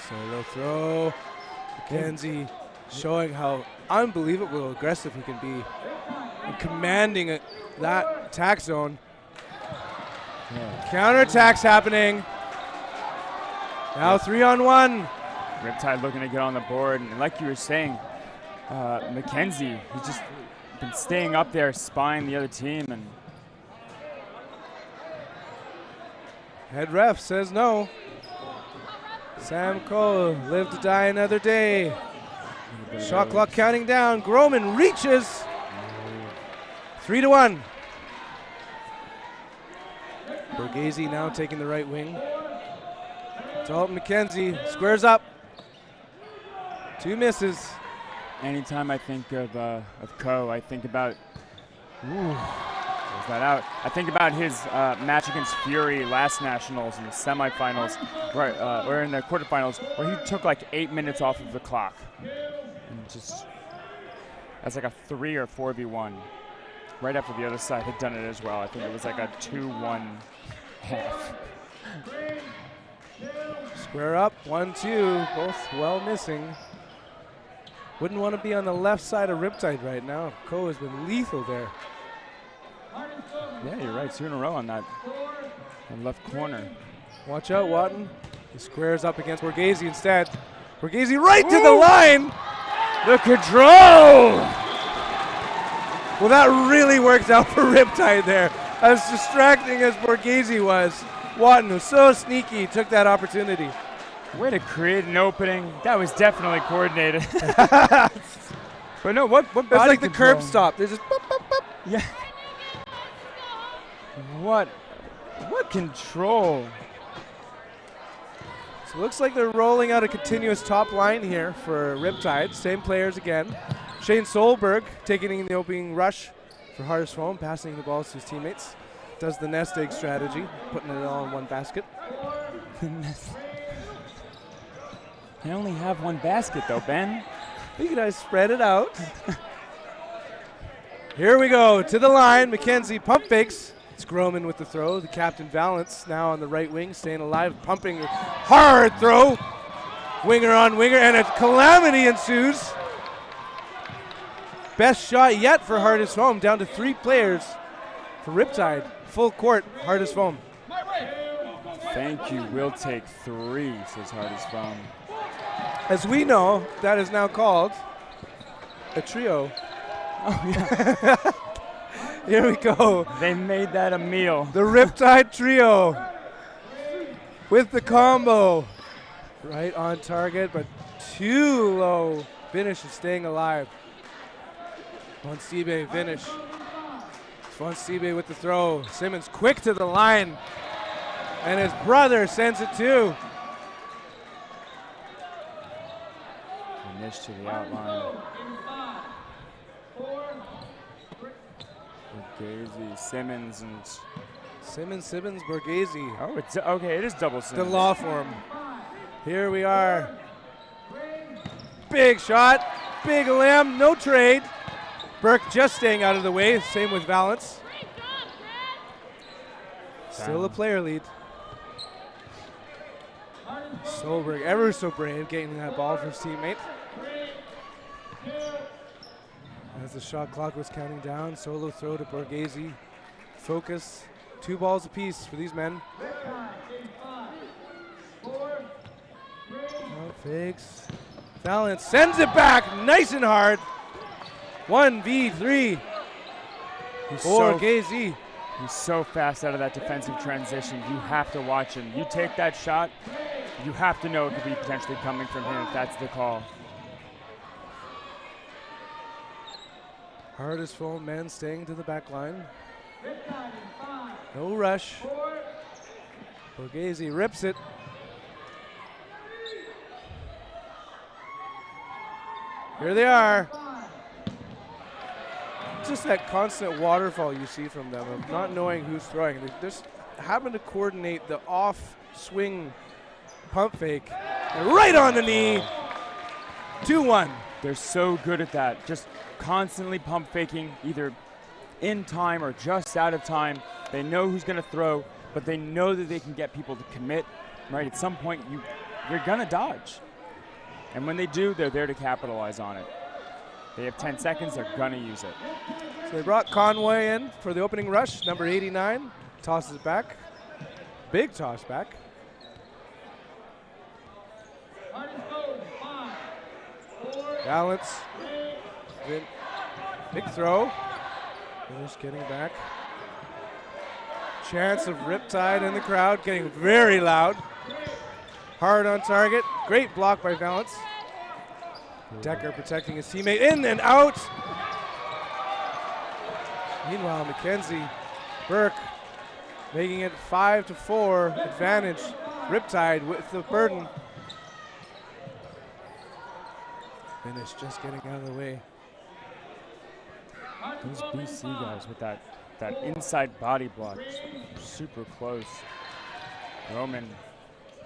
[SPEAKER 18] Solo throw. McKenzie showing how unbelievable aggressive he can be and commanding that attack zone.
[SPEAKER 9] Yeah.
[SPEAKER 18] Counterattacks happening. Now 3 on 1.
[SPEAKER 9] Riptide looking to get on the board, and like you were saying, McKenzie, he's just been staying up there, spying the other team, and
[SPEAKER 18] head ref says no. Sam Cole, live to die another day. Shot clock counting down. Groman reaches. 3 to 1. Borghese now taking the right wing. Dalton McKenzie squares up. 2 misses.
[SPEAKER 9] anytime I think of Ko, I think about, that out. I think about his match against Fury last Nationals in the semifinals, or in the quarterfinals, where he took like 8 minutes off of the clock. And just, that's like a 3 or 4v1. Right after the other side had done it as well. I think it was like a 2-1 half.
[SPEAKER 18] Square up, 1-2, both well missing. Wouldn't want to be on the left side of Riptide right now. Ko has been lethal there.
[SPEAKER 9] Yeah, you're right, 2 in a row on that left corner.
[SPEAKER 18] Watch out, Watton. He squares up against Borghese instead. Borghese right to the line.
[SPEAKER 9] The control!
[SPEAKER 18] Well, that really worked out for Riptide there. As distracting as Borghese was, Watton was so sneaky, took that opportunity.
[SPEAKER 9] Way to create an opening. That was definitely coordinated. But no, what
[SPEAKER 18] It's
[SPEAKER 9] body
[SPEAKER 18] like the
[SPEAKER 9] control?
[SPEAKER 18] curb stop. They're just boop, boop, boop.
[SPEAKER 9] Yeah. What control?
[SPEAKER 18] So it looks like they're rolling out a continuous top line here for Riptide. Same players again. Shane Solberg taking the opening rush for hardest foam, passing the balls to his teammates. Does the nest egg strategy, putting it all in one basket.
[SPEAKER 9] They only have one basket though, Ben.
[SPEAKER 18] You guys spread it out. Here we go, to the line. McKenzie pump fakes. It's Groman with the throw. The captain Valance now on the right wing, staying alive, pumping hard throw. Winger on winger, and a calamity ensues. Best shot yet for hardest foam, down to 3 players for Riptide. Full court, hardest foam.
[SPEAKER 9] Thank you, we'll take 3, says hardest foam.
[SPEAKER 18] As we know, that is now called a trio.
[SPEAKER 9] Oh, yeah.
[SPEAKER 18] Here we go.
[SPEAKER 9] They made that a meal.
[SPEAKER 18] The Riptide trio with the combo. Right on target, but too low. Finish is staying alive. Von Siebe finish. Von Siebe with the throw. Simmons quick to the line. And his brother sends it too.
[SPEAKER 9] Finish to the outline. Borghese, Simmons, and
[SPEAKER 18] Simmons, Borghese.
[SPEAKER 9] Oh, it's okay. It is double Simmons.
[SPEAKER 18] The law form. Here we are. Big shot, big limb, no trade. Burke just staying out of the way. Same with Valance. Still a player lead. Solberg, ever so brave, getting that ball for his teammate. As the shot clock was counting down, solo throw to Borghese. Focus, 2 balls apiece for these men. Fakes. Balance. Sends it back. Nice and hard. 1v3. For KZ.
[SPEAKER 9] He's so fast out of that defensive transition. You have to watch him. You take that shot, you have to know it could be potentially coming from him if that's the call.
[SPEAKER 18] Hardest foam men staying to the back line. No rush. Borghese rips it. Here they are. Just that constant waterfall you see from them of not knowing who's throwing. They just happen to coordinate the off swing pump fake. And right on the knee. 2-1.
[SPEAKER 9] They're so good at that. Just constantly pump faking, either in time or just out of time. They know who's going to throw, but they know that they can get people to commit. Right? At some point, you're going to dodge. And when they do, they're there to capitalize on it. They have 10 seconds, they're gonna use it.
[SPEAKER 18] So they brought Conway in for the opening rush, number 89. Tosses it back. Big toss back. Balance. Big throw. Just getting back. Chance of Riptide in the crowd, getting very loud. Hard on target. Great block by Valance. Decker protecting his teammate. In and out. Meanwhile, McKenzie, Burke making it 5-4 advantage. Riptide with the burden. Finish just getting out of the way.
[SPEAKER 9] Those BC guys with that inside body block, super close. Roman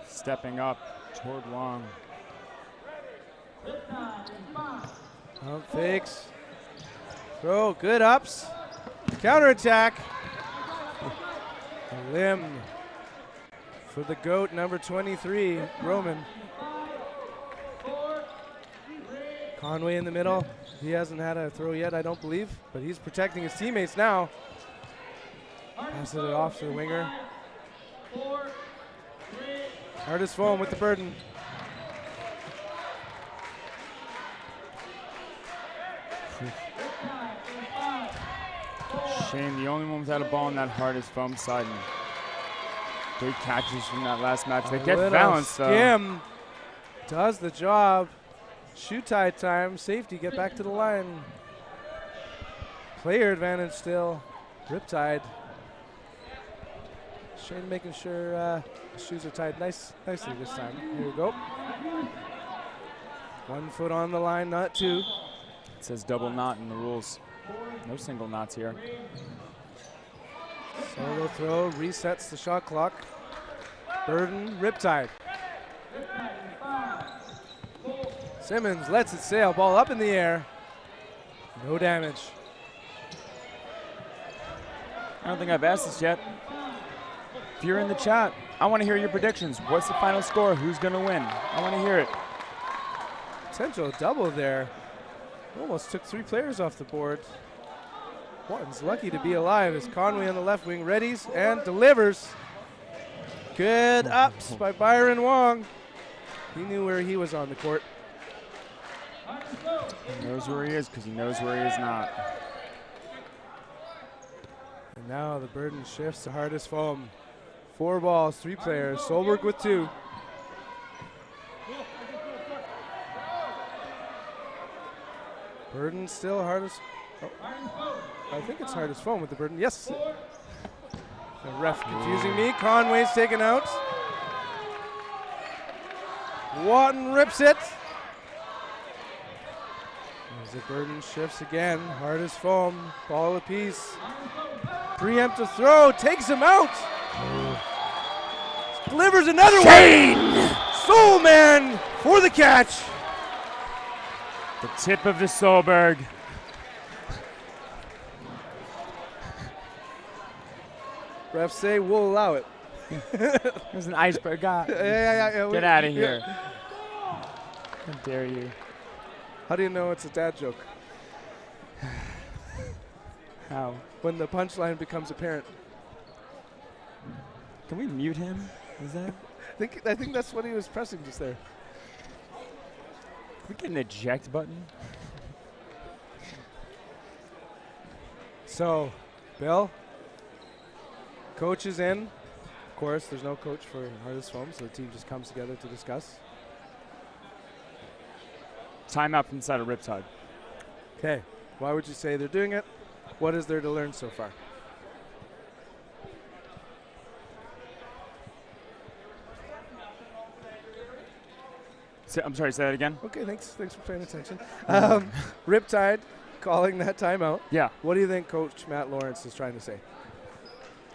[SPEAKER 9] stepping up toward Long.
[SPEAKER 18] Pump fakes. Throw, good ups. Counterattack. A limb for the GOAT, number 23, Roman. Conway in the middle. He hasn't had a throw yet, I don't believe, but he's protecting his teammates now. Passes it off to the winger. Hardest foam with the burden.
[SPEAKER 9] Shane, the only one without a ball in that hardest foam side. And big catches from that last match. They get balanced though.
[SPEAKER 18] Skim does the job. Shoe tie time. Safety, get back to the line. Player advantage still. Riptide. Shane making sure shoes are tied nicely this time. Here we go. 1 foot on the line, not two.
[SPEAKER 9] It says double knot in the rules. No single knots here.
[SPEAKER 18] Solo throw, resets the shot clock. Burden, Riptide. Simmons lets it sail, ball up in the air. No damage.
[SPEAKER 9] I don't think I've asked this yet. If you're in the chat, I want to hear your predictions. What's the final score? Who's going to win? I want to hear it.
[SPEAKER 18] Potential double there. Almost took 3 players off the board. Wharton's lucky to be alive as Conway on the left wing readies and delivers. Good ups by Byron Wong. He knew where he was on the court.
[SPEAKER 9] He knows where he is because he knows where he is not.
[SPEAKER 18] And now the burden shifts to hardest foam. 4 balls, 3 players. Solberg with 2. Burden still hardest. Oh, I think it's hardest foam with the burden. Yes. The ref confusing me. Conway's taken out. Watton rips it. As the burden shifts again. Hardest foam. Ball apiece. Preemptive throw. Takes him out. Delivers another one. Soul Man for the catch.
[SPEAKER 9] The tip of the Solberg.
[SPEAKER 18] Refs say we'll allow it.
[SPEAKER 9] There's an iceberg.
[SPEAKER 18] Yeah.
[SPEAKER 9] Get out of here. How dare you?
[SPEAKER 18] How do you know it's a dad joke?
[SPEAKER 9] How?
[SPEAKER 18] When the punchline becomes apparent.
[SPEAKER 9] Can we mute him? Is that?
[SPEAKER 18] I think that's what he was pressing just there.
[SPEAKER 9] we get an eject button?
[SPEAKER 18] So, Bill, coach is in. Of course, there's no coach for Hardest Foam, so the team just comes together to discuss.
[SPEAKER 9] Timeout from the side of Riptide.
[SPEAKER 18] Okay, why would you say they're doing it? What is there to learn so far?
[SPEAKER 9] I'm sorry, say that again?
[SPEAKER 18] Okay, thanks for paying attention. Riptide calling that timeout.
[SPEAKER 9] Yeah.
[SPEAKER 18] What do you think Coach Matt Lawrence is trying to say?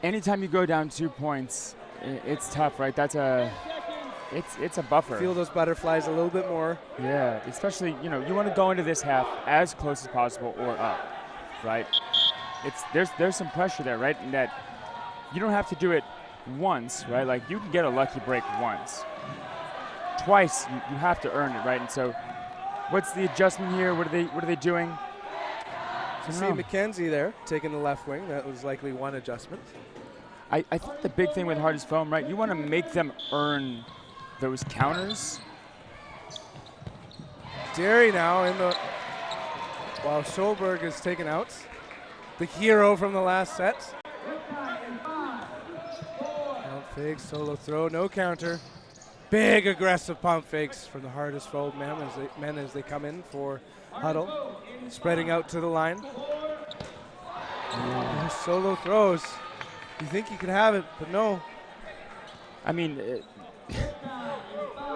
[SPEAKER 9] Anytime you go down 2 points, it's tough, right? It's a buffer.
[SPEAKER 18] Feel those butterflies a little bit more.
[SPEAKER 9] Yeah, especially, you want to go into this half as close as possible or up, right? There's some pressure there, right? And that you don't have to do it once, right? Like, you can get a lucky break once. Twice, you have to earn it, right? And so, what's the adjustment here? What are they doing?
[SPEAKER 18] You see McKenzie there taking the left wing. That was likely one adjustment.
[SPEAKER 9] I think the big thing with Hardest Foam, right? You want to make them earn those counters.
[SPEAKER 18] Derry now while Solberg is taken out. The hero from the last set. Pump fake, solo throw, no counter. Big aggressive pump fakes from the Hardest Foam men as they come in for huddle. Spreading out to the line. Solo throws. You think you could have it, but no.
[SPEAKER 9] I mean,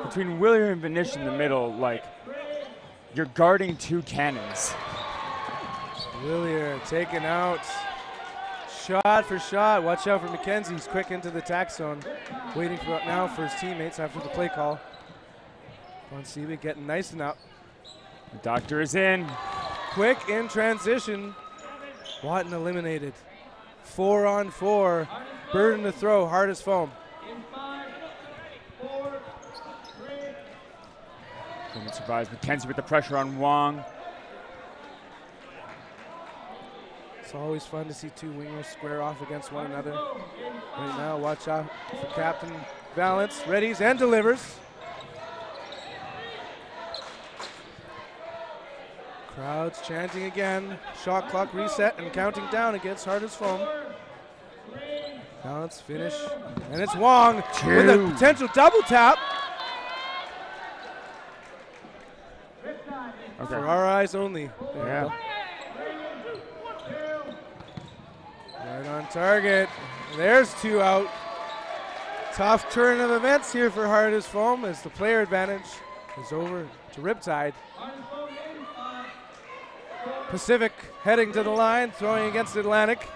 [SPEAKER 9] between Willier and Vanish in the middle, like, you're guarding 2 cannons.
[SPEAKER 18] Willier taken out. Shot for shot. Watch out for McKenzie. He's quick into the tack zone. Waiting now for his teammates after the play call. Von Siebe getting nice and up.
[SPEAKER 9] The doctor is in.
[SPEAKER 18] Quick in transition. Watton eliminated. 4-on-4. Burden to throw. Hardest Foam.
[SPEAKER 9] German survives. McKenzie with the pressure on Wong.
[SPEAKER 18] It's always fun to see 2 wingers square off against one another. Right now, watch out for Captain Valance. Readies and delivers. Crowds chanting again. Shot clock reset and counting down against Hardest Foam. Valance finish. And it's Wong with a potential double tap.
[SPEAKER 9] Okay.
[SPEAKER 18] For our eyes only.
[SPEAKER 9] Yeah.
[SPEAKER 18] Right on target. There's 2 out. Tough turn of events here for Hardest Foam as the player advantage is over to Riptide. Pacific heading to the line, throwing against Atlantic.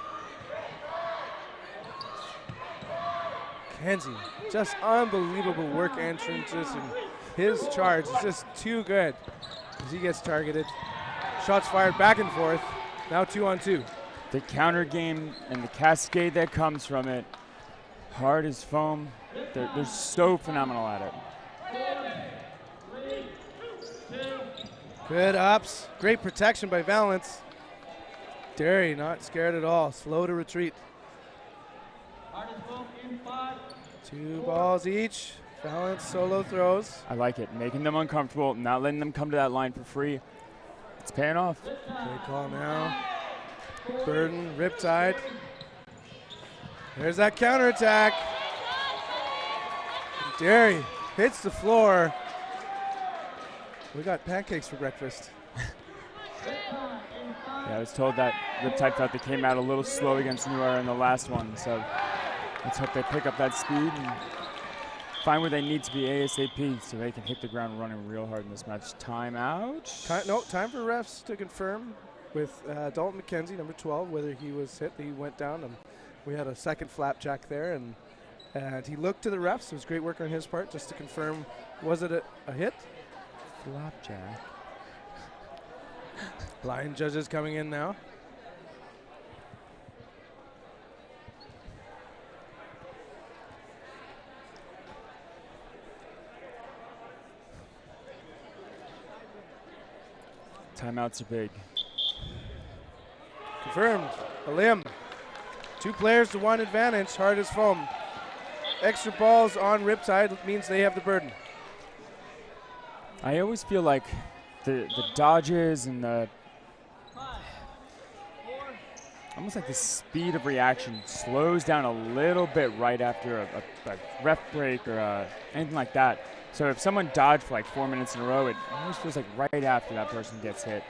[SPEAKER 18] Kenzie, just unbelievable work entrances, and his charge is just too good as he gets targeted. Shots fired back and forth, now 2-on-2.
[SPEAKER 9] The counter game and the cascade that comes from it. Hardest Foam, they're so phenomenal at it.
[SPEAKER 18] Good ups. Great protection by Valance. Derry not scared at all. Slow to retreat. 2 balls each. Valance solo throws.
[SPEAKER 9] I like it. Making them uncomfortable, not letting them come to that line for free. It's paying off.
[SPEAKER 18] Great call now. Burden, Riptide. There's that counterattack. Derry hits the floor. We got pancakes for breakfast.
[SPEAKER 9] Yeah, I was told that Riptide thought they came out a little slow against New Era in the last one, so let's hope they pick up that speed and find where they need to be ASAP so they can hit the ground running real hard in this match. Timeout?
[SPEAKER 18] Time for refs to confirm with Dalton McKenzie, number 12, whether he was hit. He went down, and we had a second flapjack there, and he looked to the refs. It was great work on his part just to confirm, was it a hit?
[SPEAKER 9] Flapjack.
[SPEAKER 18] Line judges coming in now.
[SPEAKER 9] Timeouts are big.
[SPEAKER 18] Confirmed. A limb. 2 players to 1 advantage. Hardest Foam. Extra balls on Riptide means they have the burden.
[SPEAKER 9] I always feel like the dodges and the almost like the speed of reaction slows down a little bit right after a ref break or anything like that. So if someone dodged for like 4 minutes in a row, it almost feels like right after that person gets hit.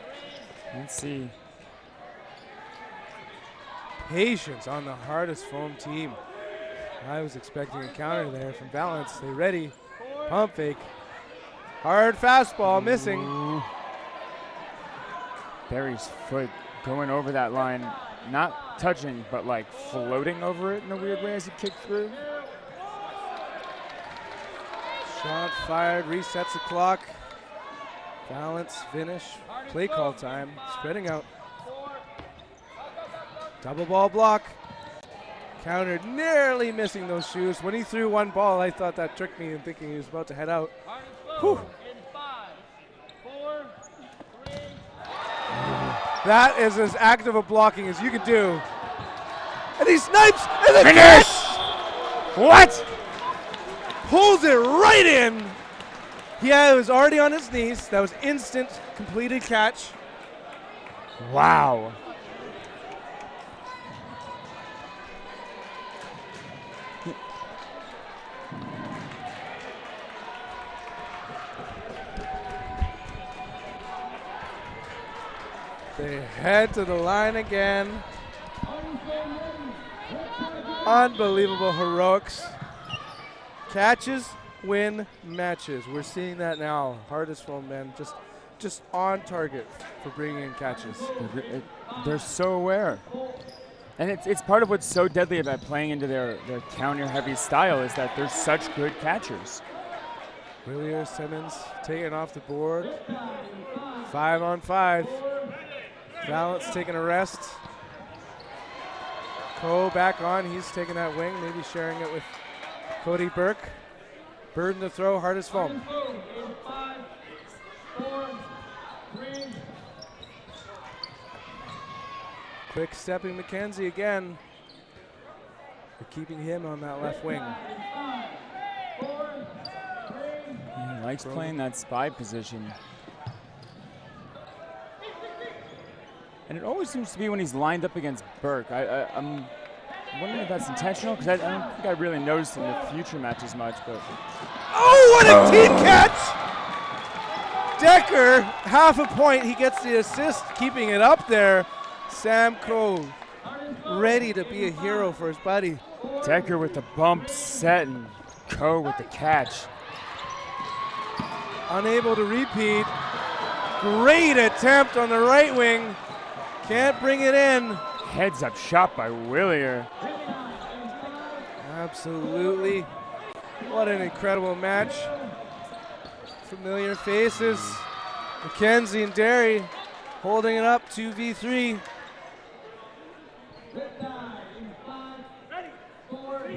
[SPEAKER 9] Let's see.
[SPEAKER 18] Patience on the hardest foam team. I was expecting a counter there from Balance. They ready. Pump fake. Hard fastball missing.
[SPEAKER 9] Barry's foot going over that line. Not touching, but like floating over it in a weird way as he kicked through.
[SPEAKER 18] Shot fired, resets the clock. Balance, finish, play call time, spreading out. Double ball block. Countered, nearly missing those shoes. When he threw one ball, I thought that tricked me in thinking he was about to head out. Whew. That is as active a blocking as you could do. And he snipes and then
[SPEAKER 9] finish! What?
[SPEAKER 18] Pulls it right in. He was already on his knees. That was instant completed catch.
[SPEAKER 9] Wow.
[SPEAKER 18] They head to the line again. Unbelievable heroics. Catches win matches. We're seeing that now. Hardest foam men just on target for bringing in catches.
[SPEAKER 9] They're so aware. And it's part of what's so deadly about playing into their counter-heavy style is that they're such good catchers.
[SPEAKER 18] Willier Simmons taking off the board. 5-on-5. Balance taking a rest. Coe back on. He's taking that wing, maybe sharing it with Cody Burke. Burden to throw, hardest foam. Quick stepping McKenzie again. They're keeping him on that left wing.
[SPEAKER 9] He likes playing that spy position. And it always seems to be when he's lined up against Burke. I'm wondering if that's intentional, because I don't think I really noticed in the future matches much. But
[SPEAKER 18] oh, what a team catch! Decker, half a point. He gets the assist, keeping it up there. Sam Coe, ready to be a hero for his buddy.
[SPEAKER 9] Decker with the bump set and Coe with the catch.
[SPEAKER 18] Unable to repeat. Great attempt on the right wing. Can't bring it in.
[SPEAKER 9] Heads up shot by Willier.
[SPEAKER 18] Absolutely. What an incredible match. Familiar faces. McKenzie and Derry holding it up 2v3.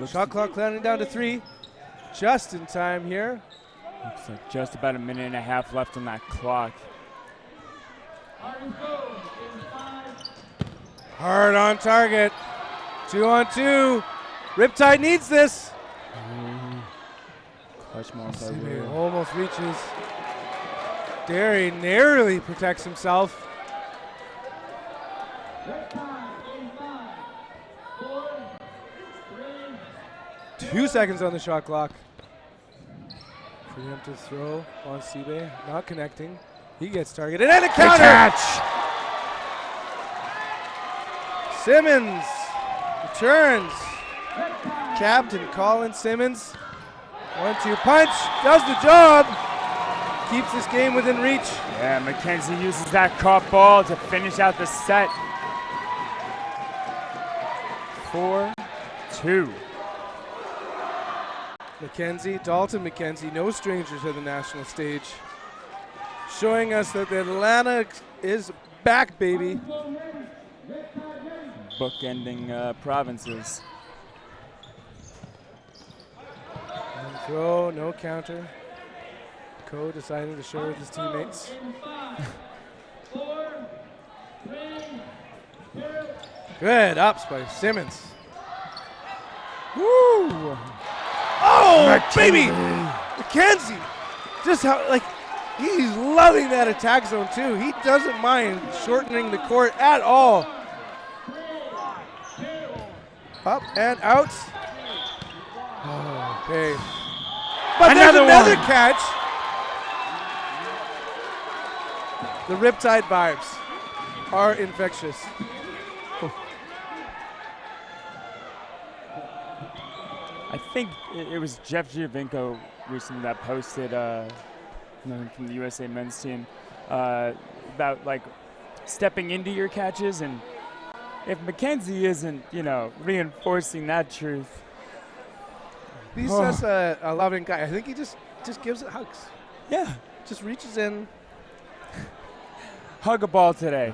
[SPEAKER 18] Shot clock counting down to 3. Just in time here.
[SPEAKER 9] Looks like just about a minute and a half left on that clock.
[SPEAKER 18] Hard on target. 2-on-2. Riptide needs this.
[SPEAKER 9] Clutch mark.
[SPEAKER 18] Almost reaches. Derry narrowly protects himself. 2 seconds on the shot clock. Preemptive throw on Seabay, not connecting. He gets targeted and a counter.
[SPEAKER 9] Catch.
[SPEAKER 18] Simmons returns. Captain Colin Simmons. 1-2 punch, does the job. Keeps this game within reach.
[SPEAKER 9] Yeah, McKenzie uses that caught ball to finish out the set. 4-2.
[SPEAKER 18] Dalton McKenzie, no stranger to the national stage. Showing us that the Atlanta is back, baby.
[SPEAKER 9] Bookending provinces.
[SPEAKER 18] And throw, no counter. Coe deciding to show with his teammates. Good ups by Simmons. Woo! Oh,
[SPEAKER 9] McKenzie.
[SPEAKER 18] baby! McKenzie! Just how, like, He's loving that attack zone too. He doesn't mind shortening the court at all. Up and out. Okay. But there's another catch. The Riptide vibes are infectious.
[SPEAKER 9] I think it was Jeff Giovinco recently that posted from the USA men's team about like stepping into your catches, and if Mackenzie isn't, reinforcing that truth.
[SPEAKER 18] He's just a loving guy. I think he just gives it hugs.
[SPEAKER 9] Yeah.
[SPEAKER 18] Just reaches in.
[SPEAKER 9] Hug a ball today.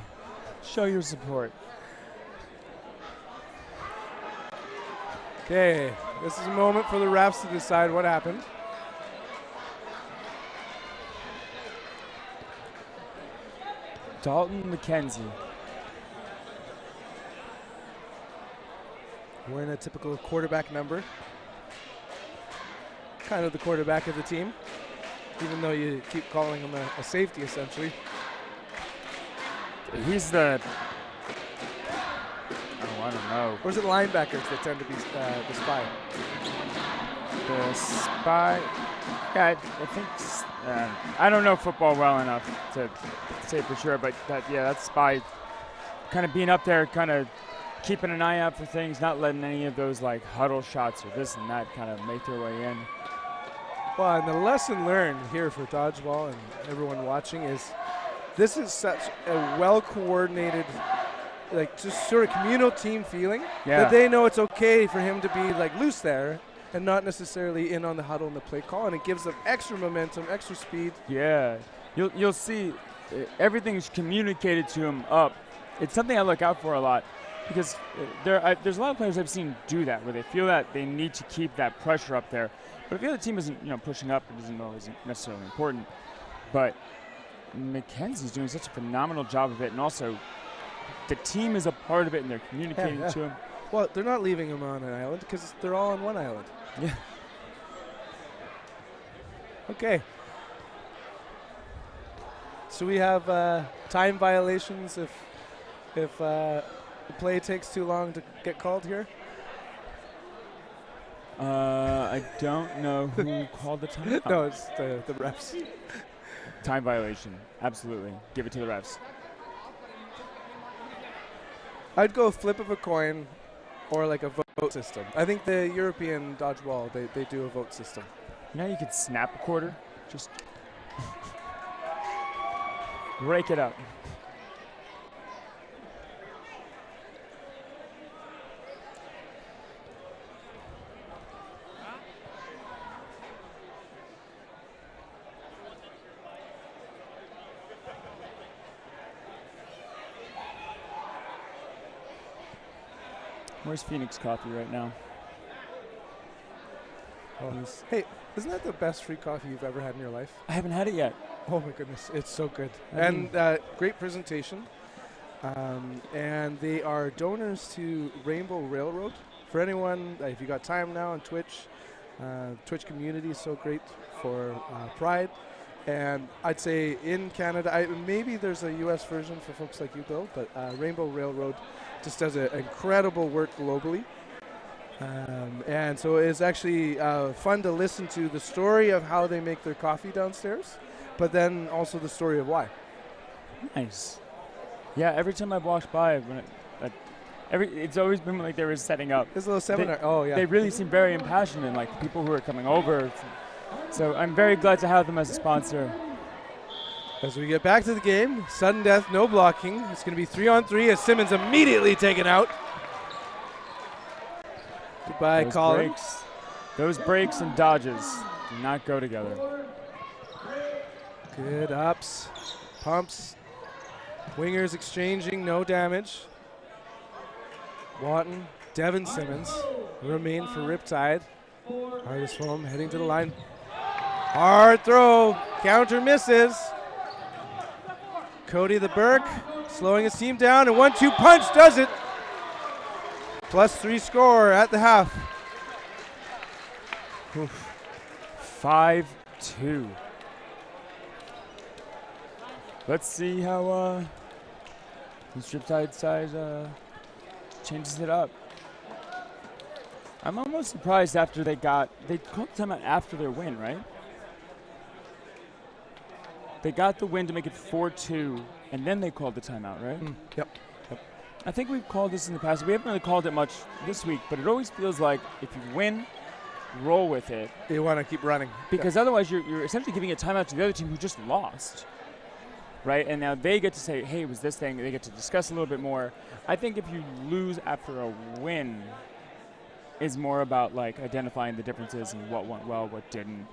[SPEAKER 9] Show your support.
[SPEAKER 18] Okay, this is a moment for the refs to decide what happened.
[SPEAKER 9] Dalton McKenzie.
[SPEAKER 18] Wearing a typical quarterback number. Kind of the quarterback of the team, even though you keep calling him a safety, essentially.
[SPEAKER 9] He's the... Oh, I don't know.
[SPEAKER 18] Or is it linebackers that tend to be the spy?
[SPEAKER 9] The spy... Yeah, I think... I don't know football well enough to say for sure, but that's spy. Kind of being up there, kind of keeping an eye out for things, not letting any of those like huddle shots or this and that kind of make their way in.
[SPEAKER 18] Well, and the lesson learned here for Dodgeball and everyone watching is this is such a well-coordinated, like just sort of communal team feeling that they know it's okay for him to be like loose there and not necessarily in on the huddle and the play call, and it gives them extra momentum, extra speed.
[SPEAKER 9] Yeah, you'll see everything's communicated to him up. It's something I look out for a lot because there's a lot of players I've seen do that where they feel that they need to keep that pressure up there. But if the other team isn't pushing up, it isn't always necessarily important. But Mackenzie's doing such a phenomenal job of it, and also the team is a part of it, and they're communicating to him.
[SPEAKER 18] Well, they're not leaving him on an island because they're all on one island.
[SPEAKER 9] Yeah.
[SPEAKER 18] Okay. So we have time violations if the play takes too long to get called here?
[SPEAKER 9] I don't know who called the time.
[SPEAKER 18] No, it's the refs.
[SPEAKER 9] Time violation. Absolutely. Give it to the refs.
[SPEAKER 18] I'd go flip of a coin or like a vote system. I think the European dodgeball, they do a vote system.
[SPEAKER 9] You know, you could snap a quarter. Just break it up. Where's Phoenix Coffee right now?
[SPEAKER 18] Oh, hey, isn't that the best free coffee you've ever had in your life?
[SPEAKER 9] I haven't had it yet.
[SPEAKER 18] Oh my goodness, it's so good. And great presentation. And they are donors to Rainbow Railroad. For anyone, if you got time now on Twitch, Twitch community is so great for Pride. And I'd say in Canada, maybe there's a US version for folks like you, Bill, but Rainbow Railroad just does incredible work globally. And so it's actually fun to listen to the story of how they make their coffee downstairs, but then also the story of why.
[SPEAKER 9] Nice. Yeah, every time I've walked by, it's always been like they were setting up.
[SPEAKER 18] This little seminar.
[SPEAKER 9] They really seem very impassioned, and like the people who are coming over. So I'm very glad to have them as a sponsor.
[SPEAKER 18] As we get back to the game, sudden death, no blocking. It's going to be 3-on-3 as Simmons immediately taken out. Goodbye, Colin.
[SPEAKER 9] Those breaks and dodges do not go together.
[SPEAKER 18] Good ups, pumps, wingers exchanging, no damage. Watton, Devin Simmons remain for Riptide. Hardest foam heading to the line. Hard throw, counter misses. Cody the Burke slowing his team down, and 1-2 punch does it. +3 score at the half.
[SPEAKER 9] 5-2. let's see how this Riptide side changes it up. I'm almost surprised after they called timeout after their win, right? They got the win to make it 4-2, and then they called the timeout, right?
[SPEAKER 18] Yep.
[SPEAKER 9] I think we've called this in the past. We haven't really called it much this week, but it always feels like if you win, roll with it.
[SPEAKER 18] You want to keep running.
[SPEAKER 9] Because otherwise you're essentially giving a timeout to the other team who just lost, right? And now they get to say, hey, it was this thing. They get to discuss a little bit more. I think if you lose after a win is more about like identifying the differences and what went well, what didn't.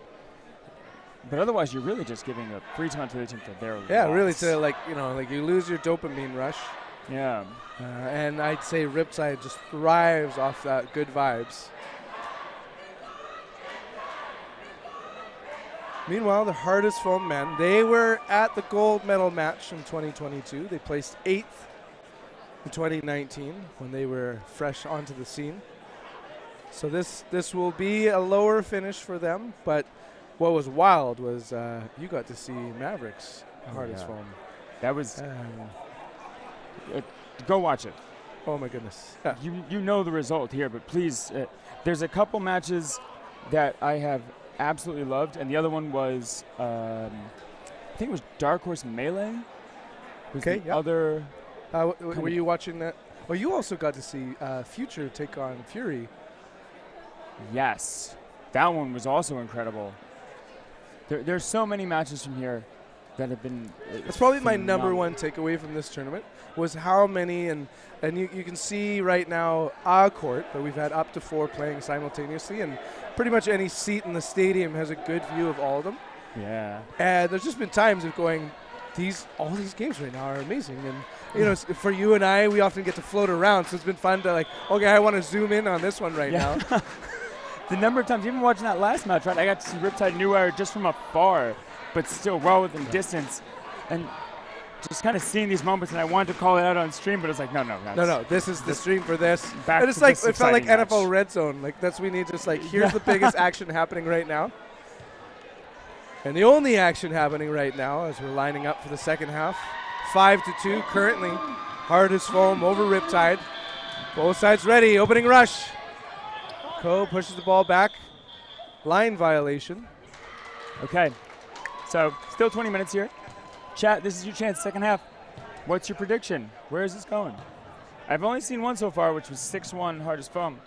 [SPEAKER 9] But otherwise, you're really just giving a free time to the other team for their loss.
[SPEAKER 18] Yeah, really to like you lose your dopamine rush.
[SPEAKER 9] Yeah.
[SPEAKER 18] And I'd say Riptide just thrives off that good vibes. Meanwhile, the hardest foam men, they were at the gold medal match in 2022. They placed 8th in 2019 when they were fresh onto the scene. So this will be a lower finish for them, but what was wild was you got to see Mavericks, the hardest foam.
[SPEAKER 9] That was go watch it.
[SPEAKER 18] Oh my goodness.
[SPEAKER 9] Yeah. You know the result here, but please, there's a couple matches that I have absolutely loved, and the other one was I think it was Dark Horse Melee.
[SPEAKER 18] Okay.
[SPEAKER 9] The other.
[SPEAKER 18] Were you watching that? Well, you also got to see Future take on Fury.
[SPEAKER 9] Yes, that one was also incredible. There's so many matches from here that have been.
[SPEAKER 18] That's probably my number one takeaway from this tournament was how many, and you can see right now our court, but we've had up to 4 playing simultaneously, and pretty much any seat in the stadium has a good view of all of them.
[SPEAKER 9] Yeah.
[SPEAKER 18] And there's just been times of going, all these games right now are amazing, and for you and I, we often get to float around, so it's been fun to like, okay, I want to zoom in on this one right now.
[SPEAKER 9] The number of times, even watching that last match, right, I got to see Riptide New Era just from afar, but still well within distance, and just kind of seeing these moments, and I wanted to call it out on stream, but it's like, no.
[SPEAKER 18] This is the stream for this.
[SPEAKER 9] Back
[SPEAKER 18] and it's
[SPEAKER 9] to
[SPEAKER 18] like
[SPEAKER 9] this
[SPEAKER 18] it felt like
[SPEAKER 9] exciting
[SPEAKER 18] NFL
[SPEAKER 9] match.
[SPEAKER 18] Red Zone. Like that's we need just like here's the biggest action happening right now. And the only action happening right now as we're lining up for the second half, 5-2 currently. Hardest foam over Riptide. Both sides ready. Opening rush. Ko pushes the ball back. Line violation.
[SPEAKER 9] Okay, so still 20 minutes here. Chat, this is your chance, second half. What's your prediction? Where is this going? I've only seen one so far, which was 6-1 hardest foam.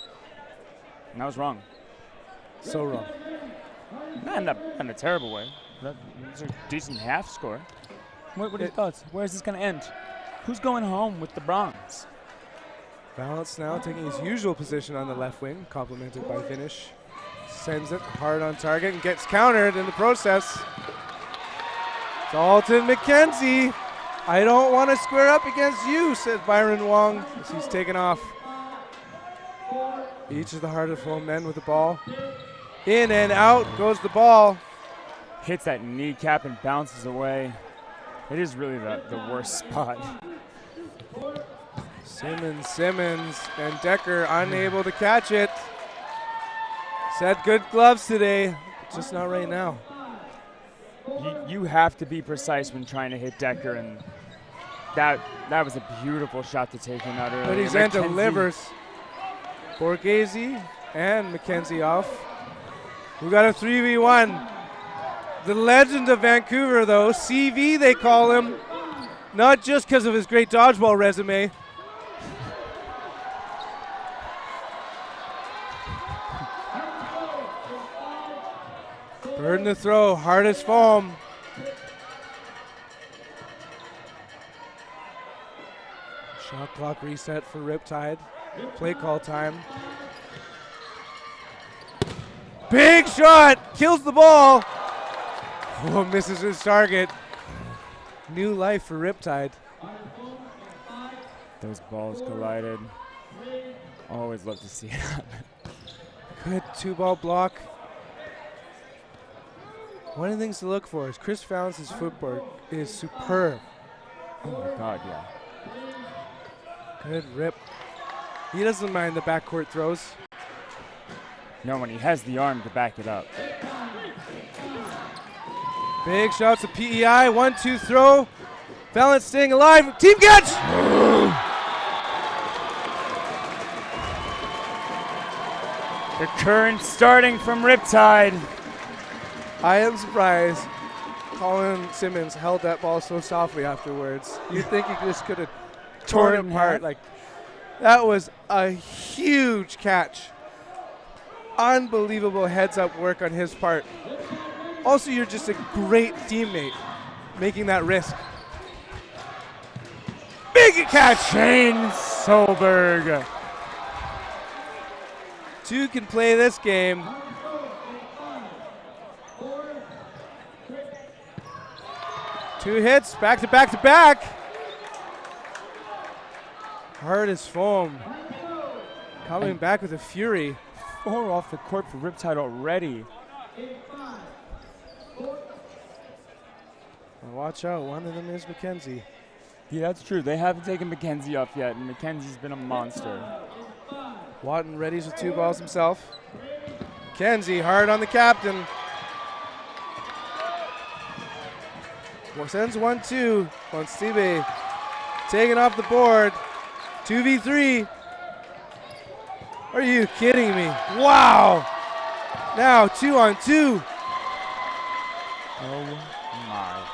[SPEAKER 9] And I was wrong.
[SPEAKER 18] So wrong.
[SPEAKER 9] Not in a terrible way. It's a decent half score. What are your thoughts? Where's this going to end? Who's going home with the bronze?
[SPEAKER 18] Valance now taking his usual position on the left wing, complemented by Vinish. Sends it hard on target and gets countered in the process. Dalton McKenzie, I don't want to square up against you, says Byron Wong as he's taken off. Each of the hardest foam men with the ball. In and out goes the ball.
[SPEAKER 9] Hits that kneecap and bounces away. It is really the worst spot.
[SPEAKER 18] Simmons, and Decker unable to catch it. Said good gloves today, just not right now.
[SPEAKER 9] You have to be precise when trying to hit Decker, and that was a beautiful shot to take him out early.
[SPEAKER 18] But he's in delivers. Borghese and McKenzie off. We got a 3v1. The legend of Vancouver, though, CV they call him, not just because of his great dodgeball resume. Burden to throw, hardest foam. Shot clock reset for Riptide. Play call time. Big shot, kills the ball. Oh, misses his target. New life for Riptide.
[SPEAKER 9] Those balls collided. Always love to see it happen.
[SPEAKER 18] Good 2-ball block. One of the things to look for is Chris Founds' footwork is superb.
[SPEAKER 9] Oh my God, yeah.
[SPEAKER 18] Good rip. He doesn't mind the backcourt throws.
[SPEAKER 9] No, when he has the arm to back it up.
[SPEAKER 18] Big shots to PEI, 1-2 throw. Valance staying alive. Team catch!
[SPEAKER 9] The current starting from Riptide.
[SPEAKER 18] I am surprised Colin Simmons held that ball so softly afterwards. You'd think he just could have torn it apart. Like, that was a huge catch. Unbelievable heads-up work on his part. Also, you're just a great teammate making that risk. Big catch!
[SPEAKER 9] Shane Solberg.
[SPEAKER 18] Two can play this game. Two hits, back to back to back. Hard as foam. Coming back with a fury.
[SPEAKER 9] 4 off the court for Riptide already.
[SPEAKER 18] Well, watch out, one of them is Mackenzie.
[SPEAKER 9] Yeah, that's true. They haven't taken Mackenzie off yet, and Mackenzie's been a monster.
[SPEAKER 18] Watton readies with 2 balls himself. Mackenzie hard on the captain. Sends 1-2. Constitué taken off the board. 2v3. Are you kidding me? Wow. Now 2-on-2.
[SPEAKER 9] Oh my.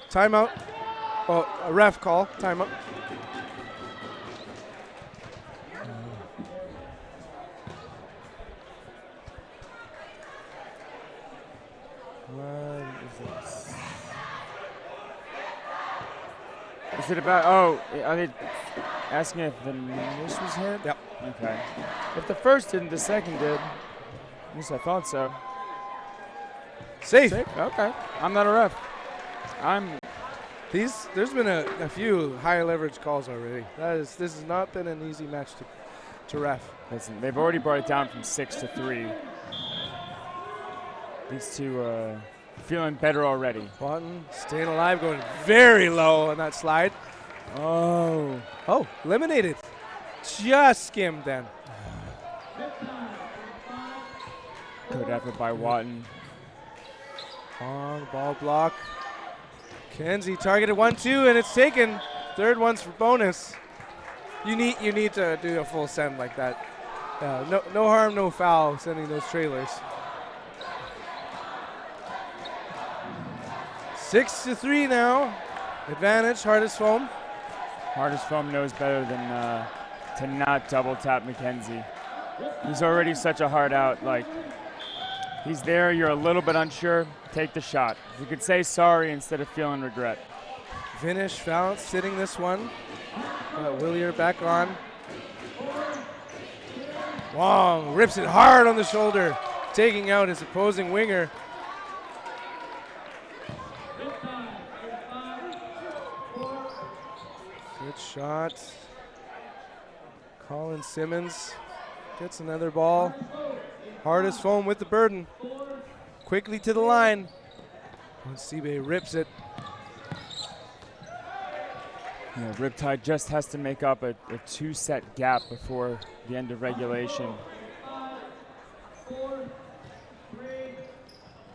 [SPEAKER 18] Timeout. Oh, a ref call. Timeout.
[SPEAKER 9] What is this? Is it about, are they asking if the miss was hit?
[SPEAKER 18] Yep.
[SPEAKER 9] Okay. If the first didn't, the second did. At least I thought so.
[SPEAKER 18] Safe.
[SPEAKER 9] Okay. I'm not a ref.
[SPEAKER 18] There's been a few high leverage calls already. This has not been an easy match to ref.
[SPEAKER 9] Listen, they've already brought it down from 6 to 3. These two feeling better already.
[SPEAKER 18] Watton staying alive, going very low on that slide. Oh, eliminated. Just skimmed then.
[SPEAKER 9] Good effort by Watton.
[SPEAKER 18] Long ball block. Kenzie targeted 1-2 and it's taken. Third one's for bonus. You need to do a full send like that. No harm, no foul sending those trailers. 6-3 now. Advantage, hardest foam.
[SPEAKER 9] Hardest foam knows better than to not double tap Mackenzie. He's already such a hard out. Like, he's there, you're a little bit unsure, take the shot. You could say sorry instead of feeling regret.
[SPEAKER 18] Finish, Valance sitting this one. Willier back on. Wong rips it hard on the shoulder, taking out his opposing winger. Good shot. Colin Simmons gets another ball. Hardest foam with the burden. Quickly to the line. Constitué rips it.
[SPEAKER 9] Yeah, Riptide just has to make up a 2-set gap before the end of regulation.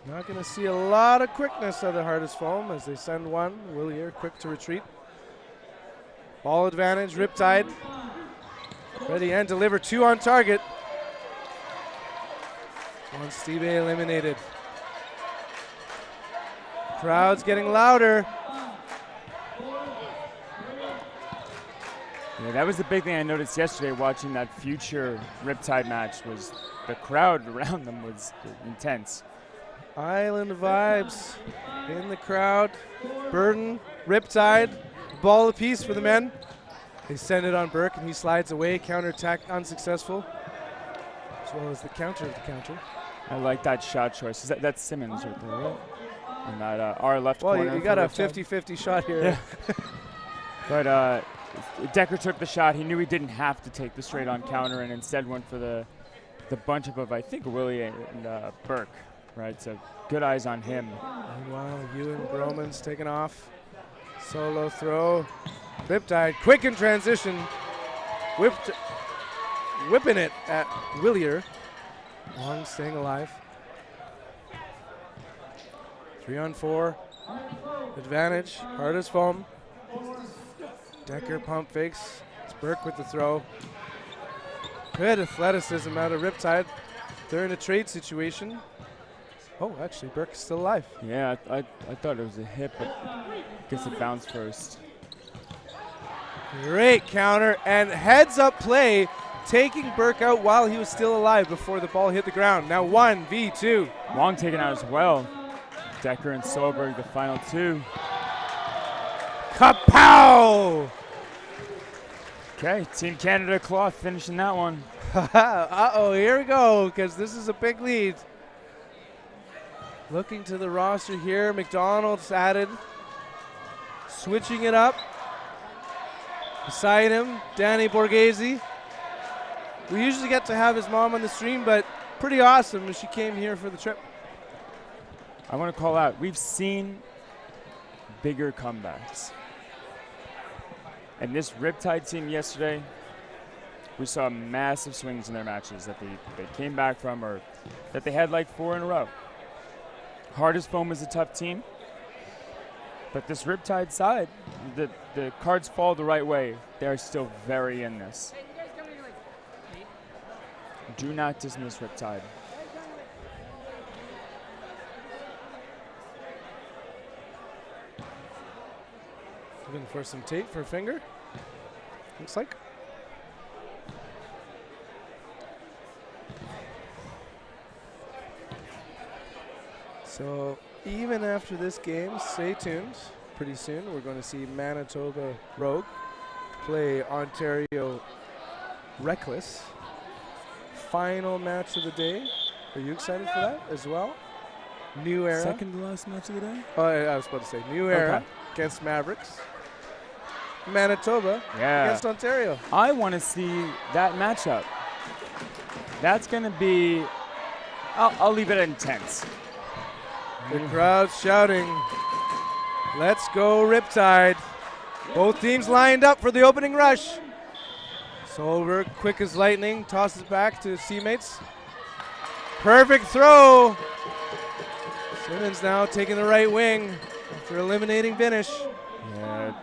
[SPEAKER 18] Not going to see a lot of quickness of the hardest foam as they send one. Willier quick to retreat. Ball advantage, Riptide. Ready and deliver, 2 on target. Constitué eliminated. Crowd's getting louder.
[SPEAKER 9] Yeah, that was the big thing I noticed yesterday watching that future Riptide match was the crowd around them was intense.
[SPEAKER 18] Island vibes in the crowd. Burden, Riptide, ball apiece for the men. They send it on Burke and he slides away, counterattack unsuccessful. As well as the counter of the counter.
[SPEAKER 9] I like that shot choice. That's Simmons right there, right? And that our left corner.
[SPEAKER 18] Well, you got a 50-50 shot here.
[SPEAKER 9] Yeah. But Decker took the shot. He knew he didn't have to take the straight-on counter and instead went for the bunch of I think, Willie and Burke, right? So good eyes on him.
[SPEAKER 18] Meanwhile, Ewan Groman's taking off. Solo throw. Riptide, quick in transition. Whipping it at Willier. Long staying alive. 3-on-4. Advantage. Hardest foam. Decker pump fakes. It's Burke with the throw. Good athleticism out of Riptide. They're in a trade situation. Oh, actually, Burke is still alive.
[SPEAKER 9] Yeah, I thought it was a hit, but I guess it bounced first.
[SPEAKER 18] Great counter and heads-up play, taking Burke out while he was still alive before the ball hit the ground. Now 1v2.
[SPEAKER 9] Wong taken out as well. Decker and Solberg, the final two.
[SPEAKER 18] Kapow!
[SPEAKER 9] Okay, Team Canada Cloth finishing that one.
[SPEAKER 18] Uh-oh, here we go, because this is a big lead. Looking to the roster here, McDonald's added. Switching it up. Beside him, Danny Borghese. We usually get to have his mom on the stream, but pretty awesome as she came here for the trip.
[SPEAKER 9] I want to call out, we've seen bigger comebacks. And this Riptide team yesterday, we saw massive swings in their matches that they came back from, or that they had like 4 in a row. Hardest Foam is a tough team, but this Riptide side, the cards fall the right way. They're still very in this. Do not dismiss Riptide.
[SPEAKER 18] Looking for some tape for a finger, looks like. So even after this game, stay tuned. Pretty soon we're going to see Manitoba Rogue play Ontario Reckless. Final match of the day. Are you excited for that as well? New Era.
[SPEAKER 9] Second to last match of the day?
[SPEAKER 18] Oh, I was about to say New Era against Mavericks. Manitoba against Ontario.
[SPEAKER 9] I want to see that matchup. That's going to be, I'll leave it intense.
[SPEAKER 18] The crowd's shouting, let's go Riptide. Both teams lined up for the opening rush. Solberg, quick as lightning, tosses back to his teammates. Perfect throw. Simmons now taking the right wing after eliminating Vinish.
[SPEAKER 9] Yeah.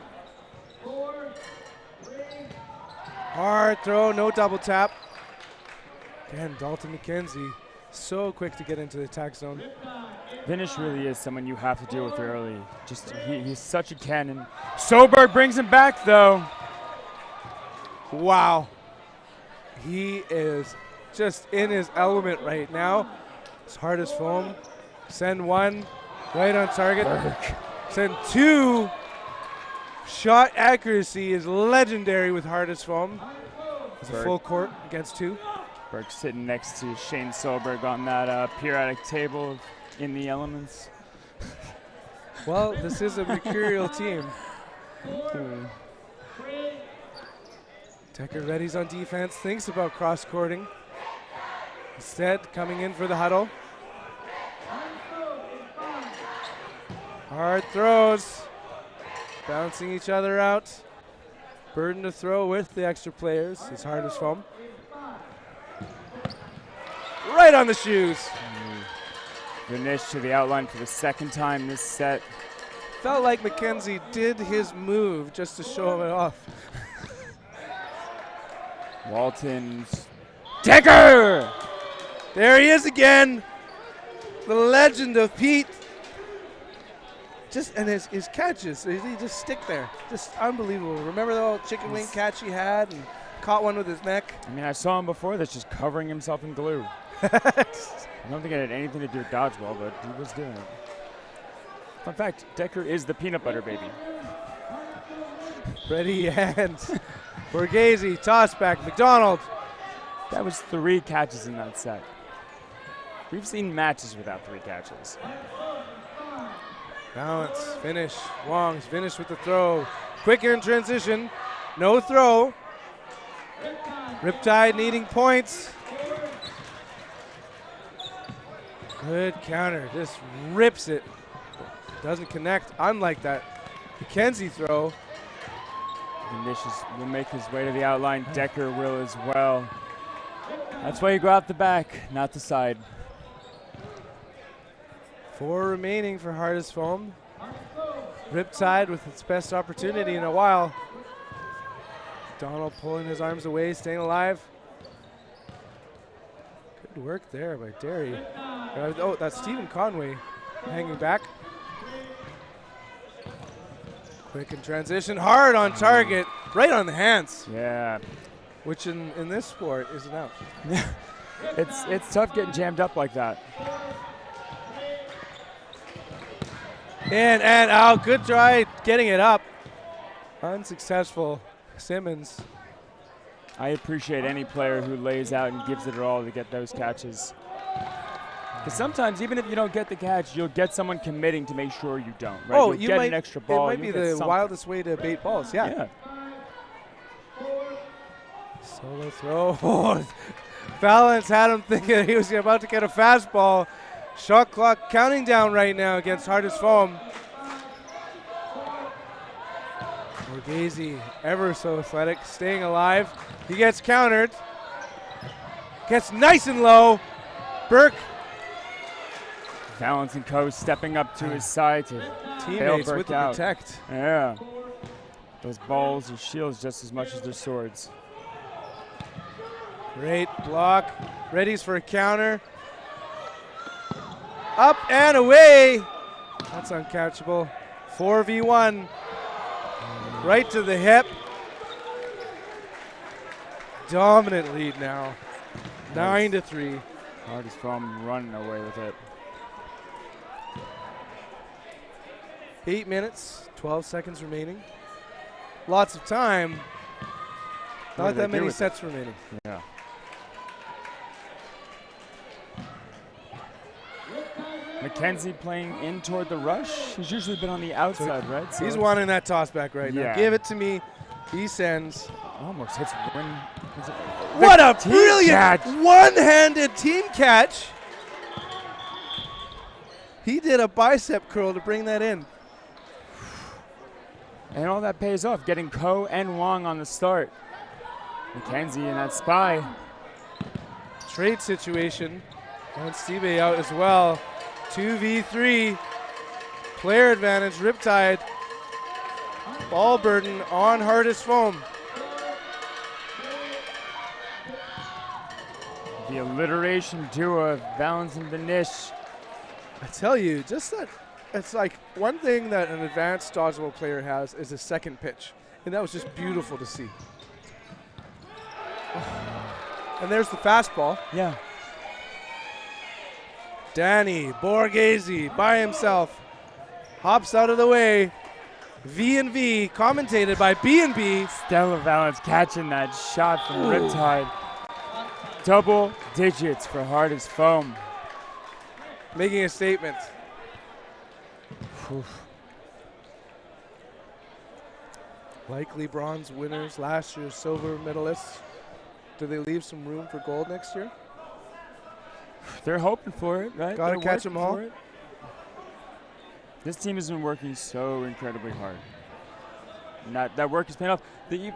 [SPEAKER 18] Hard throw, no double tap. Again, Dalton McKenzie, so quick to get into the attack zone.
[SPEAKER 9] Vinish really is someone you have to deal with early. Just he's such a cannon. Solberg brings him back though.
[SPEAKER 18] Wow. He is just in his element right now. It's Hardest Foam. Send one, right on target. Send two. Shot accuracy is legendary with Hardest Foam. It's a full court against two.
[SPEAKER 9] Burke sitting next to Shane Solberg on that periodic table in the elements.
[SPEAKER 18] Well, this is a mercurial team. Decker readies on defense, thinks about cross-courting. Instead, coming in for the huddle. Hard throws. Bouncing each other out. Burden to throw with the extra players. It's Hardest Foam. Right on the shoes.
[SPEAKER 9] Vinish to the outline for the second time this set.
[SPEAKER 18] Felt like McKenzie did his move just to show him it off.
[SPEAKER 9] Walton's Decker!
[SPEAKER 18] There he is again. The legend of Pete. And his catches, he just stick there. Just unbelievable. Remember the old chicken wing catch he had and caught one with his neck?
[SPEAKER 9] I mean, I saw him before that's just covering himself in glue. I don't think it had anything to do with dodgeball, but he was doing it. Fun fact, Decker is the peanut butter baby.
[SPEAKER 18] Ready hands. Borghese, toss back, McDonald.
[SPEAKER 9] That was 3 catches in that set. We've seen matches without 3 catches.
[SPEAKER 18] Balance, finish. Wong's finished with the throw. Quicker in transition. No throw. Riptide needing points. Good counter. Just rips it. Doesn't connect. Unlike that McKenzie throw.
[SPEAKER 9] Vinicius will make his way to the outline. Decker will as well. That's why you go out the back, not the side.
[SPEAKER 18] 4 remaining for Hardest Foam. Riptide with its best opportunity in a while. Donald pulling his arms away, staying alive. Good work there by Derry. Oh, that's Stephen Conway hanging back. Quick in transition, hard on target, right on the hands.
[SPEAKER 9] Yeah.
[SPEAKER 18] Which in this sport is an out.
[SPEAKER 9] It's tough getting jammed up like that.
[SPEAKER 18] In and out, good try getting it up. Unsuccessful, Simmons.
[SPEAKER 9] I appreciate any player who lays out and gives it all to get those catches. Because sometimes, even if you don't get the catch, you'll get someone committing to make sure you don't. Right?
[SPEAKER 18] Oh,
[SPEAKER 9] you'll
[SPEAKER 18] you
[SPEAKER 9] get
[SPEAKER 18] might,
[SPEAKER 9] an extra ball.
[SPEAKER 18] It might be the wildest way to bait balls, yeah. Solo throw. Valance had him thinking he was about to get a fastball. Shot clock counting down right now against Hardest Foam. Borghese, ever so athletic, staying alive. He gets countered. Gets nice and low. Burke.
[SPEAKER 9] Valance and Co. stepping up to his side to
[SPEAKER 18] teammates
[SPEAKER 9] bail
[SPEAKER 18] with
[SPEAKER 9] Burke
[SPEAKER 18] the
[SPEAKER 9] out.
[SPEAKER 18] protect.
[SPEAKER 9] Yeah. Those balls are shields just as much as their swords.
[SPEAKER 18] Great block. Readies for a counter. Up and away. That's uncatchable. 4v1. Right to the hip. Dominant lead now. 9-3.
[SPEAKER 9] Hardest Foam running away with it.
[SPEAKER 18] 8 minutes, 12 seconds remaining. Lots of time. Not that many sets remaining.
[SPEAKER 9] Yeah. Mackenzie playing in toward the rush. He's usually been on the outside, right? So
[SPEAKER 18] he's wanting that toss back right now. Give it to me. He sends.
[SPEAKER 9] Almost hits one.
[SPEAKER 18] What a brilliant one-handed team catch. He did a bicep curl to bring that in.
[SPEAKER 9] And all that pays off, getting Ko and Wong on the start. Mackenzie and that spy.
[SPEAKER 18] Trade situation. And Steve out as well. 2v3. Player advantage, Riptide. Ball burden on Hardest Foam.
[SPEAKER 9] The alliteration duo of Valance and Benish.
[SPEAKER 18] I tell you, just that, it's like one thing that an advanced dodgeball player has is a second pitch. And that was just beautiful to see. And there's the fastball.
[SPEAKER 9] Yeah.
[SPEAKER 18] Danny Borghese by himself. Hops out of the way. V&V, commentated by B&B.
[SPEAKER 9] Stella Valance catching that shot from Riptide. Double digits for Hardest Foam.
[SPEAKER 18] Making a statement. Likely bronze winners, last year's silver medalists. Do they leave some room for gold next year?
[SPEAKER 9] They're hoping for it, right?
[SPEAKER 18] Gotta catch them all.
[SPEAKER 9] This team has been working so incredibly hard. And that work is paying off.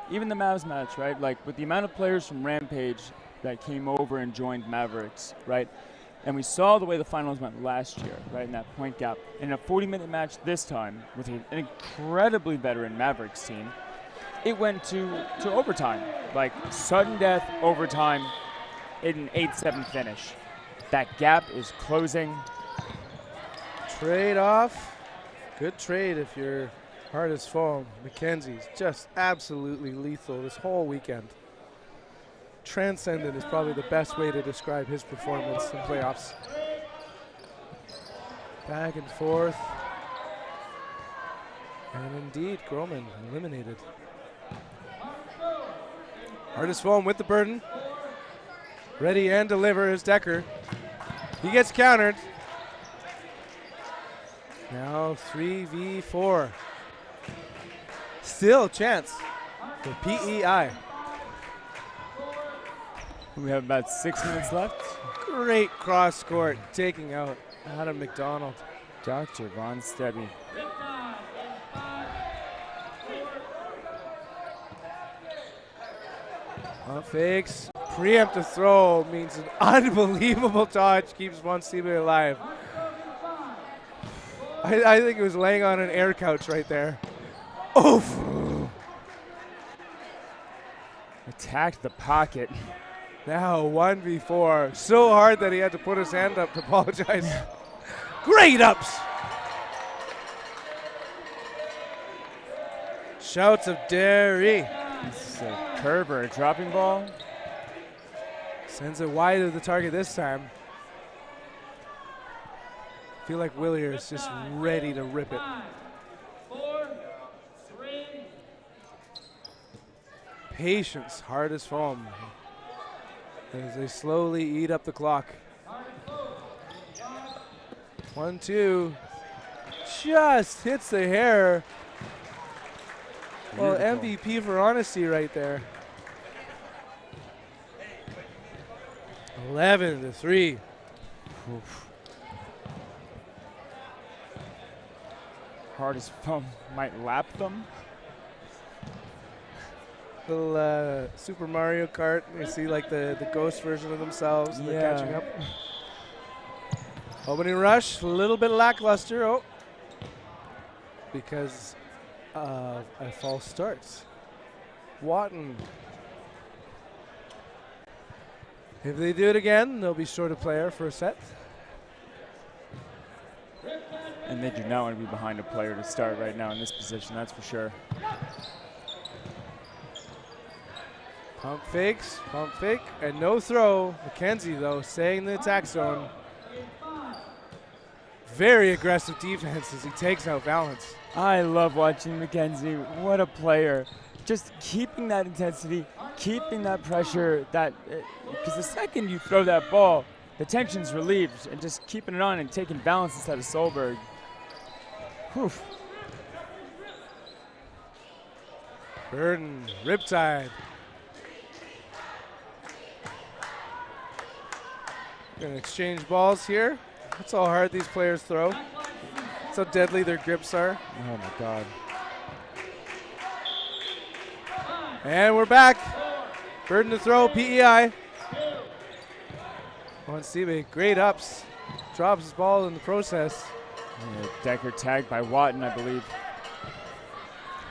[SPEAKER 9] Even the Mavs match, right? Like with the amount of players from Rampage that came over and joined Mavericks, right? And we saw the way the finals went last year, right, in that point gap. In a 40-minute match this time with an incredibly veteran Mavericks team, it went to overtime. Like sudden death, overtime, in an 8-7 finish. That gap is closing.
[SPEAKER 18] Trade off. Good trade if you're Hardest Foam. Mackenzie's just absolutely lethal this whole weekend. Transcendent is probably the best way to describe his performance in playoffs. Back and forth. And indeed, Groman eliminated. Hardest Foam with the burden. Ready and deliver is Decker. He gets countered. Now 3v4. Still a chance for PEI.
[SPEAKER 9] We have about 6 minutes left.
[SPEAKER 18] Great cross court, taking out Adam McDonald.
[SPEAKER 9] Dr. Von Stebby.
[SPEAKER 18] Fakes. Preemptive throw means an unbelievable dodge keeps Von Stebby alive. I think it was laying on an air couch right there. Oof!
[SPEAKER 9] Attacked the pocket.
[SPEAKER 18] Now 1v4. So hard that he had to put his hand up to apologize. Great ups! Shouts of Derry.
[SPEAKER 9] This is a curve or a dropping ball.
[SPEAKER 18] Sends it wide of the target this time. Feel like Willier is just ready to rip it.
[SPEAKER 11] 4, 3.
[SPEAKER 18] Patience, hard as foam. As they slowly eat up the clock. 1-2. Just hits the hair. Well, MVP for honesty right there. 11-3.
[SPEAKER 9] Oof. Hardest foam might lap them.
[SPEAKER 18] Little Super Mario Kart. You see like the ghost version of themselves. And they're catching up. Opening rush, a little bit lackluster. Oh, because of a false start. Watton. If they do it again, they'll be short a player for a set.
[SPEAKER 9] And they do not want to be behind a player to start right now in this position, that's for sure.
[SPEAKER 18] Pump fakes, pump fake, and no throw. McKenzie, though, staying in the attack zone. Very aggressive defense as he takes out Valance.
[SPEAKER 9] I love watching McKenzie. What a player. Just keeping that intensity, keeping that pressure, because the second you throw that ball, the tension's relieved, and just keeping it on and taking balance instead of Solberg. Whew.
[SPEAKER 18] Burden, Riptide. Gonna exchange balls here. That's how hard these players throw. That's how deadly their grips are.
[SPEAKER 9] Oh my God.
[SPEAKER 18] And we're back. Burden to throw, PEI. Stevie, great ups. Drops his ball in the process.
[SPEAKER 9] Yeah, Decker tagged by Watton, I believe.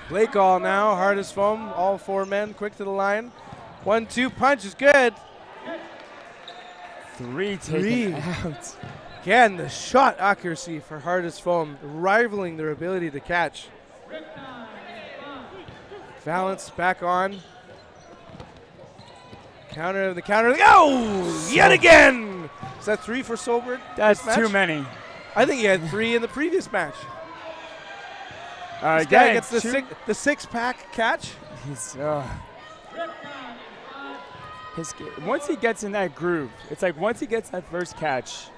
[SPEAKER 18] Blake all now, hard as foam. All 4 men, quick to the line. 1-2 punch is good.
[SPEAKER 9] 3 taken out.
[SPEAKER 18] Again, the shot accuracy for hard as foam, rivaling their ability to catch. Valance back on. Counter, the counter. Oh, yet again! Is that 3 for Solberg?
[SPEAKER 9] That's too many.
[SPEAKER 18] I think he had 3 in the previous match. This
[SPEAKER 9] guy
[SPEAKER 18] guy gets the six-pack catch.
[SPEAKER 9] He's once he gets in that groove, it's like once he gets that first catch,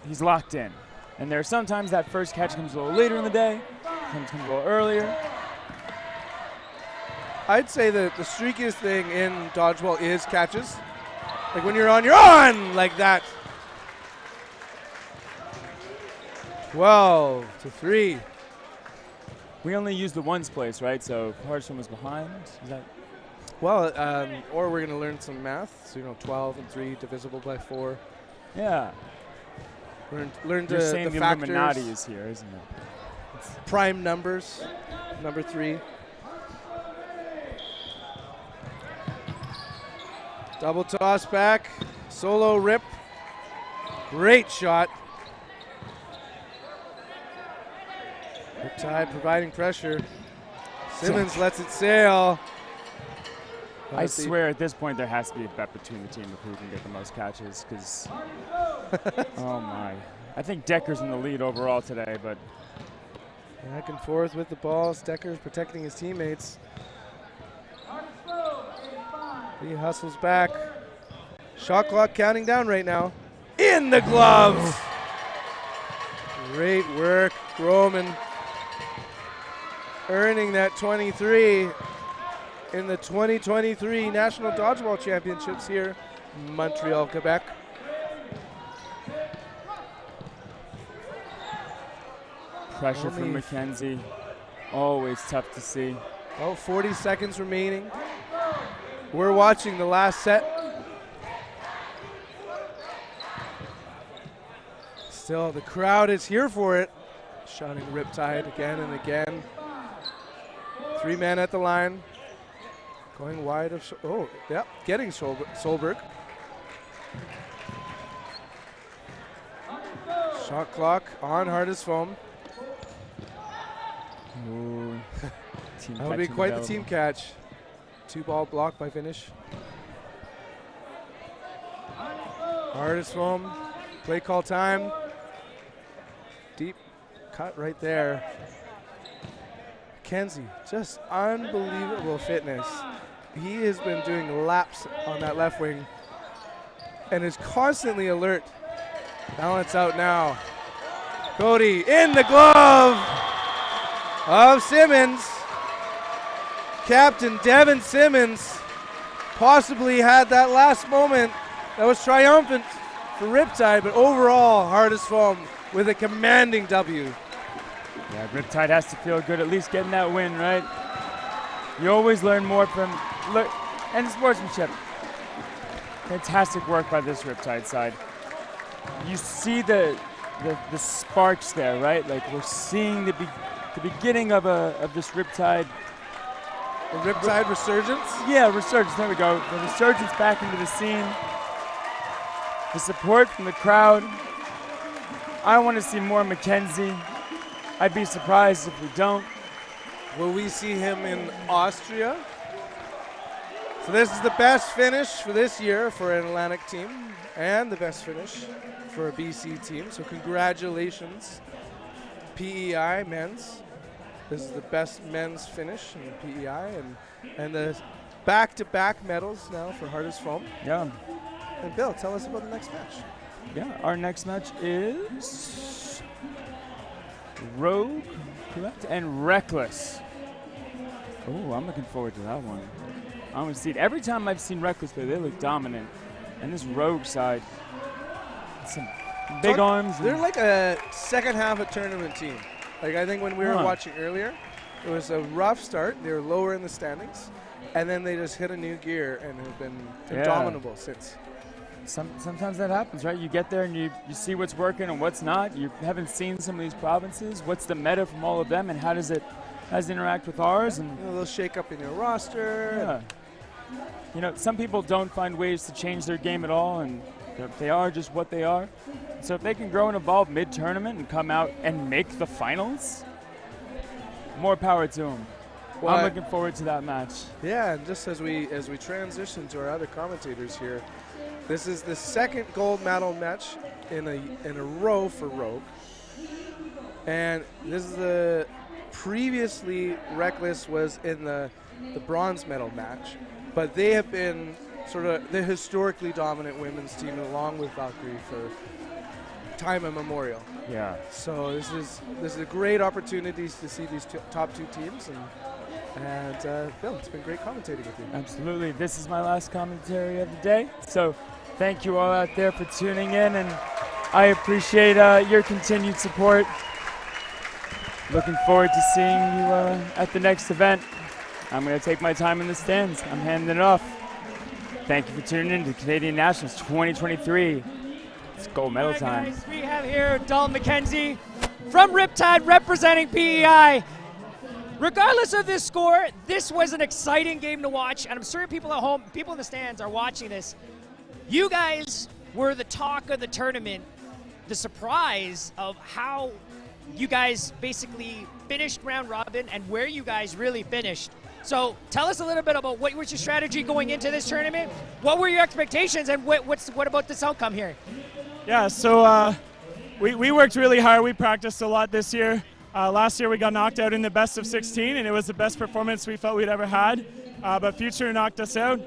[SPEAKER 9] he's locked in. And there are sometimes that first catch comes a little later in the day, comes a little earlier.
[SPEAKER 18] I'd say that the streakiest thing in dodgeball is catches. Like when you're on, like that. 12-3.
[SPEAKER 9] We only use the ones place, right? So Hardstone was behind. Is that?
[SPEAKER 18] Well, or we're gonna learn some math. So 12 and 3 divisible by 4.
[SPEAKER 9] Yeah.
[SPEAKER 18] Learn
[SPEAKER 9] You're saying
[SPEAKER 18] the
[SPEAKER 9] factors.
[SPEAKER 18] Illuminati
[SPEAKER 9] is here, isn't it?
[SPEAKER 18] It's prime numbers. Number 3. Double toss back. Solo rip. Great shot. Riptide providing pressure. Simmons lets it sail.
[SPEAKER 9] I swear at this point there has to be a bet between the team of who can get the most catches because, oh my. I think Decker's in the lead overall today, but.
[SPEAKER 18] Back and forth with the ball. Decker's protecting his teammates. He hustles back. Shot clock counting down right now. In the gloves. Great work, Groman. Earning that 23 in the 2023 National Dodgeball Championships here in Montreal, Quebec.
[SPEAKER 9] Pressure from McKenzie. Always tough to see.
[SPEAKER 18] Oh, 40 seconds remaining. We're watching the last set. Still, the crowd is here for it. shouting Riptide again and again. 3 men at the line. Going wide of, getting Solberg. Shot clock on hard as foam.
[SPEAKER 9] Ooh.
[SPEAKER 18] That would be quite the team catch. 2-ball block by Finish. Hard as foam. Play call time. Deep cut right there. Kenzie, just unbelievable fitness. He has been doing laps on that left wing and is constantly alert. Balance out now. Cody in the glove of Simmons. Captain Devin Simmons possibly had that last moment that was triumphant for Riptide, but overall, hard as foam with a commanding W.
[SPEAKER 9] Yeah, Riptide has to feel good at least getting that win, right? You always learn more from and sportsmanship. Fantastic work by this Riptide side. You see the sparks there, right? Like we're seeing the beginning of this Riptide.
[SPEAKER 18] The Riptide resurgence?
[SPEAKER 9] Yeah, resurgence. There we go. The resurgence back into the scene. The support from the crowd. I want to see more Mackenzie. I'd be surprised if we don't.
[SPEAKER 18] Will we see him in Austria? So this is the best finish for this year for an Atlantic team and the best finish for a BC team. So congratulations, PEI men's. This is the best men's finish in PEI and the back-to-back medals now for hardest foam.
[SPEAKER 9] Yeah.
[SPEAKER 18] And Bill, tell us about the next match.
[SPEAKER 9] Yeah, our next match is Rogue, correct, and Reckless. Oh, I'm looking forward to that one. I want to see it. Every time I've seen Reckless play, they look dominant. And this Rogue side, some big arms.
[SPEAKER 18] They're like a second half of tournament team. Like I think when we were watching earlier, it was a rough start. They were lower in the standings, and then they just hit a new gear and have been indomitable since.
[SPEAKER 9] Sometimes that happens, right? You get there and you see what's working and what's not. You haven't seen some of these provinces. What's the meta from all of them, and how does it interact with ours? And
[SPEAKER 18] a little shake up in your roster.
[SPEAKER 9] Yeah. Some people don't find ways to change their game at all, and they are just what they are. So if they can grow and evolve mid-tournament and come out and make the finals, more power to them. Well, I'm looking forward to that match.
[SPEAKER 18] Yeah, and just as we transition to our other commentators here, this is the second gold medal match in a row for Rogue, and this is the previously Reckless was in the bronze medal match, but they have been sort of the historically dominant women's team along with Valkyrie for time immemorial.
[SPEAKER 9] Yeah.
[SPEAKER 18] So this is a great opportunity to see these top two teams, and Bill, it's been great commentating with you.
[SPEAKER 9] Absolutely. This is my last commentary of the day. So thank you all out there for tuning in, and I appreciate your continued support. Looking forward to seeing you at the next event. I'm going to take my time in the stands. I'm handing it off. Thank you for tuning in to Canadian Nationals 2023. It's gold medal time.
[SPEAKER 17] Guys, we have here Dalton McKenzie from Riptide representing PEI. Regardless of this score, this was an exciting game to watch, and I'm sure people at home, people in the stands are watching this. You guys were the talk of the tournament, the surprise of how you guys basically finished round robin and where you guys really finished. So tell us a little bit about what was your strategy going into this tournament, what were your expectations, and what about this outcome here?
[SPEAKER 19] Yeah, so we worked really hard. We practiced a lot this year. Last year we got knocked out in the best of 16, and it was the best performance we felt we'd ever had, but Future knocked us out.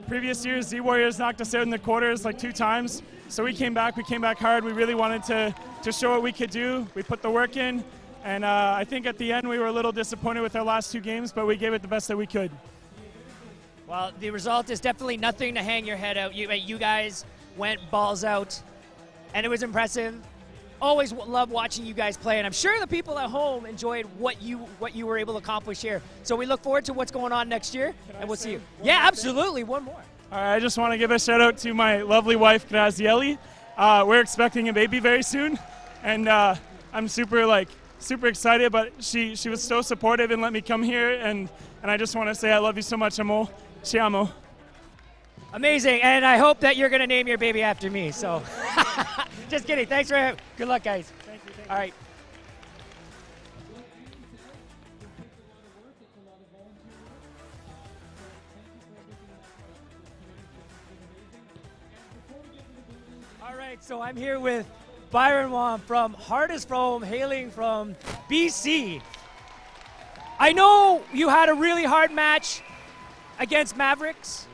[SPEAKER 19] Previous years, Z-Warriors knocked us out in the quarters like 2 times, so we came back hard. We really wanted to show what we could do. We put the work in, and I think at the end we were a little disappointed with our last 2 games, but we gave it the best that we could.
[SPEAKER 17] Well, the result is definitely nothing to hang your head out. You guys went balls out, and it was impressive. Always love watching you guys play, and I'm sure the people at home enjoyed what you were able to accomplish here. So we look forward to what's going on next year, and we'll see you. Yeah, absolutely. One more.
[SPEAKER 19] All right, I just want to give a shout out to my lovely wife, Grazielli. We're expecting a baby very soon, and I'm super excited, but she was so supportive and let me come here, and I just want to say I love you so much, amor. Ci amo.
[SPEAKER 17] Amazing, and I hope that you're going to name your baby after me. So, just kidding. Thanks for good luck, guys.
[SPEAKER 19] Thank you.
[SPEAKER 17] All right. All right, so I'm here with Byron Wong from Hardest Foam, hailing from BC. I know you had a really hard match against Mavericks.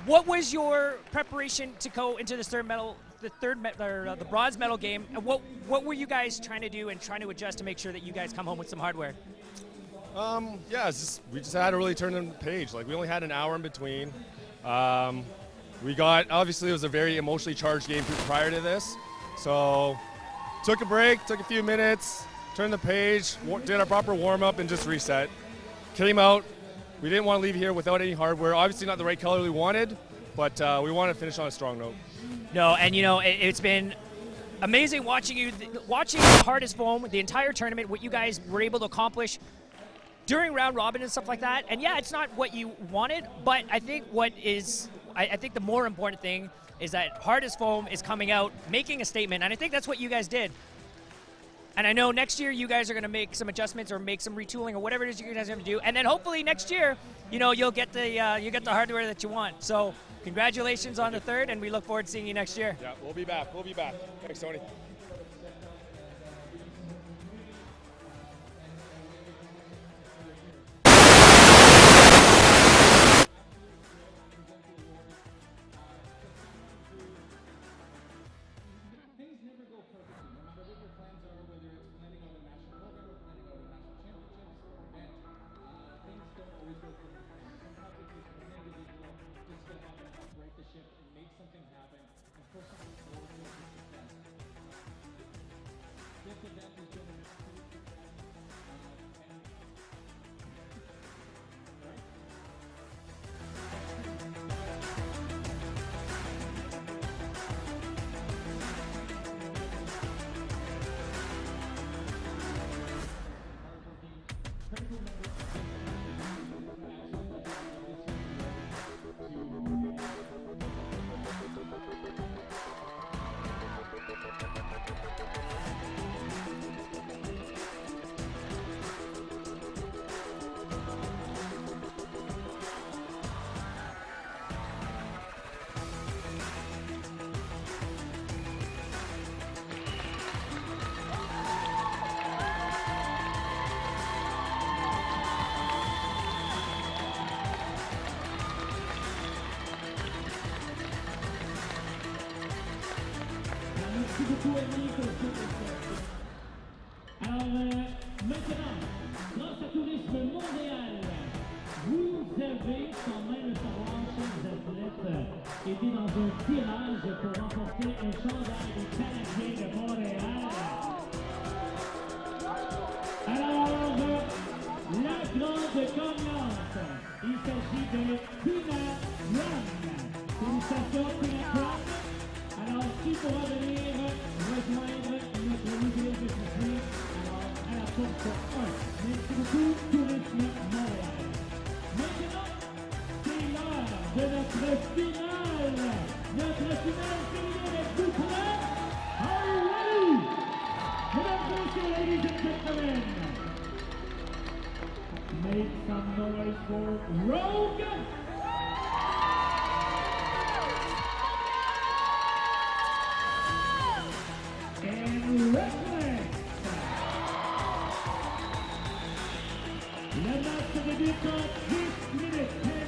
[SPEAKER 17] What was your preparation to go into this the bronze medal game? And what were you guys trying to do and trying to adjust to make sure that you guys come home with some hardware?
[SPEAKER 20] Yeah, we just had to really turn the page. Like, we only had an hour in between. Obviously it was a very emotionally charged game prior to this. So took a break, took a few minutes, turned the page, did our proper warm-up and just reset. Came out. We didn't want to leave here without any hardware. Obviously not the right color we wanted, but we wanted to finish on a strong note.
[SPEAKER 17] No, and it's been amazing watching watching Hardest Foam, the entire tournament, what you guys were able to accomplish during round robin and stuff like that. And yeah, it's not what you wanted, but I think I think the more important thing is that Hardest Foam is coming out, making a statement, and I think that's what you guys did. And I know next year you guys are going to make some adjustments or make some retooling or whatever it is you guys have to do. And then hopefully next year, you'll get the hardware that you want. So congratulations on the third, and we look forward to seeing you next year.
[SPEAKER 20] Yeah, we'll be back. Thanks, Tony.
[SPEAKER 1] Alors, maintenant, grâce à Tourisme Montréal, vous avez, sans même le savoir, chers athlètes, été dans un tirage pour remporter un chandail des Canadiens de Montréal. Alors, la grande gagnante, il s'agit de Tina Brown. Félicitations, Tina Brown. Alors, qui pourra venir rejoindre notre musée de Disney? Alors, à la porte 1. Merci beaucoup, Tourisme Montréal. Maintenant, c'est l'heure de notre finale. Notre finale féminine, êtes-vous prêts? Are you ready? Mesdames et messieurs, ladies and gentlemen, make some noise for Rogue. Le match débute en 10 minutes, 10 minutes.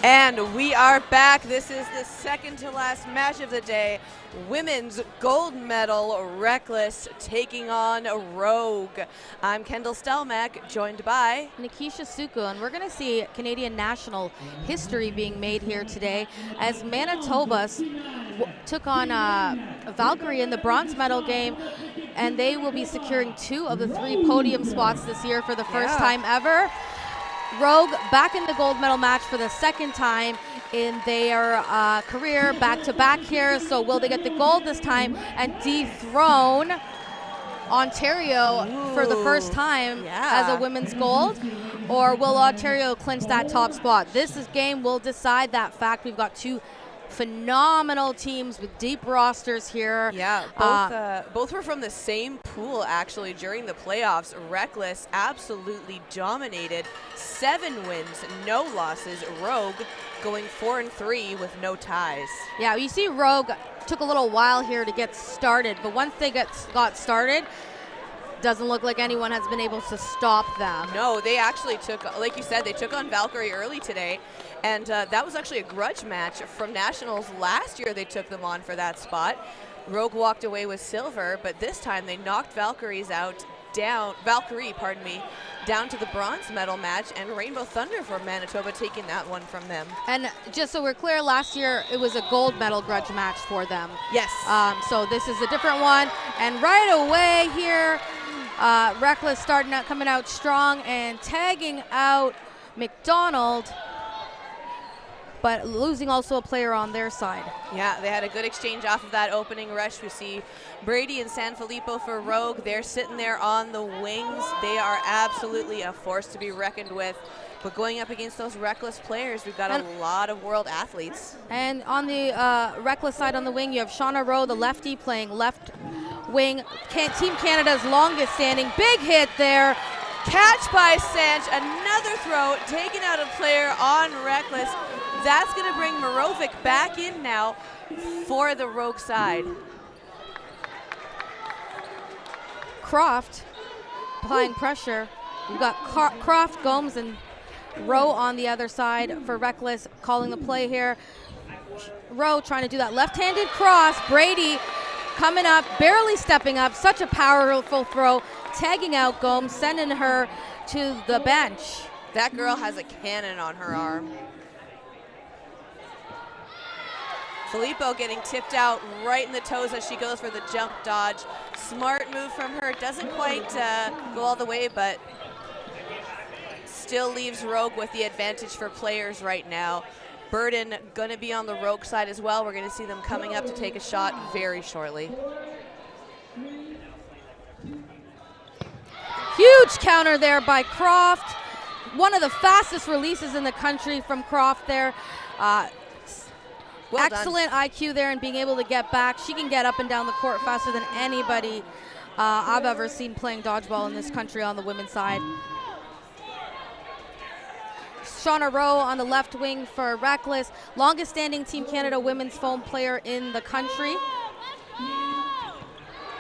[SPEAKER 4] And we are back. This is the second to last match of the day. Women's gold medal, Reckless taking on Rogue. I'm Kendall Stelmack, joined by
[SPEAKER 10] Nikisha Suku, and we're going to see Canadian national history being made here today as Manitoba took on Valkyrie in the bronze medal game, and they will be securing 2 of the 3 podium spots this year for the first time ever. Rogue back in the gold medal match for the second time in their career, back-to-back here. So will they get the gold this time and dethrone Ontario for the first time as a women's gold? Or will Ontario clinch that top spot? This game will decide that fact. We've got 2 phenomenal teams with deep rosters here.
[SPEAKER 4] Yeah, both were from the same pool actually during the playoffs. Reckless absolutely dominated. 7 wins, no losses. Rogue going 4-3 with no ties.
[SPEAKER 10] Yeah, you see Rogue took a little while here to get started, but once they got started, doesn't look like anyone has been able to stop them.
[SPEAKER 4] No, they actually took, like you said, they took on Valkyrie early today. And that was actually a grudge match from Nationals last year. They took them on for that spot. Rogue walked away with silver, but this time they knocked Valkyrie, down to the bronze medal match, and Rainbow Thunder from Manitoba taking that one from them.
[SPEAKER 10] And just so we're clear, last year it was a gold medal grudge match for them.
[SPEAKER 4] Yes.
[SPEAKER 10] So this is a different one. And right away here, Reckless coming out strong and tagging out McDonald, but losing also a player on their side.
[SPEAKER 4] Yeah, they had a good exchange off of that opening rush. We see Brady and Sanfilippo for Rogue. They're sitting there on the wings. They are absolutely a force to be reckoned with. But going up against those Reckless players, we've got a lot of world athletes.
[SPEAKER 10] And on the Reckless side on the wing, you have Shauna Rowe, the lefty, playing left wing. Team Canada's longest standing. Big hit there.
[SPEAKER 4] Catch by Sanch. Another throw, taking out a player on Reckless. That's going to bring Morovic back in now for the Rogue side.
[SPEAKER 10] Croft applying pressure. We've got Croft, Gomes, and Rowe on the other side for Reckless, calling the play here. Rowe trying to do that left-handed cross. Brady coming up, barely stepping up. Such a powerful throw, tagging out Gomes, sending her to the bench.
[SPEAKER 4] That girl has a cannon on her arm. Filippo getting tipped out right in the toes as she goes for the jump dodge. Smart move from her. Doesn't quite go all the way, but still leaves Rogue with the advantage for players right now. Burden going to be on the Rogue side as well. We're going to see them coming up to take a shot very shortly.
[SPEAKER 10] Huge counter there by Croft. One of the fastest releases in the country from Croft there.
[SPEAKER 4] Well
[SPEAKER 10] excellent done. IQ there and being able to get back. She can get up and down the court faster than anybody I've ever seen playing dodgeball in this country on the women's side. Shauna Rowe on the left wing for Reckless, longest standing Team Canada women's foam player in the country.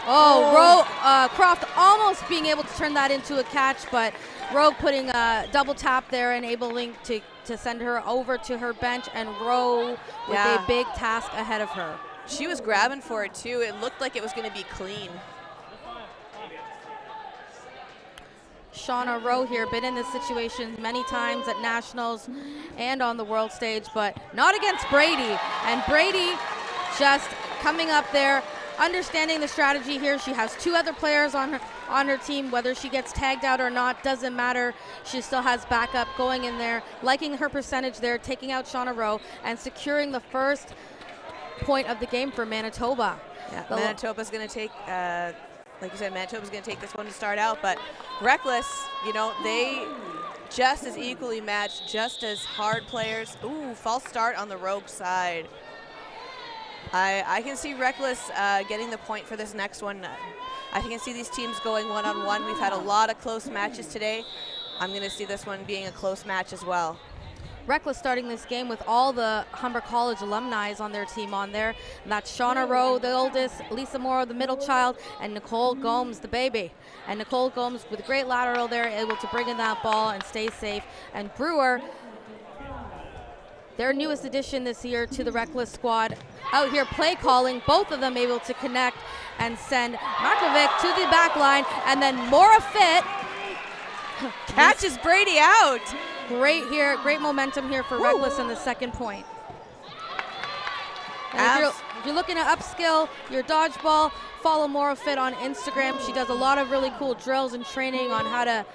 [SPEAKER 10] Croft almost being able to turn that into a catch, but Rowe putting a double tap there, enabling to send her over to her bench, and Rowe with a big task ahead of her.
[SPEAKER 4] She was grabbing for it too. It looked like it was going to be clean.
[SPEAKER 10] Shauna Rowe here, been in this situation many times at nationals and on the world stage, but not against Brady. And Brady just coming up there, understanding the strategy here. She has 2 other players on her team. Whether she gets tagged out or not doesn't matter. She still has backup going in there, liking her percentage there, taking out Shauna Rowe and securing the first point of the game for Manitoba.
[SPEAKER 4] Yeah, Manitoba's going to take, like you said, Manitoba's going to take this one to start out, but Reckless, you know, they just as equally matched, just as hard players. Ooh, false start on the Rogue side. I can see Reckless getting the point for this next one. I can see these teams going one-on-one. We've had a lot of close matches today. I'm going to see this one being a close match as well.
[SPEAKER 10] Reckless starting this game with all the Humber College alumni on their team on there. And that's Shauna Rowe, the oldest, Lisa Morrow, the middle child, and Nicole Gomes, the baby. And Nicole Gomes with a great lateral there, able to bring in that ball and stay safe. And Brewer their newest addition this year to the Reckless squad, out here play calling, both of them able to connect and send Markovic to the back line, and then Mora Fit
[SPEAKER 4] catches Brady out.
[SPEAKER 10] Great here, great momentum here for Reckless in the second point. And if you're looking to upskill your dodgeball, follow Mora Fit on Instagram. She does a lot of really cool drills and training on how to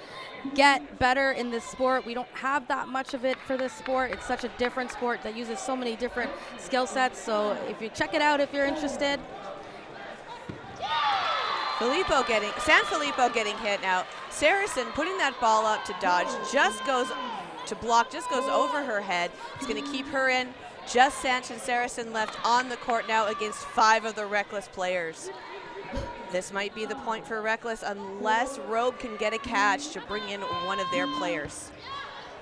[SPEAKER 10] get better in this sport. We don't have that much of it for this sport. It's such a different sport that uses so many different skill sets. So if you check it out, if you're interested.
[SPEAKER 4] San Filippo getting hit now. Saracen putting that ball up to dodge, just goes to block, just goes over her head. It's going to keep her in. Just Sanch and Saracen left on the court now against 5 of the Reckless players. This might be the point for Reckless unless Rogue can get a catch to bring in one of their players.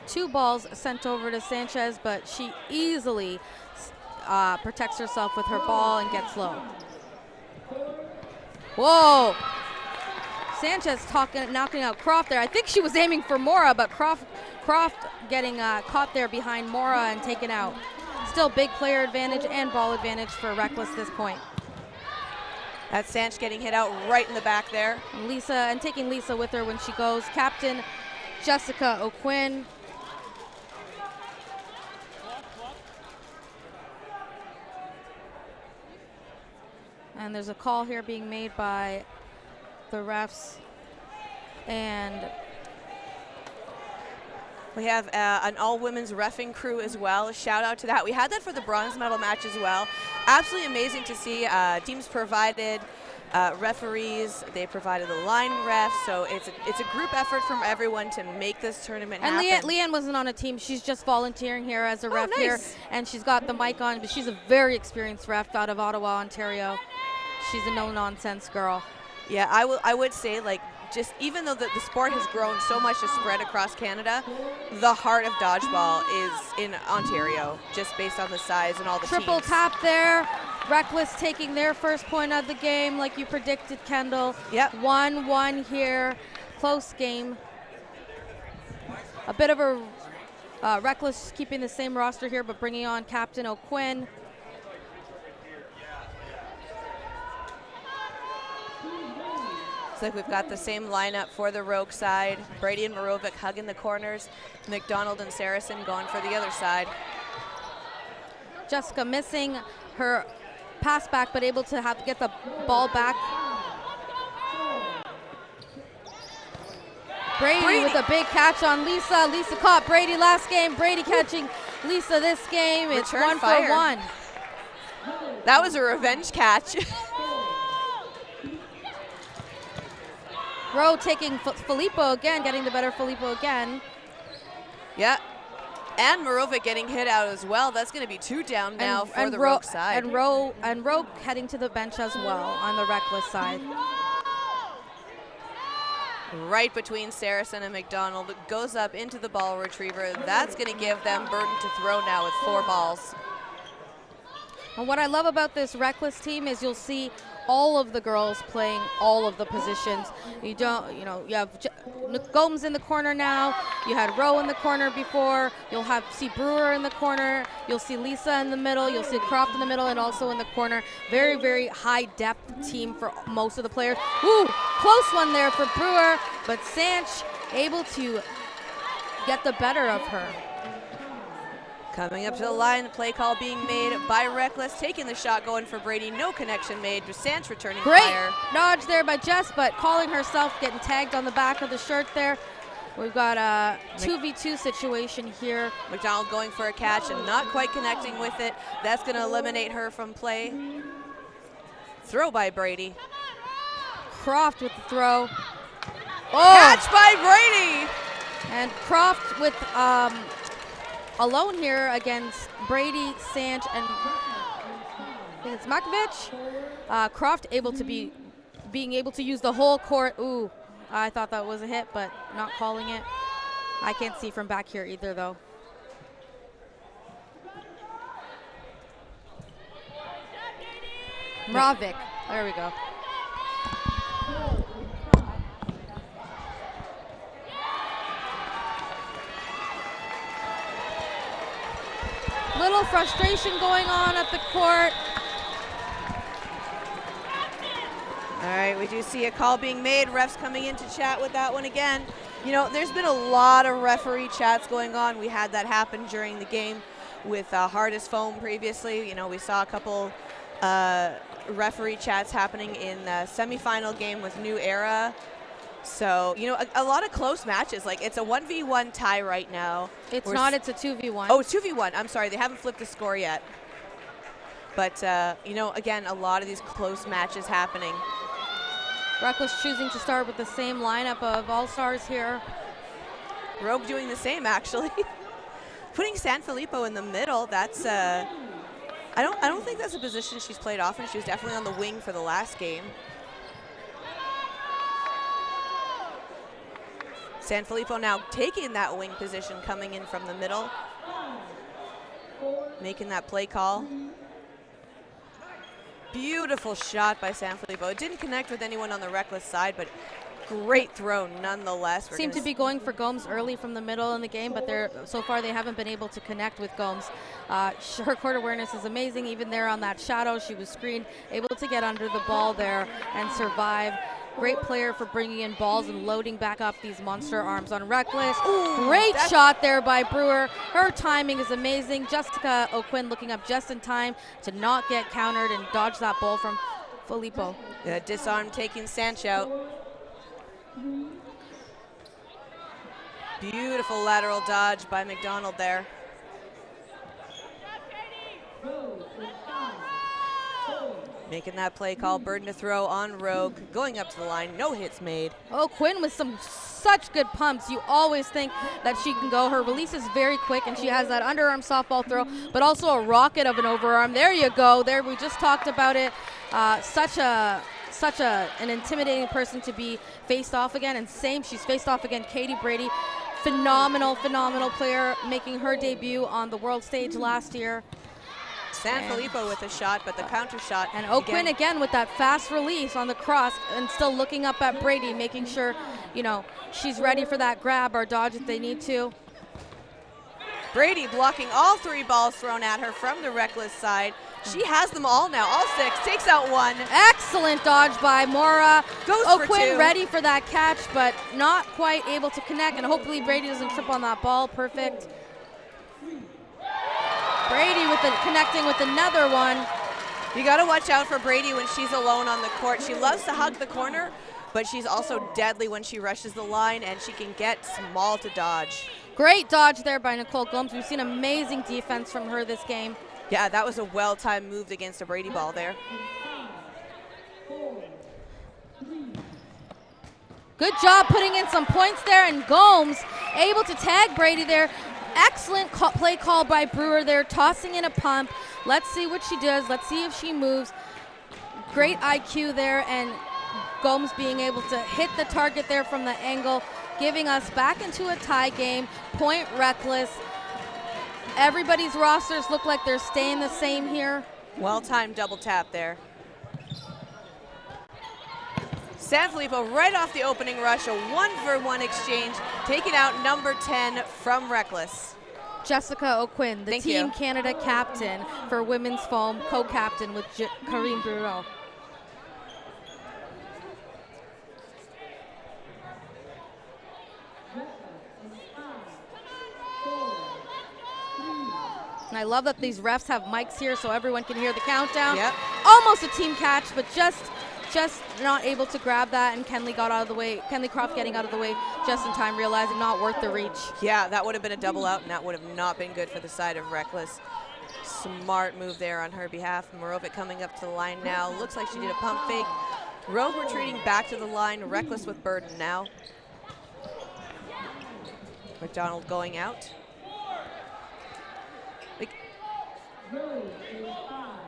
[SPEAKER 10] 2 balls sent over to Sanchez, but she easily protects herself with her ball and gets low. Whoa! Sanchez knocking out Croft there. I think she was aiming for Mora, but Croft getting caught there behind Mora and taken out. Still big player advantage and ball advantage for Reckless this point.
[SPEAKER 4] That's Sanch getting hit out right in the back there.
[SPEAKER 10] And taking Lisa with her when she goes. Captain Jessica O'Quinn. And there's a call here being made by the refs. And
[SPEAKER 4] we have an all-women's reffing crew as well. Shout out to that. We had that for the bronze medal match as well. Absolutely amazing to see. Teams provided referees. They provided the line refs. So it's a group effort from everyone to make this tournament happen.
[SPEAKER 10] And Leanne wasn't on a team. She's just volunteering here as a ref here. And she's got the mic on. But she's a very experienced ref out of Ottawa, Ontario. She's a no-nonsense girl.
[SPEAKER 4] Yeah, I would say, like, just even though the sport has grown so much to spread across Canada, the heart of dodgeball is in Ontario, just based on the size and all the
[SPEAKER 10] Triple
[SPEAKER 4] teams.
[SPEAKER 10] tap there. Reckless taking their first point of the game, like you predicted, Kendall.
[SPEAKER 4] Yep.
[SPEAKER 10] 1-1 here. Close game. A bit of a Reckless keeping the same roster here, but bringing on Captain O'Quinn.
[SPEAKER 4] Looks like we've got the same lineup for the Rogue side. Brady and Morovic hugging the corners. McDonald and Saracen going for the other side.
[SPEAKER 10] Jessica missing her pass back, but able to get the ball back. Brady with a big catch on Lisa. Lisa caught Brady last game. Brady catching Lisa this game. It's
[SPEAKER 4] Return
[SPEAKER 10] 1
[SPEAKER 4] fire.
[SPEAKER 10] for 1.
[SPEAKER 4] That was a revenge catch.
[SPEAKER 10] Rowe taking Filippo again, getting the better Filippo again.
[SPEAKER 4] Yeah, and Morovic getting hit out as well. That's going to be 2 down now for the Rogue side.
[SPEAKER 10] And Rowe heading to the bench as well on the Reckless side.
[SPEAKER 4] Right between Saracen and McDonald. Goes up into the ball retriever. That's going to give them burden to throw now with 4 balls.
[SPEAKER 10] And what I love about this Reckless team is you'll see all of the girls playing all of the positions. You have Gomes in the corner now. You had Rowe in the corner before. You'll see Brewer in the corner. You'll see Lisa in the middle. You'll see Croft in the middle and also in the corner. Very, very high depth team for most of the players. Ooh, close one there for Brewer, but Sanch able to get the better of her.
[SPEAKER 4] Coming up to the line, the play call being made by Reckless, taking the shot, going for Brady. No connection made. Sanch returning
[SPEAKER 10] Great
[SPEAKER 4] fire.
[SPEAKER 10] dodge there by Jess, but calling herself, getting tagged on the back of the shirt there. We've got a 2v2 situation here.
[SPEAKER 4] McDonald going for a catch and not quite connecting with it. That's going to eliminate her from play. Throw by Brady.
[SPEAKER 10] Croft with the throw.
[SPEAKER 4] Catch by Brady!
[SPEAKER 10] And Croft with alone here against Brady, Sanch, and I think it's Markovic. Croft being able to use the whole court. Ooh, I thought that was a hit, but not calling it. I can't see from back here either, though. Mrovic, there we go. Little frustration going on at the court.
[SPEAKER 4] All right, we do see a call being made. Refs coming in to chat with that one again. You know, there's been a lot of referee chats going on. We had that happen during the game with Hardest Foam previously. You know, we saw a couple referee chats happening in the semifinal game with New Era. So, you know, a lot of close matches. Like, it's a 1v1 tie right now.
[SPEAKER 10] It's not, it's a 2v1.
[SPEAKER 4] Oh, 2v1. I'm sorry, they haven't flipped the score yet. But, you know, again, a lot of these close matches happening.
[SPEAKER 10] Reckless choosing to start with the same lineup of all-stars here.
[SPEAKER 4] Rogue doing the same, actually. Putting Sanfilippo in the middle, that's I don't think that's a position she's played often. She was definitely on the wing for the last game. Sanfilippo now taking that wing position, coming in from the middle, making that play call. Beautiful shot by Sanfilippo. It didn't connect with anyone on the Reckless side, but great throw nonetheless.
[SPEAKER 10] Seemed to be going for Gomes early from the middle in the game, but so far they haven't been able to connect with Gomes. Her court awareness is amazing. Even there on that shadow, she was screened, able to get under the ball there and survive. Great player for bringing in balls and loading back up these monster arms on Reckless. Ooh, great shot there by Brewer. Her timing is amazing. Jessica O'Quinn looking up just in time to not get countered and dodge that ball from Filippo.
[SPEAKER 4] Yeah, disarm taking Sancho. Beautiful lateral dodge by McDonald there. Making that play call, Burden to throw on Rogue, going up to the line, no hits made.
[SPEAKER 10] Oh, Quinn with such good pumps. You always think that she can go. Her release is very quick, and she has that underarm softball throw, but also a rocket of an overarm. There you go. There, we just talked about it. Such an intimidating person to be faced off again, and same, she's faced off again. Katie Brady, phenomenal player, making her debut on the world stage last year.
[SPEAKER 4] Sanfilippo with a shot, but the counter shot.
[SPEAKER 10] And O'Quinn again with that fast release on the cross and still looking up at Brady, making sure, you know, she's ready for that grab or dodge if they need to.
[SPEAKER 4] Brady blocking all three balls thrown at her from the Reckless side. She has them all now, all six, takes out one.
[SPEAKER 10] Excellent dodge by Mora.
[SPEAKER 4] Goes
[SPEAKER 10] O'Quinn
[SPEAKER 4] for two.
[SPEAKER 10] Ready for that catch, but not quite able to connect, and hopefully Brady doesn't trip on that ball. Perfect. Brady connecting with another one.
[SPEAKER 4] You got to watch out for Brady when she's alone on the court. She loves to hug the corner, but she's also deadly when she rushes the line, and she can get small to dodge.
[SPEAKER 10] Great dodge there by Nicole Gomes. We've seen amazing defense from her this game.
[SPEAKER 4] Yeah, that was a well-timed move against a Brady ball there.
[SPEAKER 10] Good job putting in some points there, and Gomes able to tag Brady there. Excellent play call by Brewer there, tossing in a pump. Let's see what she does. Let's see if she moves. Great IQ there, and Gomes being able to hit the target there from the angle, giving us back into a tie game. Point Reckless. Everybody's rosters look like they're staying the same here.
[SPEAKER 4] Well-timed double tap there. Sanfilippo right off the opening rush, a 1-for-1 exchange, taking out number 10 from Reckless.
[SPEAKER 10] Jessica O'Quinn, the Team Canada captain for women's foam, co-captain with Karine Bureau. And I love that these refs have mics here so everyone can hear the countdown.
[SPEAKER 4] Yep.
[SPEAKER 10] Almost a team catch, but just not able to grab that, and Kenley got out of the way. Kenley Croft getting out of the way just in time, realizing not worth the reach.
[SPEAKER 4] Yeah, that would have been a double out, and that would have not been good for the side of Reckless. Smart move there on her behalf. Morovic coming up to the line now. Looks like she did a pump fake. Rogue retreating back to the line. Reckless with Burden now. McDonald going out.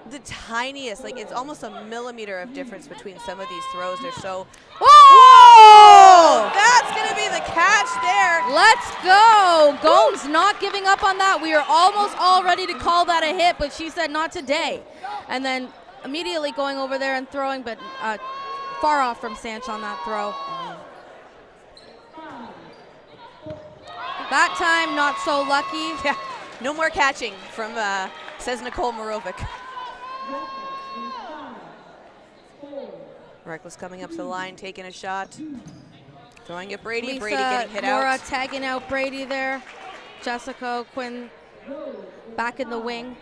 [SPEAKER 4] The tiniest, like it's almost a millimeter of difference between some of these throws. They're so. Whoa! That's gonna be the catch there.
[SPEAKER 10] Let's go. Gomes not giving up on that. We are almost all ready to call that a hit, but she said not today. And then immediately going over there and throwing, but far off from Sanch on that throw. That time, not so lucky.
[SPEAKER 4] Yeah. No more catching from, says Nicole Morovic. Reckless coming up to the line, taking a shot. Throwing at Brady.
[SPEAKER 10] Lisa,
[SPEAKER 4] Brady getting hit
[SPEAKER 10] Nora
[SPEAKER 4] out.
[SPEAKER 10] tagging out Brady there. Jessica Quinn back in the wing.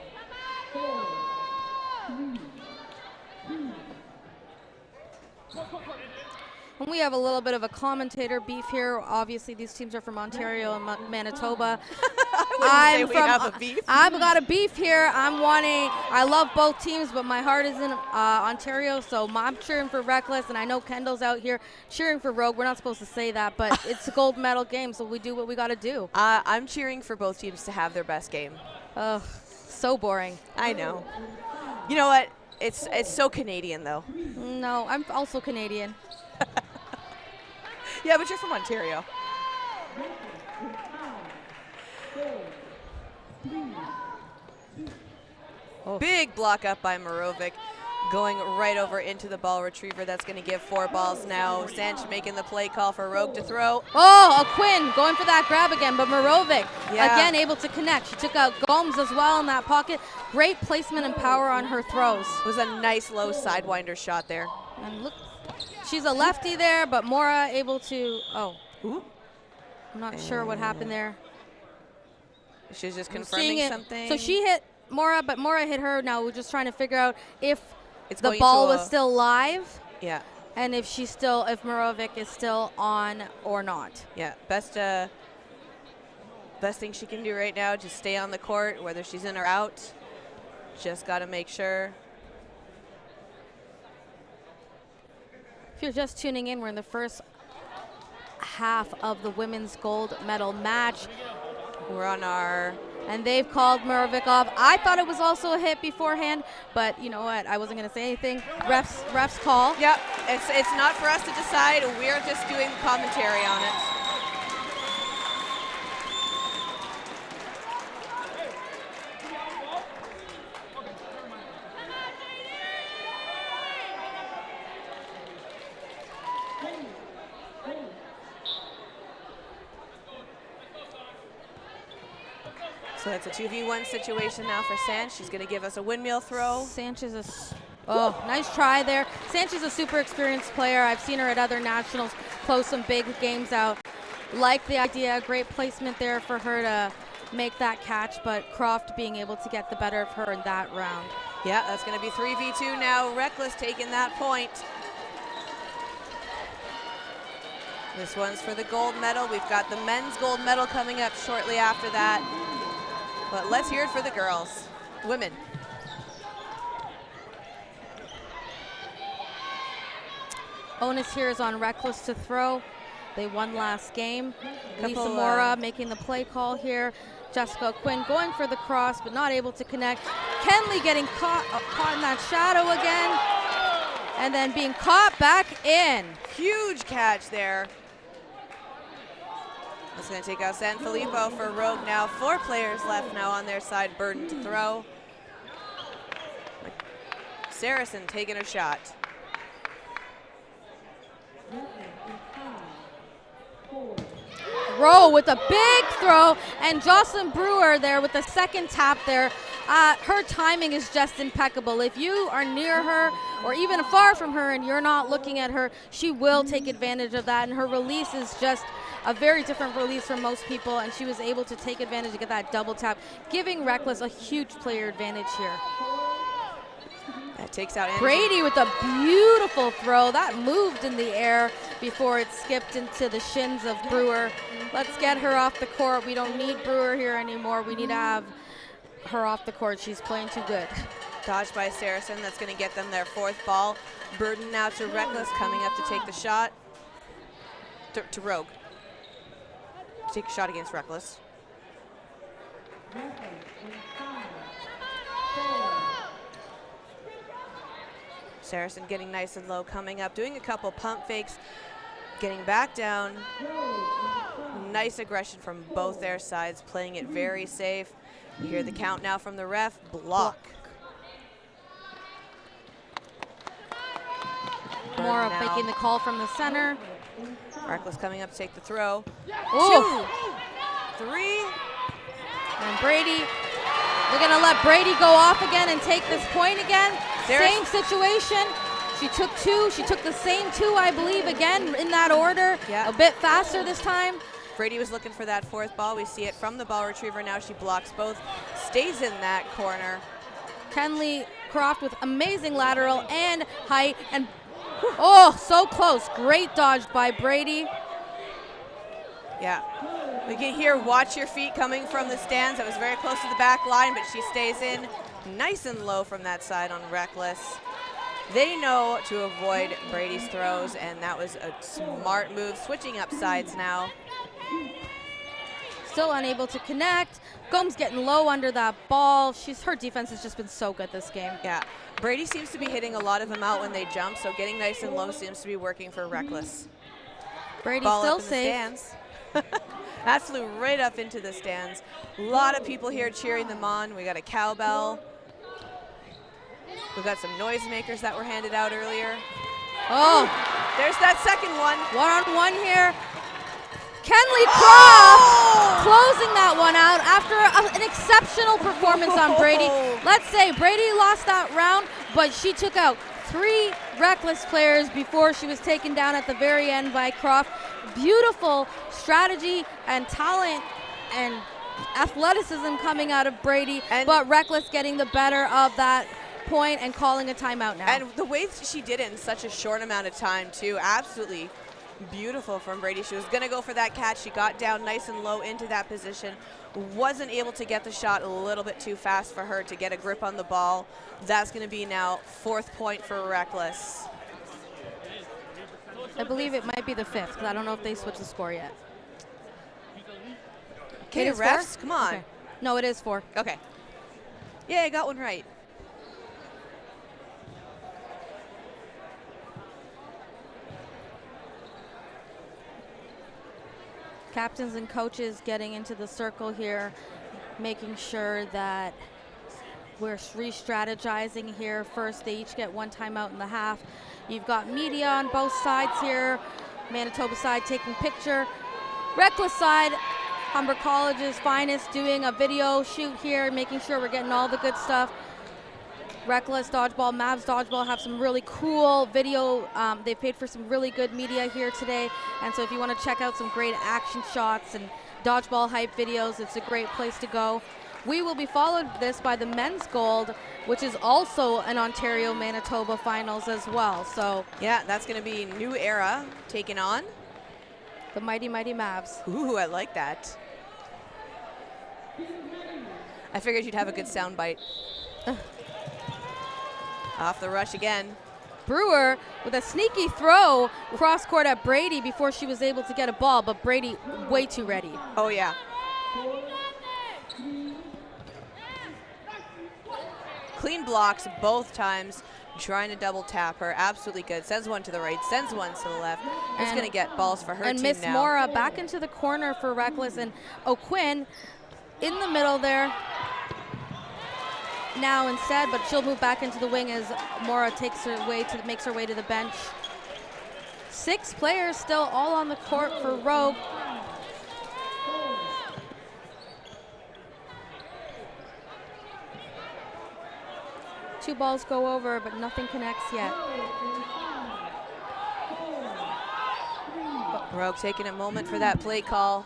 [SPEAKER 10] And we have a little bit of a commentator beef here. Obviously, these teams are from Ontario and Manitoba.
[SPEAKER 4] I've
[SPEAKER 10] got a beef here. I love both teams, but my heart is in Ontario, so I'm cheering for Reckless, and I know Kendall's out here cheering for Rogue. We're not supposed to say that, but it's a gold medal game, so we do what we got to do.
[SPEAKER 4] I'm cheering for both teams to have their best game.
[SPEAKER 10] Ugh, so boring.
[SPEAKER 4] I know. You know what? It's so Canadian, though.
[SPEAKER 10] No, I'm also Canadian.
[SPEAKER 4] Yeah, but you're from Ontario. Big block up by Morovic, going right over into the ball retriever. That's going to give 4 balls now. Sanch making the play call for Rogue to throw.
[SPEAKER 10] Oh, a Quinn going for that grab again, but Morovic again able to connect. She took out Gomes as well in that pocket. Great placement and power on her throws.
[SPEAKER 4] It was a nice low sidewinder shot there.
[SPEAKER 10] And look, she's a lefty there, but Mora able to, I'm not sure what happened there.
[SPEAKER 4] She's just confirming something.
[SPEAKER 10] So she hit Mora, but Mora hit her. Now we're just trying to figure out if the ball was still live.
[SPEAKER 4] Yeah.
[SPEAKER 10] And if Morovic is still on or not.
[SPEAKER 4] Yeah, best thing she can do right now, just stay on the court, whether she's in or out. Just got to make sure.
[SPEAKER 10] If you're just tuning in, we're in the first half of the women's gold medal match.
[SPEAKER 4] We're on our...
[SPEAKER 10] And they've called Morovic off. I thought it was also a hit beforehand, but you know what? I wasn't going to say anything. Refs call.
[SPEAKER 4] Yep, it's not for us to decide. We're just doing commentary on it. So that's a 2v1 situation now for Sanch. She's going to give us a windmill throw.
[SPEAKER 10] Sanchez is, nice try there. Sanchez is a super experienced player. I've seen her at other nationals close some big games out. Like the idea, great placement there for her to make that catch, but Croft being able to get the better of her in that round.
[SPEAKER 4] Yeah, that's going to be 3v2 now. Reckless taking that point. This one's for the gold medal. We've got the men's gold medal coming up shortly after that. But let's hear it for the girls, women.
[SPEAKER 10] Onus here is on Reckless to throw. They won last game. Lisa Mora making the play call here. Jessica Quinn going for the cross, but not able to connect. Kenley getting caught in that shadow again, and then being caught back in.
[SPEAKER 4] Huge catch there. That's going to take out San Filippo for Rogue now. 4 players left now on their side. Burden to throw. Saracen taking a shot.
[SPEAKER 10] Rowe with a big throw, and Jocelyn Brewer there with the second tap there. Her timing is just impeccable. If you are near her or even far from her and you're not looking at her, she will take advantage of that, and her release is just a very different release from most people, and she was able to take advantage to get that double tap, giving Reckless a huge player advantage here.
[SPEAKER 4] That takes out
[SPEAKER 10] Brady with a beautiful throw. That moved in the air before it skipped into the shins of Brewer. Let's get her off the court. We don't need Brewer here anymore. We need to have her off the court. She's playing too good.
[SPEAKER 4] Dodged by Saracen. That's going to get them their 4th ball. Burden now to Reckless, coming up to take the shot. To Rogue. To take a shot against Reckless. Saracen getting nice and low, coming up, doing a couple pump fakes, getting back down. Nice aggression from both their sides, playing it very safe. You hear the count now from the ref. Block.
[SPEAKER 10] Mora making the call from the center.
[SPEAKER 4] Reckless coming up to take the throw.
[SPEAKER 10] Ooh.
[SPEAKER 4] 2, 3.
[SPEAKER 10] And Brady, they're going to let Brady go off again and take this point again. Same situation. She took 2. She took the same 2, I believe, again in that order.
[SPEAKER 4] Yeah.
[SPEAKER 10] A bit faster this time.
[SPEAKER 4] Brady was looking for that 4th ball. We see it from the ball retriever now. She blocks both, stays in that corner.
[SPEAKER 10] Kenley Croft with amazing lateral and height. And oh, so close. Great dodge by Brady.
[SPEAKER 4] Yeah. We can hear "Watch Your Feet" coming from the stands. That was very close to the back line, but she stays in nice and low from that side on Reckless. They know to avoid Brady's throws, and that was a smart move. Switching up sides now.
[SPEAKER 10] Still unable to connect. Gomes getting low under that ball. Her defense has just been so good this game.
[SPEAKER 4] Yeah. Brady seems to be hitting a lot of them out when they jump, so getting nice and low seems to be working for Reckless.
[SPEAKER 10] Brady
[SPEAKER 4] ball
[SPEAKER 10] still
[SPEAKER 4] up in
[SPEAKER 10] safe.
[SPEAKER 4] the stands. That flew right up into the stands. A lot of people here cheering them on. We got a cowbell. We've got some noisemakers that were handed out earlier.
[SPEAKER 10] Oh,
[SPEAKER 4] there's that second one.
[SPEAKER 10] 1-on-1 here. Kenley Croft closing that one out after an exceptional performance on Brady. Let's say Brady lost that round, but she took out 3 Reckless players before she was taken down at the very end by Croft. Beautiful strategy and talent and athleticism coming out of Brady, but Reckless getting the better of that point and calling a timeout now.
[SPEAKER 4] And the way she did it in such a short amount of time, too, absolutely beautiful from Brady. She was going to go for that catch. She got down nice and low into that position. Wasn't able to get the shot, a little bit too fast for her to get a grip on the ball. That's going to be now 4th point for Reckless.
[SPEAKER 10] I believe it might be the 5th, because I don't know if they switched the score yet.
[SPEAKER 4] Okay, refs, come on.
[SPEAKER 10] Okay. No, it is 4.
[SPEAKER 4] Okay. Yeah, I got one right.
[SPEAKER 10] Captains and coaches getting into the circle here, making sure that we're re-strategizing here. First, they each get 1 timeout in the half. You've got media on both sides here. Manitoba side taking picture. Reckless side, Humber College's finest, doing a video shoot here, making sure we're getting all the good stuff. Reckless Dodgeball, Mavs Dodgeball have some really cool video. They've paid for some really good media here today. And so if you want to check out some great action shots and dodgeball hype videos, it's a great place to go. We will be followed this by the men's gold, which is also an Ontario Manitoba finals as well. So
[SPEAKER 4] yeah, that's going to be New Era taking on
[SPEAKER 10] the mighty Mavs.
[SPEAKER 4] Ooh, I like that. I figured you'd have a good sound bite. Off the rush again.
[SPEAKER 10] Brewer with a sneaky throw cross court at Brady before she was able to get a ball, but Brady way too ready.
[SPEAKER 4] Oh yeah. Clean blocks both times, trying to double tap her. Absolutely good. Sends one to the right, sends one to the left. It's going to get balls for her team now.
[SPEAKER 10] And Miss Mora back into the corner for Reckless, and O'Quinn in the middle there now instead, but she'll move back into the wing as Mora makes her way to the bench. 6 players still all on the court for Rogue. Two balls go over, but nothing connects yet.
[SPEAKER 4] Rogue taking a moment for that play call.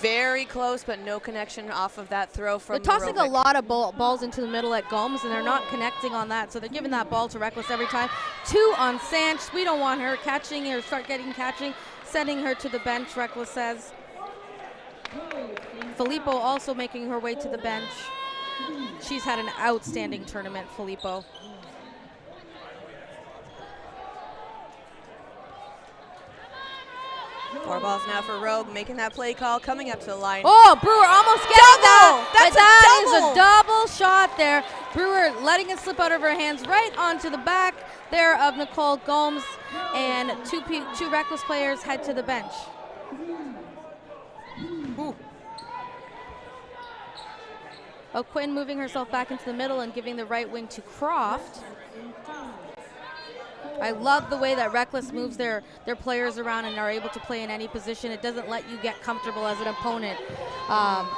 [SPEAKER 4] Very close, but no connection off of that throw from
[SPEAKER 10] They're tossing a lot of balls into the middle at Gomes, and they're not connecting on that, so they're giving that ball to Reckless every time. 2 on Sanch. We don't want her catching or catching, sending her to the bench, Reckless says. Filippo also making her way to the bench. She's had an outstanding tournament, Filippo.
[SPEAKER 4] Four balls now for Rogue, making that play call, coming up to the line.
[SPEAKER 10] Oh, Brewer almost getting that.
[SPEAKER 4] That's
[SPEAKER 10] that
[SPEAKER 4] a double.
[SPEAKER 10] is a double shot there. Brewer letting it slip out of her hands right onto the back there of Nicole Gomes, and two Reckless players head to the bench. Ooh. O'Quinn moving herself back into the middle and giving the right wing to Croft. I love the way that Reckless moves their players around and are able to play in any position. It doesn't let you get comfortable as an opponent.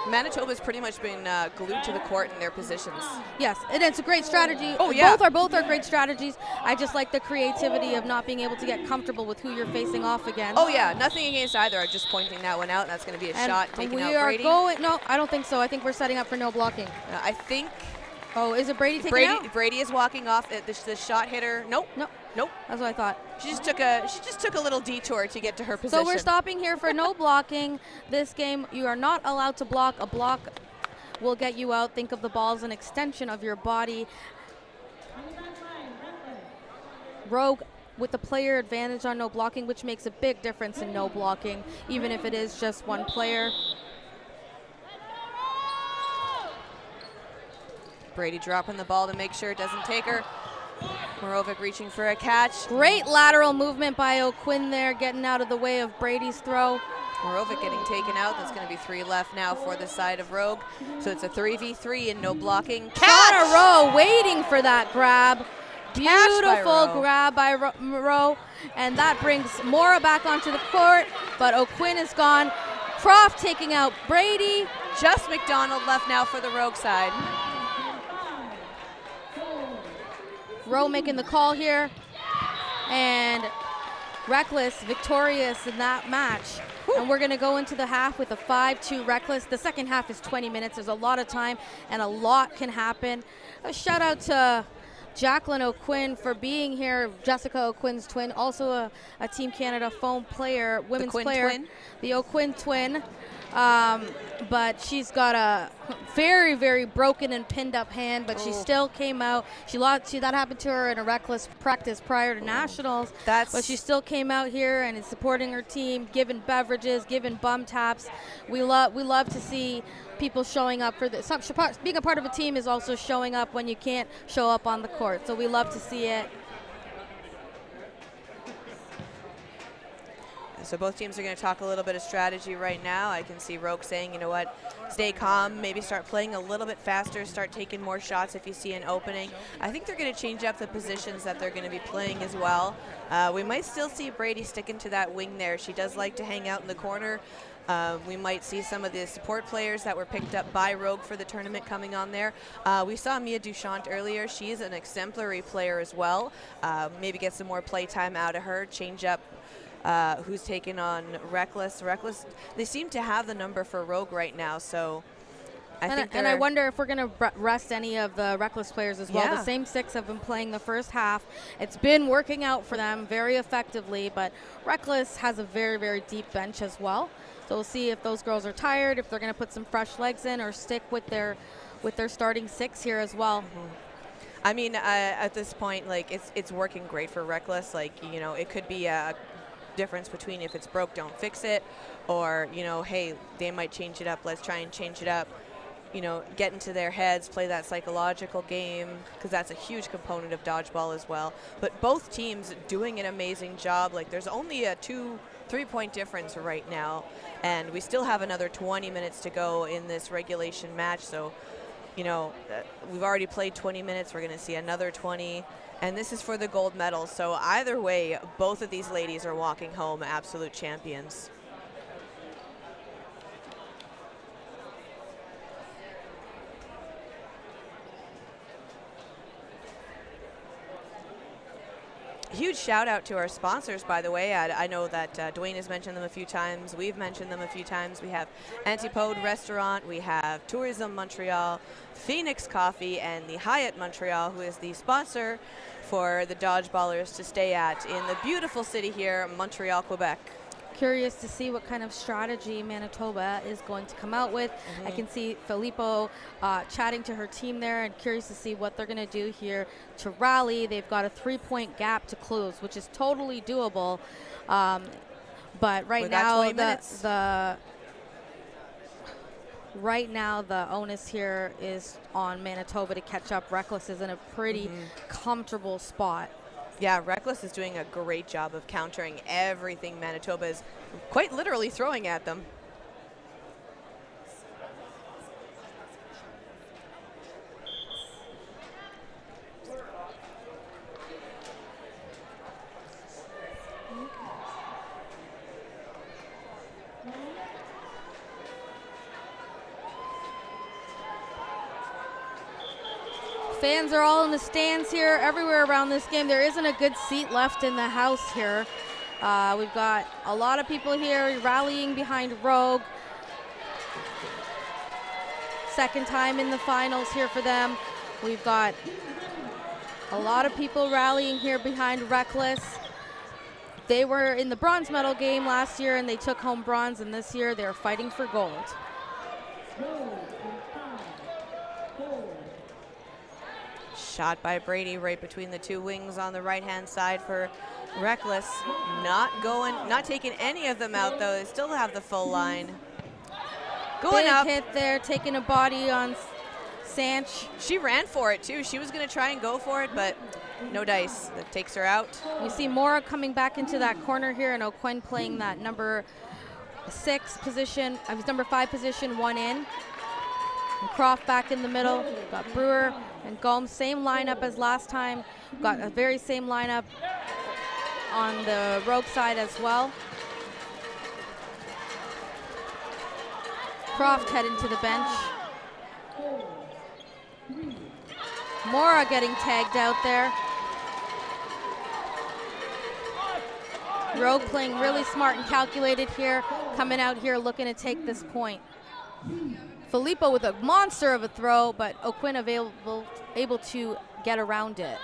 [SPEAKER 4] Manitoba's pretty much been glued to the court in their positions.
[SPEAKER 10] Yes, and it's a great strategy.
[SPEAKER 4] Oh, yeah.
[SPEAKER 10] Both are great strategies. I just like the creativity of not being able to get comfortable with who you're facing off against.
[SPEAKER 4] Oh, yeah, nothing against either. I'm just pointing that one out, and that's going to be a shot taken out Brady.
[SPEAKER 10] No, I don't think so. I think we're setting up for no blocking.
[SPEAKER 4] I think...
[SPEAKER 10] Oh, is it Brady taking out?
[SPEAKER 4] Brady is walking off. The shot hitter. Nope. Nope.
[SPEAKER 10] That's what I thought.
[SPEAKER 4] She just took a little detour to get to her position.
[SPEAKER 10] So we're stopping here for no blocking. This game, you are not allowed to block. A block will get you out. Think of the ball as an extension of your body. Rogue with the player advantage on no blocking, which makes a big difference in no blocking, even if it is just one player.
[SPEAKER 4] Brady dropping the ball to make sure it doesn't take her. Morovic reaching for a catch.
[SPEAKER 10] Great lateral movement by O'Quinn there, getting out of the way of Brady's throw.
[SPEAKER 4] Morovic getting taken out. There's going to be 3 left now for the side of Rogue. So it's a 3v3 and no blocking.
[SPEAKER 10] Catch! Rowe waiting for that grab. Beautiful grab by Rowe. And that brings Mora back onto the court, but O'Quinn is gone. Croft taking out Brady.
[SPEAKER 4] Just McDonald left now for the Rogue side.
[SPEAKER 10] Rowe making the call here, and Reckless victorious in that match. And we're going to go into the half with a 5-2 Reckless. The second half is 20 minutes. There's a lot of time, and a lot can happen. A shout out to Jacqueline O'Quinn for being here. Jessica O'Quinn's twin, also a Team Canada foam player, women's player.
[SPEAKER 4] Twin.
[SPEAKER 10] The O'Quinn twin. But she's got a very, very broken and pinned up hand, but she still came out. That happened to her in a Reckless practice prior to nationals. But she still came out here and is supporting her team, giving beverages, giving bum taps. We love to see people showing up for this. Being a part of a team is also showing up when you can't show up on the court. So we love to see it.
[SPEAKER 4] So both teams are going to talk a little bit of strategy right now. I can see Rogue saying, you know what, stay calm, maybe start playing a little bit faster, start taking more shots if you see an opening. I think they're going to change up the positions that they're going to be playing as well. We might still see Brady sticking to that wing there. She does like to hang out in the corner. We might see some of the support players that were picked up by Rogue for the tournament coming on there. We saw Mia Duchant earlier. She's an exemplary player as well. Maybe get some more play time out of her, change up who's taken on Reckless. They seem to have the number for Rogue right now, so I
[SPEAKER 10] wonder if we're going to rest any of the Reckless players as well.
[SPEAKER 4] Yeah.
[SPEAKER 10] The same 6 have been playing the first half. It's been working out for them very effectively, but Reckless has a very, very deep bench as well. So we'll see if those girls are tired, if they're going to put some fresh legs in or stick with their starting 6 here as well.
[SPEAKER 4] Mm-hmm. I mean, at this point, like it's working great for Reckless. Like, you know, it could be a difference between if it's broke, don't fix it, or, you know, hey, they might change it up, let's try and change it up. You know, get into their heads, play that psychological game, because that's a huge component of dodgeball as well. But both teams doing an amazing job. Like, there's only a 2-3 point difference right now, and we still have another 20 minutes to go in this regulation match. So, you know, we've already played 20 minutes. We're going to see another 20. And this is for the gold medal. So either way, both of these ladies are walking home absolute champions. Huge shout out to our sponsors, by the way. I know that Dwayne has mentioned them a few times. We've mentioned them a few times. We have Antipode Restaurant. We have Tourism Montreal, Phoenix Coffee, and the Hyatt Montreal, who is the sponsor for the dodgeballers to stay at in the beautiful city here, Montreal, Quebec.
[SPEAKER 10] Curious to see what kind of strategy Manitoba is going to come out with. I can see Filippo chatting to her team there, and curious to see what they're going to do here to rally. They've got a 3-point gap to close, which is totally doable. But right now the onus here is on Manitoba to catch up. Reckless is in a pretty comfortable spot.
[SPEAKER 4] Yeah, Reckless is doing a great job of countering everything Manitoba is quite literally throwing at them.
[SPEAKER 10] Fans are all in the stands here, everywhere around this game. There isn't a good seat left in the house here. We've got a lot of people here rallying behind Rogue. Second time in the finals here for them. We've got a lot of people rallying here behind Reckless. They were in the bronze medal game last year and they took home bronze, and this year they're fighting for gold.
[SPEAKER 4] Shot by Brady right between the two wings on the right-hand side for Reckless. Not taking any of them out though. They still have the full line. Going
[SPEAKER 10] Big
[SPEAKER 4] up.
[SPEAKER 10] hit there, taking a body on Sanch.
[SPEAKER 4] She ran for it too. She was going to try and go for it, but no dice. That takes her out.
[SPEAKER 10] We see Mora coming back into that corner here, and O'Quinn playing that number 6 position. Number 5 position, 1 in. And Croft back in the middle. Got Brewer and Gomes, same lineup as last time. Got a very same lineup on the Rogue side as well. Croft heading to the bench. Mora getting tagged out there. Rogue playing really smart and calculated here, coming out here looking to take this point. Filippo with a monster of a throw, but O'Quinn able to get around it.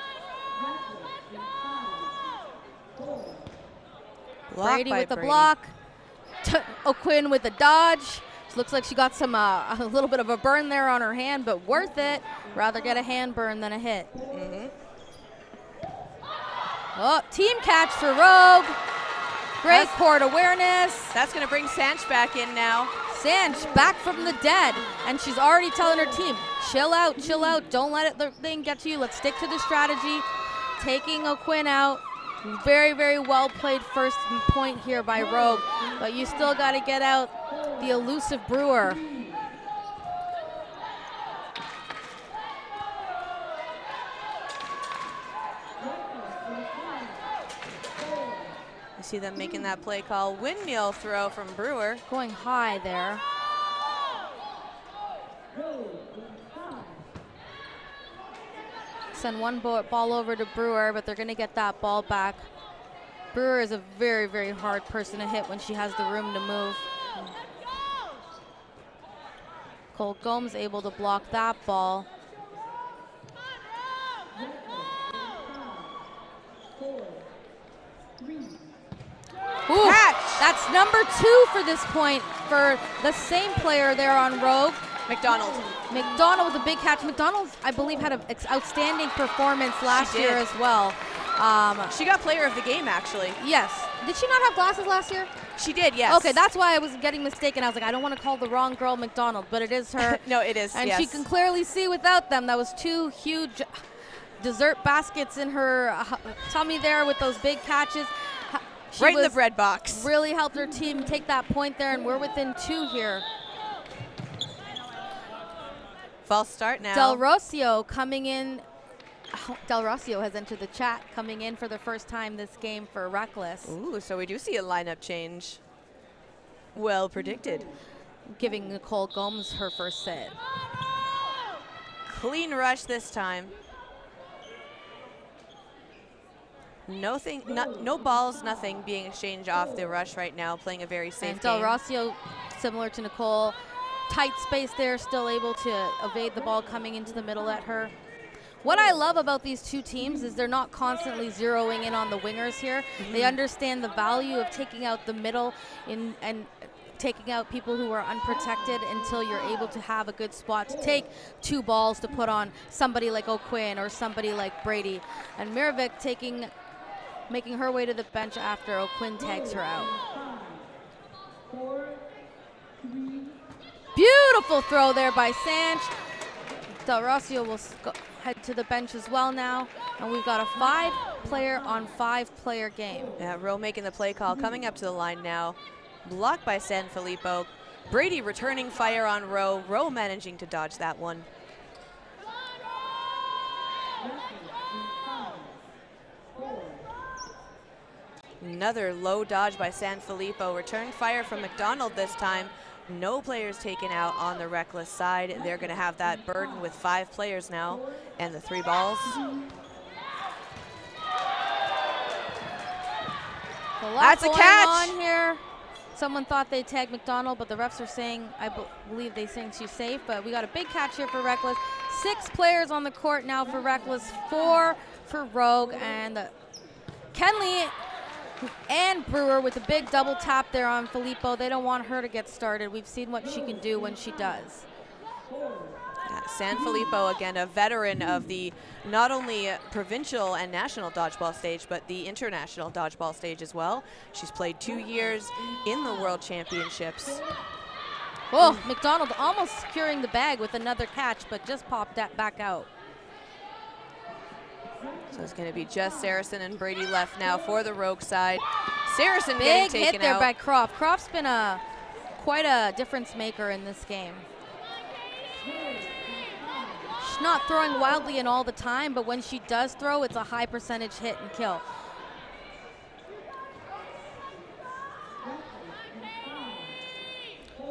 [SPEAKER 10] Brady with the block. O'Quinn with the dodge. Looks like she got some a little bit of a burn there on her hand, but worth it. Rather get a hand burn than a hit. Oh, team catch for Rogue. Great court awareness.
[SPEAKER 4] That's going to bring Sanch back in now.
[SPEAKER 10] Sanch back from the dead, and she's already telling her team, chill out, don't let the thing get to you. Let's stick to the strategy. Taking O'Quinn out. Very, very well played first point here by Rogue, but you still got to get out the elusive Brewer.
[SPEAKER 4] You see them making that play call. Windmill throw from Brewer.
[SPEAKER 10] Going high there. Send one ball over to Brewer, but they're going to get that ball back. Brewer is a very, very hard person to hit when she has the room to move. Cole Gomes able to block that ball. Ooh, that's number 2 for this point for the same player there on Rogue.
[SPEAKER 4] McDonald
[SPEAKER 10] with a big catch. McDonald, I believe, had an outstanding performance last year as well.
[SPEAKER 4] She got player of the game, actually.
[SPEAKER 10] Yes. Did she not have glasses last year?
[SPEAKER 4] She did, yes.
[SPEAKER 10] Okay, that's why I was getting mistaken. I was like, I don't want to call the wrong girl McDonald, but it is her.
[SPEAKER 4] No, it is,
[SPEAKER 10] and
[SPEAKER 4] yes.
[SPEAKER 10] she can clearly see without them. That was 2 huge dessert baskets in her tummy there with those big catches.
[SPEAKER 4] Right in the bread box.
[SPEAKER 10] Really helped her team take that point there, and we're within 2 here.
[SPEAKER 4] False start now.
[SPEAKER 10] Del Rocio coming in. Del Rocio has entered the chat, coming in for the first time this game for Reckless.
[SPEAKER 4] Ooh, so we do see a lineup change. Well predicted.
[SPEAKER 10] Giving Nicole Gomes her first set.
[SPEAKER 4] Clean rush this time. No balls, nothing being exchanged off the rush right now, playing a very safe
[SPEAKER 10] and Del
[SPEAKER 4] game.
[SPEAKER 10] Rocio, similar to Nicole, tight space there, still able to evade the ball coming into the middle at her. What I love about these two teams is they're not constantly zeroing in on the wingers here. They understand the value of taking out the middle and taking out people who are unprotected until you're able to have a good spot to take 2 balls to put on somebody like O'Quinn or somebody like Brady. And Mirovic making her way to the bench after O'Quinn tags her out. Beautiful throw there by Sanch. Del Rocio will head to the bench as well now. And we've got a 5-player on 5-player game.
[SPEAKER 4] Yeah, Rowe making the play call, coming up to the line now. Blocked by San Filippo. Brady returning fire on Rowe. Rowe managing to dodge that one. Another low dodge by San Filippo. Return fire from McDonald this time. no players taken out on the Reckless side. They're going to have that burden with 5 players now and the 3 balls. That's a catch.
[SPEAKER 10] On here. Someone thought they tagged McDonald, but the refs are saying, I believe they think she's safe, but we got a big catch here for Reckless. 6 players on the court now for Reckless, 4 for Rogue, and Kenley and Brewer with a big double tap there on Filippo. They don't want her to get started. We've seen what she can do when she does.
[SPEAKER 4] San Filippo, again, a veteran of the not only provincial and national dodgeball stage, but the international dodgeball stage as well. She's played 2 years in the World Championships.
[SPEAKER 10] Oh, McDonald almost securing the bag with another catch, but just popped that back out.
[SPEAKER 4] So it's going to be just Saracen and Brady left now for the Rogue side. Saracen
[SPEAKER 10] big
[SPEAKER 4] getting taken out.
[SPEAKER 10] hit there by Croft. Croft's been quite a difference maker in this game. She's not throwing wildly in all the time, but when she does throw, it's a high percentage hit and kill.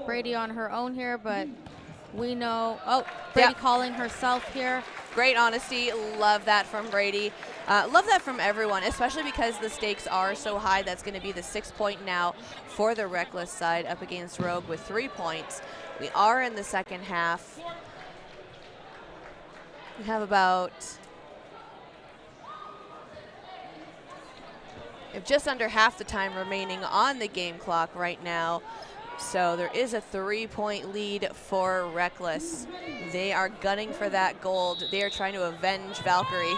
[SPEAKER 10] Brady on her own here, but we know, oh, Brady calling herself here.
[SPEAKER 4] Great honesty, love that from Brady. Love that from everyone, especially because the stakes are so high. That's going to be the 6 point now for the Reckless side up against Rogue with 3 points. We are in the second half. We have just under half the time remaining on the game clock right now. So there is a 3 point lead for Reckless. They are gunning for that gold. They are trying to avenge Valkyrie.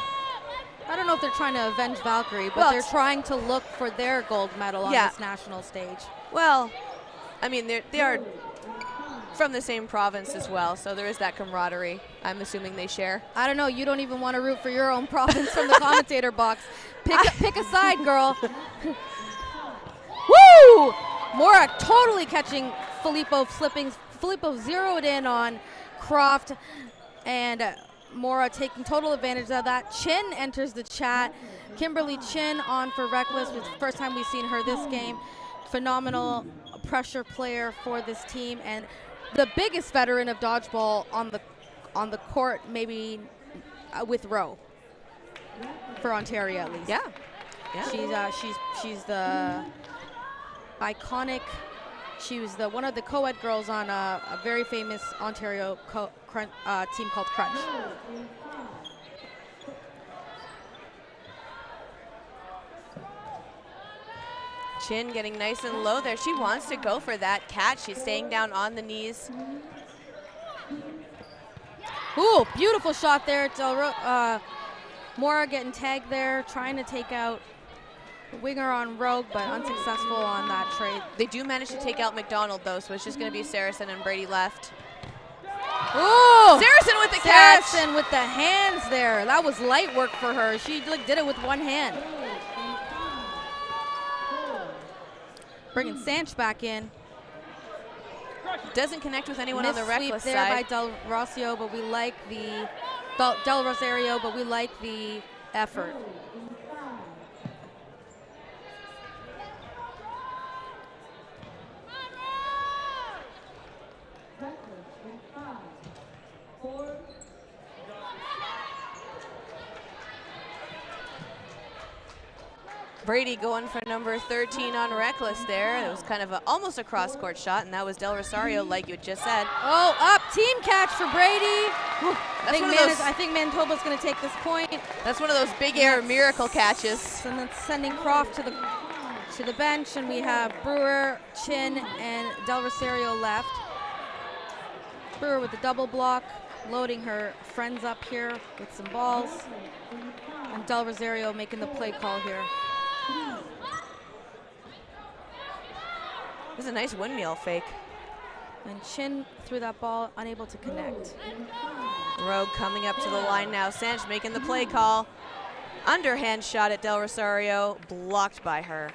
[SPEAKER 10] I don't know if they're trying to avenge Valkyrie, but they're trying to look for their gold medal on this national stage.
[SPEAKER 4] Well, I mean, they are from the same province as well, so there is that camaraderie. I'm assuming they share.
[SPEAKER 10] I don't know. You don't even want to root for your own province from the commentator box. Pick a side, girl. Woo! Mora totally catching Filippo flipping. Filippo zeroed in on Croft, and Mora taking total advantage of that. Chin enters the chat. Kimberly Chin on for Reckless. It's the first time we've seen her this game. Phenomenal pressure player for this team, and the biggest veteran of dodgeball on the court, maybe with Roe for Ontario at least.
[SPEAKER 4] Yeah.
[SPEAKER 10] She's the iconic. She was one of the co-ed girls on a very famous Ontario team called Crunch.
[SPEAKER 4] Chin getting nice and low there. She wants to go for that catch. She's staying down on the knees.
[SPEAKER 10] Ooh, beautiful shot there. Mora getting tagged there, trying to take out the winger on Rogue, but unsuccessful on that trade.
[SPEAKER 4] They do manage to take out McDonald, though, so it's just going to be Saracen and Brady left.
[SPEAKER 10] Ooh!
[SPEAKER 4] Saracen with the catch!
[SPEAKER 10] Saracen with the hands there. That was light work for her. She did it with one hand. Bringing Sanch back in.
[SPEAKER 4] Doesn't connect with anyone on the Reckless
[SPEAKER 10] there
[SPEAKER 4] side.
[SPEAKER 10] by Del Rosario, but we like the Del Rosario, but we like the effort.
[SPEAKER 4] Brady going for number 13 on Reckless there. It was kind of almost a cross-court shot, and that was Del Rosario, like you just said.
[SPEAKER 10] Oh, up, team catch for Brady. I think Manitoba's going to take this point.
[SPEAKER 4] That's one of those big air miracle catches.
[SPEAKER 10] And then sending Croft to the bench, and we have Brewer, Chin, and Del Rosario left. Brewer with the double block, loading her friends up here with some balls. And Del Rosario making the play call here.
[SPEAKER 4] This is a nice windmill fake.
[SPEAKER 10] And Chin threw that ball, unable to connect.
[SPEAKER 4] Rogue coming up to the line now. Sanch making the play call. Underhand shot at Del Rosario, blocked by her.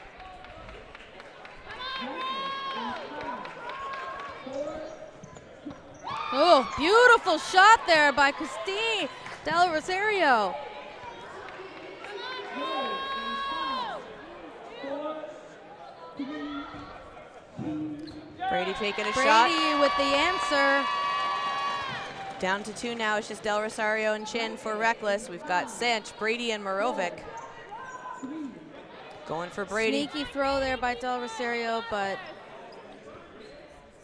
[SPEAKER 10] Oh, beautiful shot there by Christine Del Rosario.
[SPEAKER 4] Brady taking a shot.
[SPEAKER 10] Brady with the answer.
[SPEAKER 4] Down to 2 now. It's just Del Rosario and Chin for Reckless. We've got Sant, Brady, and Morovic. Going for Brady.
[SPEAKER 10] Sneaky throw there by Del Rosario, but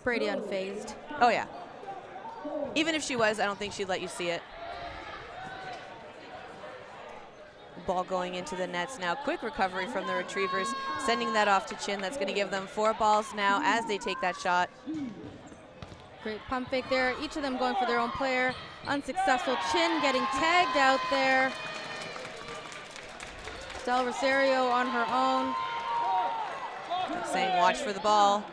[SPEAKER 10] Brady unfazed.
[SPEAKER 4] Oh, yeah. Even if she was, I don't think she'd let you see it. Ball going into the nets now. Quick recovery from the Retrievers, sending that off to Chin. That's going to give them 4 balls now as they take that shot.
[SPEAKER 10] Great pump fake there. Each of them going for their own player. Unsuccessful. Chin getting tagged out there. Del Rosario on her own.
[SPEAKER 4] Saying watch for the ball.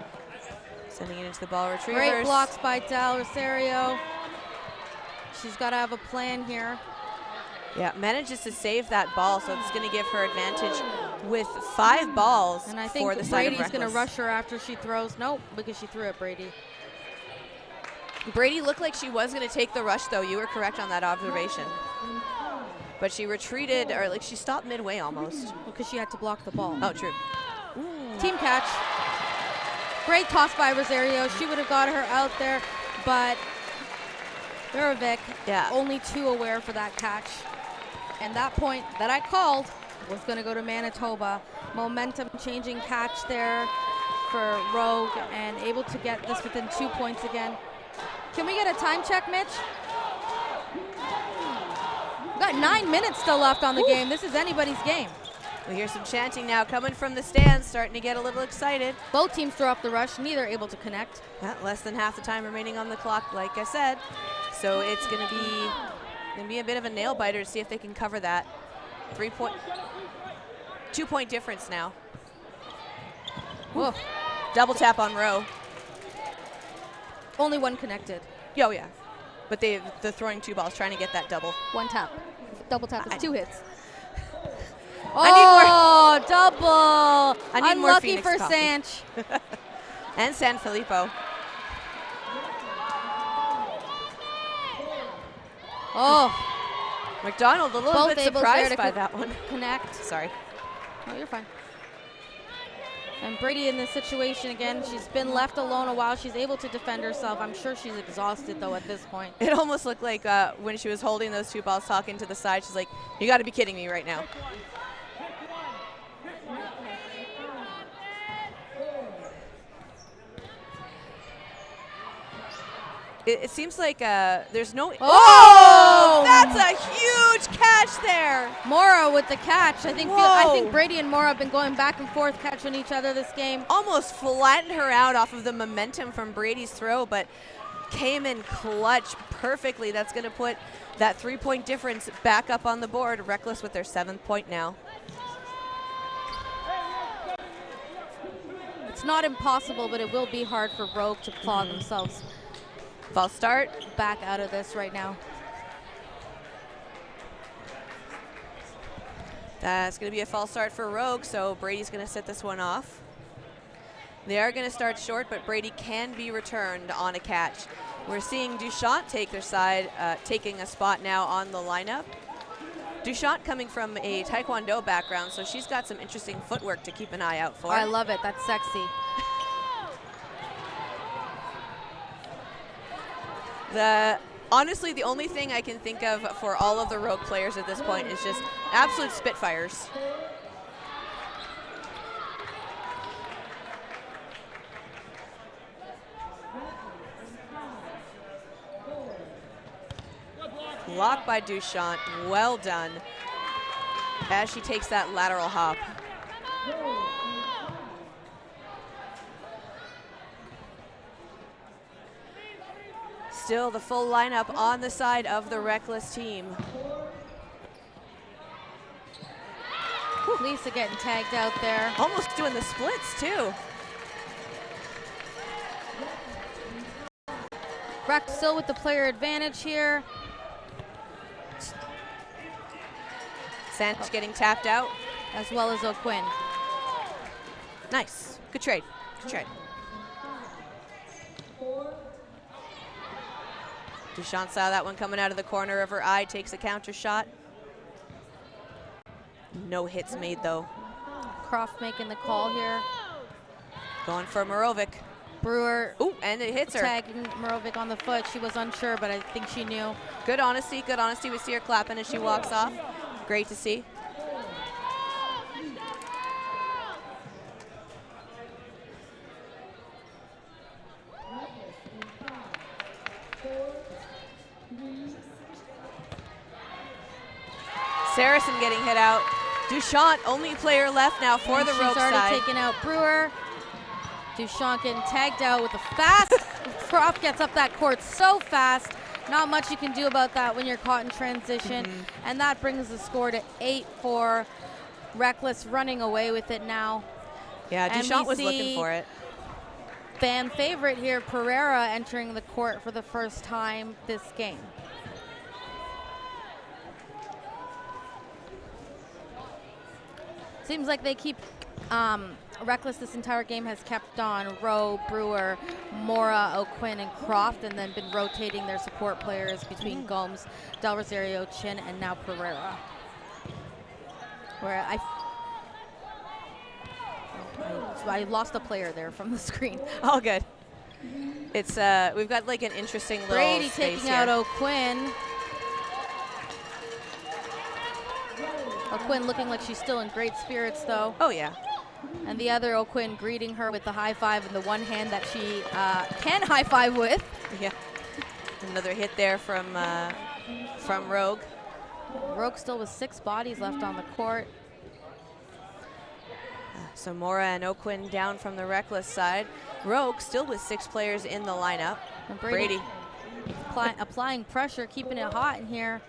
[SPEAKER 4] Sending it into the ball Retrievers.
[SPEAKER 10] Great blocks by Del Rosario. She's got to have a plan here.
[SPEAKER 4] Yeah, manages to save that ball, so it's going to give her advantage with 5 balls
[SPEAKER 10] and I think
[SPEAKER 4] for the side of
[SPEAKER 10] Brady's going to
[SPEAKER 4] Reckless.
[SPEAKER 10] rush her after she throws. Nope, because she threw at Brady.
[SPEAKER 4] Brady looked like she was going to take the rush, though. You were correct on that observation. But she retreated, or like she stopped midway almost.
[SPEAKER 10] Because she had to block the ball.
[SPEAKER 4] Oh, true.
[SPEAKER 10] Team catch. Great toss by Rosario. She would have got her out there, but Morovic only too aware for that catch. And that point that I called was going to go to Manitoba. Momentum changing catch there for Rogue and able to get this within 2 points again. Can we get a time check, Mitch? We've got 9 minutes still left on the game. This is anybody's game.
[SPEAKER 4] We hear some chanting now coming from the stands, starting to get a little excited.
[SPEAKER 10] Both teams throw up the rush, neither able to connect.
[SPEAKER 4] Yeah, less than half the time remaining on the clock, like I said. So it's going to be a bit of a nail biter to see if they can cover that. 2-point difference now.
[SPEAKER 10] Whoa.
[SPEAKER 4] Double tap on Rowe.
[SPEAKER 10] Only one connected.
[SPEAKER 4] Oh, yeah. But they're throwing 2 balls, trying to get that double.
[SPEAKER 10] One tap. Double tap is 2 hits.
[SPEAKER 4] I
[SPEAKER 10] need more. Double.
[SPEAKER 4] I need more
[SPEAKER 10] Unlucky
[SPEAKER 4] Phoenix
[SPEAKER 10] for
[SPEAKER 4] coffee.
[SPEAKER 10] Sanch.
[SPEAKER 4] And San Filippo.
[SPEAKER 10] Oh.
[SPEAKER 4] McDonald a little
[SPEAKER 10] Both
[SPEAKER 4] bit
[SPEAKER 10] able
[SPEAKER 4] surprised
[SPEAKER 10] there
[SPEAKER 4] by
[SPEAKER 10] to
[SPEAKER 4] that one.
[SPEAKER 10] Connect.
[SPEAKER 4] Sorry.
[SPEAKER 10] Oh, you're fine. And Brady in this situation again, she's been left alone a while. She's able to defend herself. I'm sure she's exhausted though at this point.
[SPEAKER 4] It almost looked like when she was holding those 2 balls talking to the side, she's like, you got to be kidding me right now. It seems like there's no...
[SPEAKER 10] Oh!
[SPEAKER 4] That's a huge catch there!
[SPEAKER 10] Mora with the catch. I think Brady and Mora have been going back and forth catching each other this game.
[SPEAKER 4] Almost flattened her out off of the momentum from Brady's throw, but came in clutch perfectly. That's going to put that 3-point difference back up on the board. Reckless with their 7th point now.
[SPEAKER 10] It's not impossible, but it will be hard for Rogue to claw themselves
[SPEAKER 4] false start
[SPEAKER 10] back out of this right now.
[SPEAKER 4] That's going to be a false start for Rogue, so Brady's going to set this one off. They are going to start short, but Brady can be returned on a catch. We're seeing Duchamp take their side, taking a spot now on the lineup. Duchamp coming from a Taekwondo background, so she's got some interesting footwork to keep an eye out for.
[SPEAKER 10] I love it. That's sexy.
[SPEAKER 4] Honestly, the only thing I can think of for all of the Rogue players at this point is just absolute spitfires. Blocked by Duchamp, well done, as she takes that lateral hop. Still the full lineup on the side of the Reckless team.
[SPEAKER 10] Lisa getting tagged out there.
[SPEAKER 4] Almost doing the splits too.
[SPEAKER 10] Breck still with the player advantage here.
[SPEAKER 4] Sanch getting tapped out.
[SPEAKER 10] As well as O'Quinn.
[SPEAKER 4] Nice, good trade, good trade. Duchamp saw that one coming out of the corner of her eye, takes a counter shot. No hits made though.
[SPEAKER 10] Croft making the call here.
[SPEAKER 4] Going for Morovic.
[SPEAKER 10] Brewer.
[SPEAKER 4] Ooh, and it hits her.
[SPEAKER 10] Tagging Merovic on the foot. She was unsure, but I think she knew.
[SPEAKER 4] Good honesty, good honesty. We see her clapping as she walks off. Great to see. Saracen getting hit out. Duchamp, only player left now for the rope side.
[SPEAKER 10] She's already taken out Brewer. Duchamp getting tagged out with a fast. Croft gets up that court so fast. Not much you can do about that when you're caught in transition. And that brings the score to 8-4. Reckless running away with it now.
[SPEAKER 4] Yeah, Duchamp was looking for it.
[SPEAKER 10] Fan favorite here, Pereira, entering the court for the first time this game. Seems like they keep Reckless this entire game has kept on Rowe, Brewer, Mora, O'Quinn, and Croft, and then been rotating their support players between Gomes, Del Rosario, Chin, and now Pereira. Where I lost a player there from the screen.
[SPEAKER 4] All good. It's we've got like an interesting little
[SPEAKER 10] Brady
[SPEAKER 4] space
[SPEAKER 10] taking
[SPEAKER 4] here.
[SPEAKER 10] out O'Quinn. O'Quinn looking like she's still in great spirits, though.
[SPEAKER 4] Oh, yeah.
[SPEAKER 10] And the other O'Quinn greeting her with the high five and the one hand that she can high five with.
[SPEAKER 4] Yeah. Another hit there from Rogue.
[SPEAKER 10] Rogue still with 6 bodies left on the court.
[SPEAKER 4] So Mora and O'Quinn down from the Reckless side. Rogue still with 6 players in the lineup.
[SPEAKER 10] And Brady. Applying pressure, keeping it hot in here.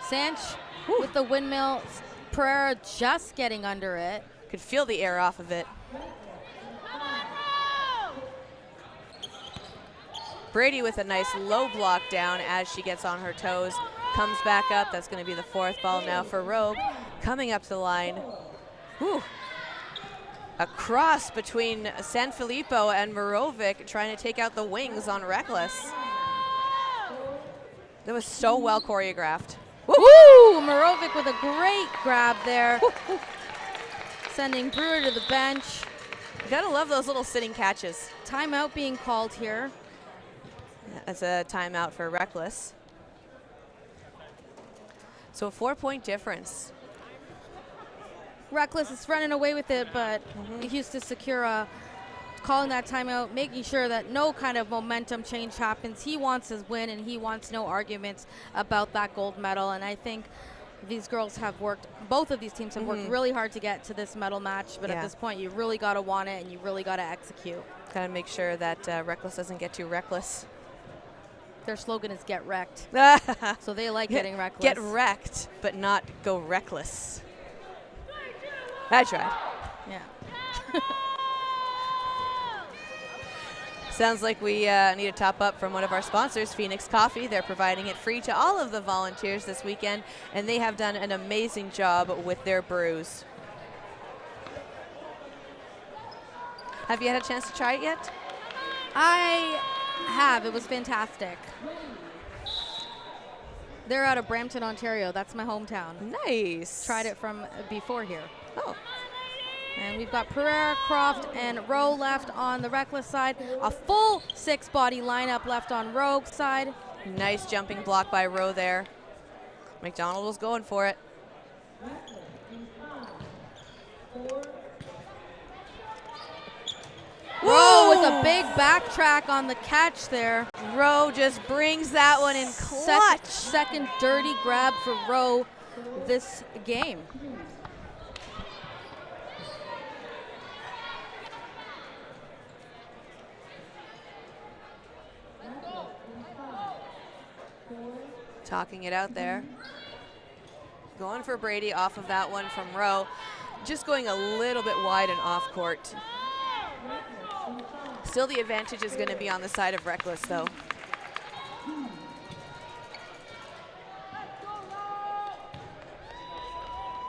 [SPEAKER 10] Sanch with the windmill. Pereira just getting under it.
[SPEAKER 4] Could feel the air off of it. Brady with a nice low block down as she gets on her toes. Comes back up. That's going to be the 4th ball now for Rogue. Coming up to the line. Whew. A cross between Sanfilippo and Merovic trying to take out the wings on Reckless. That was so well choreographed.
[SPEAKER 10] Woo! Merovic with a great grab there. Sending Brewer to the bench.
[SPEAKER 4] You gotta love those little sitting catches.
[SPEAKER 10] Timeout being called here.
[SPEAKER 4] That's a timeout for Reckless. So a 4-point difference.
[SPEAKER 10] Reckless is running away with it, but Houston Secura calling that timeout, making sure that no kind of momentum change happens. He wants his win, and he wants no arguments about that gold medal. And I think these girls have worked, both of these teams have worked really hard to get to this medal match, but at this point, you really got to want it, and you really got to execute.
[SPEAKER 4] Got to make sure that Reckless doesn't get too reckless.
[SPEAKER 10] Their slogan is "Get wrecked," so they like getting reckless.
[SPEAKER 4] Get wrecked, but not go reckless. I tried.
[SPEAKER 10] Yeah.
[SPEAKER 4] Sounds like we need a top up from one of our sponsors, Phoenix Coffee. They're providing it free to all of the volunteers this weekend, and they have done an amazing job with their brews. Have you had a chance to try it yet?
[SPEAKER 10] I have. It was fantastic. They're out of Brampton, Ontario. That's my hometown.
[SPEAKER 4] Nice.
[SPEAKER 10] Tried it from before here.
[SPEAKER 4] Oh.
[SPEAKER 10] And we've got Pereira, Croft, and Rowe left on the Reckless side. A full 6-body lineup left on Rogue side.
[SPEAKER 4] Nice jumping block by Rowe there. McDonald was going for it.
[SPEAKER 10] Rowe with a big backtrack on the catch there.
[SPEAKER 4] Rowe just brings that one in clutch.
[SPEAKER 10] Second dirty grab for Rowe this game.
[SPEAKER 4] Talking it out there. Going for Brady off of that one from Rowe. Just going a little bit wide and off court. Still the advantage is going to be on the side of Reckless though.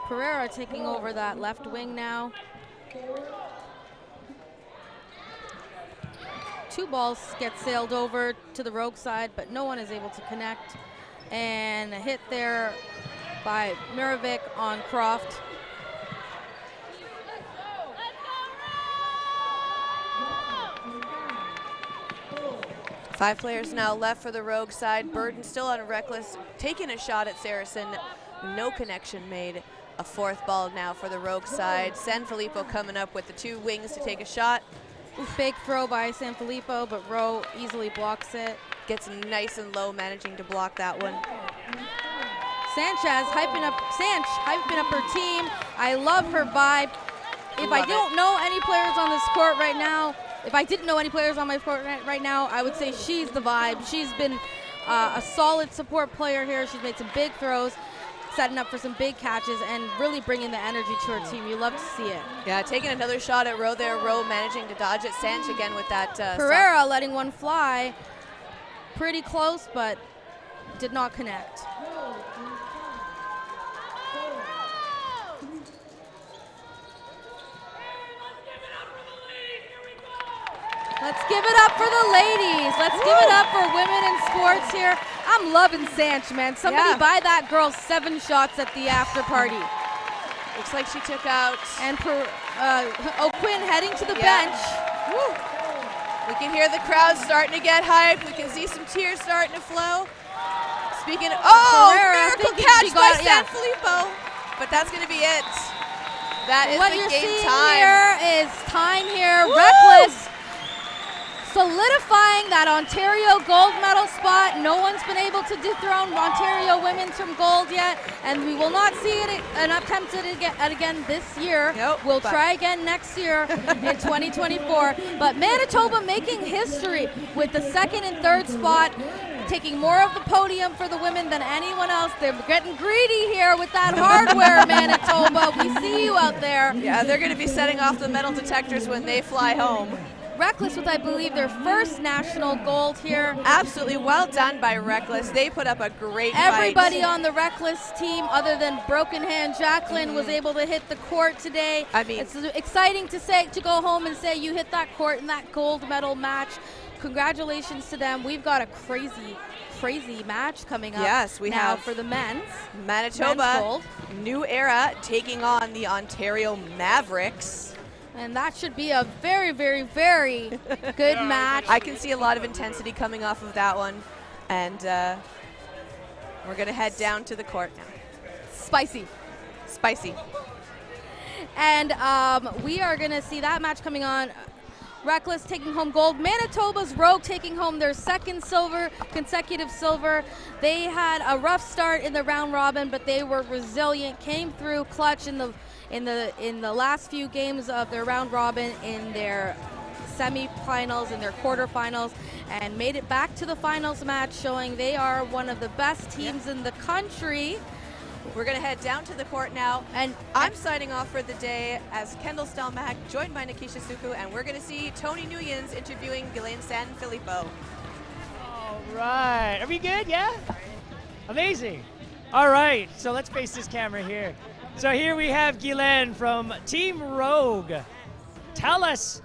[SPEAKER 10] Pereira taking over that left wing now. 2 balls get sailed over to the Rogue side, but no one is able to connect. And a hit there by Mirovic on Croft.
[SPEAKER 4] Five players now left for the Rogue side. Burden still on Reckless, taking a shot at Saracen. No connection made. A fourth ball now for the Rogue side. San Filippo coming up with the two wings to take a shot.
[SPEAKER 10] Big throw by San Filippo, but Rowe easily blocks it.
[SPEAKER 4] Gets nice and low, managing to block that one.
[SPEAKER 10] Sanch hyping up her team. I love her vibe. If I don't know any players on this court right now, if I didn't know any players on my court right now, I would say she's the vibe. She's been a solid support player here. She's made some big throws, setting up for some big catches, and really bringing the energy to her team. You love to see it.
[SPEAKER 4] Yeah, taking another shot at Rowe there. Rowe managing to dodge it. Sanch again with that.
[SPEAKER 10] Pereira letting one fly. Pretty close, but did not connect. Let's give it up for the ladies. Let's give it up for women in sports here. I'm loving Sanch, man. Somebody buy that girl 7 shots at the after party.
[SPEAKER 4] Looks like she took out.
[SPEAKER 10] And O'Quinn heading to the bench.
[SPEAKER 4] Woo. We can hear the crowd starting to get hyped. We can see some tears starting to flow. Speaking of, miracle catch by San Filippo. But that's going to be it. That is
[SPEAKER 10] what
[SPEAKER 4] the
[SPEAKER 10] you're
[SPEAKER 4] game
[SPEAKER 10] seeing
[SPEAKER 4] time.
[SPEAKER 10] Here is time here.
[SPEAKER 4] Woo!
[SPEAKER 10] Reckless solidifying that Ontario gold medal spot. No one's been able to dethrone Ontario women's from gold yet, and we will not see an attempt at it again this year. We'll try again next year in 2024. But Manitoba making history with the 2nd and 3rd spot, taking more of the podium for the women than anyone else. They're getting greedy here with that hardware, Manitoba. We see you out there.
[SPEAKER 4] Yeah, they're going to be setting off the metal detectors when they fly home.
[SPEAKER 10] Reckless with, I believe, their first national gold here.
[SPEAKER 4] Absolutely well done by Reckless. They put up a great
[SPEAKER 10] Everybody
[SPEAKER 4] fight.
[SPEAKER 10] on the Reckless team, other than Broken Hand Jacqueline, was able to hit the court today.
[SPEAKER 4] I mean,
[SPEAKER 10] it's exciting to go home and say you hit that court in that gold medal match. Congratulations to them. We've got a crazy match coming up.
[SPEAKER 4] Yes, we have
[SPEAKER 10] for the men's.
[SPEAKER 4] Manitoba,
[SPEAKER 10] men's gold.
[SPEAKER 4] New Era taking on the Ontario Mavericks.
[SPEAKER 10] And that should be a very, very, very good match.
[SPEAKER 4] I can see a lot of intensity coming off of that one. And we're going to head down to the court now.
[SPEAKER 10] Spicy. And we are going to see that match coming on. Reckless taking home gold. Manitoba's Rogue taking home their 2nd consecutive silver. They had a rough start in the round robin, but they were resilient, came through clutch in the last few games of their round robin, in their semifinals and their quarterfinals, and made it back to the finals match, showing they are one of the best teams in the country.
[SPEAKER 4] We're going to head down to the court now, and I'm signing off for the day as Kendall Stelmach, joined by Nikisha Suku, and we're going to see Tony Nuyens interviewing Ghislaine San Filippo.
[SPEAKER 17] All right. Are we good? Yeah? Amazing. All right. So let's face this camera here. So here we have Ghislaine from Team Rogue. Tell us,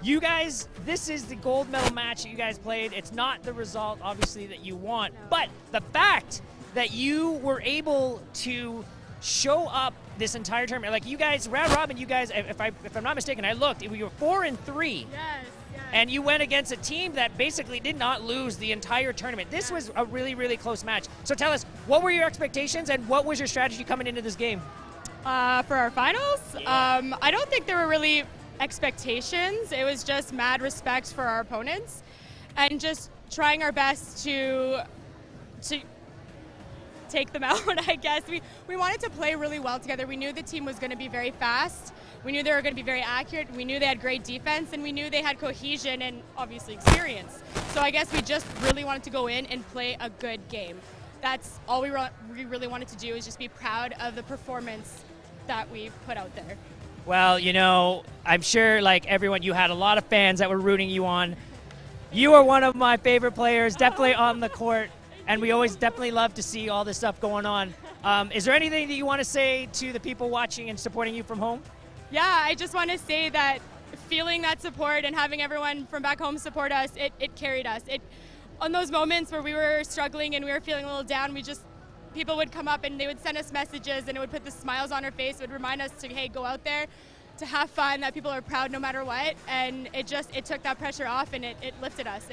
[SPEAKER 17] you guys, this is the gold medal match that you guys played. It's not the result, obviously, that you want, but the fact that you were able to show up this entire tournament, like you guys, round robin, you guys, if I'm not mistaken, I looked, we were 4-3.
[SPEAKER 16] Yes.
[SPEAKER 17] And you went against a team that basically did not lose the entire tournament. This was a really, really close match. So tell us, what were your expectations and what was your strategy coming into this game?
[SPEAKER 16] For our finals, I don't think there were really expectations. It was just mad respect for our opponents and just trying our best to take them out, I guess. We wanted to play really well together. We knew the team was going to be very fast. We knew they were going to be very accurate. We knew they had great defense, and we knew they had cohesion and obviously experience. So I guess we just really wanted to go in and play a good game. That's all we really wanted to do, is just be proud of the performance that we put out there.
[SPEAKER 17] Well, you know, I'm sure like everyone, you had a lot of fans that were rooting you on. You are one of my favorite players, definitely on the court. And we always definitely love to see all this stuff going on. Is there anything that you want to say to the people watching and supporting you from home?
[SPEAKER 16] Yeah, I just want to say that feeling that support and having everyone from back home support us, it carried us. On those moments where we were struggling and we were feeling a little down, people would come up and they would send us messages, and it would put the smiles on our face. It would remind us to, hey, go out there, to have fun, that people are proud no matter what. And it took that pressure off, and it lifted us.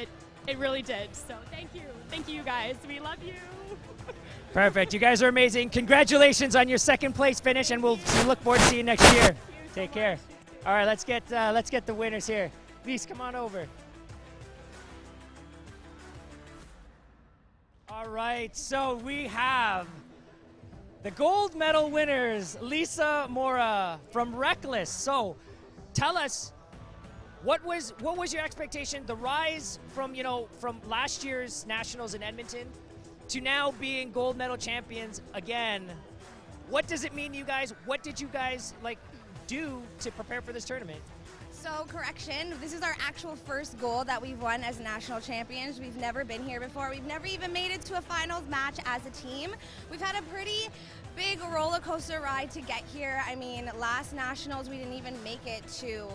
[SPEAKER 16] It really did. So thank you guys. We love you.
[SPEAKER 17] Perfect. You guys are amazing. Congratulations on your second place finish, and we'll look forward to seeing you next year. Take care. All right, let's get the winners here. Please come on over. All right, so we have the gold medal winners, Lisa Mora from Reckless. So tell us, what was your expectation, the rise from last year's nationals in Edmonton to now being gold medal champions again? What does it mean to you guys? What did you guys do to prepare for this tournament?
[SPEAKER 21] So, correction, this is our actual first gold that we've won as national champions. We've never been here before. We've never even made it to a finals match as a team. We've had a pretty big roller coaster ride to get here. I mean, last nationals we didn't even make it to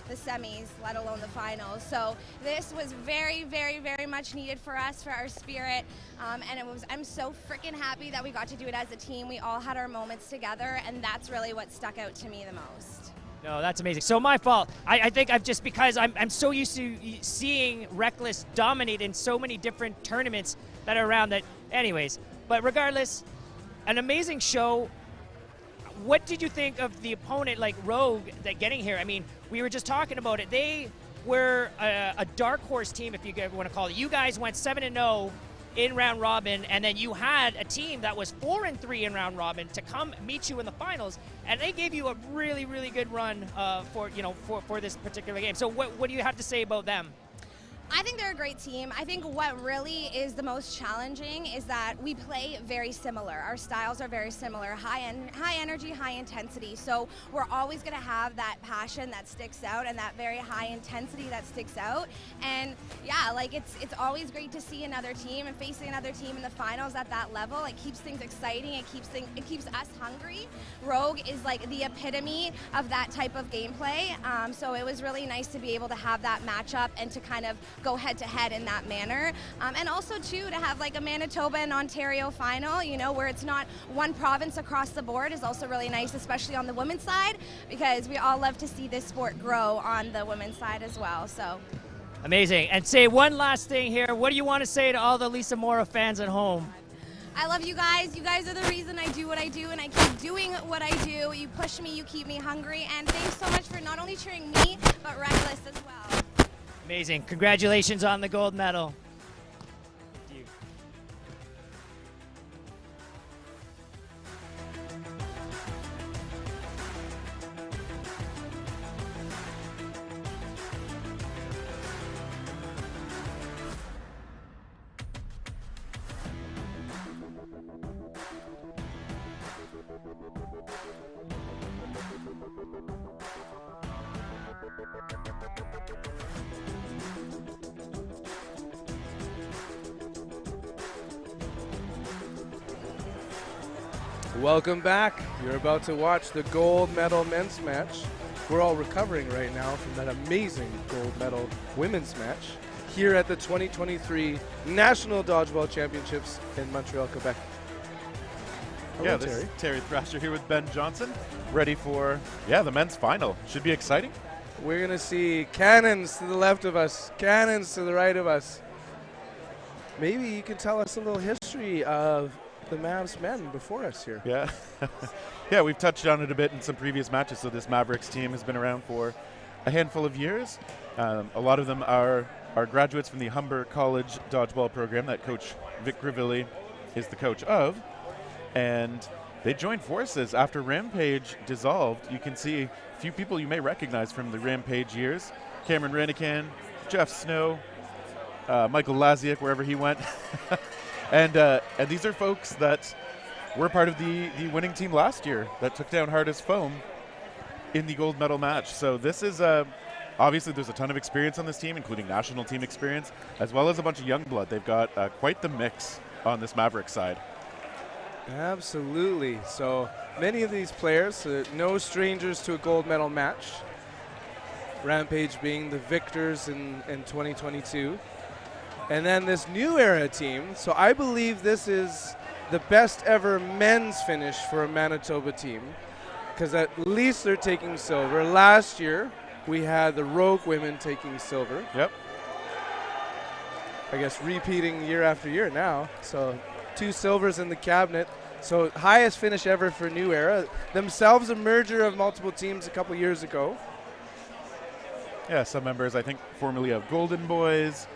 [SPEAKER 21] the semis, let alone the finals. So this was very, very, very much needed for us, for our spirit, and I'm so freaking happy that we got to do it as a team. We all had our moments together, and that's really what stuck out to me the most.
[SPEAKER 17] No, that's amazing. So my fault. I think because I'm so used to seeing Reckless dominate in so many different tournaments that are around that. Anyways, but regardless, an amazing show. What did you think of the opponent, like Rogue, that getting here? I mean, we were just talking about it. They were a dark horse team, if you want to call it. You guys went 7-0 in round robin, and then you had a team that was 4-3 in round robin to come meet you in the finals, and they gave you a really, really good run for this particular game. So what do you have to say about them?
[SPEAKER 21] I think they're a great team. I think what really is the most challenging is that we play very similar. Our styles are very similar, high energy, high intensity. So we're always going to have that passion that sticks out and that very high intensity that sticks out. And yeah, it's always great to see another team and facing another team in the finals at that level. It keeps things exciting. It keeps us hungry. Rogue is like the epitome of that type of gameplay. So it was really nice to be able to have that matchup and to kind of go head-to-head in that manner. And also, too, to have like a Manitoba and Ontario final, where it's not one province across the board is also really nice, especially on the women's side, because we all love to see this sport grow on the women's side as well. So
[SPEAKER 17] amazing. And say one last thing here. What do you want to say to all the Lisa Mora fans at home?
[SPEAKER 21] I love you guys. You guys are the reason I do what I do, and I keep doing what I do. You push me, you keep me hungry, and thanks so much for not only cheering me, but Reckless as well.
[SPEAKER 17] Amazing. Congratulations on the gold medal. Thank you.
[SPEAKER 18] Welcome back. You're about to watch the gold medal men's match. We're all recovering right now from that amazing gold medal women's match here at the 2023 National Dodgeball Championships in Montreal, Quebec. Hello,
[SPEAKER 3] This
[SPEAKER 18] Terry.
[SPEAKER 3] is Terry Thrasher here with Ben Johnson, ready for, the men's final. Should be exciting.
[SPEAKER 18] We're going to see cannons to the left of us, cannons to the right of us. Maybe you can tell us a little history of the Mavs men before us here.
[SPEAKER 3] Yeah. Yeah, we've touched on it a bit in some previous matches. So this Mavericks team has been around for a handful of years. A lot of them are graduates from the Humber College Dodgeball program that Coach Vic Grivilli is the coach of. And they joined forces after Rampage dissolved. You can see a few people you may recognize from the Rampage years. Cameron Renican, Jeff Snow, Michael Laziak, wherever he went. And these are folks that were part of the winning team last year that took down Hardest Foam in the gold medal match. So this is obviously there's a ton of experience on this team, including national team experience, as well as a bunch of young blood. They've got quite the mix on this Mavericks side.
[SPEAKER 18] Absolutely. So many of these players, no strangers to a gold medal match. Rampage being the victors in 2022. And then this new era team. So I believe this is the best ever men's finish for a Manitoba team, because at least they're taking silver. Last year, we had the Rogue women taking silver.
[SPEAKER 3] Yep.
[SPEAKER 18] I guess repeating year after year now. So 2 silvers in the cabinet. So highest finish ever for New Era. Themselves a merger of multiple teams a couple years ago.
[SPEAKER 3] Yeah, some members, I think, formerly of Golden Boys.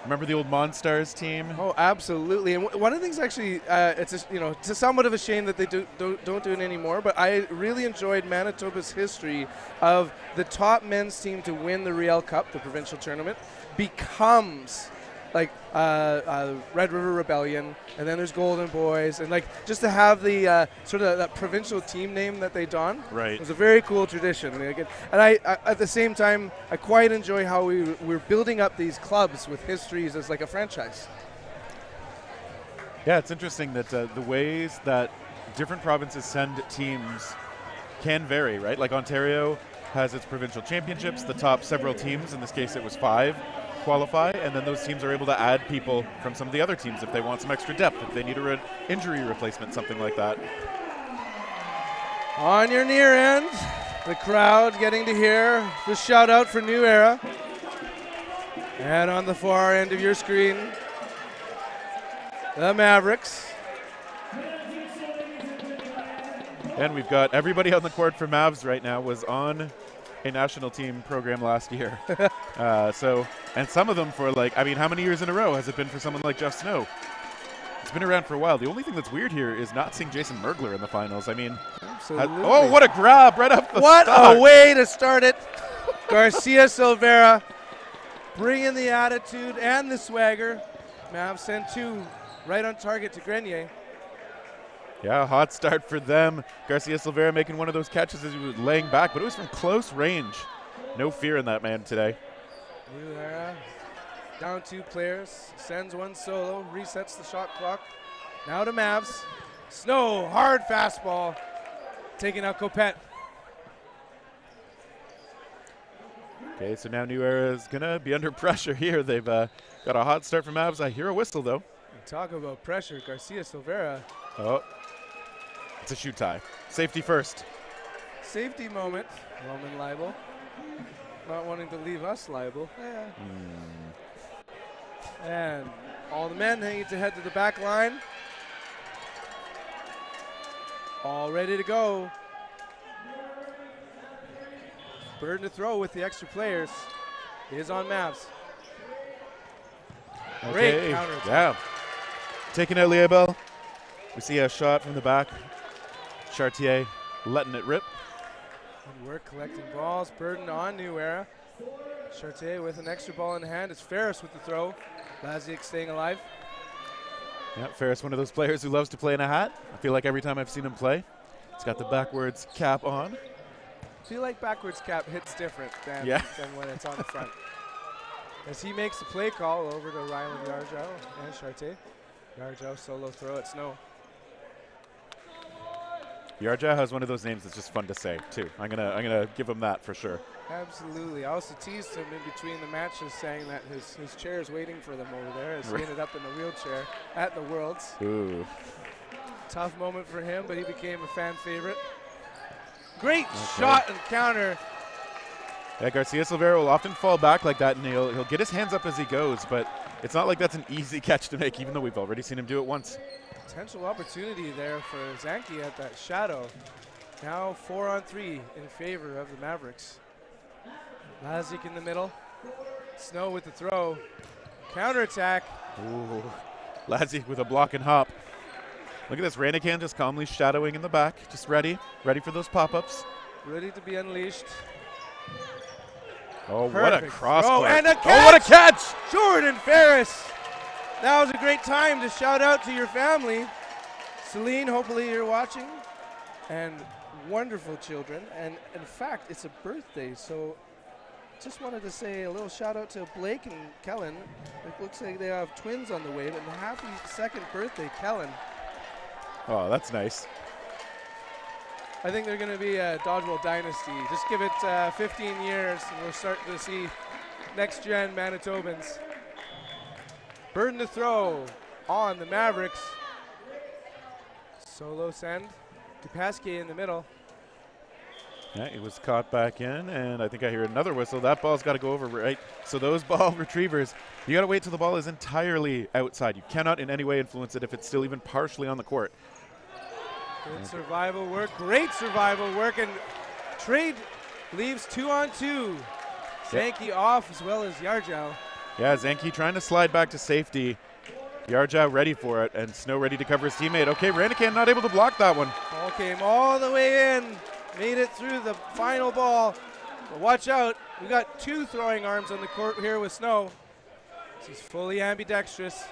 [SPEAKER 3] Remember the old Monstars team?
[SPEAKER 18] Oh, absolutely. And one of the things, actually, it's it's somewhat of a shame that they don't do it anymore. But I really enjoyed Manitoba's history of the top men's team to win the Riel Cup, the provincial tournament, becomes like Red River Rebellion, and then there's Golden Boys, and like just to have the sort of that provincial team name that they don.
[SPEAKER 3] Right.
[SPEAKER 18] It was a very cool tradition. And I at the same time, I quite enjoy how we're building up these clubs with histories as like a franchise.
[SPEAKER 3] Yeah, it's interesting that the ways that different provinces send teams can vary, right? Like Ontario has its provincial championships. The top several teams, in this case it was 5, qualify, and then those teams are able to add people from some of the other teams if they want some extra depth, if they need a injury replacement, something like that.
[SPEAKER 18] On your near end, the crowd getting to hear the shout out for New Era. And on the far end of your screen, the Mavericks.
[SPEAKER 3] And we've got everybody on the court for Mavs right now was on a national team program last year. And some of them for like, I mean, how many years in a row has it been for someone like Jeff Snow? It's been around for a while. The only thing that's weird here is not seeing Jason Mergler in the finals. I mean,
[SPEAKER 18] absolutely.
[SPEAKER 3] Oh, what a grab right up the
[SPEAKER 18] What
[SPEAKER 3] start.
[SPEAKER 18] a way to start it. Garcia Silvera bringing the attitude and the swagger. Mavs send 2 right on target to Grenier.
[SPEAKER 3] Yeah, hot start for them. Garcia Silvera making one of those catches as he was laying back, but it was from close range. No fear in that man today.
[SPEAKER 18] New Era, down 2 players, sends 1 solo, resets the shot clock. Now to Mavs. Snow, hard fastball, taking out Copette.
[SPEAKER 3] Okay, so now New Era is going to be under pressure here. They've got a hot start for Mavs. I hear a whistle, though.
[SPEAKER 18] Talk about pressure, Garcia Silvera.
[SPEAKER 3] Oh, it's a shoot tie. Safety first.
[SPEAKER 18] Safety moment. Roman liable. Not wanting to leave us liable. Yeah. And all the men hanging to head to the back line. All ready to go. Burden to throw with the extra players is on Mavs. Great
[SPEAKER 3] Okay,
[SPEAKER 18] counter.
[SPEAKER 3] yeah. Taking out Liebel. We see a shot from the back. Chartier letting it rip.
[SPEAKER 18] Good work collecting balls. Burden on New Era. Chartier with an extra ball in hand. It's Ferris with the throw. Laziak staying alive.
[SPEAKER 3] Yeah, Ferris, one of those players who loves to play in a hat. I feel like every time I've seen him play, he's got the backwards cap on.
[SPEAKER 18] I feel like backwards cap hits different than when it's on the front. As he makes the play call over to Ryland Yarjow and Chartier. Yarjow solo throw at Snow.
[SPEAKER 3] Yarjow has one of those names that's just fun to say too. I'm gonna give him that for sure.
[SPEAKER 18] Absolutely. I also teased him in between the matches, saying that his chair is waiting for them over there as he ended up in the wheelchair at the Worlds.
[SPEAKER 3] Ooh.
[SPEAKER 18] Tough moment for him, but he became a fan favorite. Great shot and counter.
[SPEAKER 3] Yeah, Garcia Silvera will often fall back like that, and he'll get his hands up as he goes, but it's not like that's an easy catch to make, even though we've already seen him do it once.
[SPEAKER 18] Potential opportunity there for Zanke at that shadow. Now 4-on-3 in favor of the Mavericks. Laziak in the middle. Snow with the throw. Counterattack.
[SPEAKER 3] Ooh. Laziak with a block and hop. Look at this, Ranican just calmly shadowing in the back, just ready for those pop-ups.
[SPEAKER 18] Ready to be unleashed.
[SPEAKER 3] Oh,
[SPEAKER 18] Perfect.
[SPEAKER 3] what a cross
[SPEAKER 18] throw
[SPEAKER 3] court.
[SPEAKER 18] and a catch!
[SPEAKER 3] Oh, what a catch!
[SPEAKER 18] Jordan Ferris. That was a great time to shout out to your family. Celine, hopefully you're watching. And wonderful children. And in fact, it's a birthday, so just wanted to say a little shout out to Blake and Kellen. It looks like they have twins on the way, but happy 2nd birthday, Kellen.
[SPEAKER 3] Oh, that's nice.
[SPEAKER 18] I think they're going to be a Dodgeball dynasty. Just give it 15 years, and we'll start to see next-gen Manitobans. Burden to throw on the Mavericks. Solo send to Pasquier in the middle.
[SPEAKER 3] Yeah, it was caught back in, and I think I hear another whistle. That ball's got to go over, right? So those ball retrievers, you got to wait till the ball is entirely outside. You cannot in any way influence it if it's still even partially on the court.
[SPEAKER 18] Good survival work, great survival work, and trade leaves 2-on-2. Zanke off as well as Yarjau.
[SPEAKER 3] Yeah, Zanke trying to slide back to safety. Yarjau ready for it, and Snow ready to cover his teammate. Okay, Ranican not able to block that one.
[SPEAKER 18] Ball came all the way in. Made it through the final ball. But watch out. We got 2 throwing arms on the court here with Snow. He's fully ambidextrous.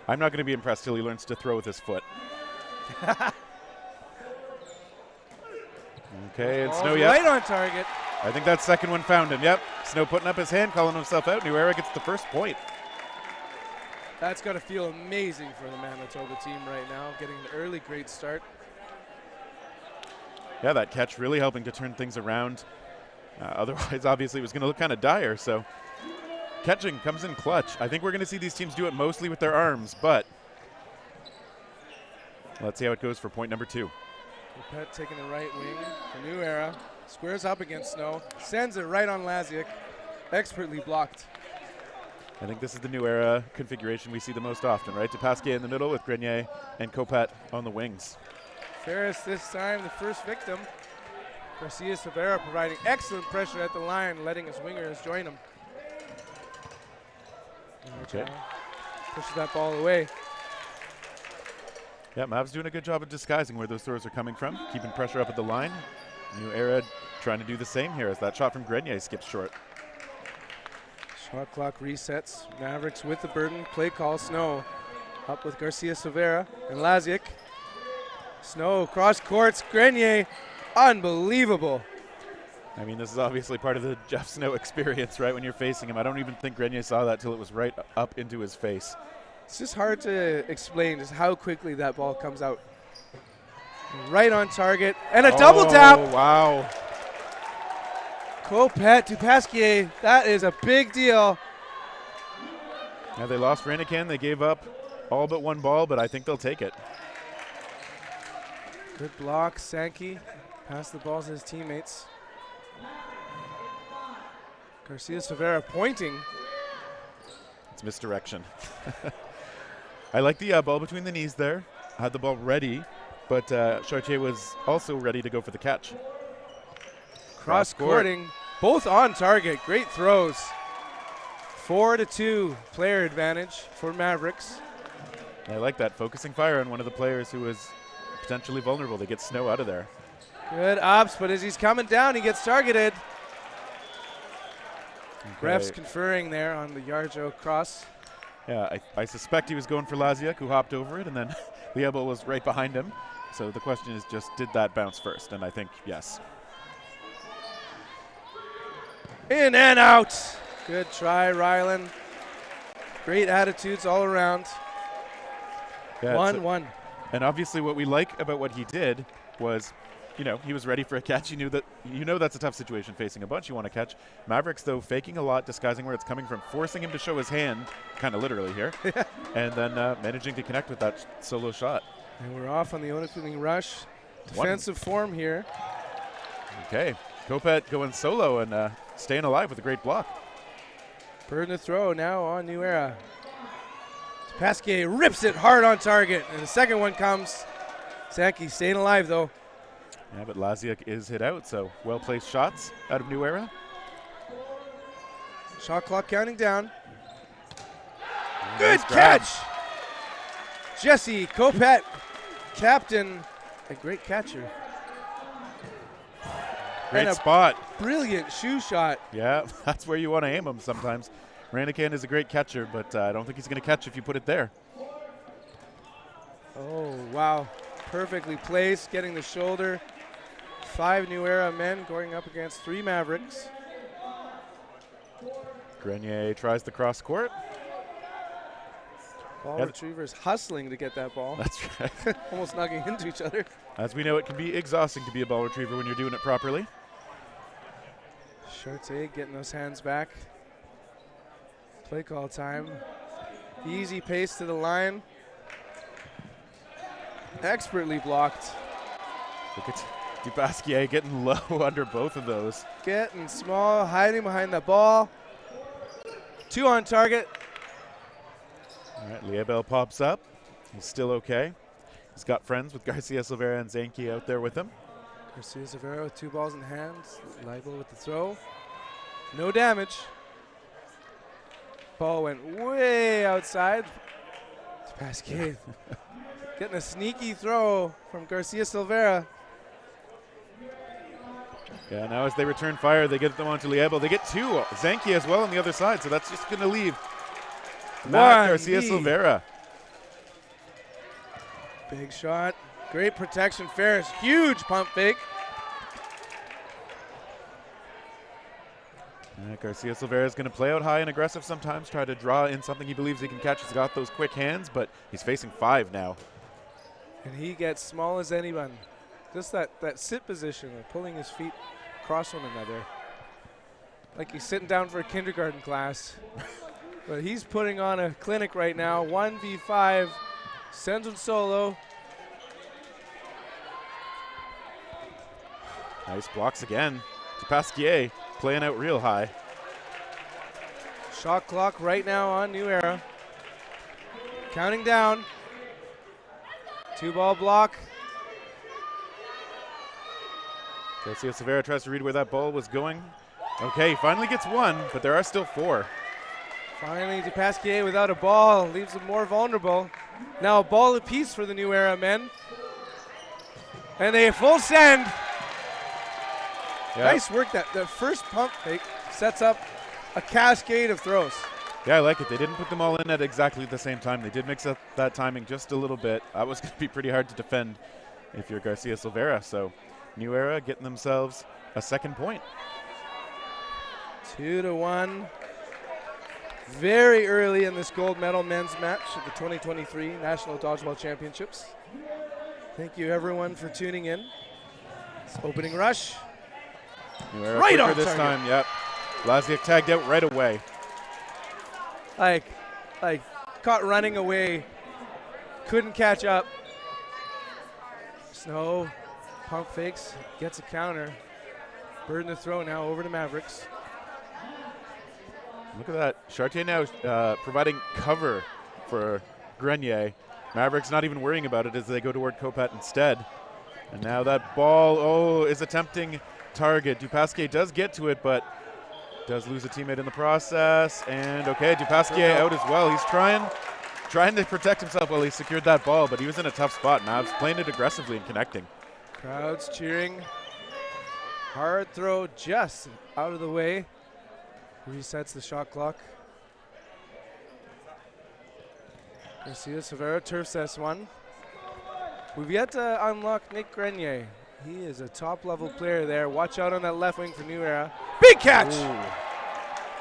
[SPEAKER 3] I'm not going to be impressed till he learns to throw with his foot. Okay, and Snow,
[SPEAKER 18] right on target.
[SPEAKER 3] I think that second one found him. Yep, Snow putting up his hand, calling himself out. New Era gets the first point.
[SPEAKER 18] That's got to feel amazing for the Manitoba team right now, getting an early great start.
[SPEAKER 3] Yeah, that catch really helping to turn things around. Otherwise, obviously, it was going to look kind of dire. So catching comes in clutch. I think we're going to see these teams do it mostly with their arms, but let's see how it goes for point number 2.
[SPEAKER 18] Pet taking the right wing for New Era. Squares up against Snow. Sends it right on Laziak. Expertly blocked.
[SPEAKER 3] I think this is the New Era configuration we see the most often, right? Pasquier in the middle with Grenier and Copet on the wings.
[SPEAKER 18] Ferris this time, the first victim. Garcia Severa providing excellent pressure at the line, letting his wingers join him.
[SPEAKER 3] Okay.
[SPEAKER 18] Pushes that ball away.
[SPEAKER 3] Yeah, Mavs doing a good job of disguising where those throws are coming from, keeping pressure up at the line. New Era trying to do the same here as that shot from Grenier skips short.
[SPEAKER 18] Shot clock resets. Mavericks with the burden. Play call. Snow up with Garcia Severa and Laziak. Snow cross courts. Grenier, unbelievable.
[SPEAKER 3] I mean, this is obviously part of the Jeff Snow experience, right? When you're facing him, I don't even think Grenier saw that till it was right up into his face.
[SPEAKER 18] It's just hard to explain just how quickly that ball comes out. Right on target and a double tap.
[SPEAKER 3] Wow.
[SPEAKER 18] Copet to Pasquier. That is a big deal.
[SPEAKER 3] Yeah, they lost Ranican. They gave up all but one ball, but I think they'll take it.
[SPEAKER 18] Good block. Sankey passed the ball to his teammates. Garcia Severa pointing.
[SPEAKER 3] It's misdirection. I like the ball between the knees there. Had the ball ready, but Chartier was also ready to go for the catch.
[SPEAKER 18] Cross-courting, both on target. Great throws. 4-2 player advantage for Mavericks.
[SPEAKER 3] I like that, focusing fire on one of the players who was potentially vulnerable. They get Snow out of there.
[SPEAKER 18] Good ups, but as he's coming down, he gets targeted.
[SPEAKER 3] Okay.
[SPEAKER 18] Refs conferring there on the Yarjo cross.
[SPEAKER 3] Yeah, I suspect he was going for Laziak, who hopped over it, and then the elbow was right behind him. So the question is just, did that bounce first? And I think yes.
[SPEAKER 18] In and out. Good try, Rylan. Great attitudes all around.
[SPEAKER 3] Yeah,
[SPEAKER 18] 1-1.
[SPEAKER 3] And obviously what we like about what he did was, you know, he was ready for a catch. He knew that, that's a tough situation facing a bunch you want to catch. Mavericks, though, faking a lot, disguising where it's coming from, forcing him to show his hand, kind of literally here, and then managing to connect with that solo shot.
[SPEAKER 18] And we're off on the Onifeeling rush. Defensive form here.
[SPEAKER 3] Okay. Copet going solo and staying alive with a great block.
[SPEAKER 18] Burden to throw now on New Era. Pasquier rips it hard on target, and the second one comes. Sankey staying alive, though.
[SPEAKER 3] Yeah, but Laziak is hit out, so well-placed shots out of New Era.
[SPEAKER 18] Shot clock counting down.
[SPEAKER 3] Nice
[SPEAKER 18] Good
[SPEAKER 3] grab.
[SPEAKER 18] catch. Jesse Copet, captain, a great catcher.
[SPEAKER 3] Great
[SPEAKER 18] and a
[SPEAKER 3] spot.
[SPEAKER 18] Brilliant shoe shot.
[SPEAKER 3] Yeah, that's where you want to aim him sometimes. Ranican is a great catcher, but I don't think he's going to catch if you put it there.
[SPEAKER 18] Oh, wow. Perfectly placed, getting the shoulder. 5 New Era men going up against 3 Mavericks.
[SPEAKER 3] Grenier tries the cross court.
[SPEAKER 18] Ball retrievers hustling to get that ball.
[SPEAKER 3] That's right.
[SPEAKER 18] Almost knocking into each other.
[SPEAKER 3] As we know, it can be exhausting to be a ball retriever when you're doing it properly.
[SPEAKER 18] Chartier getting those hands back. Play call time. Easy pace to the line. Expertly blocked.
[SPEAKER 3] Look at Dupasquier getting low under both of those.
[SPEAKER 18] Getting small, hiding behind the ball. 2 on target.
[SPEAKER 3] All right, Liebel pops up. He's still okay. He's got friends with Garcia Silveira and Zanke out there with him.
[SPEAKER 18] Garcia Silveira with 2 balls in hand. Liebel with the throw. No damage. Ball went way outside. Dupasquier getting a sneaky throw from Garcia Silveira.
[SPEAKER 3] Yeah, now as they return fire, they get them onto Liebel. They get 2. Zanke as well on the other side, so that's just going to leave Matt Garcia Silveira.
[SPEAKER 18] Big shot. Great protection. Ferris, huge pump fake.
[SPEAKER 3] Garcia Silveira is going to play out high and aggressive sometimes, try to draw in something he believes he can catch. He's got those quick hands, but he's facing 5 now.
[SPEAKER 18] And he gets small as anyone. Just that sit position of pulling his feet across one another. Like he's sitting down for a kindergarten class. But he's putting on a clinic right now. 1v5. Sends him solo.
[SPEAKER 3] Nice blocks again. Dupasquier playing out real high.
[SPEAKER 18] Shot clock right now on New Era. Counting down. 2-ball block.
[SPEAKER 3] Garcia Silveira tries to read where that ball was going. Okay, finally gets 1, but there are still 4.
[SPEAKER 18] Finally, Dupasquier without a ball leaves him more vulnerable. Now a ball apiece for the New Era men. And a full send.
[SPEAKER 3] Yep.
[SPEAKER 18] Nice work. That first pump fake sets up a cascade of throws.
[SPEAKER 3] Yeah, I like it. They didn't put them all in at exactly the same time. They did mix up that timing just a little bit. That was going to be pretty hard to defend if you're Garcia Silveira. So New Era getting themselves a 2nd point.
[SPEAKER 18] 2-1. Very early in this gold medal men's match at the 2023 National Dodgeball Championships. Thank you everyone for tuning in. It's opening rush.
[SPEAKER 3] New Era
[SPEAKER 18] Right
[SPEAKER 3] quicker
[SPEAKER 18] on
[SPEAKER 3] this
[SPEAKER 18] target.
[SPEAKER 3] time, yep. Laziak tagged out right away.
[SPEAKER 18] Like caught running away. Couldn't catch up. Snow pump fakes, gets a counter. Bird in the throw now over to Mavericks.
[SPEAKER 3] Look at that. Chartier now providing cover for Grenier. Mavericks not even worrying about it as they go toward Copat instead. And now that ball, is a tempting target. Dupasquier does get to it, but does lose a teammate in the process. And okay, Dupasquier out as well. He's trying to protect himself while he secured that ball, but he was in a tough spot. Mavs playing it aggressively and connecting.
[SPEAKER 18] Crowds cheering. Hard throw just out of the way. Resets the shot clock. Garcia Silveira turfs S1. We've yet to unlock Nick Grenier. He is a top-level player there. Watch out on that left wing for New Era. Big catch!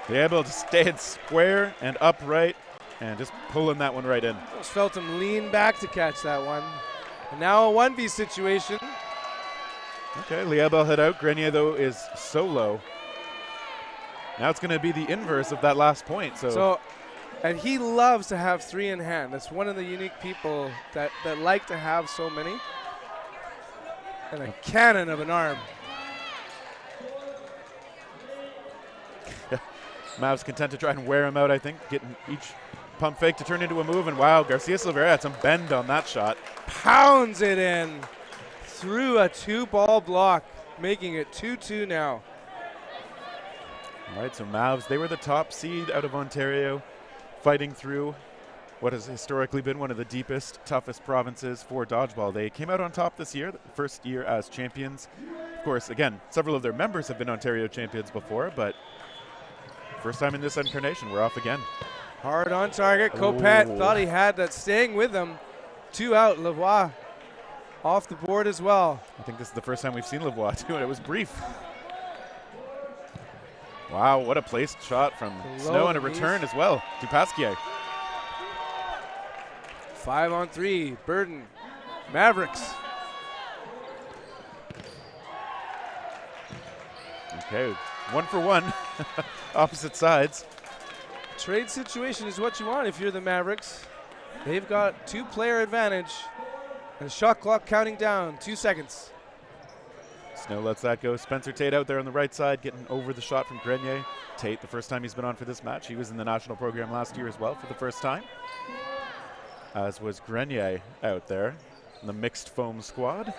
[SPEAKER 3] They're able to stay square and upright and just pulling that one right in.
[SPEAKER 18] Just felt him lean back to catch that one. And now a 1v situation.
[SPEAKER 3] Okay, Liebel head out. Grenier, though, is solo. Now it's going to be the inverse of that last point.
[SPEAKER 18] And he loves to have 3 in hand. That's one of the unique people that like to have so many. And a cannon of an arm.
[SPEAKER 3] Mavs content to try and wear him out, I think, getting each pump fake to turn into a move. And wow, Garcia Silveira had some bend on that shot.
[SPEAKER 18] Pounds it in through a 2-ball block, making it 2-2 now.
[SPEAKER 3] All right, so Mavs, they were the top seed out of Ontario, fighting through what has historically been one of the deepest, toughest provinces for dodgeball. They came out on top this year, the first year as champions. Of course, again, several of their members have been Ontario champions before, but first time in this incarnation, we're off again.
[SPEAKER 18] Hard on target. Copat thought he had that staying with him. 2 out. Lavoie off the board as well.
[SPEAKER 3] I think this is the first time we've seen Lavoie too, and it was brief. Wow, what a placed shot from Snow and a return as well. Dupasquier.
[SPEAKER 18] 5-on-3. Burden. Mavericks.
[SPEAKER 3] Okay, 1 for 1. Opposite sides.
[SPEAKER 18] Trade situation is what you want if you're the Mavericks. They've got 2-player advantage. And the shot clock counting down, 2 seconds.
[SPEAKER 3] Snow lets that go. Spencer Tate out there on the right side, getting over the shot from Grenier. Tate, the first time he's been on for this match. He was in the national program last year as well for the first time. As was Grenier out there in the mixed foam squad.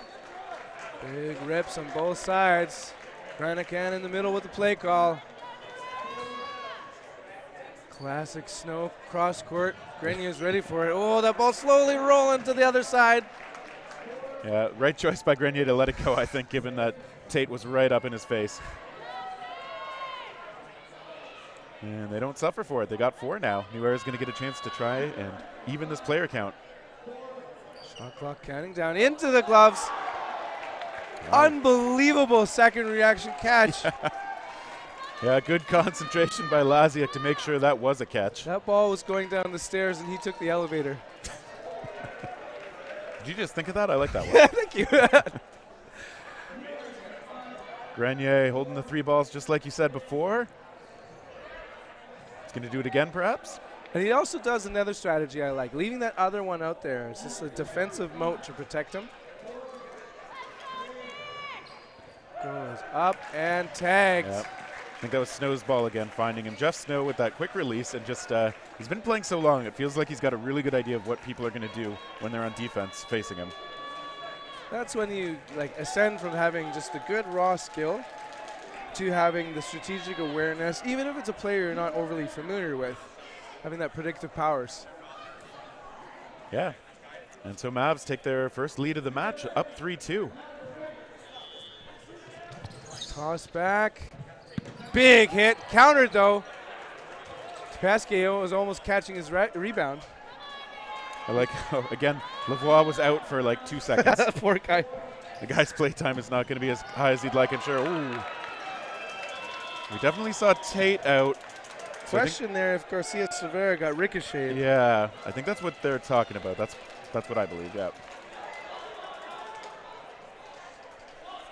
[SPEAKER 18] Big rips on both sides. Granican in the middle with the play call. Classic Snow cross court. Grenier's ready for it. Oh, that ball slowly rolling to the other side.
[SPEAKER 3] Yeah, right choice by Grenier to let it go, I think, given that Tate was right up in his face. And they don't suffer for it. They got 4 now. New Era's going to get a chance to try and even this player count.
[SPEAKER 18] Shot clock counting down into the gloves. Wow. Unbelievable second reaction catch.
[SPEAKER 3] Yeah, good concentration by Laziak to make sure that was a catch.
[SPEAKER 18] That ball was going down the stairs and he took the elevator.
[SPEAKER 3] Did you just think of that? I like that one.
[SPEAKER 18] Yeah, thank you.
[SPEAKER 3] Grenier holding the 3 balls just like you said before. He's going to do it again, perhaps.
[SPEAKER 18] And he also does another strategy I like, leaving that other one out there. It's just a defensive moat to protect him. Goes up and tags.
[SPEAKER 3] Yep. I think that was Snow's ball again, finding him. Jeff Snow with that quick release, and just he's been playing so long, it feels like he's got a really good idea of what people are going to do when they're on defense facing him.
[SPEAKER 18] That's when you ascend from having just a good raw skill to having the strategic awareness, even if it's a player you're not overly familiar with, having that predictive powers.
[SPEAKER 3] Yeah, and so Mavs take their first lead of the match, up 3-2.
[SPEAKER 18] Toss back. Big hit. Countered, though. Pasqueo was almost catching his rebound.
[SPEAKER 3] I like how, again, Lavoie was out for like 2 seconds.
[SPEAKER 18] Poor guy.
[SPEAKER 3] The guy's playtime is not going to be as high as he'd like, I'm sure. Ooh. We definitely saw Tate out.
[SPEAKER 18] Question there if Garcia Silvera got ricocheted.
[SPEAKER 3] Yeah, I think that's what they're talking about. That's what I believe, yeah.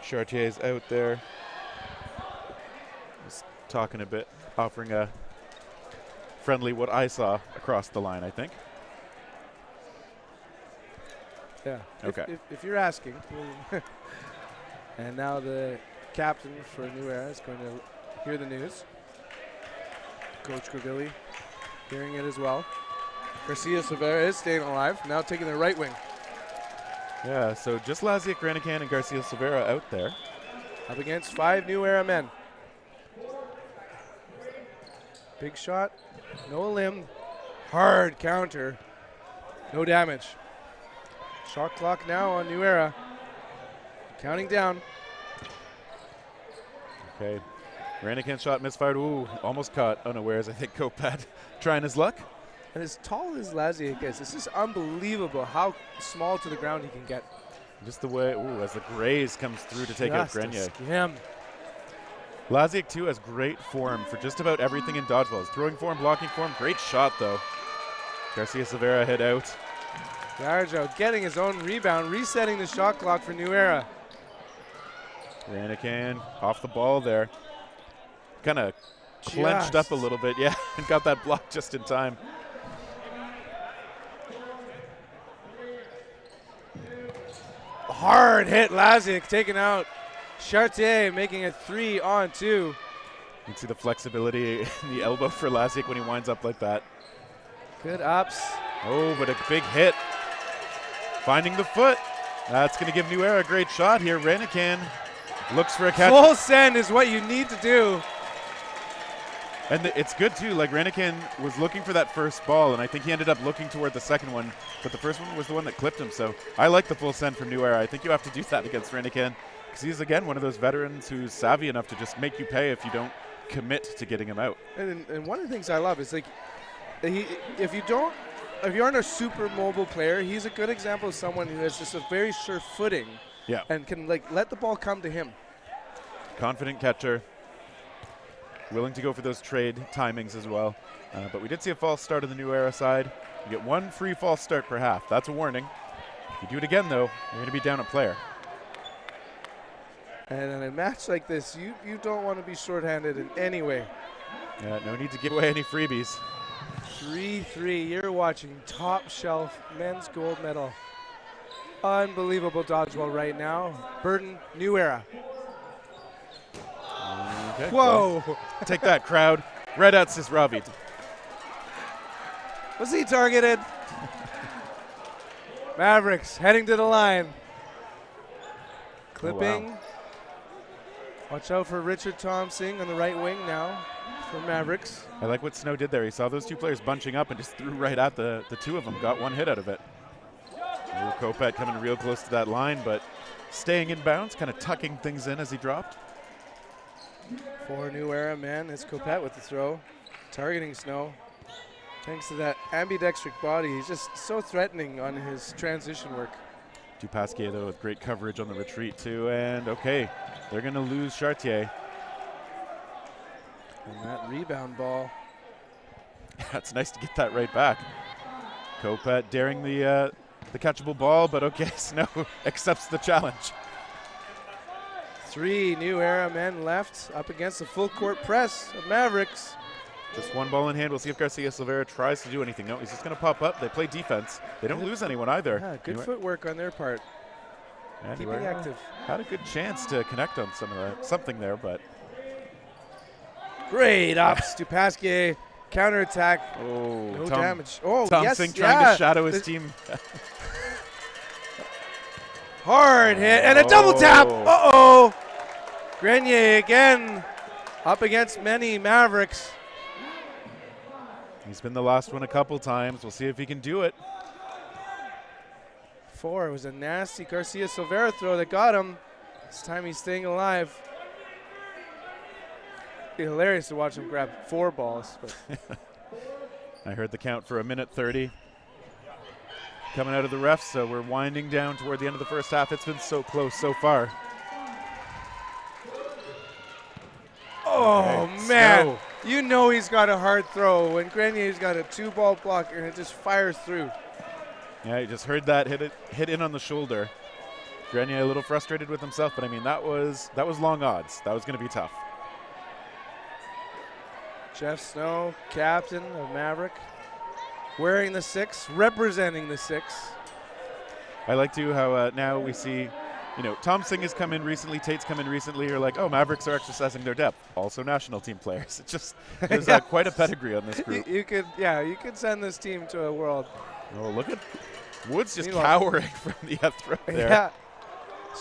[SPEAKER 3] Chartier's out there. Just talking a bit, offering a friendly what I saw across the line, I think.
[SPEAKER 18] Yeah.
[SPEAKER 3] Okay.
[SPEAKER 18] If you're asking. And now the captain for New Era is going to hear the news. Coach Gravilli hearing it as well. Garcia Silvera is staying alive, now taking the right wing.
[SPEAKER 3] Yeah, so just Laziak, Granican, and Garcia Silvera out there.
[SPEAKER 18] Up against 5 New Era men. Big shot, no limb, hard counter, no damage. Shot clock now on New Era. Counting down.
[SPEAKER 3] Okay. Granican shot misfired. Ooh, almost caught unawares. I think Kopad trying his luck.
[SPEAKER 18] And as tall as Laziak is, this is unbelievable how small to the ground he can get.
[SPEAKER 3] Just the way, ooh, as the graze comes through to take out Grenier.
[SPEAKER 18] Scam.
[SPEAKER 3] Laziak, too, has great form for just about everything in dodgeball. His throwing form, blocking form, great shot, though. Garcia Silvera head out.
[SPEAKER 18] Garjo getting his own rebound, resetting the shot clock for New Era.
[SPEAKER 3] Granican off the ball there. Kind of clenched up a little bit, yeah, and got that block just in time.
[SPEAKER 18] Hard hit, Laziak taken out. Chartier making it 3-on-2.
[SPEAKER 3] You can see the flexibility in the elbow for Laziak when he winds up like that.
[SPEAKER 18] Good ups.
[SPEAKER 3] Oh, but a big hit. Finding the foot. That's going to give New Era a great shot here. Granican looks for a catch.
[SPEAKER 18] Full send is what you need to do.
[SPEAKER 3] And it's good, too. Like, Granican was looking for that first ball, and I think he ended up looking toward the second one. But the first one was the one that clipped him. So I like the full send from New Era. I think you have to do that against Granican, because he's, again, one of those veterans who's savvy enough to just make you pay if you don't commit to getting him out.
[SPEAKER 18] And one of the things I love is, like, if you aren't a super mobile player, he's a good example of someone who has just a very sure footing.
[SPEAKER 3] Yeah.
[SPEAKER 18] And can, like, let the ball come to him.
[SPEAKER 3] Confident catcher. Willing to go for those trade timings as well. But we did see a false start on the New Era side. You get one free false start per half. That's a warning. If you do it again, though, you're going to be down a player.
[SPEAKER 18] And in a match like this, you don't want to be shorthanded in any way.
[SPEAKER 3] Yeah, no need to give away any freebies.
[SPEAKER 18] 3-3. You're watching top shelf men's gold medal. Unbelievable dodgeball right now. Burden, new era.
[SPEAKER 3] Okay,
[SPEAKER 18] Whoa.
[SPEAKER 3] Well, take that, crowd. Red out says Ravi.
[SPEAKER 18] Was he targeted? Mavericks heading to the line. Clipping.
[SPEAKER 3] Oh, wow.
[SPEAKER 18] Watch out for Richard Thompson on the right wing now for Mavericks.
[SPEAKER 3] I like what Snow did there. He saw those two players bunching up and just threw right at the two of them. Got one hit out of it. Ooh, Kopet coming real close to that line, but staying in bounds, kind of tucking things in as he dropped.
[SPEAKER 18] For new era, man, it's Kopet with the throw. Targeting Snow. Thanks to that ambidextric body, he's just so threatening on his transition work.
[SPEAKER 3] Dupasquier, though, with great coverage on the retreat, too. And, okay, they're going to lose Chartier.
[SPEAKER 18] And that rebound ball.
[SPEAKER 3] It's nice to get that right back. Kopet daring the catchable ball, but okay, Snow accepts the challenge.
[SPEAKER 18] 3 new era men left up against the full court press of Mavericks.
[SPEAKER 3] Just one ball in hand. We'll see if Garcia Silveira tries to do anything. No, he's just going to pop up. They play defense. They don't lose anyone either.
[SPEAKER 18] Yeah, good footwork on their part. Keeping active.
[SPEAKER 3] Had a good chance to connect on something there, but.
[SPEAKER 18] Great ups. Dupasquier, counterattack.
[SPEAKER 3] Oh,
[SPEAKER 18] no damage. Oh,
[SPEAKER 3] Thompson
[SPEAKER 18] yes,
[SPEAKER 3] trying to shadow his team.
[SPEAKER 18] Hard hit and a double tap. Uh-oh. Grenier again up against many Mavericks.
[SPEAKER 3] He's been the last one a couple times. We'll see if he can do it.
[SPEAKER 18] 4 was a nasty Garcia Silveira throw that got him. This time he's staying alive. It'd be hilarious to watch him grab 4 balls. But
[SPEAKER 3] I heard the count for 1:30 coming out of the refs, so we're winding down toward the end of the first half. It's been so close so far.
[SPEAKER 18] Oh,
[SPEAKER 3] okay,
[SPEAKER 18] man.
[SPEAKER 3] Snow.
[SPEAKER 18] You know he's got a hard throw when Grenier's got a 2-ball blocker and it just fires through.
[SPEAKER 3] Yeah, you just heard that hit in on the shoulder. Grenier a little frustrated with himself, but I mean that was long odds. That was going to be tough.
[SPEAKER 18] Jeff Snow, captain of Maverick, wearing the 6, representing the 6.
[SPEAKER 3] I like to how now we see, Tom Singh has come in recently, Tate's come in recently. You're like, oh, Mavericks are exercising their depth. Also national team players. It's just there's quite a pedigree on this group.
[SPEAKER 18] You could send this team to a world.
[SPEAKER 3] Oh, look at Woods just cowering from the throw there.
[SPEAKER 18] Yeah.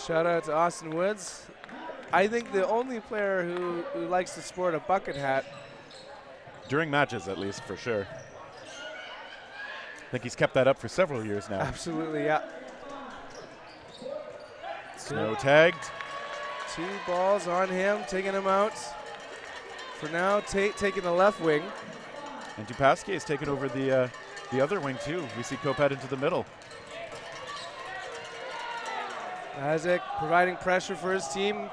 [SPEAKER 18] Shout out to Austin Woods. I think the only player who likes to sport a bucket hat.
[SPEAKER 3] During matches, at least, for sure. I think he's kept that up for several years now.
[SPEAKER 18] Absolutely, yeah.
[SPEAKER 3] Snow tagged.
[SPEAKER 18] 2 balls on him, taking him out. For now, Tate taking the left wing.
[SPEAKER 3] And Dupasquier is taking over the other wing, too. We see Kopet into the middle.
[SPEAKER 18] Isaac providing pressure for his team.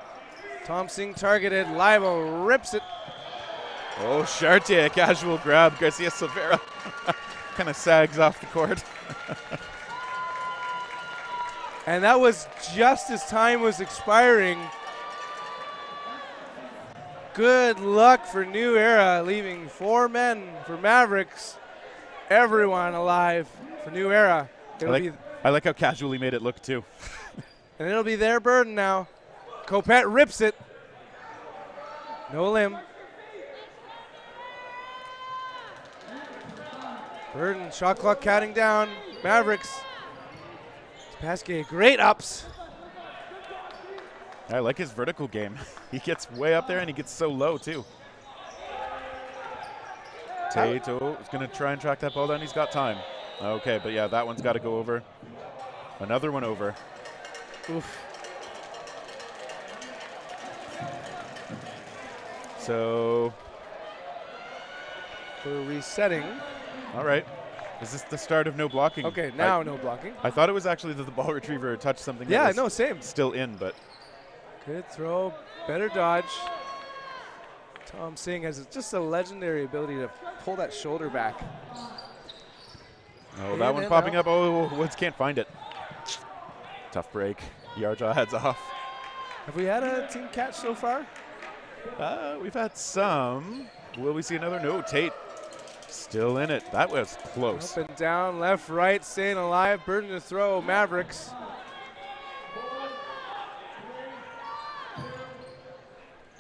[SPEAKER 18] Thompson targeted. Libo rips it.
[SPEAKER 3] Oh, Chartier, a casual grab. Garcia Silveira kind of sags off the court.
[SPEAKER 18] And that was just as time was expiring. Good luck for New Era, leaving 4 men for Mavericks. Everyone alive for New Era.
[SPEAKER 3] I like how casual he made it look, too.
[SPEAKER 18] And it'll be their burden now. Kopet rips it. No limb. Burden, shot clock counting down. Mavericks. Pasquet, great ups.
[SPEAKER 3] I like his vertical game. He gets way up there and he gets so low, too. Tato is going to try and track that ball down. He's got time. Okay, but yeah, that one's got to go over. Another one over.
[SPEAKER 18] Oof.
[SPEAKER 3] So
[SPEAKER 18] we're resetting.
[SPEAKER 3] All right. Is this the start of no blocking?
[SPEAKER 18] Okay, now no blocking.
[SPEAKER 3] I thought it was actually that the ball retriever touched something.
[SPEAKER 18] Yeah,
[SPEAKER 3] that was
[SPEAKER 18] no, same.
[SPEAKER 3] Still in, but.
[SPEAKER 18] Good throw, better dodge. Tom Singh has just a legendary ability to pull that shoulder back.
[SPEAKER 3] Oh, that one popping up. Oh, Woods can't find it. Tough break. Yarjaw heads off.
[SPEAKER 18] Have we had a team catch so far?
[SPEAKER 3] We've had some. Will we see another? No, Tate still in it. That was close.
[SPEAKER 18] Up and down, left, right, staying alive. Burden to throw, Mavericks.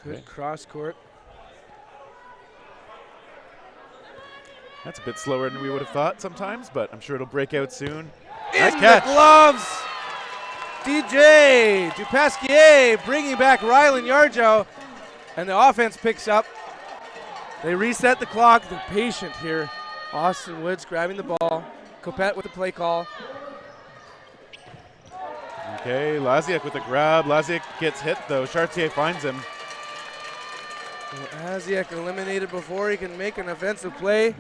[SPEAKER 18] Good cross court.
[SPEAKER 3] That's a bit slower than we would have thought sometimes, but I'm sure it'll break out soon.
[SPEAKER 18] In
[SPEAKER 3] Nice
[SPEAKER 18] the
[SPEAKER 3] catch.
[SPEAKER 18] gloves. DJ Dupasquier bringing back Rylan Yarjo, and the offense picks up. They reset the clock. They're patient here. Austin Woods grabbing the ball. Copette with the play call.
[SPEAKER 3] Okay, Laziak with the grab. Laziak gets hit though. Chartier finds him.
[SPEAKER 18] Laziak eliminated before he can make an offensive play.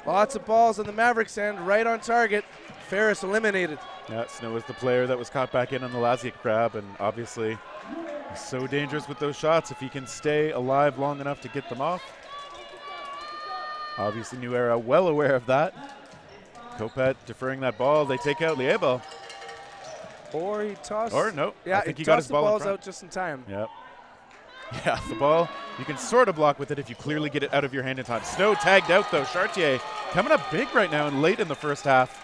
[SPEAKER 18] Lots of balls on the Mavericks end, right on target. Ferris eliminated.
[SPEAKER 3] Yeah, Snow was the player that was caught back in on the Laziak grab, and obviously he's so dangerous with those shots if he can stay alive long enough to get them off. Obviously New Era well aware of that. Copette deferring that ball. They take out Liebel.
[SPEAKER 18] Or he tossed.
[SPEAKER 3] Or no.
[SPEAKER 18] Yeah,
[SPEAKER 3] I think
[SPEAKER 18] he
[SPEAKER 3] got
[SPEAKER 18] tossed
[SPEAKER 3] his ball
[SPEAKER 18] the
[SPEAKER 3] in
[SPEAKER 18] balls
[SPEAKER 3] front.
[SPEAKER 18] out just in time.
[SPEAKER 3] Yep. Yeah, the ball, you can sort of block with it if you clearly get it out of your hand in time. Snow tagged out though. Chartier coming up big right now and late in the first half.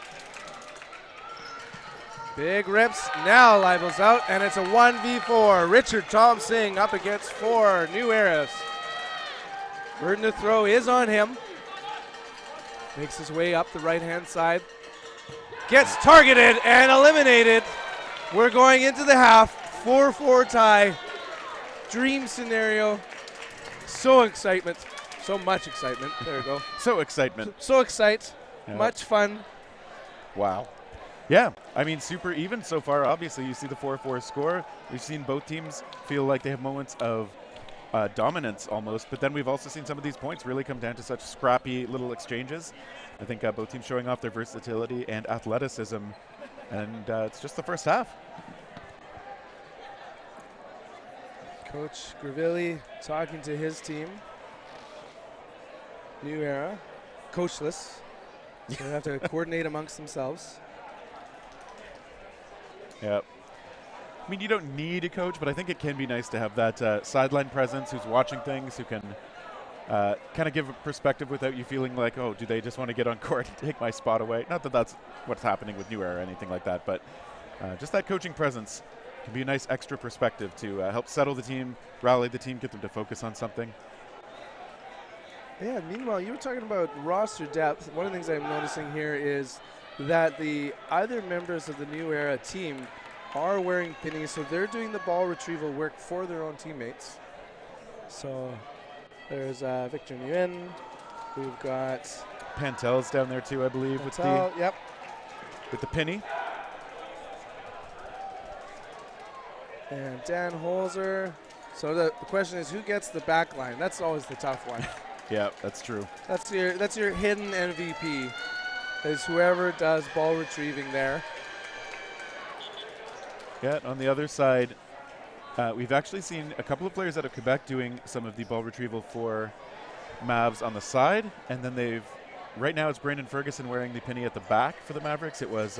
[SPEAKER 18] Big rips. Now Liebel's out, and it's a 1v4. Richard Thompson up against 4 New Eras. Burden to throw is on him. Makes his way up the right-hand side. Gets targeted and eliminated. We're going into the half. 4-4 tie. Dream scenario. So excitement. So much excitement. There we go.
[SPEAKER 3] So excitement.
[SPEAKER 18] So excite.
[SPEAKER 3] Yeah.
[SPEAKER 18] Much fun.
[SPEAKER 3] Wow. Yeah, I mean, super even so far. Obviously, you see the 4-4 score. We've seen both teams feel like they have moments of dominance almost, but then we've also seen some of these points really come down to such scrappy little exchanges. I think both teams showing off their versatility and athleticism, and it's just the first half.
[SPEAKER 18] Coach Gravilli talking to his team. New Era, coachless, so they have to coordinate amongst themselves.
[SPEAKER 3] Yep. I mean, you don't need a coach, but I think it can be nice to have that sideline presence who's watching things, who can kind of give a perspective without you feeling like, oh, do they just want to get on court and take my spot away? Not that that's what's happening with New Era or anything like that, but just that coaching presence can be a nice extra perspective to help settle the team, rally the team, get them to focus on something.
[SPEAKER 18] Yeah, meanwhile, you were talking about roster depth. One of the things I'm noticing here is that the other members of the New Era team are wearing pinnies, so they're doing the ball retrieval work for their own teammates. So there's Victor Nguyen. We've got
[SPEAKER 3] Pantel's down there too, I believe,
[SPEAKER 18] Pantel,
[SPEAKER 3] with the pinny.
[SPEAKER 18] And Dan Holzer. So the question is, who gets the back line? That's always the tough one.
[SPEAKER 3] Yeah, that's true.
[SPEAKER 18] That's your hidden MVP, is whoever does ball retrieving there.
[SPEAKER 3] Yeah, on the other side, we've actually seen a couple of players out of Quebec doing some of the ball retrieval for Mavs on the side, and then right now it's Brandon Ferguson wearing the pinny at the back for the Mavericks. It was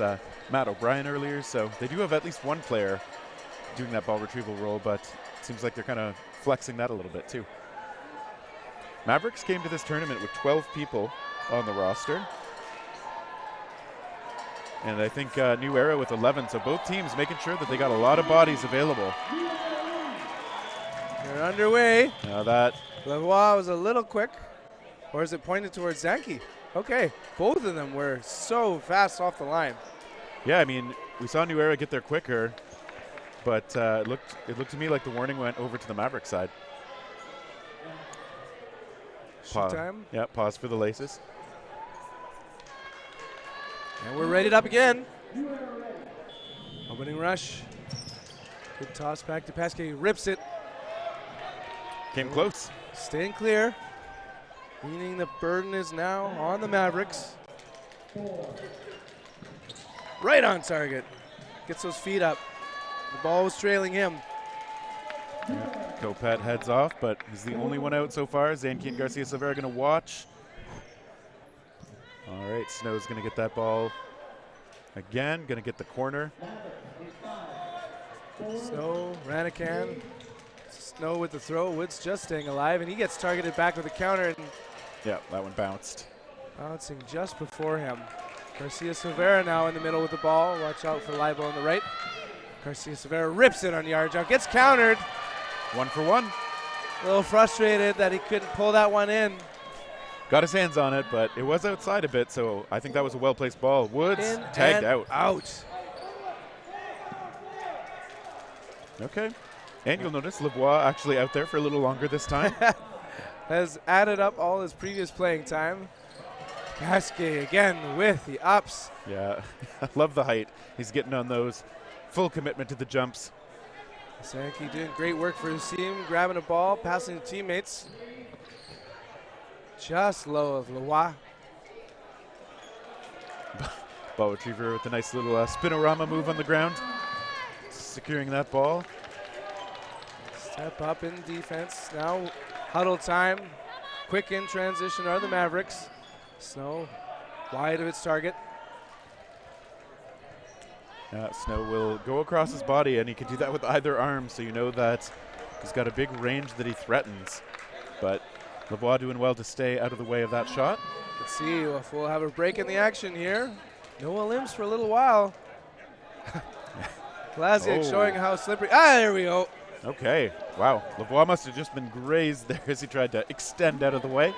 [SPEAKER 3] Matt O'Brien earlier, so they do have at least one player doing that ball retrieval role, but it seems like they're kind of flexing that a little bit too. Mavericks came to this tournament with 12 people on the roster. And I think New Era with 11, so both teams making sure that they got a lot of bodies available.
[SPEAKER 18] They're underway.
[SPEAKER 3] Now that
[SPEAKER 18] Lavoie was a little quick, or is it pointed towards Zanke? Okay, both of them were so fast off the line.
[SPEAKER 3] Yeah, I mean, we saw New Era get there quicker, but it looked to me like the warning went over to the Maverick side.
[SPEAKER 18] Shoot time.
[SPEAKER 3] Yeah, pause for the laces.
[SPEAKER 18] And we're rated up again. Opening rush. Good toss back to Pasquet. Rips it.
[SPEAKER 3] Came close.
[SPEAKER 18] Staying clear. Meaning the burden is now on the Mavericks. Right on target. Gets those feet up. The ball was trailing him.
[SPEAKER 3] Yeah, Copette heads off, but he's the only one out so far. Zanke and Garcia Silvera going to watch. All right, Snow's going to get that ball again. Going to get the corner.
[SPEAKER 18] Snow, Ranakan, Snow with the throw. Woods just staying alive, and he gets targeted back with a counter. And
[SPEAKER 3] yeah, that one bounced.
[SPEAKER 18] Bouncing just before him. Garcia Silvera now in the middle with the ball. Watch out for Libo on the right. Garcia Silvera rips it on yard jump. Gets countered.
[SPEAKER 3] 1 for 1.
[SPEAKER 18] A little frustrated that he couldn't pull that one in.
[SPEAKER 3] Got his hands on it, but it was outside a bit, so I think that was a well-placed ball. Woods tagged out. Okay. And you'll notice Lavoie actually out there for a little longer this time.
[SPEAKER 18] Has added up all his previous playing time. Pasquet again with the ups.
[SPEAKER 3] Yeah, I love the height. He's getting on those. Full commitment to the jumps.
[SPEAKER 18] Sankey doing great work for his team, grabbing a ball, passing to teammates. Just low of Lavoie.
[SPEAKER 3] Ball retriever with a nice little spinorama move on the ground. Securing that ball.
[SPEAKER 18] Step up in defense. Now huddle time. Quick in transition are the Mavericks. Snow wide of its target.
[SPEAKER 3] Snow will go across his body, and he can do that with either arm, so you know that he's got a big range that he threatens. But Lavoie doing well to stay out of the way of that shot.
[SPEAKER 18] Let's see if we'll have a break in the action here. Noah Limbs for a little while. Laziak showing how slippery. There we go.
[SPEAKER 3] Okay, wow. Lavoie must have just been grazed there as he tried to extend out of the way.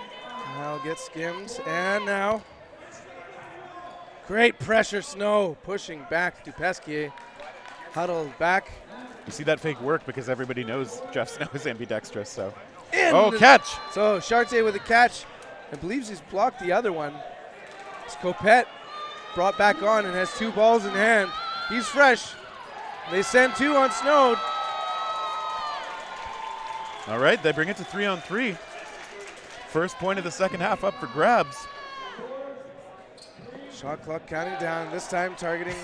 [SPEAKER 18] Now get skimmed, and now great pressure. Snow pushing back to Pesquier. Huddled back.
[SPEAKER 3] You see that fake work because everybody knows Jeff Snow is ambidextrous, so.
[SPEAKER 18] Catch! So Chartier with a catch and believes he's blocked the other one. It's Copette brought back on and has 2 balls in hand. He's fresh. They send 2 on Snow.
[SPEAKER 3] All right, they bring it to 3-on-3. First point of the second half up for grabs.
[SPEAKER 18] Shot clock counting down, this time targeting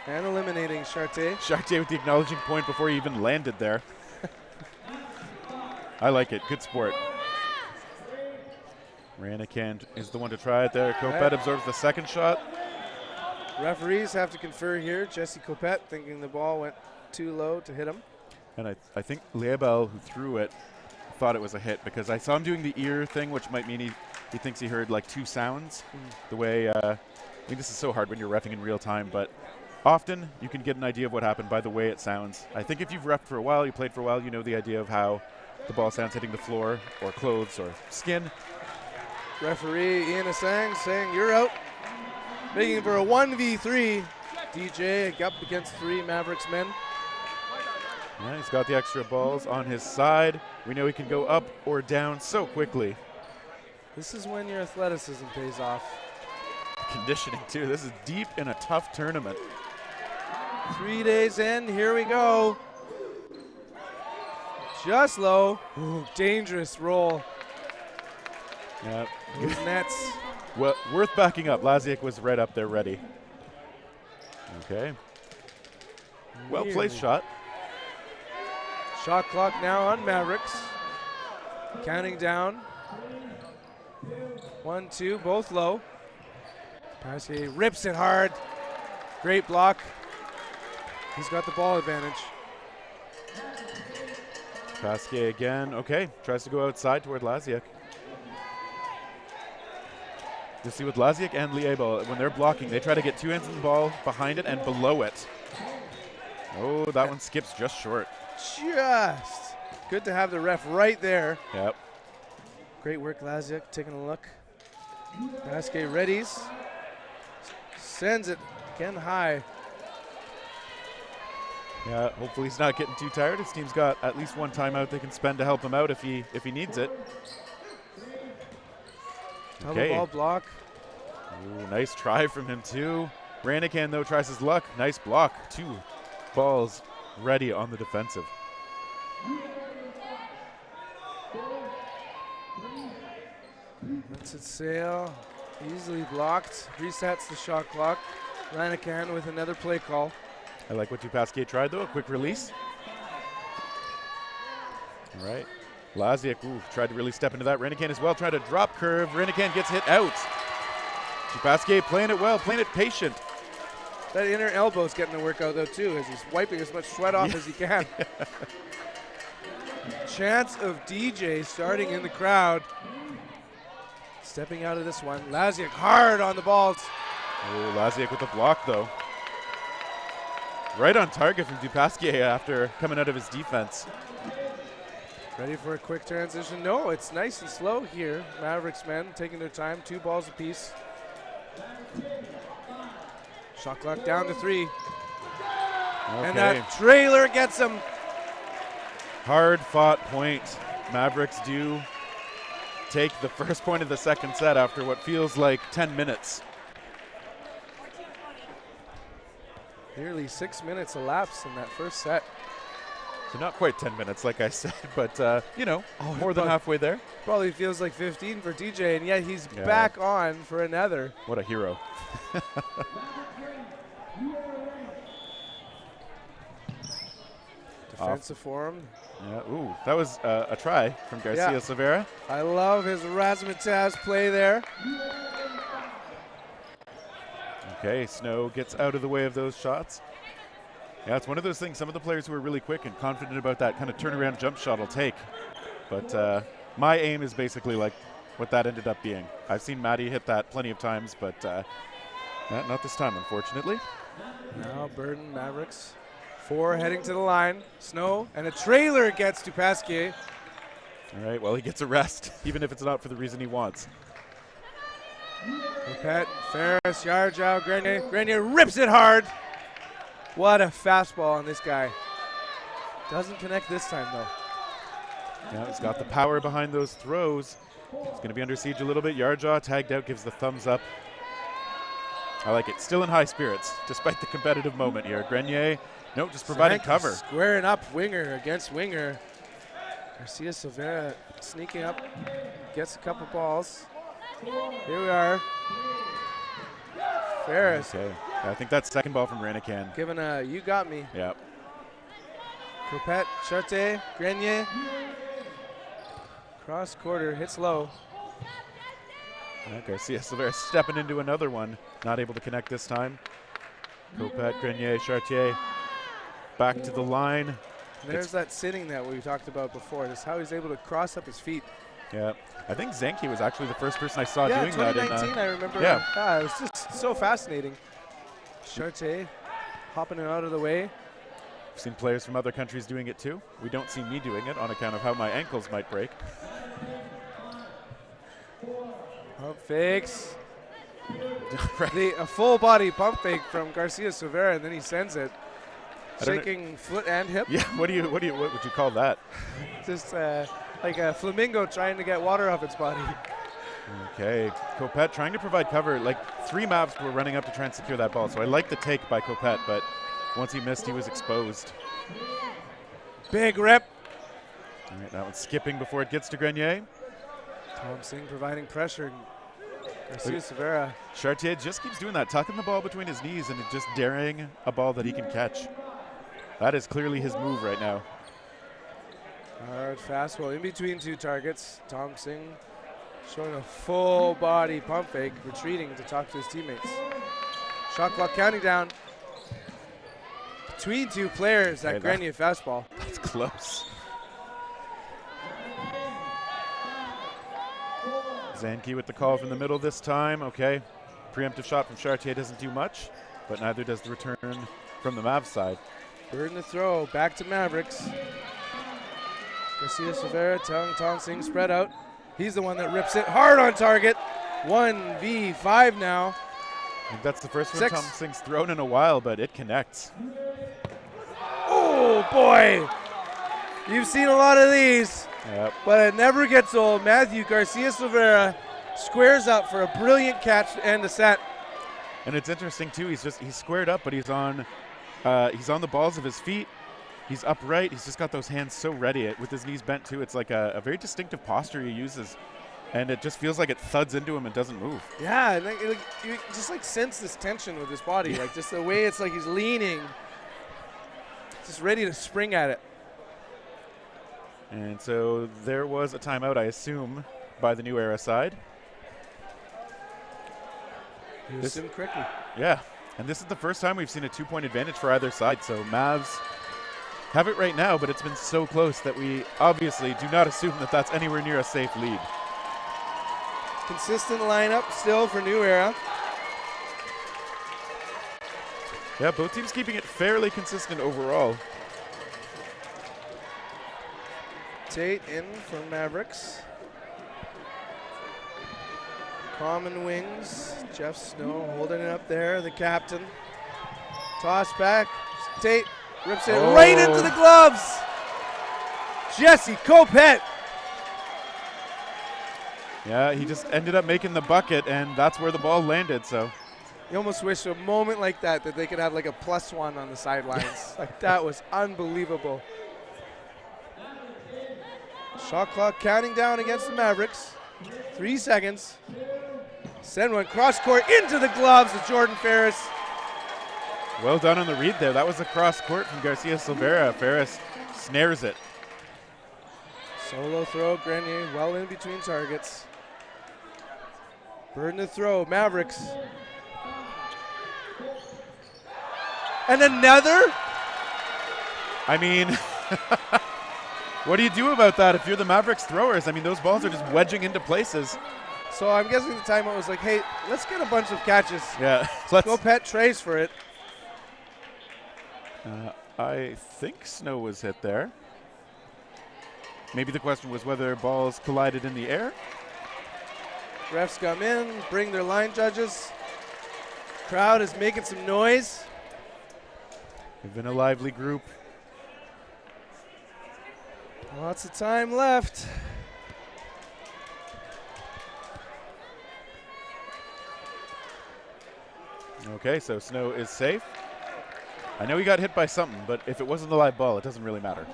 [SPEAKER 18] and eliminating Chartier.
[SPEAKER 3] Chartier with the acknowledging point before he even landed there. I like it, good sport. Ranican is the one to try it there. Copette absorbs the second shot.
[SPEAKER 18] Referees have to confer here. Jesse Copette thinking the ball went too low to hit him.
[SPEAKER 3] And I think Liebel, who threw it, thought it was a hit because I saw him doing the ear thing, which might mean he thinks he heard like 2 sounds. The way, I mean, this is so hard when you're reffing in real time, but often you can get an idea of what happened by the way it sounds. I think if you've reffed for a while, you played for a while, you know the idea of how the ball sounds hitting the floor or clothes or skin.
[SPEAKER 18] Referee Ian Asang saying you're out. Making for a 1v3. DJ up against 3 Mavericks men.
[SPEAKER 3] Yeah, he's got the extra balls on his side. We know he can go up or down so quickly.
[SPEAKER 18] This is when your athleticism pays off.
[SPEAKER 3] Conditioning too. This is deep in a tough tournament.
[SPEAKER 18] 3 days in, here we go. Just low. Ooh, dangerous roll.
[SPEAKER 3] Yep.
[SPEAKER 18] Those nets.
[SPEAKER 3] Well, worth backing up. Laziak was right up there ready. Okay. Well placed shot.
[SPEAKER 18] Shot clock now on Mavericks. Counting down. 1, 2, both low. Pasquier rips it hard. Great block. He's got the ball advantage.
[SPEAKER 3] Pasquier again. Okay, tries to go outside toward Laziak. You see with Laziak and Liebel, when they're blocking, they try to get 2 hands on the ball, behind it and below it. Oh, that one skips just short.
[SPEAKER 18] Just. Good to have the ref right there.
[SPEAKER 3] Yep.
[SPEAKER 18] Great work, Laziak, taking a look. Pasquier readies. Sends it again high.
[SPEAKER 3] Yeah, hopefully he's not getting too tired. His team's got at least 1 timeout they can spend to help him out if he needs it.
[SPEAKER 18] Double ball block.
[SPEAKER 3] Ooh, nice try from him too. Ranican though tries his luck. Nice block. 2 balls ready on the defensive.
[SPEAKER 18] Lets it sail. Easily blocked. Resets the shot clock. Ranican with another play call.
[SPEAKER 3] I like what Pasquier tried though. A quick release. All right. Laziak tried to really step into that. Ranican as well, tried to drop curve. Ranican gets hit out. Pasquier playing it well, playing it patient.
[SPEAKER 18] That inner elbow's getting the work out though too, as he's wiping as much sweat off as he can. chance of DJ starting in the crowd. Stepping out of this one. Laziak hard on the balls.
[SPEAKER 3] Oh, Laziak with a block, though. Right on target from Dupasquier after coming out of his defense.
[SPEAKER 18] Ready for a quick transition? No, it's nice and slow here. Mavericks men taking their time, 2 balls apiece. Shot clock down to 3.
[SPEAKER 3] Okay.
[SPEAKER 18] And that trailer gets him.
[SPEAKER 3] Hard fought point. Mavericks do take the first point of the second set after what feels like 10 minutes.
[SPEAKER 18] Nearly 6 minutes elapsed in that first set.
[SPEAKER 3] So not quite 10 minutes, like I said, but, you know, more than halfway there.
[SPEAKER 18] Probably feels like 15 for DJ, and yet he's back on for another.
[SPEAKER 3] What a hero.
[SPEAKER 18] Defensive form.
[SPEAKER 3] Yeah, ooh, that was a try from Garcia Silveira.
[SPEAKER 18] I love his razzmatazz play there.
[SPEAKER 3] Okay, Snow gets out of the way of those shots. Yeah, it's one of those things some of the players who are really quick and confident about that kind of turnaround jump shot will take. But my aim is basically like what that ended up being. I've seen Maddie hit that plenty of times, but not this time, unfortunately.
[SPEAKER 18] Now Burden, Mavericks. 4 heading to the line. Snow, and a trailer gets to Pasquier.
[SPEAKER 3] All right, well, he gets a rest, even if it's not for the reason he wants.
[SPEAKER 18] Pet, Ferris, Yarjow, Grenier. Grenier rips it hard. What a fastball on this guy. Doesn't connect this time, though.
[SPEAKER 3] Yeah, he's got the power behind those throws. He's going to be under siege a little bit. Yarjaw tagged out, gives the thumbs up. I like it. Still in high spirits, despite the competitive moment here. Grenier, no, just providing cover.
[SPEAKER 18] Squaring up winger against winger. Garcia Silveira sneaking up, gets a couple balls. Here we are. Ferris.
[SPEAKER 3] Okay. I think that's second ball from Ranican.
[SPEAKER 18] Given a you got me.
[SPEAKER 3] Yep.
[SPEAKER 18] Copette, Charte, Grenier. Cross quarter, hits low.
[SPEAKER 3] Garcia Silveira stepping into another one. Not able to connect this time. Copette, Grenier, Chartier back to the line.
[SPEAKER 18] There's that sitting that we talked about before. Just how he's able to cross up his feet.
[SPEAKER 3] Yeah, I think Zenke was actually the first person I saw doing that.
[SPEAKER 18] 2019, I remember.
[SPEAKER 3] Yeah,
[SPEAKER 18] it was just so fascinating. Chartier hopping it out of the way.
[SPEAKER 3] I've seen players from other countries doing it too. We don't see me doing it on account of how my ankles might break.
[SPEAKER 18] Pump fakes. A full body pump fake from Garcia Silveira, and then he sends it. Shaking foot and hip.
[SPEAKER 3] Yeah, what would you call that?
[SPEAKER 18] Just like a flamingo trying to get water off its body.
[SPEAKER 3] Okay, Copette trying to provide cover. Like 3 Mavs were running up to try and secure that ball, so I like the take by Copette, but once he missed, he was exposed.
[SPEAKER 18] Big rip.
[SPEAKER 3] All right, that one's skipping before it gets to Grenier.
[SPEAKER 18] Tom Singh providing pressure. Garcia Silveira.
[SPEAKER 3] Chartier just keeps doing that, tucking the ball between his knees and just daring a ball that he can catch. That is clearly his move right now.
[SPEAKER 18] Hard fastball in between 2 targets. Tom Singh showing a full body pump fake, retreating to talk to his teammates. Shot clock counting down. Between 2 players, that Grenier fastball.
[SPEAKER 3] That's close. Zanke with the call from the middle this time. Okay, preemptive shot from Chartier doesn't do much, but neither does the return from the Mavs side.
[SPEAKER 18] Burden the throw, back to Mavericks. Garcia Silveira telling Tom Singh spread out. He's the one that rips it hard on target. 1v5 now.
[SPEAKER 3] I think that's the first one Tom Singh's thrown in a while, but it connects.
[SPEAKER 18] Oh boy, you've seen a lot of these.
[SPEAKER 3] Yep.
[SPEAKER 18] But it never gets old. Matthew Garcia Silveira squares up for a brilliant catch to end the set.
[SPEAKER 3] And it's interesting too. He's squared up, but he's on the balls of his feet. He's upright. He's just got those hands so ready. With his knees bent too, it's like a very distinctive posture he uses, and it just feels like it thuds into him and doesn't move.
[SPEAKER 18] Yeah, and you just like sense this tension with his body, like just the way it's like he's leaning, just ready to spring at it.
[SPEAKER 3] And so there was a timeout, I assume, by the New Era side.
[SPEAKER 18] You assume correctly.
[SPEAKER 3] Yeah, and this is the first time we've seen a 2-point advantage for either side. So Mavs have it right now, but it's been so close that we obviously do not assume that that's anywhere near a safe lead.
[SPEAKER 18] Consistent lineup still for New Era.
[SPEAKER 3] Yeah, both teams keeping it fairly consistent overall.
[SPEAKER 18] Tate in for Mavericks. Common wings. Jeff Snow holding it up there, the captain. Toss back. Tate rips it right into the gloves. Jesse Copet.
[SPEAKER 3] Yeah, he just ended up making the bucket, and that's where the ball landed, so.
[SPEAKER 18] You almost wish a moment like that they could have like a +1 on the sidelines. Like, that was unbelievable. Shot clock counting down against the Mavericks. 3 seconds. Send one cross court into the gloves of Jordan Ferris.
[SPEAKER 3] Well done on the read there. That was a cross court from Garcia Silveira. Ferris snares it.
[SPEAKER 18] Solo throw, Grenier well in between targets. Burden to throw, Mavericks. And another?
[SPEAKER 3] I mean, what do you do about that if you're the Mavericks throwers? I mean, those balls are just wedging into places.
[SPEAKER 18] So I'm guessing the timeout was like, hey, let's get a bunch of catches.
[SPEAKER 3] Yeah, let's
[SPEAKER 18] go Pet trace for it.
[SPEAKER 3] I think Snow was hit there. Maybe the question was whether balls collided in the air.
[SPEAKER 18] Refs come in, bring their line judges. Crowd is making some noise.
[SPEAKER 3] They've been a lively group.
[SPEAKER 18] Lots of time left.
[SPEAKER 3] Okay, so Snow is safe. I know he got hit by something, but if it wasn't a live ball, it doesn't really matter.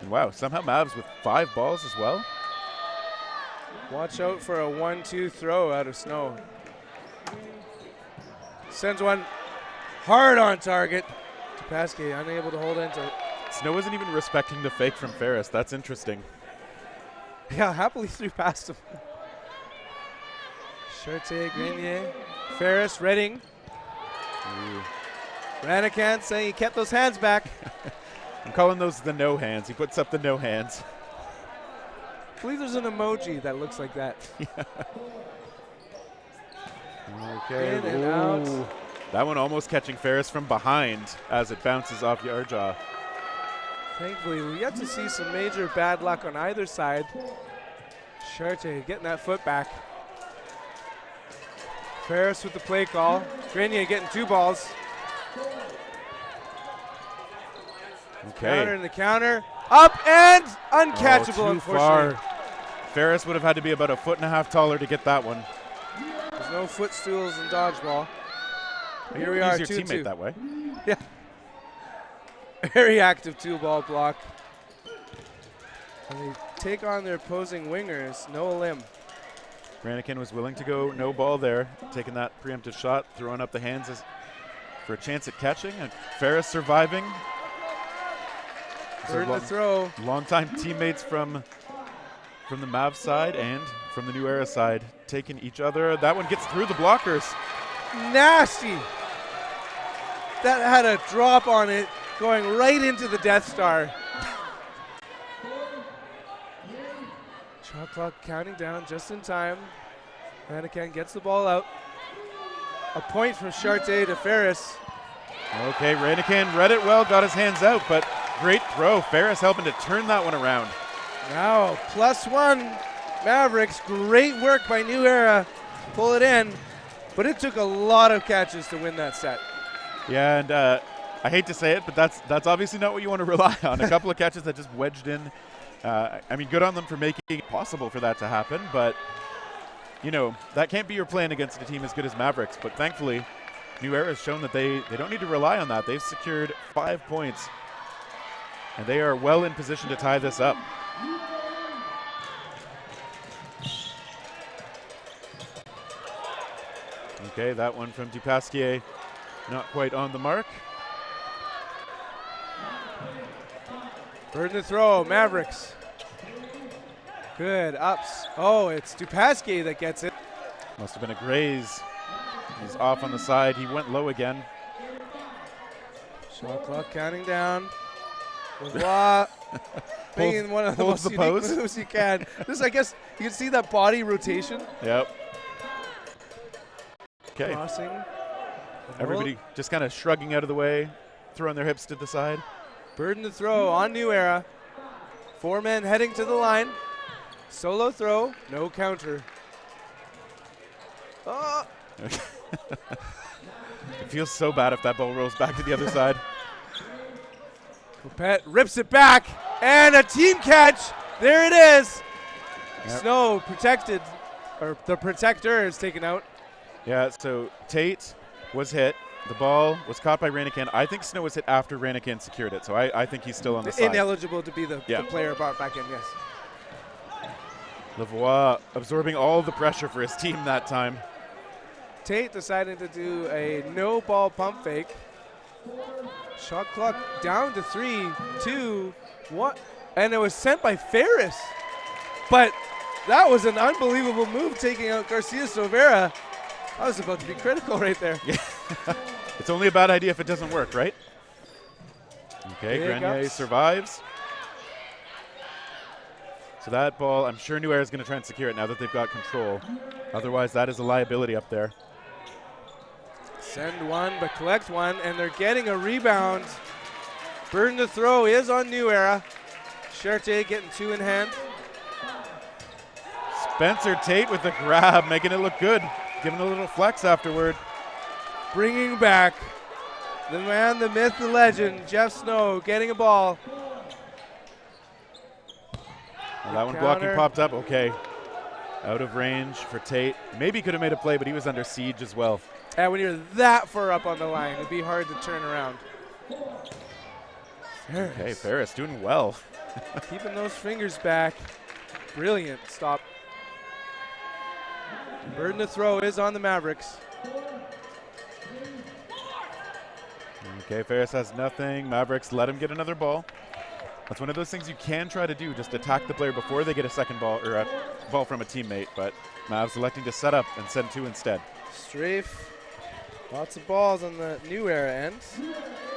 [SPEAKER 3] And wow, somehow Mavs with 5 balls as well.
[SPEAKER 18] Watch out for a 1-2 throw out of Snow. Sends one hard on target. Pasquet unable to hold into it.
[SPEAKER 3] Snow isn't even respecting the fake from Ferris. That's interesting.
[SPEAKER 18] Yeah, happily threw past him. Chartier, Grenier, Ferris, Redding. Ranican saying he kept those hands back.
[SPEAKER 3] I'm calling those the no hands. He puts up the no hands.
[SPEAKER 18] I believe there's an emoji that looks like that.
[SPEAKER 3] Okay.
[SPEAKER 18] In and out.
[SPEAKER 3] That one almost catching Ferris from behind as it bounces off Yarjaw.
[SPEAKER 18] Thankfully, we get to see some major bad luck on either side. Chartier getting that foot back. Ferris with the play call. Grenier getting 2 balls.
[SPEAKER 3] Okay.
[SPEAKER 18] Counter in the counter. Up and uncatchable,
[SPEAKER 3] too
[SPEAKER 18] unfortunately.
[SPEAKER 3] Far. Ferris would have had to be about 1.5 feet taller to get that one.
[SPEAKER 18] There's no footstools in dodgeball. Here we
[SPEAKER 3] Use
[SPEAKER 18] are,
[SPEAKER 3] your
[SPEAKER 18] 2-2.
[SPEAKER 3] teammate that way.
[SPEAKER 18] Yeah. Very active 2-ball block. And they take on their opposing wingers. No limb.
[SPEAKER 3] Granican was willing to go no ball there, taking that preemptive shot, throwing up the hands for a chance at catching. And Ferris surviving.
[SPEAKER 18] Third to throw.
[SPEAKER 3] Longtime teammates from the Mavs side and from the New Era side taking each other. That one gets through the blockers.
[SPEAKER 18] Nasty. That had a drop on it going right into the Death Star. Shot clock counting down just in time. Ranican gets the ball out. A point from Chartier to Ferris.
[SPEAKER 3] Okay, Ranican read it well, got his hands out, but great throw. Ferris helping to turn that one around.
[SPEAKER 18] Now +1 Mavericks. Great work by New Era. Pull it in. But it took a lot of catches to win that set.
[SPEAKER 3] Yeah, and I hate to say it, but that's obviously not what you want to rely on. A couple of catches that just wedged in. I mean, good on them for making it possible for that to happen, but, you know, that can't be your plan against a team as good as Mavericks. But thankfully, New Era has shown that they don't need to rely on that. They've secured 5 points, and they are well in position to tie this up. Okay, that one from Dupasquier, not quite on the mark.
[SPEAKER 18] Burden to throw, Mavericks. Good, ups. Oh, it's Dupasquier that gets it.
[SPEAKER 3] Must have been a graze. He's off on the side. He went low again.
[SPEAKER 18] Shot clock counting down. Lavoie making one of the most unique moves you can. This, I guess, you can see that body rotation.
[SPEAKER 3] Yep. Okay.
[SPEAKER 18] Crossing.
[SPEAKER 3] Everybody just kind of shrugging out of the way, throwing their hips to the side.
[SPEAKER 18] Burden to throw on New Era. 4 men heading to the line. Solo throw, no counter. Oh.
[SPEAKER 3] It feels so bad if that ball rolls back to the other side.
[SPEAKER 18] Kopet rips it back, and a team catch. There it is.
[SPEAKER 3] Yep.
[SPEAKER 18] Snow protected, or the protector is taken out.
[SPEAKER 3] Yeah, so Tate was hit. The ball was caught by Ranikin. I think Snow was hit after Ranikin secured it, so I think he's still on the side.
[SPEAKER 18] Ineligible to be the player brought back in, yes.
[SPEAKER 3] Lavoie absorbing all the pressure for his team that time.
[SPEAKER 18] Tate decided to do a no ball pump fake. Shot clock down to 3, 2, 1, and it was sent by Ferris. But that was an unbelievable move, taking out Garcia Silveira. I was about to be critical right there.
[SPEAKER 3] Yeah. It's only a bad idea if it doesn't work, right? Okay, Grenier survives. So that ball, I'm sure New Era is going to try and secure it now that they've got control. Otherwise, that is a liability up there.
[SPEAKER 18] Send one, but collect one, and they're getting a rebound. Burden to throw is on New Era. Chartier getting 2 in hand.
[SPEAKER 3] Spencer Tate with the grab, making it look good. Giving a little flex afterward.
[SPEAKER 18] Bringing back the man, the myth, the legend, Jeff Snow getting a ball.
[SPEAKER 3] Well, that one blocking popped up. Okay. Out of range for Tate. Maybe could have made a play, but he was under siege as well.
[SPEAKER 18] And when you're that far up on the line, it'd be hard to turn around. Ferris.
[SPEAKER 3] Okay, Ferris doing well.
[SPEAKER 18] Keeping those fingers back. Brilliant stop. Burden to throw is on the Mavericks.
[SPEAKER 3] Okay, Ferris has nothing. Mavericks let him get another ball. That's one of those things you can try to do, just attack the player before they get a second ball or a ball from a teammate, but Mavs electing to set up and send 2 instead.
[SPEAKER 18] Strafe. Lots of balls on the New Era end.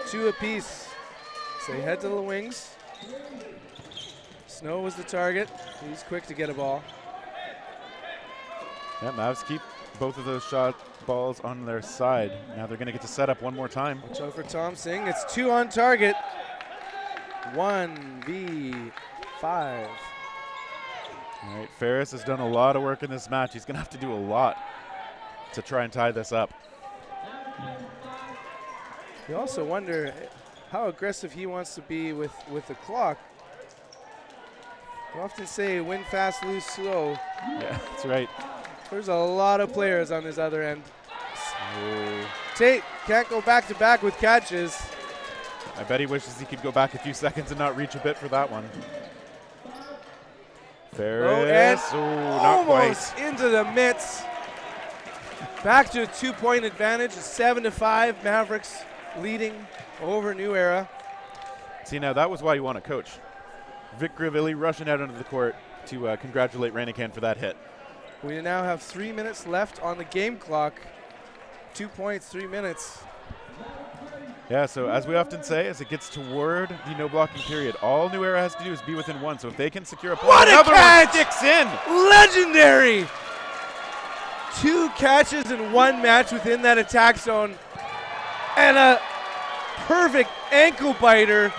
[SPEAKER 18] 2 apiece. So they head to the wings. Snow was the target. He's quick to get a ball.
[SPEAKER 3] Yeah, Mavs keep both of those shot balls on their side. Now they're going to get to set up one more time.
[SPEAKER 18] Watch out for Tom Singh. It's 2 on target. 1v5.
[SPEAKER 3] All right, Ferris has done a lot of work in this match. He's going to have to do a lot to try and tie this up.
[SPEAKER 18] You also wonder how aggressive he wants to be with the clock. We often say win fast, lose slow.
[SPEAKER 3] Yeah, that's right.
[SPEAKER 18] There's a lot of players on his other end. Tate can't go back-to-back with catches.
[SPEAKER 3] I bet he wishes he could go back a few seconds and not reach a bit for that one. Ferris, not
[SPEAKER 18] almost
[SPEAKER 3] quite.
[SPEAKER 18] Into the mitts. Back to a 2-point advantage, 7-5. Mavericks leading over New Era.
[SPEAKER 3] See, now that was why you want to coach. Vic Gravilli rushing out onto the court to congratulate Ranikan for that hit.
[SPEAKER 18] We now have 3 minutes left on the game clock. 2 points, 3 minutes.
[SPEAKER 3] Yeah, so as we often say, as it gets toward the no blocking period, all New Era has to do is be within 1. So if they can secure a point,
[SPEAKER 18] what a
[SPEAKER 3] another
[SPEAKER 18] catch!
[SPEAKER 3] one sticks in.
[SPEAKER 18] Legendary! 2 catches in 1 match within that attack zone. And a perfect ankle biter.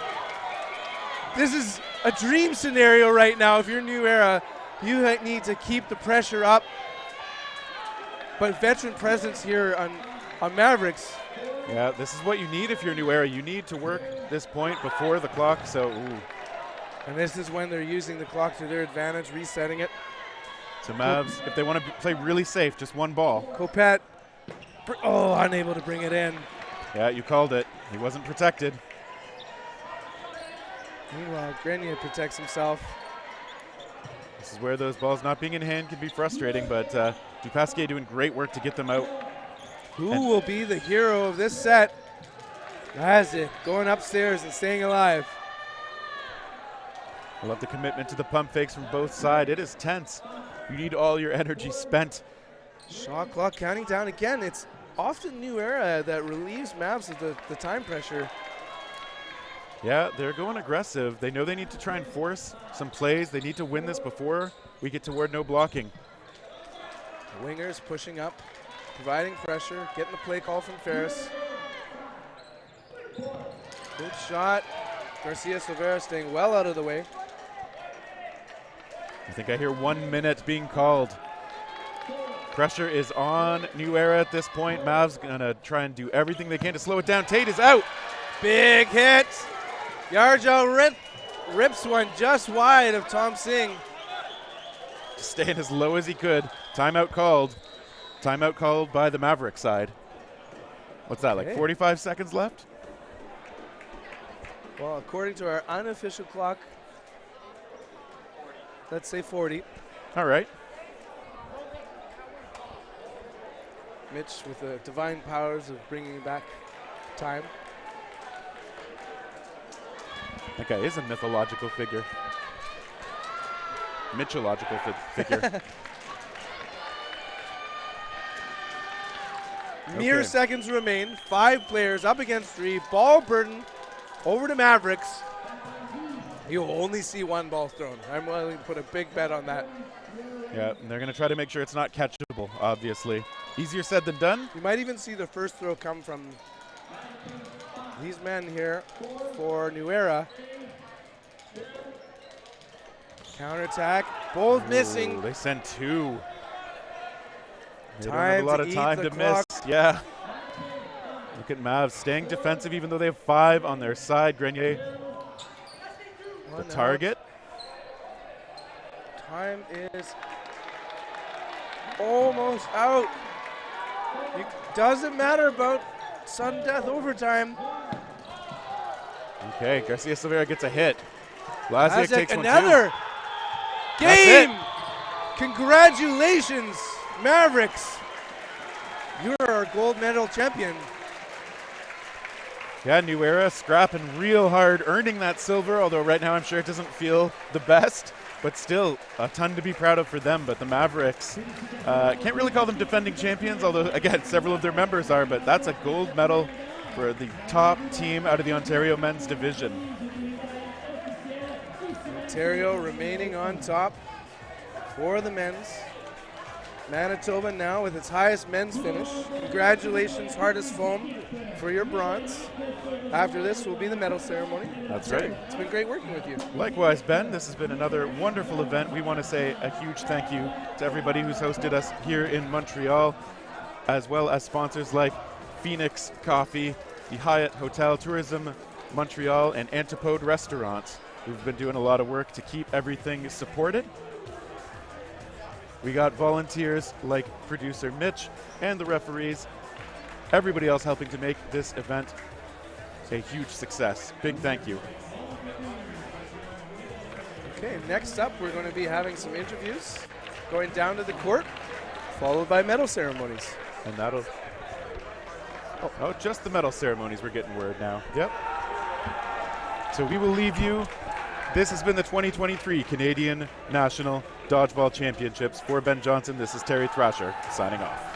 [SPEAKER 18] This is a dream scenario right now. If you're New Era, you need to keep the pressure up. But veteran presence here on Mavericks.
[SPEAKER 3] Yeah, this is what you need if you're New Era. You need to work this point before the clock, so
[SPEAKER 18] And this is when they're using the clock to their advantage, resetting it.
[SPEAKER 3] So Mavs, if they want to play really safe, just 1 ball.
[SPEAKER 18] Kopet, unable to bring it in.
[SPEAKER 3] Yeah, you called it. He wasn't protected.
[SPEAKER 18] Meanwhile, Grenier protects himself.
[SPEAKER 3] This is where those balls not being in hand can be frustrating, but Dupasquier doing great work to get them out.
[SPEAKER 18] Who will be the hero of this set? Lazic going upstairs and staying alive.
[SPEAKER 3] I love the commitment to the pump fakes from both sides. It is tense. You need all your energy spent.
[SPEAKER 18] Shot clock counting down again. It's often New Era that relieves Mavs of the time pressure.
[SPEAKER 3] Yeah, they're going aggressive. They know they need to try and force some plays. They need to win this before we get toward no blocking.
[SPEAKER 18] Wingers pushing up, providing pressure, getting the play call from Ferris. Good shot. Garcia Silvera staying well out of the way.
[SPEAKER 3] I think I hear 1 minute being called. Pressure is on New Era at this point. Mavs gonna try and do everything they can to slow it down. Tate is out.
[SPEAKER 18] Big hit. Yarjo rips one just wide of Tom Singh.
[SPEAKER 3] Staying as low as he could. Timeout called. Timeout called by the Mavericks side. What's that, like 45 seconds left?
[SPEAKER 18] Well, according to our unofficial clock, let's say 40.
[SPEAKER 3] All right.
[SPEAKER 18] Mitch with the divine powers of bringing back time.
[SPEAKER 3] That guy is a mythological figure. Mitchological figure.
[SPEAKER 18] Mere seconds remain. 5 players up against 3. Ball burden over to Mavericks. You'll only see 1 ball thrown. I'm willing to put a big bet on that.
[SPEAKER 3] Yeah, and they're going to try to make sure it's not catchable, obviously. Easier said than done.
[SPEAKER 18] You might even see the first throw come from these men here for New Era. Counterattack, both missing.
[SPEAKER 3] They sent 2. They don't
[SPEAKER 18] Time
[SPEAKER 3] have a lot
[SPEAKER 18] to
[SPEAKER 3] of
[SPEAKER 18] eat
[SPEAKER 3] time
[SPEAKER 18] the
[SPEAKER 3] to
[SPEAKER 18] clock.
[SPEAKER 3] miss. Yeah. Look at Mavs staying defensive even though they have 5 on their side. Grenier, the target.
[SPEAKER 18] Time is almost out. It doesn't matter about sudden death overtime.
[SPEAKER 3] Okay, Garcia Silvera gets a hit. Laziak takes
[SPEAKER 18] another
[SPEAKER 3] one too.
[SPEAKER 18] game. Congratulations, Mavericks. You're our gold medal champion.
[SPEAKER 3] Yeah, New Era scrapping real hard, earning that silver, although right now I'm sure it doesn't feel the best, but still a ton to be proud of for them. But the Mavericks, can't really call them defending champions, although, again, several of their members are, but that's a gold medal for the top team out of the Ontario men's division.
[SPEAKER 18] Ontario remaining on top for the men's. Manitoba now with its highest men's finish. Congratulations, Hardest Foam, for your bronze. After this will be the medal ceremony.
[SPEAKER 3] That's right.
[SPEAKER 18] It's been great working with you.
[SPEAKER 3] Likewise, Ben, this has been another wonderful event. We want to say a huge thank you to everybody who's hosted us here in Montreal, as well as sponsors like Phoenix Coffee, the Hyatt Hotel Tourism Montreal, and Antipode Restaurants, who've been doing a lot of work to keep everything supported. We got volunteers like producer Mitch and the referees, everybody else helping to make this event a huge success. Big thank you.
[SPEAKER 18] Okay, next up we're going to be having some interviews going down to the court, followed by medal ceremonies.
[SPEAKER 3] And that'll, oh, just the medal ceremonies, we're getting word now. Yep. So we will leave you. This has been the 2023 Canadian National Dodgeball Championships. For Ben Johnson, this is Terry Thrasher signing off.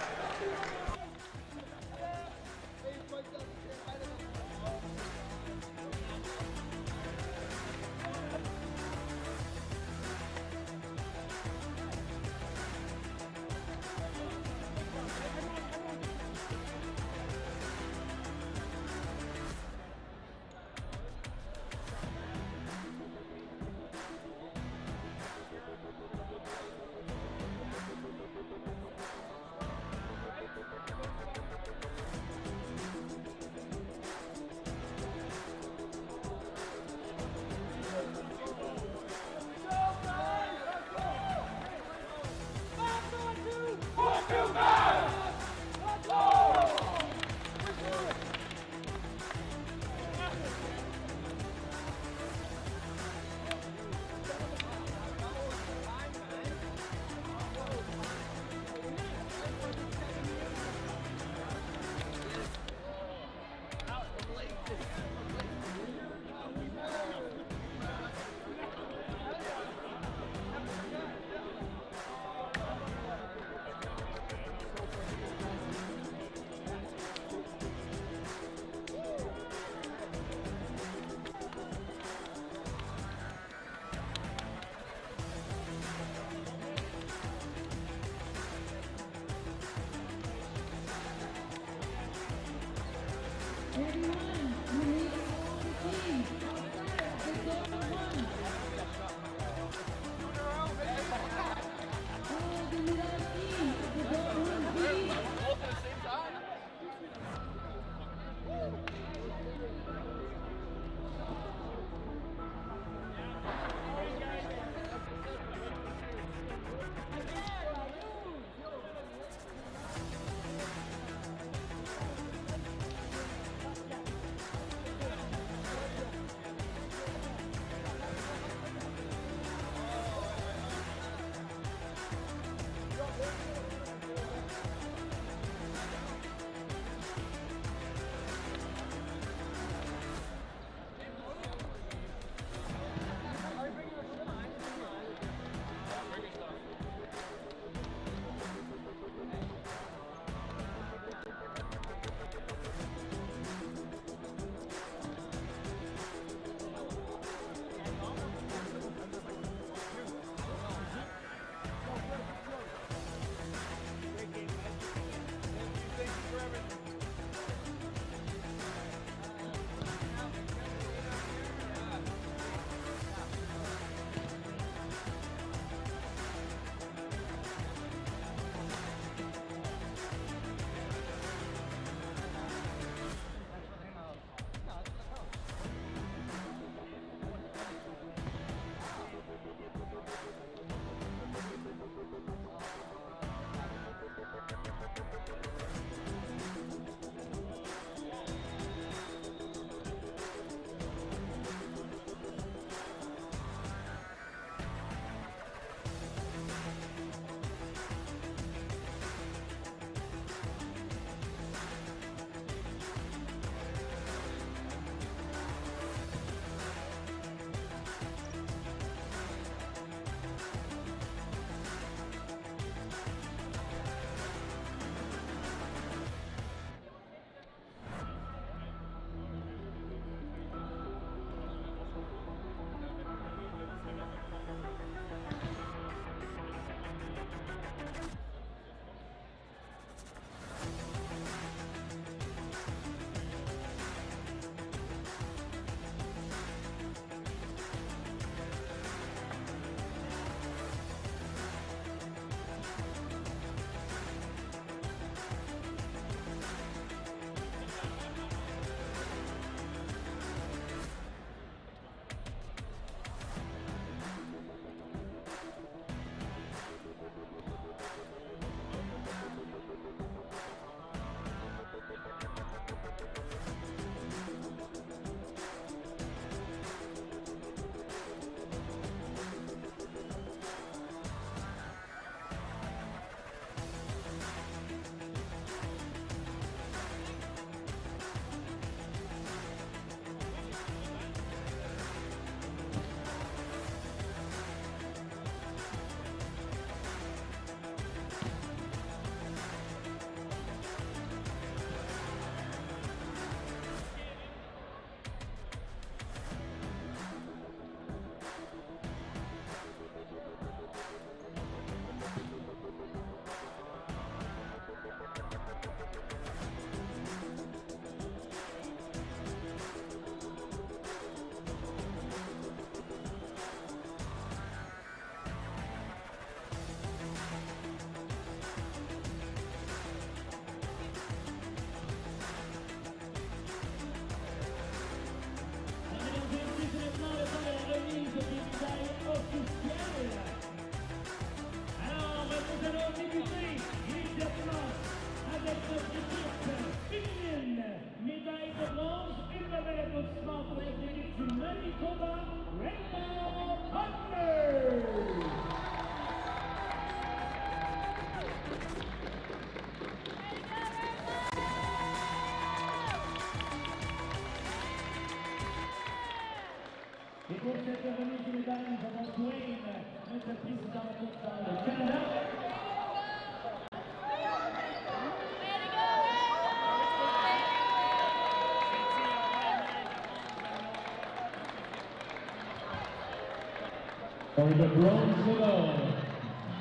[SPEAKER 2] For the bronze medal,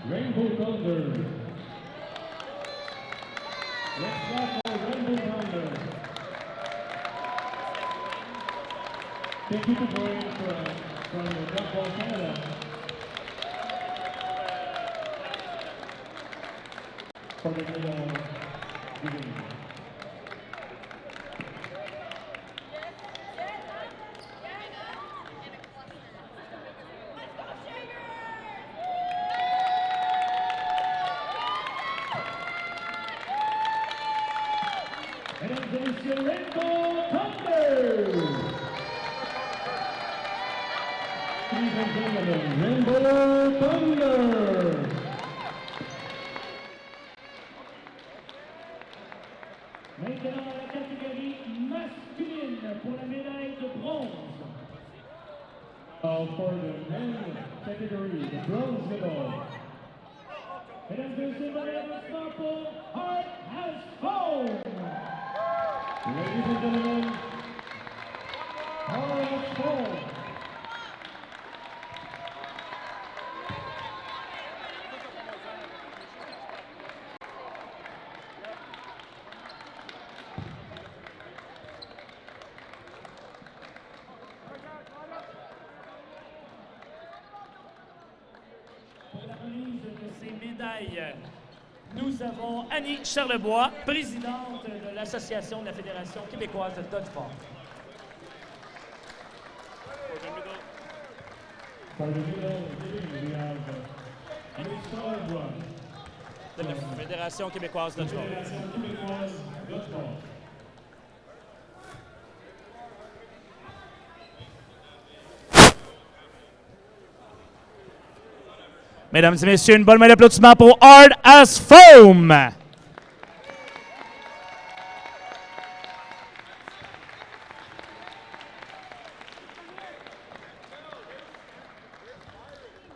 [SPEAKER 2] Rainbow Thunder. Let's clap for Rainbow Thunder. Thank you for joining from Dodgeball Canada. For the medal giving. Mesdames et messieurs, Rainbow Thunder! Ladies and gentlemen, Rainbow Thunder! Maintenant, la catégorie masculine pour la médaille de bronze. For the men's category, the bronze medal. Mesdames et messieurs, applaudissements pour Heart Has Foam! Ladies and gentlemen, Heart Has Foam!
[SPEAKER 6] Pour la remise de ces médailles, nous avons Annie Charlebois, présidente de l'Association de la Fédération québécoise de Dodgeball.
[SPEAKER 2] For the middle, we have Annie Charlebois.
[SPEAKER 6] De la Fédération québécoise de Dodgeball.
[SPEAKER 2] Fédération québécoise de Dodgeball.
[SPEAKER 6] Mesdames et messieurs, une bonne main d'applaudissement pour Heart Has Foam.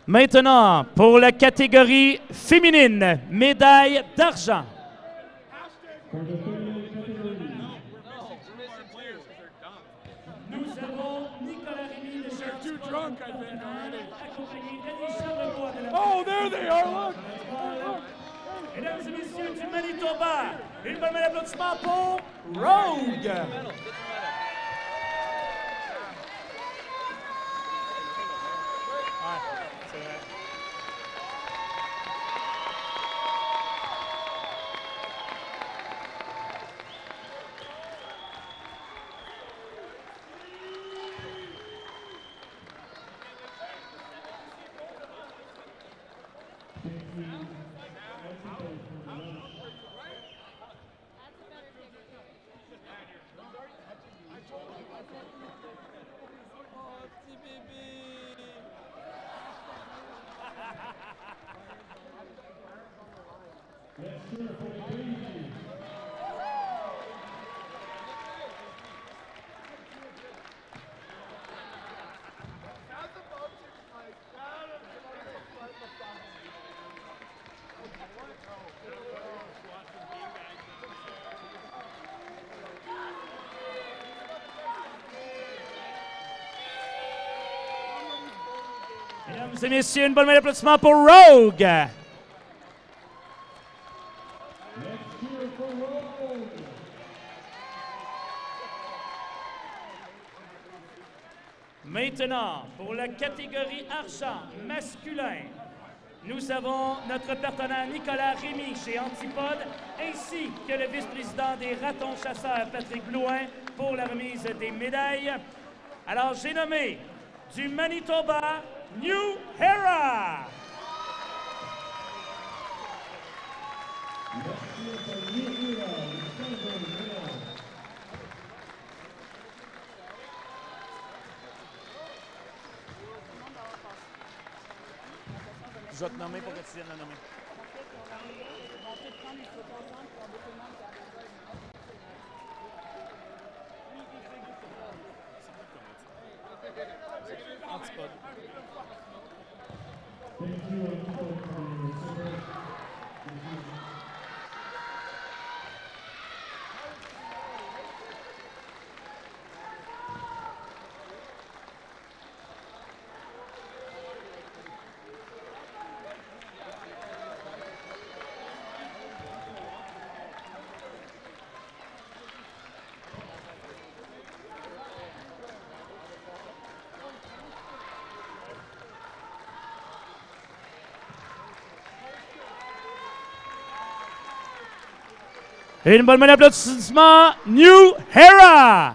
[SPEAKER 6] Maintenant, pour la catégorie féminine, médaille d'argent. Nous avons Nicolas Rémy de
[SPEAKER 20] Oh, there they are, look!
[SPEAKER 6] Mesdames et messieurs du Manitoba, une bonne main d'applaudissement pour Rogue. Mesdames et messieurs, une bonne main d'applaudissement pour Rogue. Maintenant, pour la catégorie argent masculin, nous avons notre partenaire Nicolas Rémy chez Antipode, ainsi que le vice-président des ratons chasseurs Patrick Blouin pour la remise des médailles. Alors, j'ai nommé du Manitoba, New Era. Je vais te nommer pour que tu viennes le nommer. Antipode. Et une bonne main d'applaudissement, New Hera.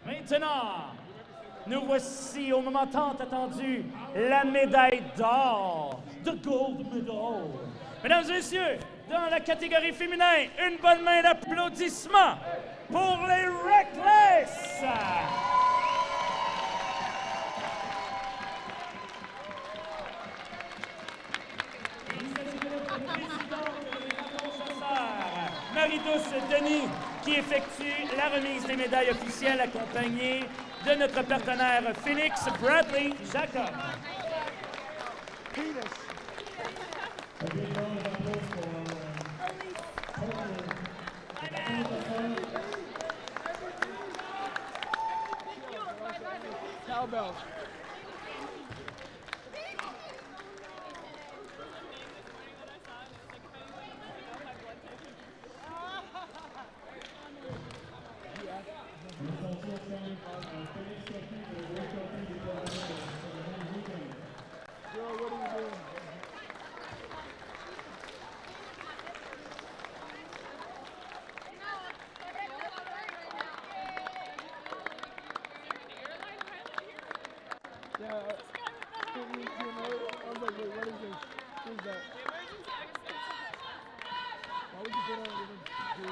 [SPEAKER 6] Maintenant, nous voici au moment tant attendu, la médaille d'or, the gold medal. Mesdames et messieurs, dans la catégorie féminin, une bonne main d'applaudissement pour les Reckless. Marie-Douce Denis qui effectue la remise des médailles officielles accompagnée de notre partenaire Phoenix Bradley Jacob.
[SPEAKER 18] Cowbell.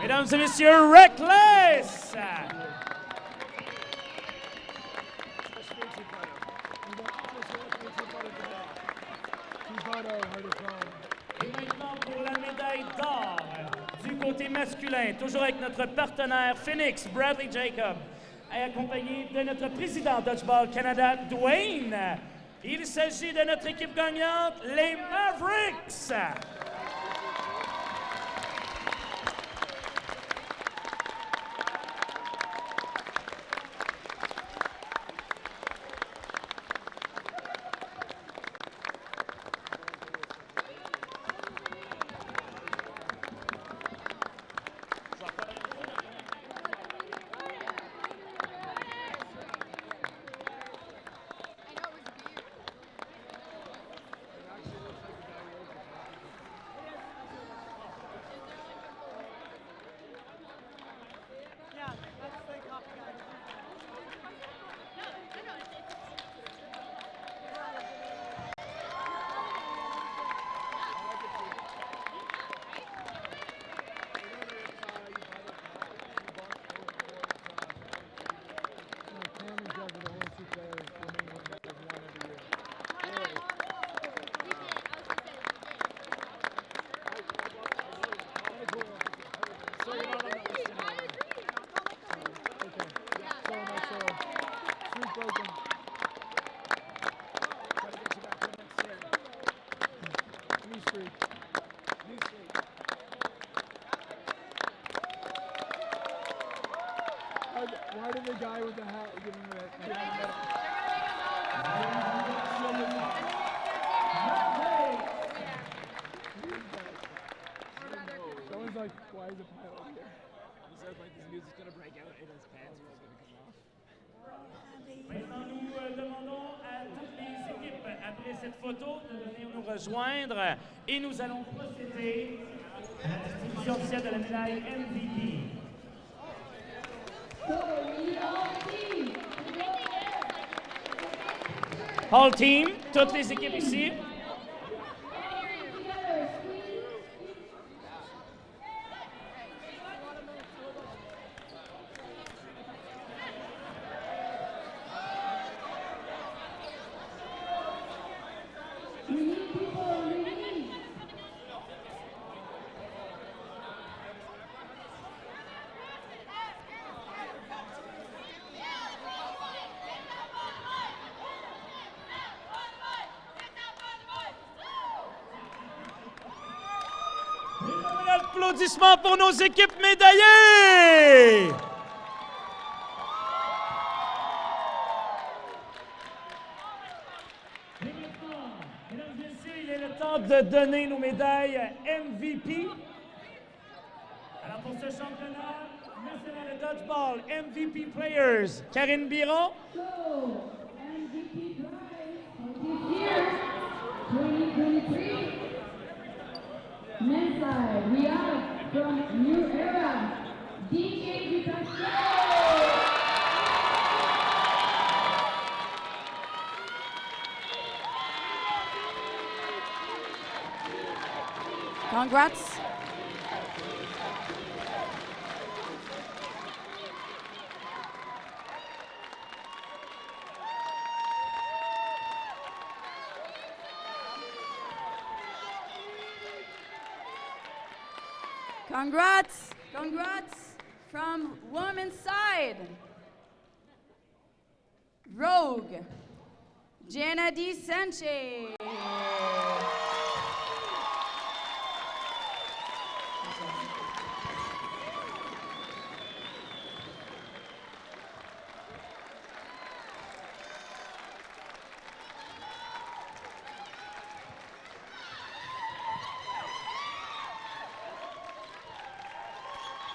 [SPEAKER 6] Mesdames et messieurs, Reckless! Et maintenant pour la médaille d'or du côté masculin, toujours avec notre partenaire Phoenix Bradley Jacob, et accompagné de notre président Dodgeball Canada, Dwayne. Il s'agit de notre équipe gagnante, les Mavericks. Why did the guy with the hat give him that? Someone's like, why is the pilot here? He said like this music's gonna break out and his pants are gonna come off. Maintenant, nous demandons à toutes les équipes, après cette photo, de venir nous rejoindre et nous allons procéder à la distribution officielle de la médaille MVP. All team, toutes les équipes ici. Applaudissements pour nos équipes médaillées! Et maintenant, mesdames et messieurs, il est le temps de donner nos médailles MVP. Alors pour ce championnat national de Dodgeball, MVP Players, Karine Biron.
[SPEAKER 14] MVP Prize, year, 2023, men's side, we have from New Era, DJ
[SPEAKER 7] Congrats. Congrats. Congrats from women's side. Rogue, Jenna D. Sanchez.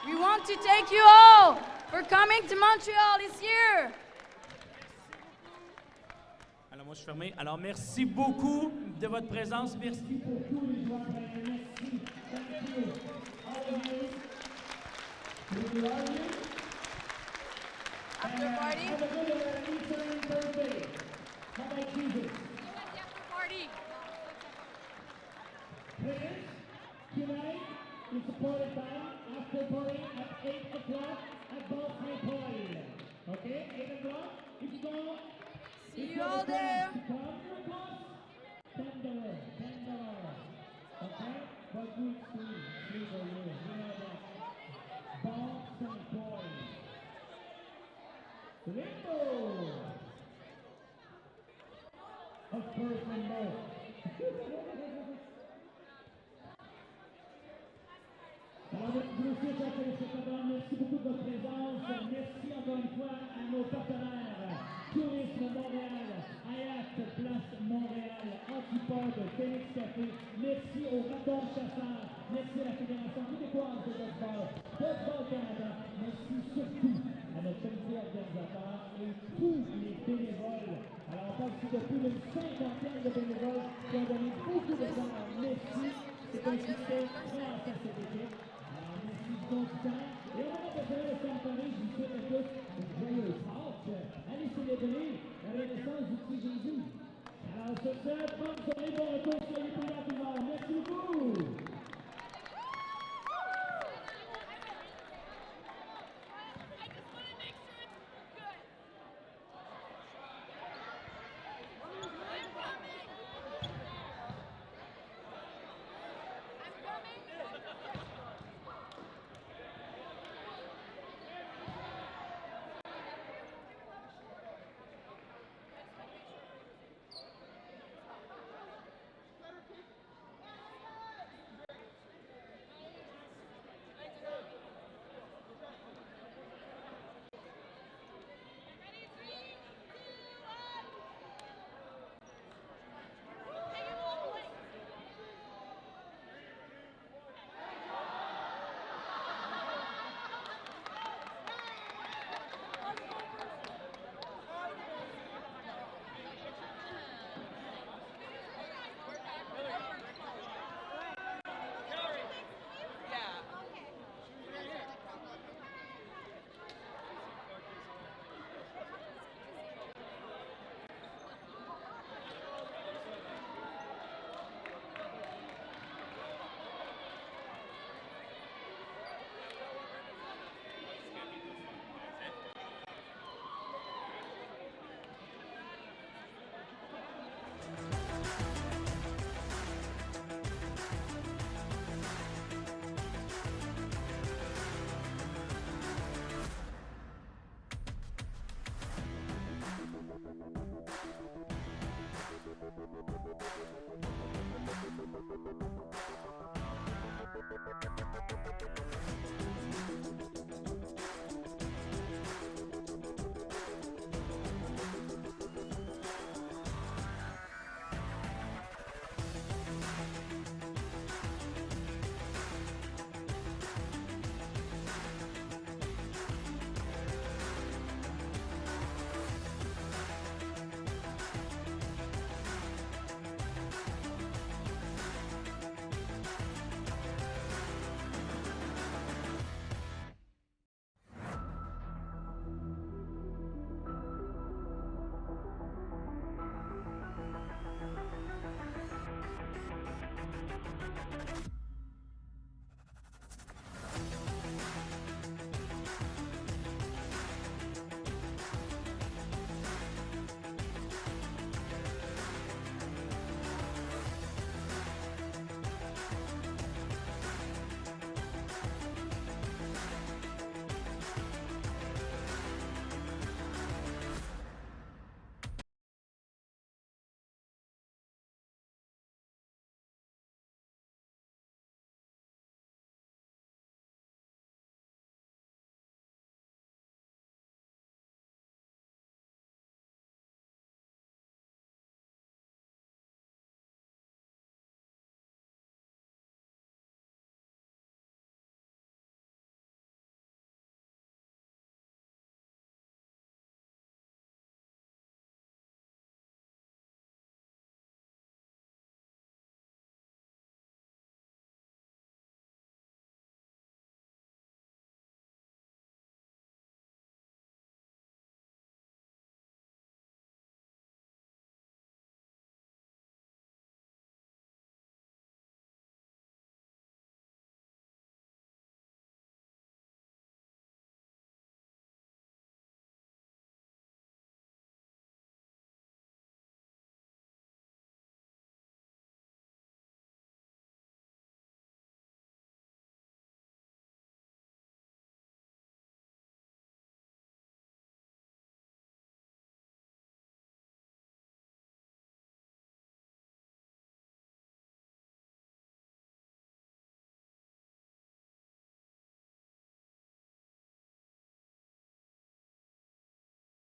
[SPEAKER 7] We want to thank you all for coming to Montreal this year.
[SPEAKER 6] Alors moi je suis fermé. Alors merci beaucoup de votre présence. Merci pour tous les joueurs. Merci. Thank you. All of you.
[SPEAKER 7] After party.
[SPEAKER 6] Have a good return birthday. How about Jesus?
[SPEAKER 7] Party.
[SPEAKER 6] Players, tonight is supported by after party at 8 o'clock at Valkyrie Party. Okay, 8 o'clock. If you go,
[SPEAKER 7] see you all there.
[SPEAKER 6] $10. Okay, but we see for you. You know that. Boston Boys. Limbo. Of course, Limbo. Alors, merci beaucoup de votre présence. Merci encore une fois à nos partenaires. Tourisme Montréal, Hayat, Place Montréal, Antipode, Phoenix Café. Merci aux ratons chasseurs. Merci à la Fédération québécoise de Dodgeball Canada. Merci surtout à notre comité organisateur et tous les bénévoles. Alors, on parle ici de plus d'une cinquantaine de bénévoles qui ont donné beaucoup de temps. Merci. C'est un succès grâce à cette équipe. Et on va préparer le campagne, je vous souhaite à tous une joyeuse Pâques. Allez célébrer la renaissance du petit Jésus. Alors, sur ce, bonne soirée, bon retour.